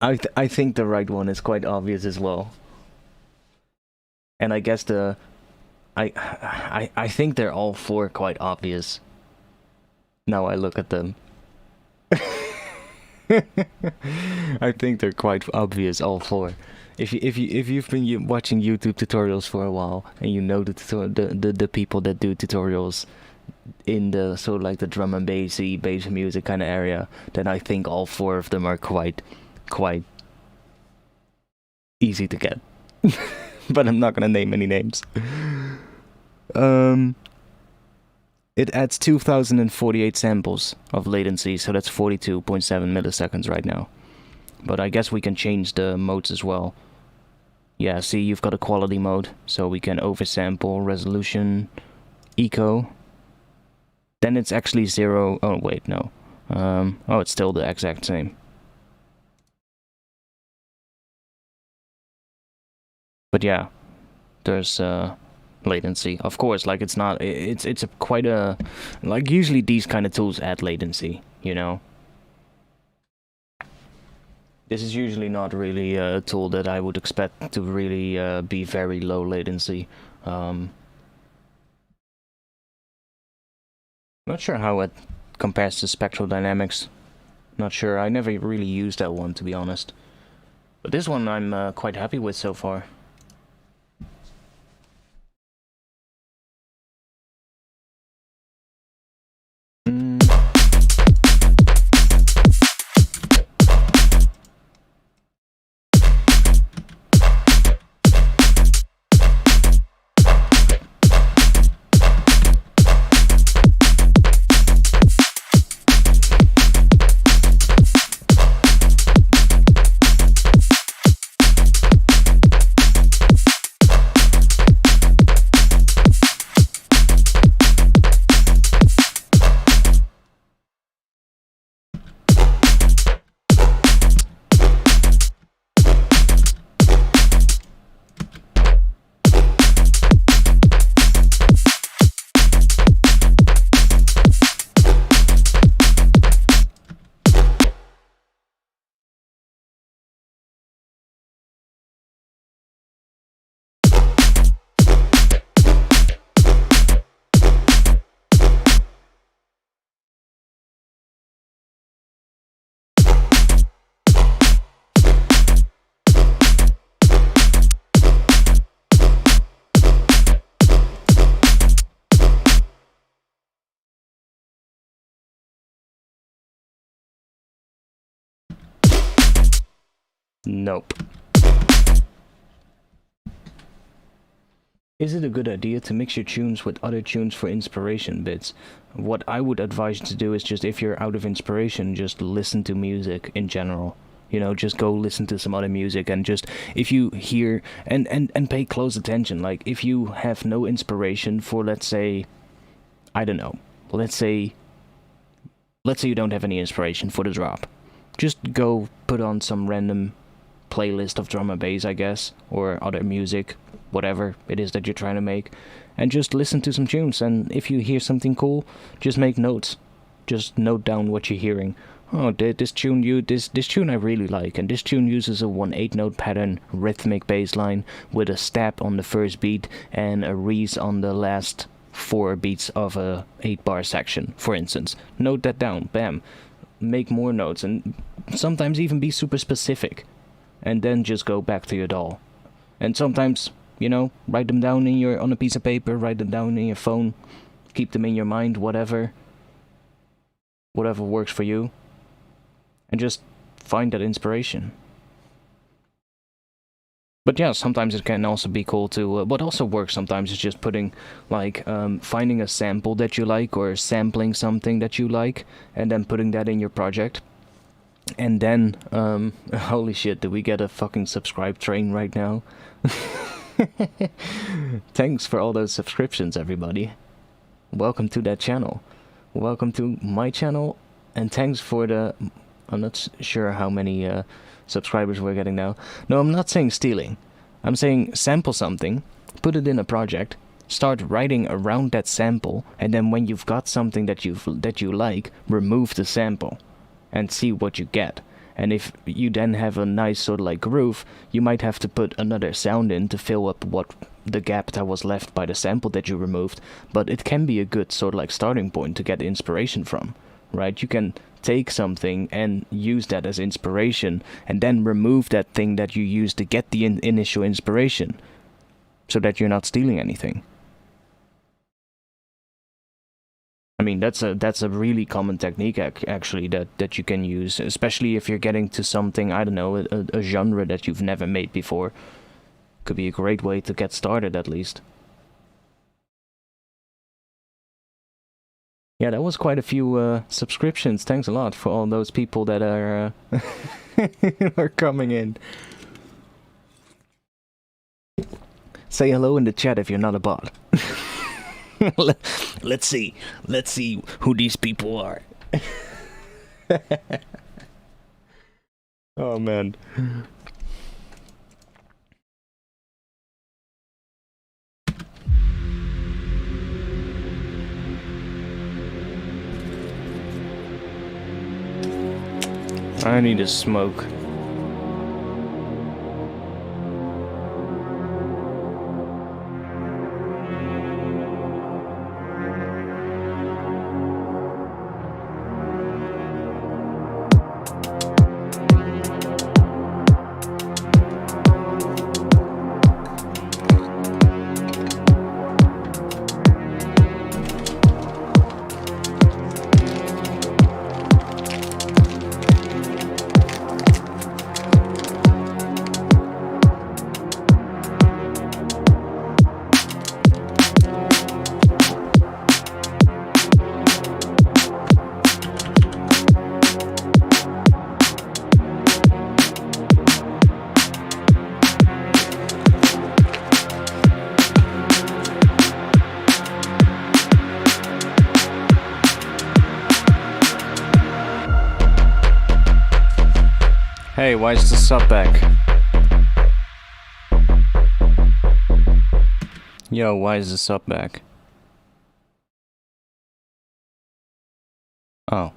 I think the right one is quite obvious as well. And I guess I think they're all four quite obvious. Now I look at them. I think they're quite obvious, all four. If you've been watching YouTube tutorials for a while and you know the people that do tutorials in the sort of like the drum and bass music kind of area, then I think all four of them are quite easy to get. But I'm not gonna name any names. It adds 2048 samples of latency, so that's 42.7 milliseconds right now. But I guess we can change the modes as well. Yeah, see, you've got a quality mode, so we can oversample, resolution, eco. Then it's actually 0. Oh, wait, no. Oh, it's still the exact same. But yeah, there's latency. Of course, like it's not. It's a quite a like usually these kind of tools add latency, you know. This is usually not really a tool that I would expect to really be very low latency. Not sure how it compares to spectral dynamics. Not sure. I never really used that one, to be honest. But this one I'm quite happy with so far. Nope. Is it a good idea to mix your tunes with other tunes for inspiration bits? What I would advise you to do is just, if you're out of inspiration, just listen to music in general. You know, just go listen to some other music, and just, if you hear, and pay close attention. Like, if you have no inspiration for, let's say, I don't know, let's say you don't have any inspiration for the drop. Just go put on some random playlist of drum and bass, I guess, or other music, whatever it is that you're trying to make, and just listen to some tunes. And if you hear something cool, just make notes. Just note down what you're hearing. Oh, this tune I really like, and this tune uses a 1/8 note pattern rhythmic bass line with a stab on the first beat and a res on the last 4 beats of a 8-bar section, for instance. Note that down. Bam. Make more notes, and sometimes even be super specific, and then just go back to your DAW. And sometimes, you know, write them down on a piece of paper, write them down in your phone, keep them in your mind, whatever works for you, and just find that inspiration. But yeah, sometimes it can also be cool to, what also works sometimes is just putting, like, finding a sample that you like, or sampling something that you like, and then putting that in your project. And then, holy shit, did we get a fucking subscribe train right now? Thanks for all those subscriptions, everybody. Welcome to that channel. Welcome to my channel, and thanks for the... I'm not sure how many subscribers we're getting now. No, I'm not saying stealing. I'm saying sample something, put it in a project, start writing around that sample, and then when you've got something that you like, remove the sample and see what you get. And if you then have a nice sort of like groove, you might have to put another sound in to fill up the gap that was left by the sample that you removed. But it can be a good sort of like starting point to get inspiration from, right? You can take something and use that as inspiration, and then remove that thing that you used to get the initial inspiration, so that you're not stealing anything. I mean, that's a really common technique actually that you can use, especially if you're getting to something, I don't know, a genre that you've never made before. Could be a great way to get started, at least. Yeah, that was quite a few subscriptions. Thanks a lot for all those people that are are coming in. Say hello in the chat if you're not a bot. Let's see who these people are. Oh man. I need a smoke. Hey, why is the sub back? Yo, why is the sub back? Oh.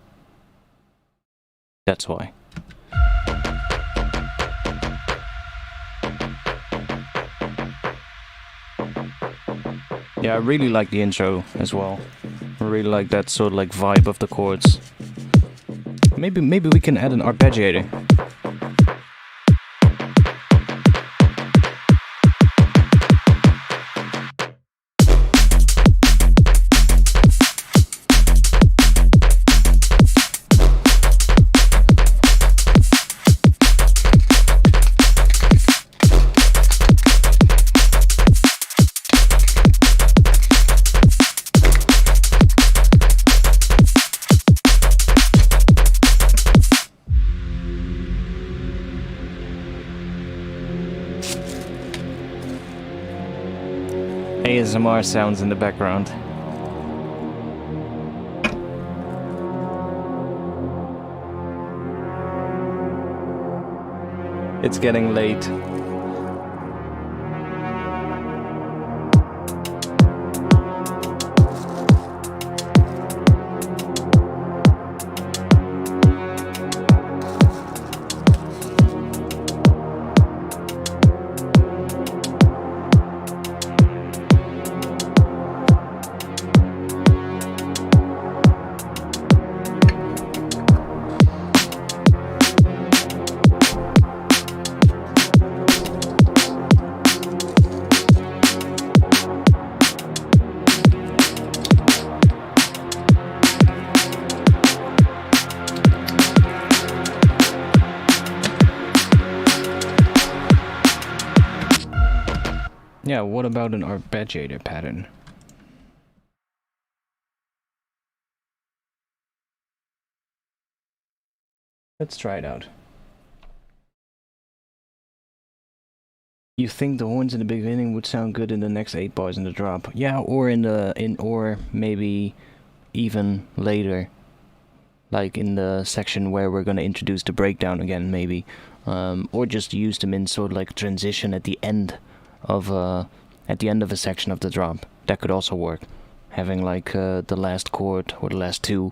That's why. Yeah, I really like the intro as well. I really like that sort of like vibe of the chords. Maybe we can add an arpeggiator. ASMR sounds in the background. It's getting late. Yeah, what about an arpeggiator pattern? Let's try it out. You think the horns in the beginning would sound good in the next 8 bars in the drop? Yeah, or or maybe even later, like in the section where we're gonna introduce the breakdown again, maybe, or just use them in sort of like transition at the end of a section of the drop. That could also work. Having like the last chord or the last two,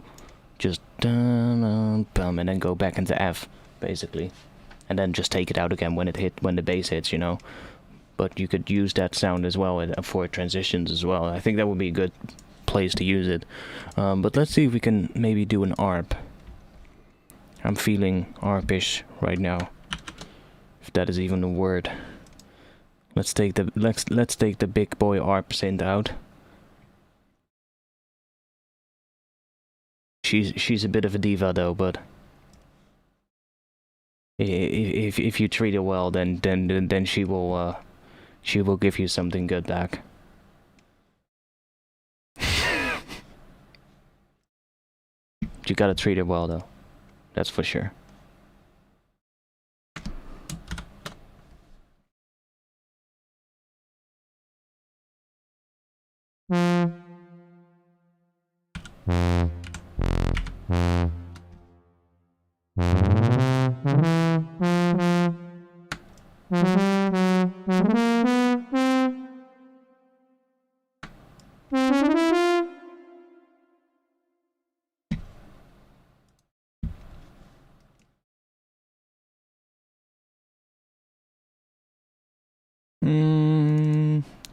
just and then go back into F, basically, and then just take it out again when the bass hits, you know. But you could use that sound as well for transitions as well. I think that would be a good place to use it. But let's see if we can maybe do an ARP. I'm feeling ARP-ish right now, if that is even a word. Let's take the big boy ARP synth out. She's a bit of a diva though, but if you treat her well, then she will give you something good back. You gotta treat her well though, that's for sure.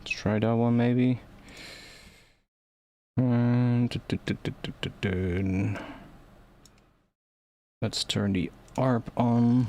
Let's try that one maybe. Let's turn the ARP on.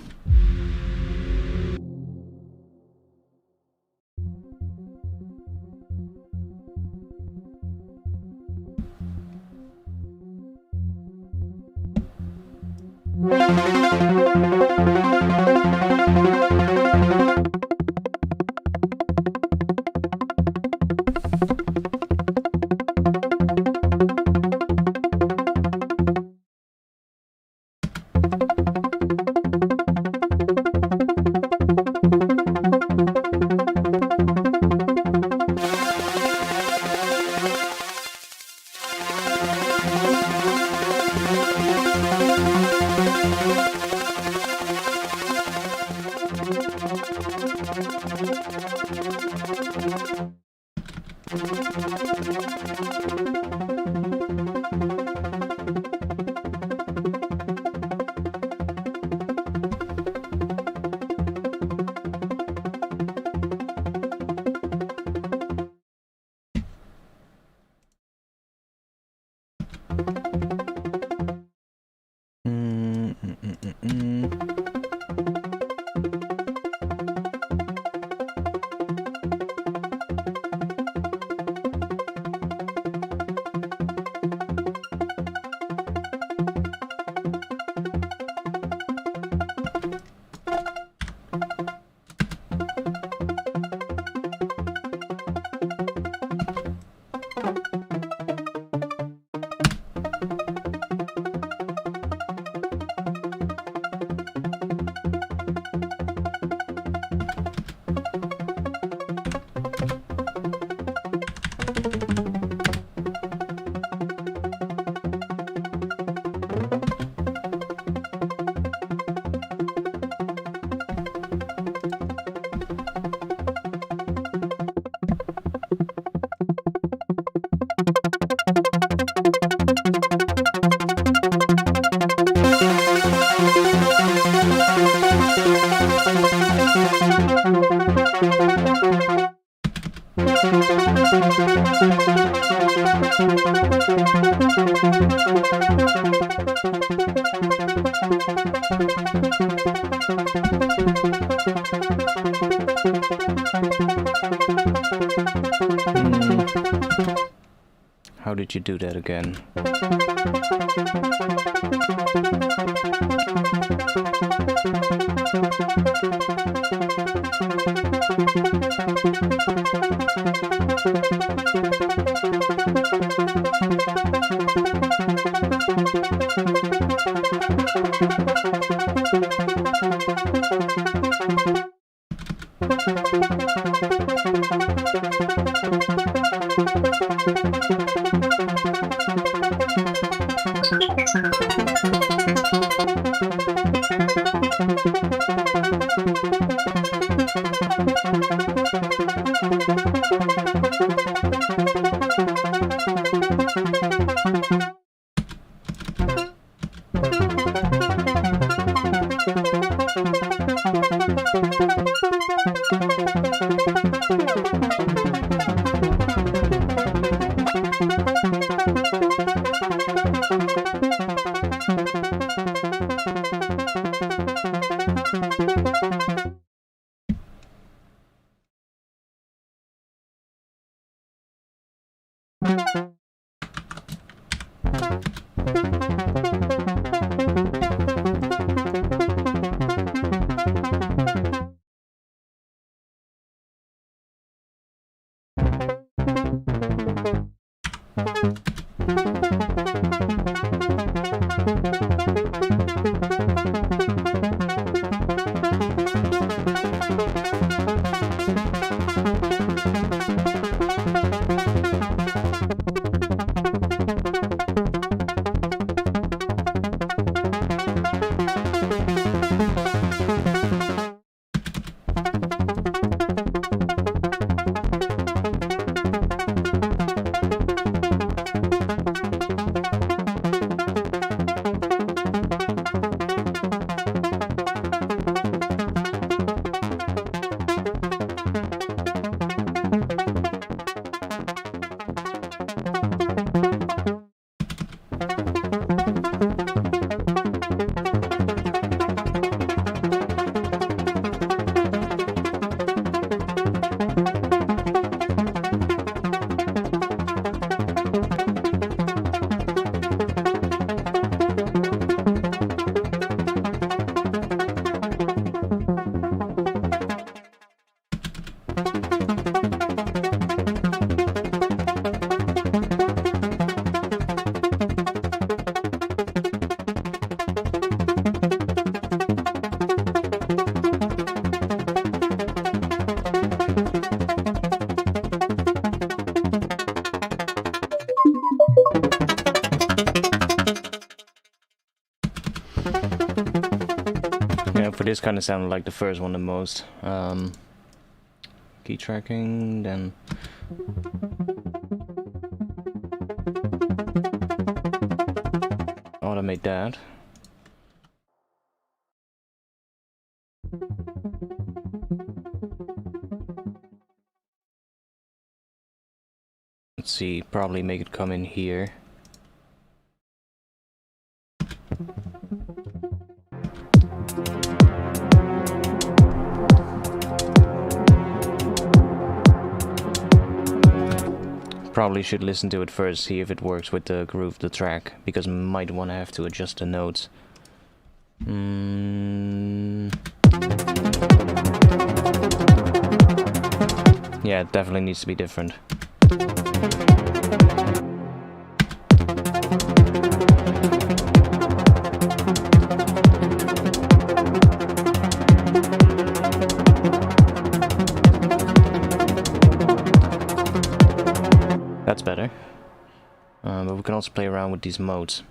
How did you do that again? This kind of sounded like the first one the most. Key tracking, then automate that. Let's see, probably make it come in here. Probably should listen to it first, see if it works with the groove of the track, because I might want to have to adjust the notes. Yeah, it definitely needs to be different. That's better. But we can also play around with these modes.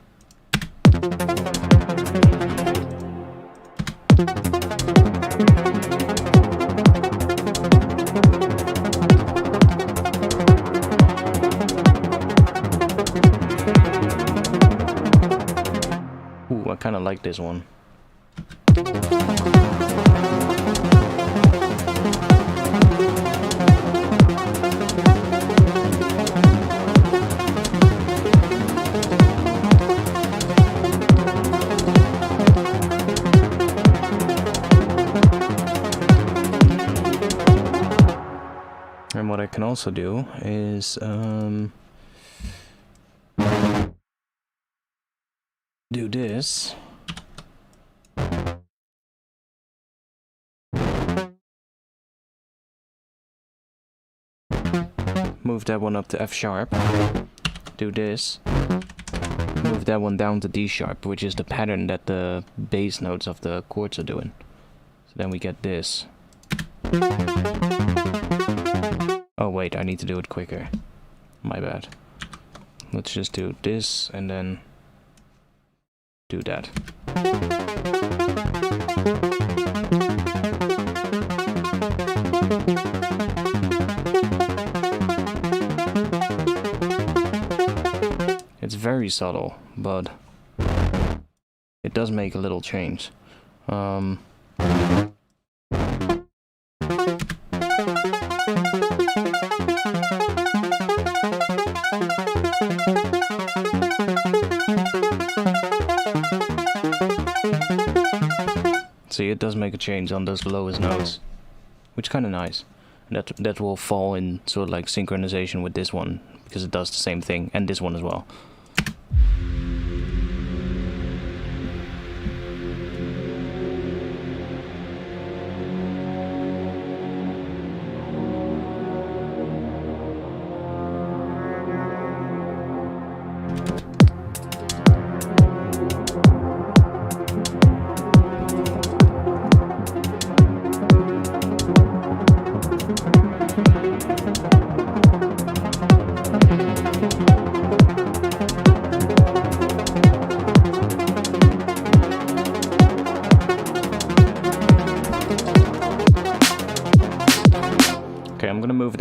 Ooh, I kind of like this one. can also do is do this. Move that one up to F sharp. Do this. Move that one down to D sharp, which is the pattern that the bass notes of the chords are doing. So then we get this. Oh wait, I need to do it quicker. My bad. Let's just do this and then do that. It's very subtle, but it does make a little change. See, it does make a change on those lowest notes, which is kind of nice. And that will fall in sort of like synchronization with this one, because it does the same thing, and this one as well.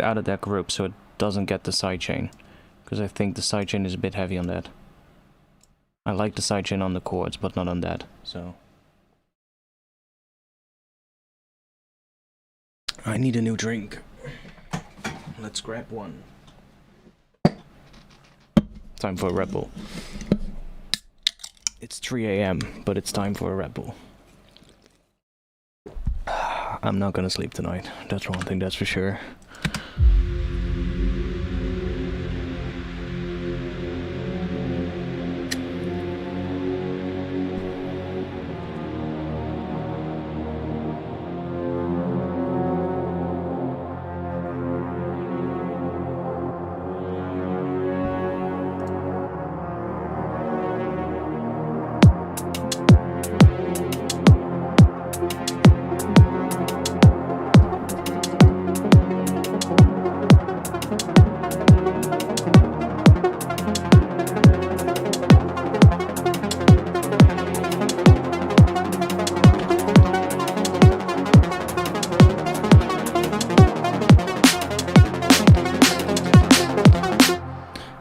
Out of that group so it doesn't get the sidechain, because I think the sidechain is a bit heavy on that. I like the sidechain on the chords, but not on that, so I need a new drink. Let's grab one. Time for a Red Bull. It's 3 AM, but it's time for a Red Bull. I'm not gonna sleep tonight, that's one thing, that's for sure.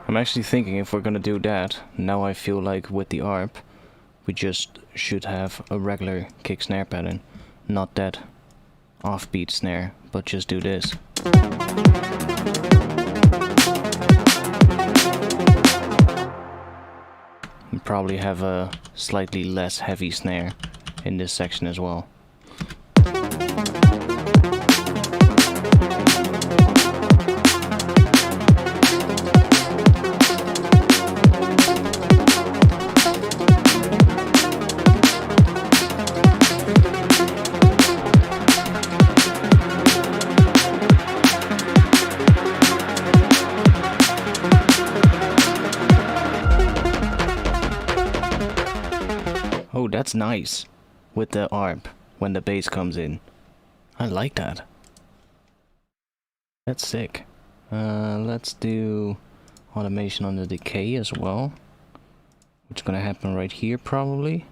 I'm actually thinking if we're gonna do that, now I feel like with the ARP, we just should have a regular kick snare pattern, not that offbeat snare, but just do this. And probably have a slightly less heavy snare in this section as well. Oh, that's nice with the ARP when the bass comes in. I like that. That's sick. Let's do automation on the decay as well, which is gonna happen right here probably.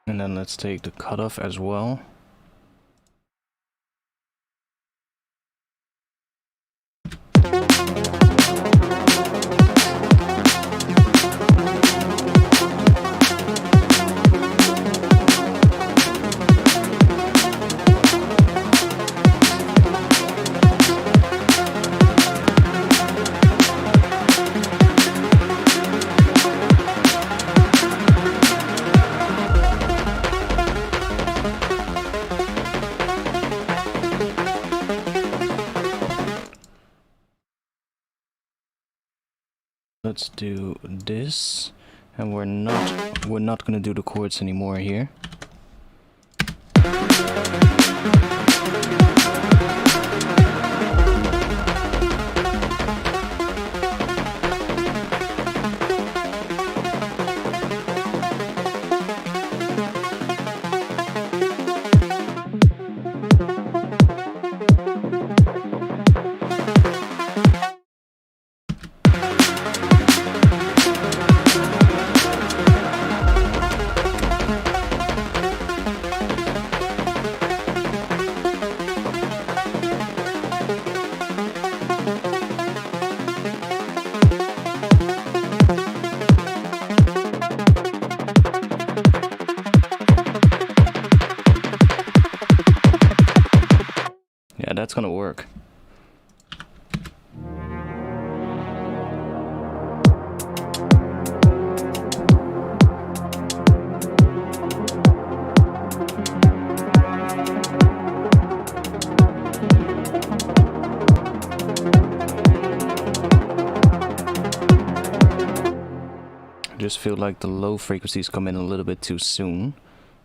And then let's take the cutoff as well. Let's do this, and we're not gonna do the chords anymore here. Yeah, that's gonna work. I just feel like the low frequencies come in a little bit too soon.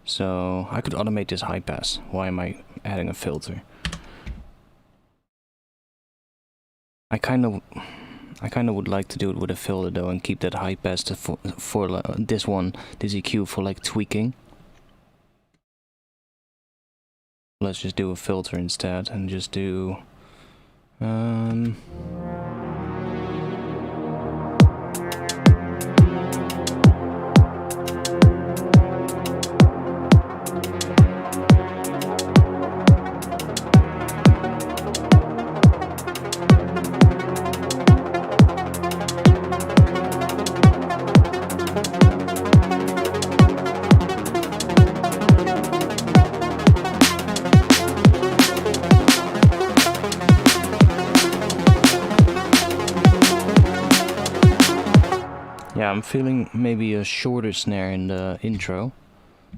So I could automate this high pass. Why am I adding a filter? I kind of would like to do it with a filter though, and keep that high pass for this EQ for like tweaking. Let's just do a filter instead and just do yeah, I'm feeling maybe a shorter snare in the intro.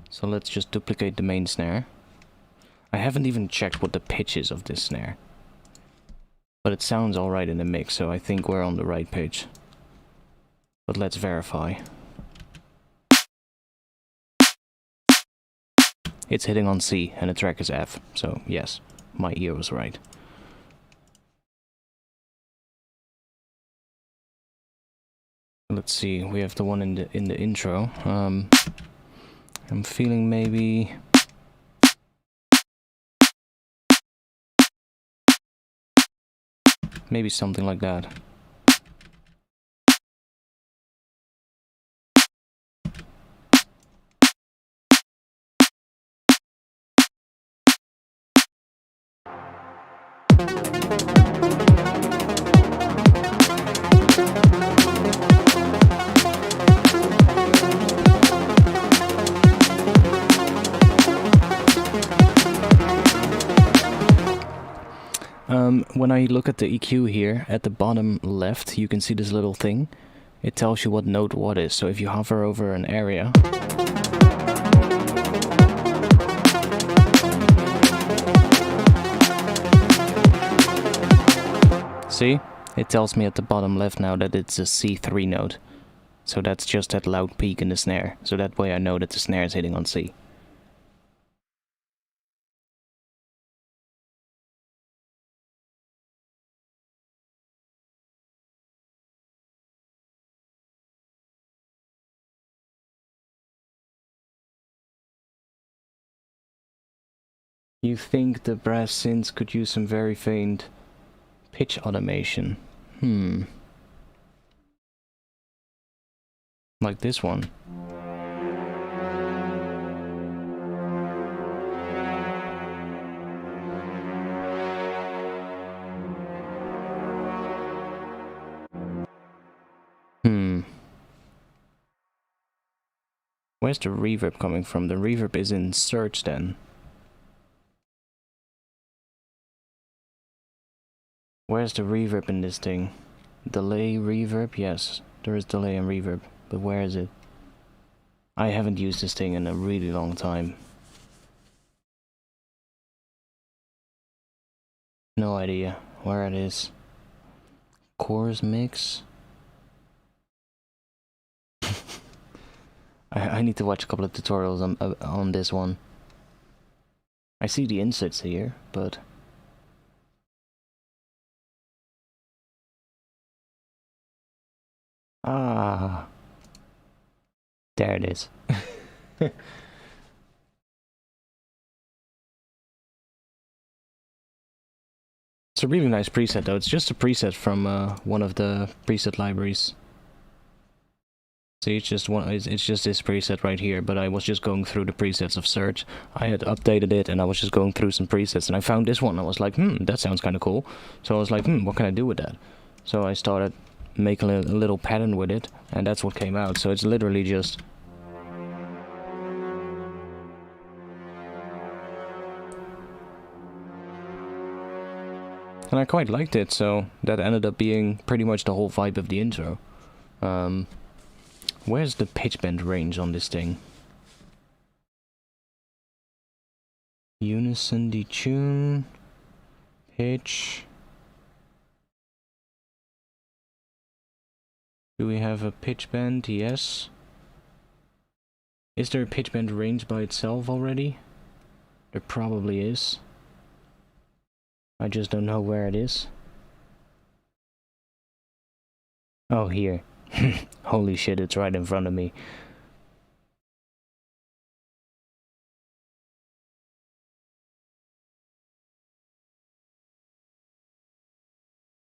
So let's just duplicate the main snare. I haven't even checked what the pitch is of this snare. But it sounds alright in the mix, so I think we're on the right page. But let's verify. It's hitting on C and the track is F, so yes, my ear was right. Let's see, we have the one in the intro. I'm feeling maybe something like that. When I look at the EQ here, at the bottom left, you can see this little thing. It tells you what note what is, so if you hover over an area... See? It tells me at the bottom left now that it's a C3 note. So that's just that loud peak in the snare, so that way I know that the snare is hitting on C. You think the brass synths could use some very faint pitch automation? Like this one. Where's the reverb coming from? The reverb is in search then. Where's the reverb in this thing? Delay, reverb? Yes, there is delay and reverb. But where is it? I haven't used this thing in a really long time. No idea where it is. Chorus mix? I need to watch a couple of tutorials on this one. I see the inserts here, but... Ah... There it is. It's a really nice preset though. It's just a preset from one of the preset libraries. See, it's just this preset right here, but I was just going through the presets of Search. I had updated it and I was just going through some presets and I found this one and I was like, that sounds kind of cool. So I was like, what can I do with that? So I started making a little pattern with it and that's what came out. So it's literally just... And I quite liked it, so that ended up being pretty much the whole vibe of the intro. Where's the pitch bend range on this thing? Unison, detune, pitch. Do we have a pitch bend? Yes. Is there a pitch bend range by itself already? There probably is. I just don't know where it is. Oh, here. Holy shit, it's right in front of me.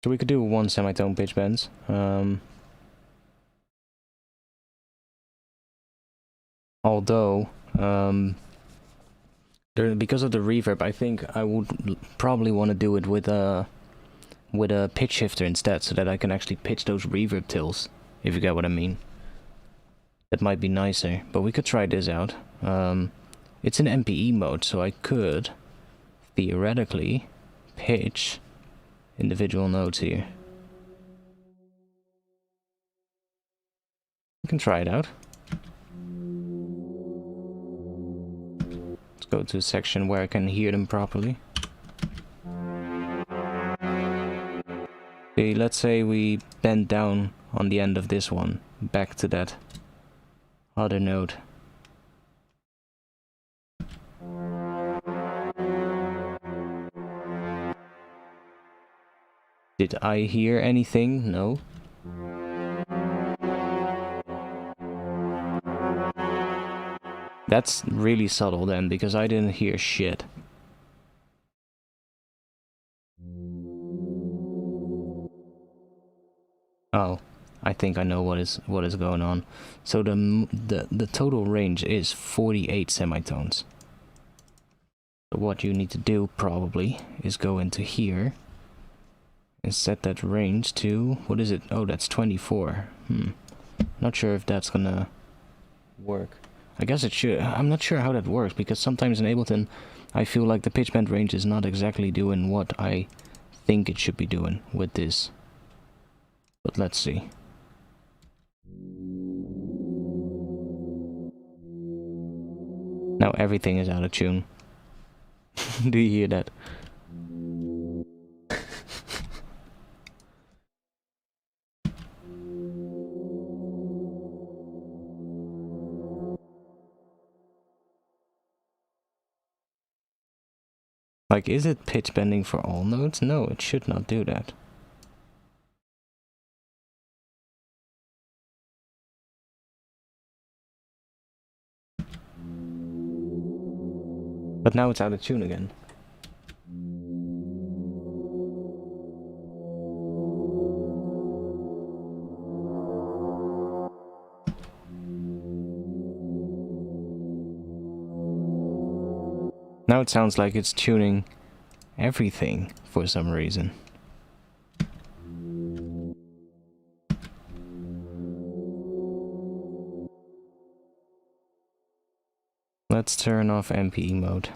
So we could do one semitone pitch bends. Although, because of the reverb, I think I would probably want to do it with a pitch shifter instead, so that I can actually pitch those reverb tills, if you get what I mean. That might be nicer, but we could try this out. It's in MPE mode, so I could theoretically pitch individual notes here. We can try it out. Let's go to a section where I can hear them properly. Okay, let's say we bend down on the end of this one, back to that other note. Did I hear anything? No. That's really subtle then, because I didn't hear shit. Oh, I think I know what is going on. So the total range is 48 semitones. So what you need to do probably is go into here and set that range to, what is it? Oh, that's 24. Not sure if that's gonna work. I guess it should. I'm not sure how that works, because sometimes in Ableton I feel like the pitch bend range is not exactly doing what I think it should be doing with this. But let's see. Now everything is out of tune. Do you hear that? Like, is it pitch bending for all notes? No, it should not do that. But now it's out of tune again. Now it sounds like it's tuning everything for some reason. Let's turn off MPE mode.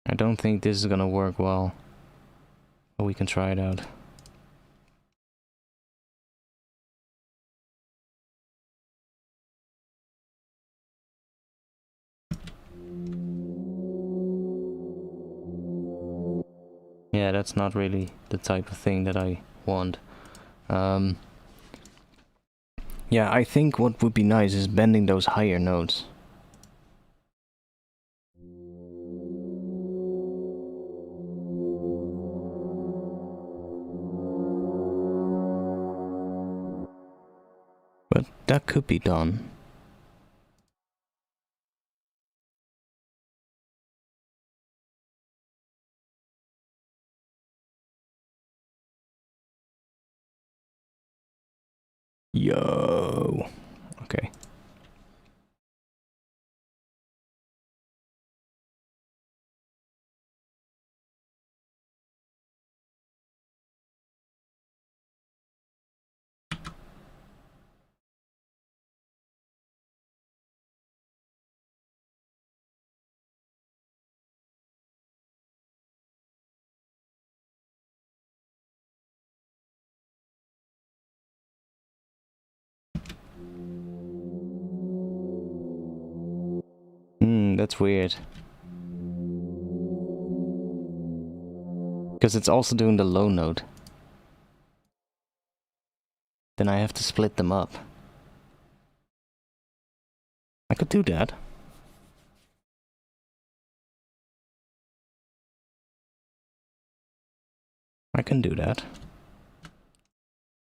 I don't think this is gonna work well, but we can try it out. Yeah, that's not really the type of thing that I want. Yeah, I think what would be nice is bending those higher notes. But that could be done. Yo. Okay. That's weird. Because it's also doing the low note. Then I have to split them up. I could do that. I can do that.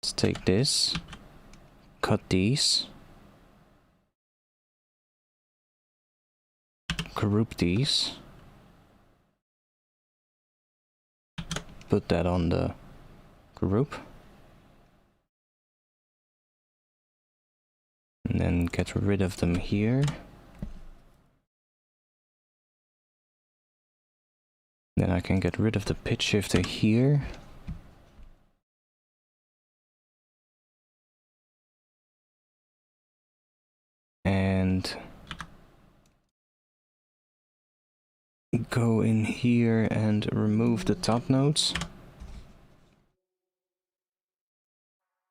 Let's take this. Cut these. Group these. Put that on the group. And then get rid of them here. Then I can get rid of the pitch shifter here. And go in here and remove the top notes.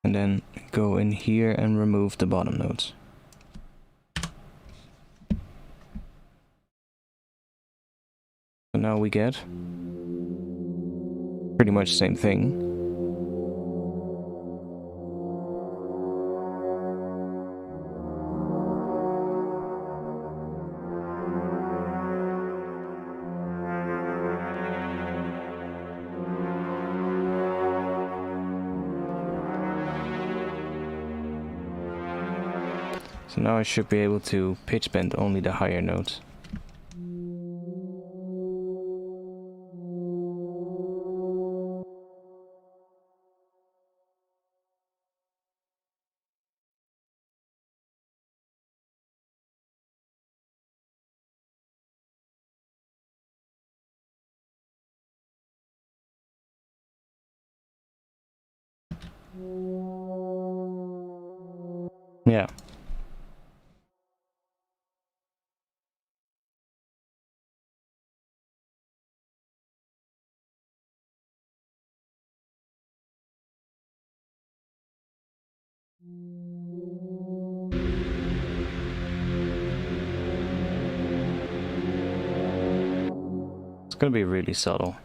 And then go in here and remove the bottom notes. So now we get pretty much the same thing. So now I should be able to pitch bend only the higher notes. Yeah. It's gonna be really subtle.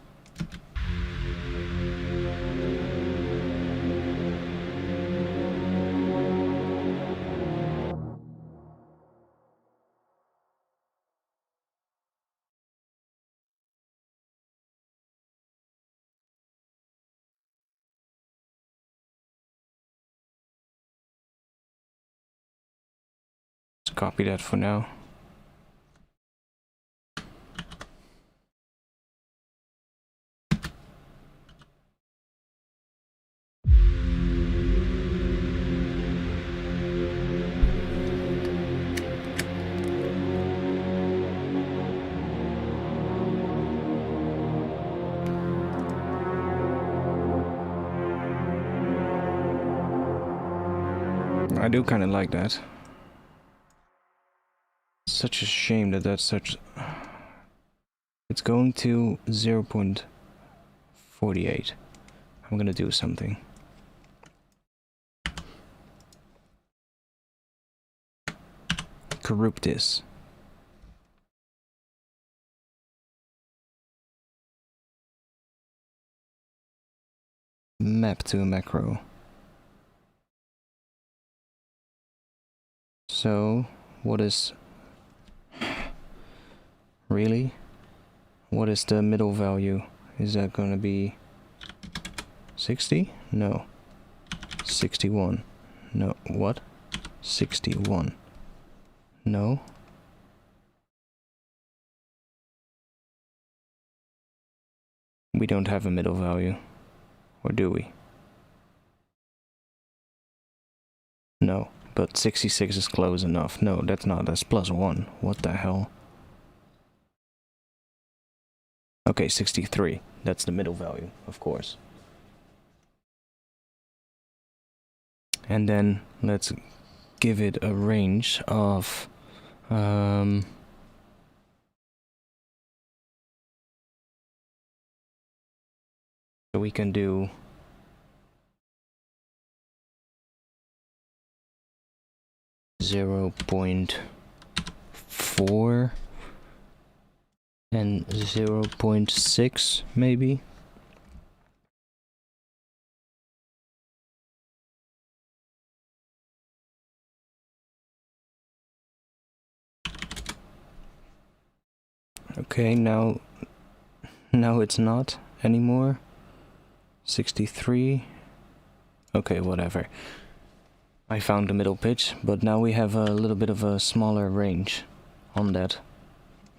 Let's copy that for now. I do kind of like that. Such a shame that that's such... It's going to 0.48. I'm gonna do something. Group this. map to a macro. So, what is... Really? What is the middle value? Is that gonna be 60? No. 61. No. What? 61. No. We don't have a middle value. Or do we? No. But 66 is close enough. No, that's not. That's +1. What the hell? Okay, 63. That's the middle value, of course. And then let's give it a range of so we can do 0.4 and 0.6 maybe. Okay, now it's not anymore. 63. Okay, whatever. I found the middle pitch, but now we have a little bit of a smaller range on that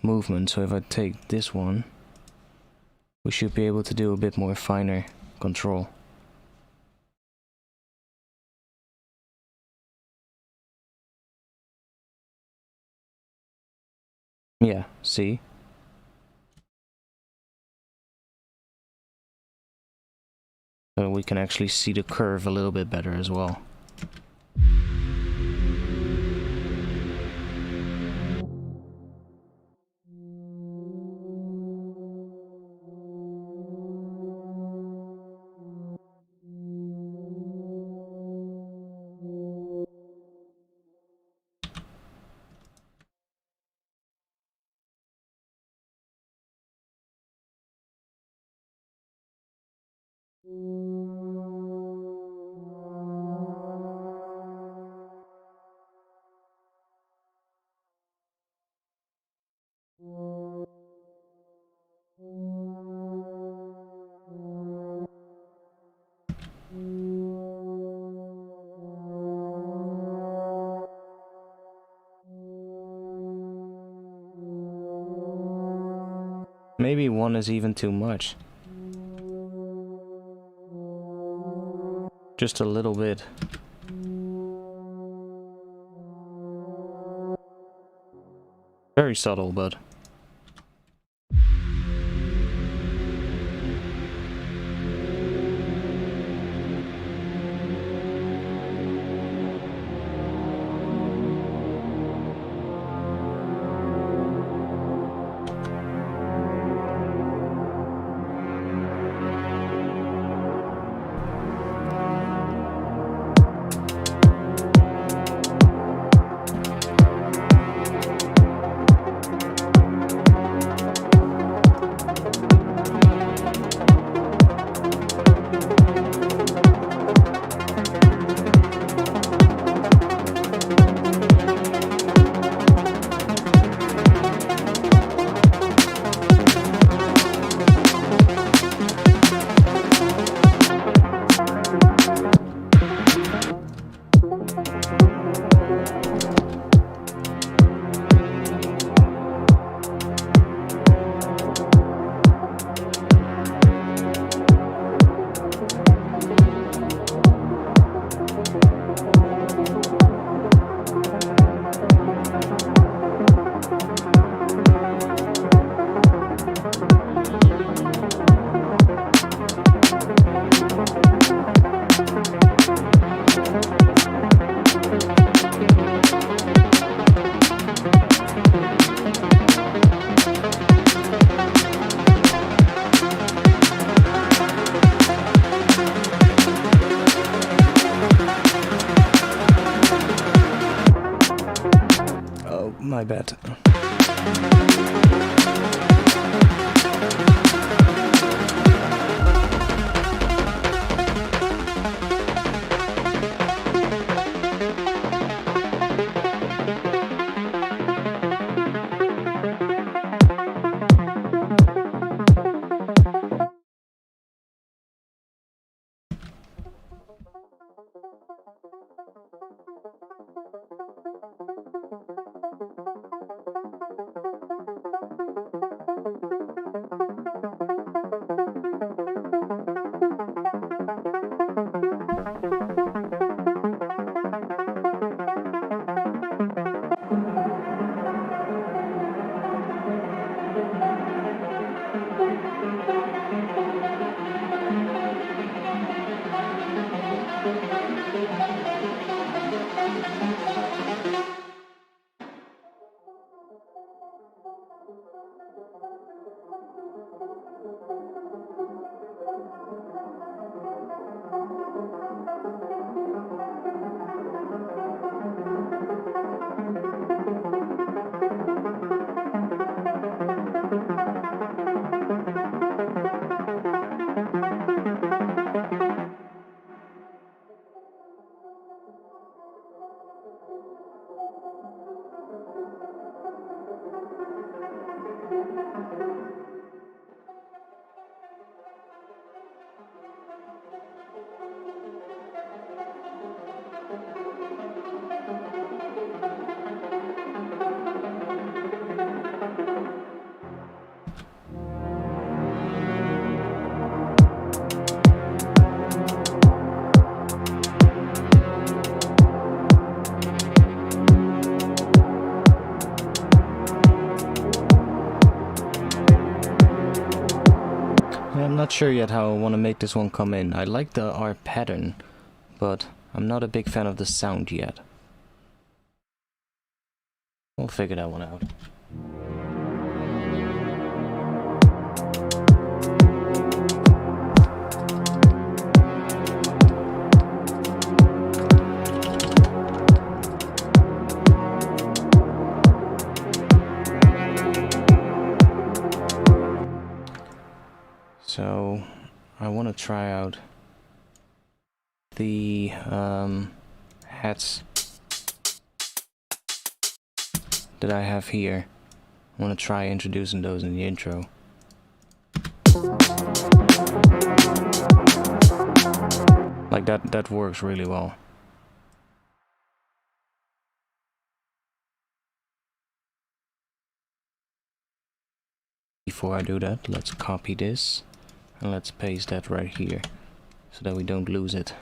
movement. So if I take this one, we should be able to do a bit more finer control. Yeah, see? So we can actually see the curve a little bit better as well. Maybe one is even too much. Just a little bit. Very subtle, but... My bad. I'm not sure yet how I want to make this one come in. I like the R pattern, but I'm not a big fan of the sound yet. We'll figure that one out. So I want to try out the hats that I have here. I want to try introducing those in the intro. Like that works really well. Before I do that, let's copy this and let's paste that right here so that we don't lose it.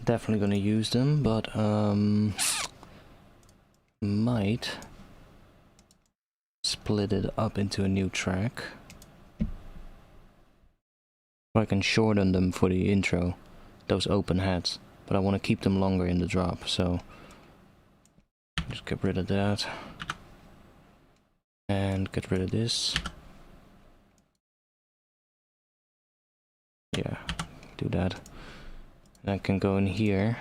Definitely gonna use them, but might split it up into a new track. I can shorten them for the intro, those open hats, but I want to keep them longer in the drop, so just get rid of that and get rid of this. Yeah, do that. And I can go in here,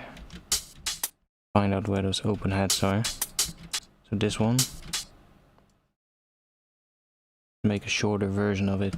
find out where those open hats are. So this one, make a shorter version of it.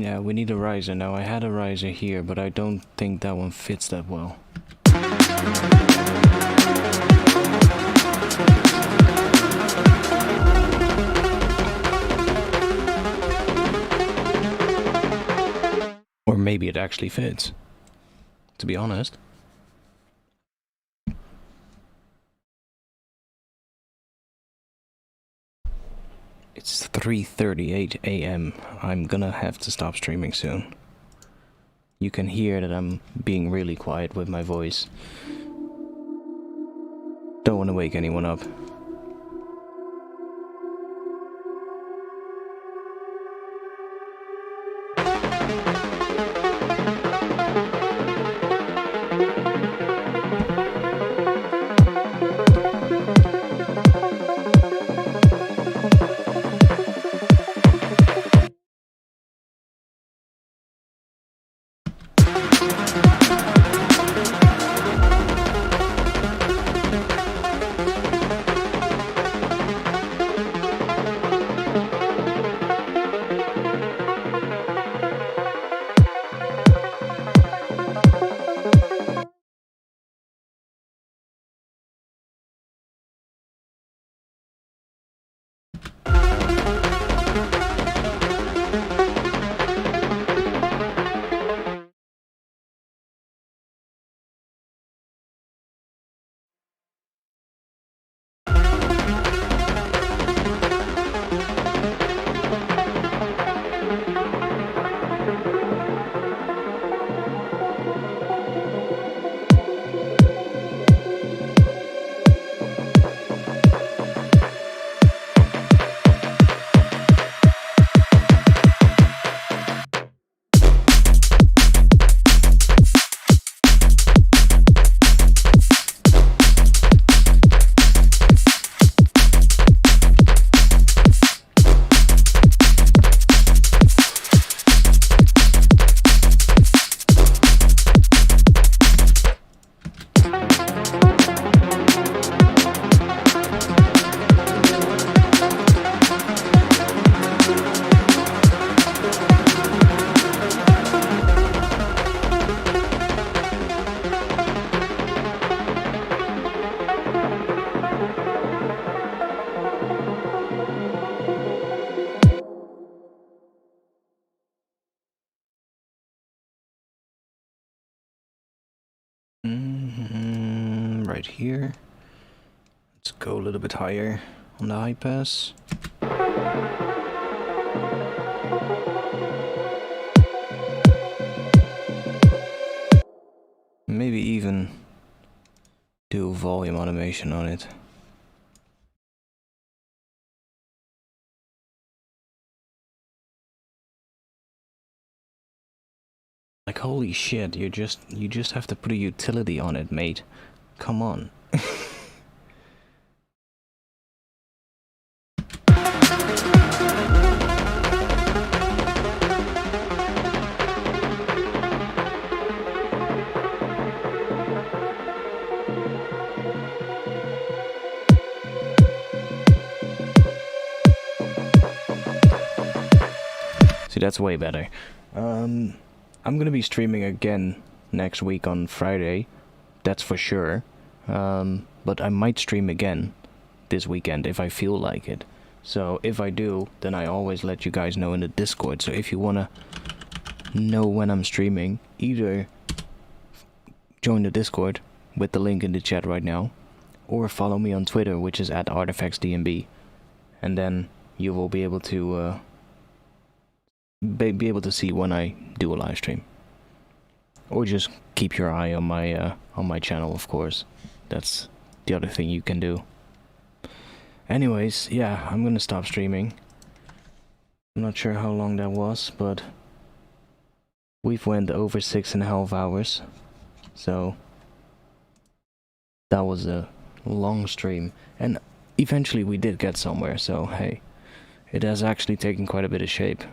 Yeah, we need a riser now. I had a riser here, but I don't think that one fits that well. Or maybe it actually fits, to be honest. It's 3:38 a.m. I'm gonna have to stop streaming soon. You can hear that I'm being really quiet with my voice. Don't want to wake anyone up. Right here. Let's go a little bit higher on the high pass. Maybe even do volume automation on it. Like, holy shit, you just have to put a utility on it, mate. Come on. See, that's way better. I'm gonna be streaming again next week on Friday, that's for sure. But I might stream again this weekend if I feel like it. So if I do, then I always let you guys know in the Discord. So if you wanna know when I'm streaming, either join the Discord with the link in the chat right now, or follow me on Twitter, which is @artifactsdnb, and then you will be able to be able to see when I do a live stream. Or just keep your eye on my channel, of course. That's the other thing you can do. Anyways, yeah, I'm gonna stop streaming. I'm not sure how long that was, but we've went over 6.5 hours. So that was a long stream, and eventually we did get somewhere, so hey, it has actually taken quite a bit of shape.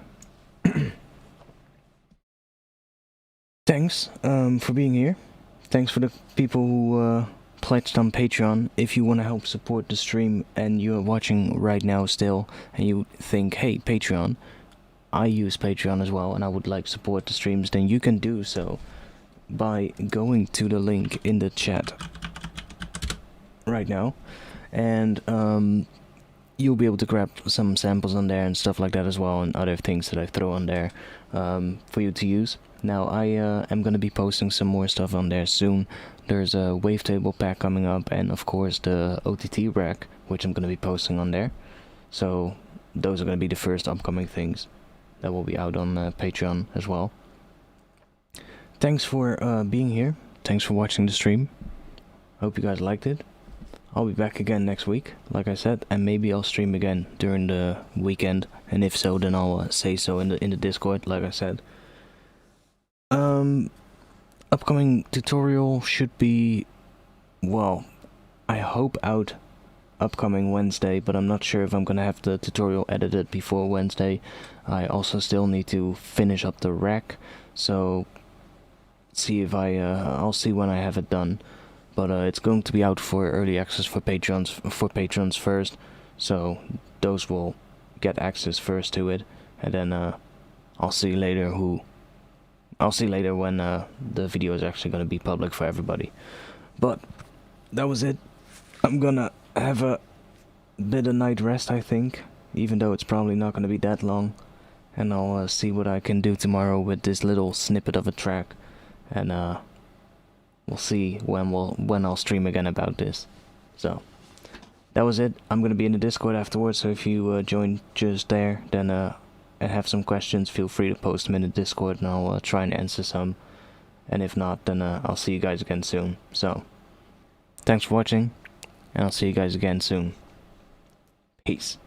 Thanks for being here. Thanks for the people who pledged on Patreon. If you want to help support the stream and you're watching right now still and you think, hey, Patreon, I use Patreon as well and I would like support the streams, then you can do so by going to the link in the chat right now, and you'll be able to grab some samples on there and stuff like that as well, and other things that I throw on there for you to use. Now I am going to be posting some more stuff on there soon. There's a wavetable pack coming up, and of course the OTT rack, which I'm going to be posting on there. So those are going to be the first upcoming things that will be out on Patreon as well. Thanks for being here. Thanks for watching the stream. Hope you guys liked it. I'll be back again next week, like I said, and maybe I'll stream again during the weekend. And if so, then I'll say so in the Discord, like I said. Upcoming tutorial should be, well, I hope out upcoming Wednesday, but I'm not sure if I'm gonna have the tutorial edited before Wednesday. I also still need to finish up the rack, so see if I'll see when I have it done. But it's going to be out for early access for patrons first, so those will get access first to it, and then I'll see later when the video is actually going to be public for everybody. But that was it. I'm gonna have a bit of night rest, I think, even though it's probably not going to be that long, and I'll see what I can do tomorrow with this little snippet of a track, and we'll see when I'll stream again about this. So that was it. I'm gonna be in the Discord afterwards, so if you join just there, then and have some questions, feel free to post them in the Discord, and I'll try and answer some. And if not, then I'll see you guys again soon. So thanks for watching, and I'll see you guys again soon. Peace.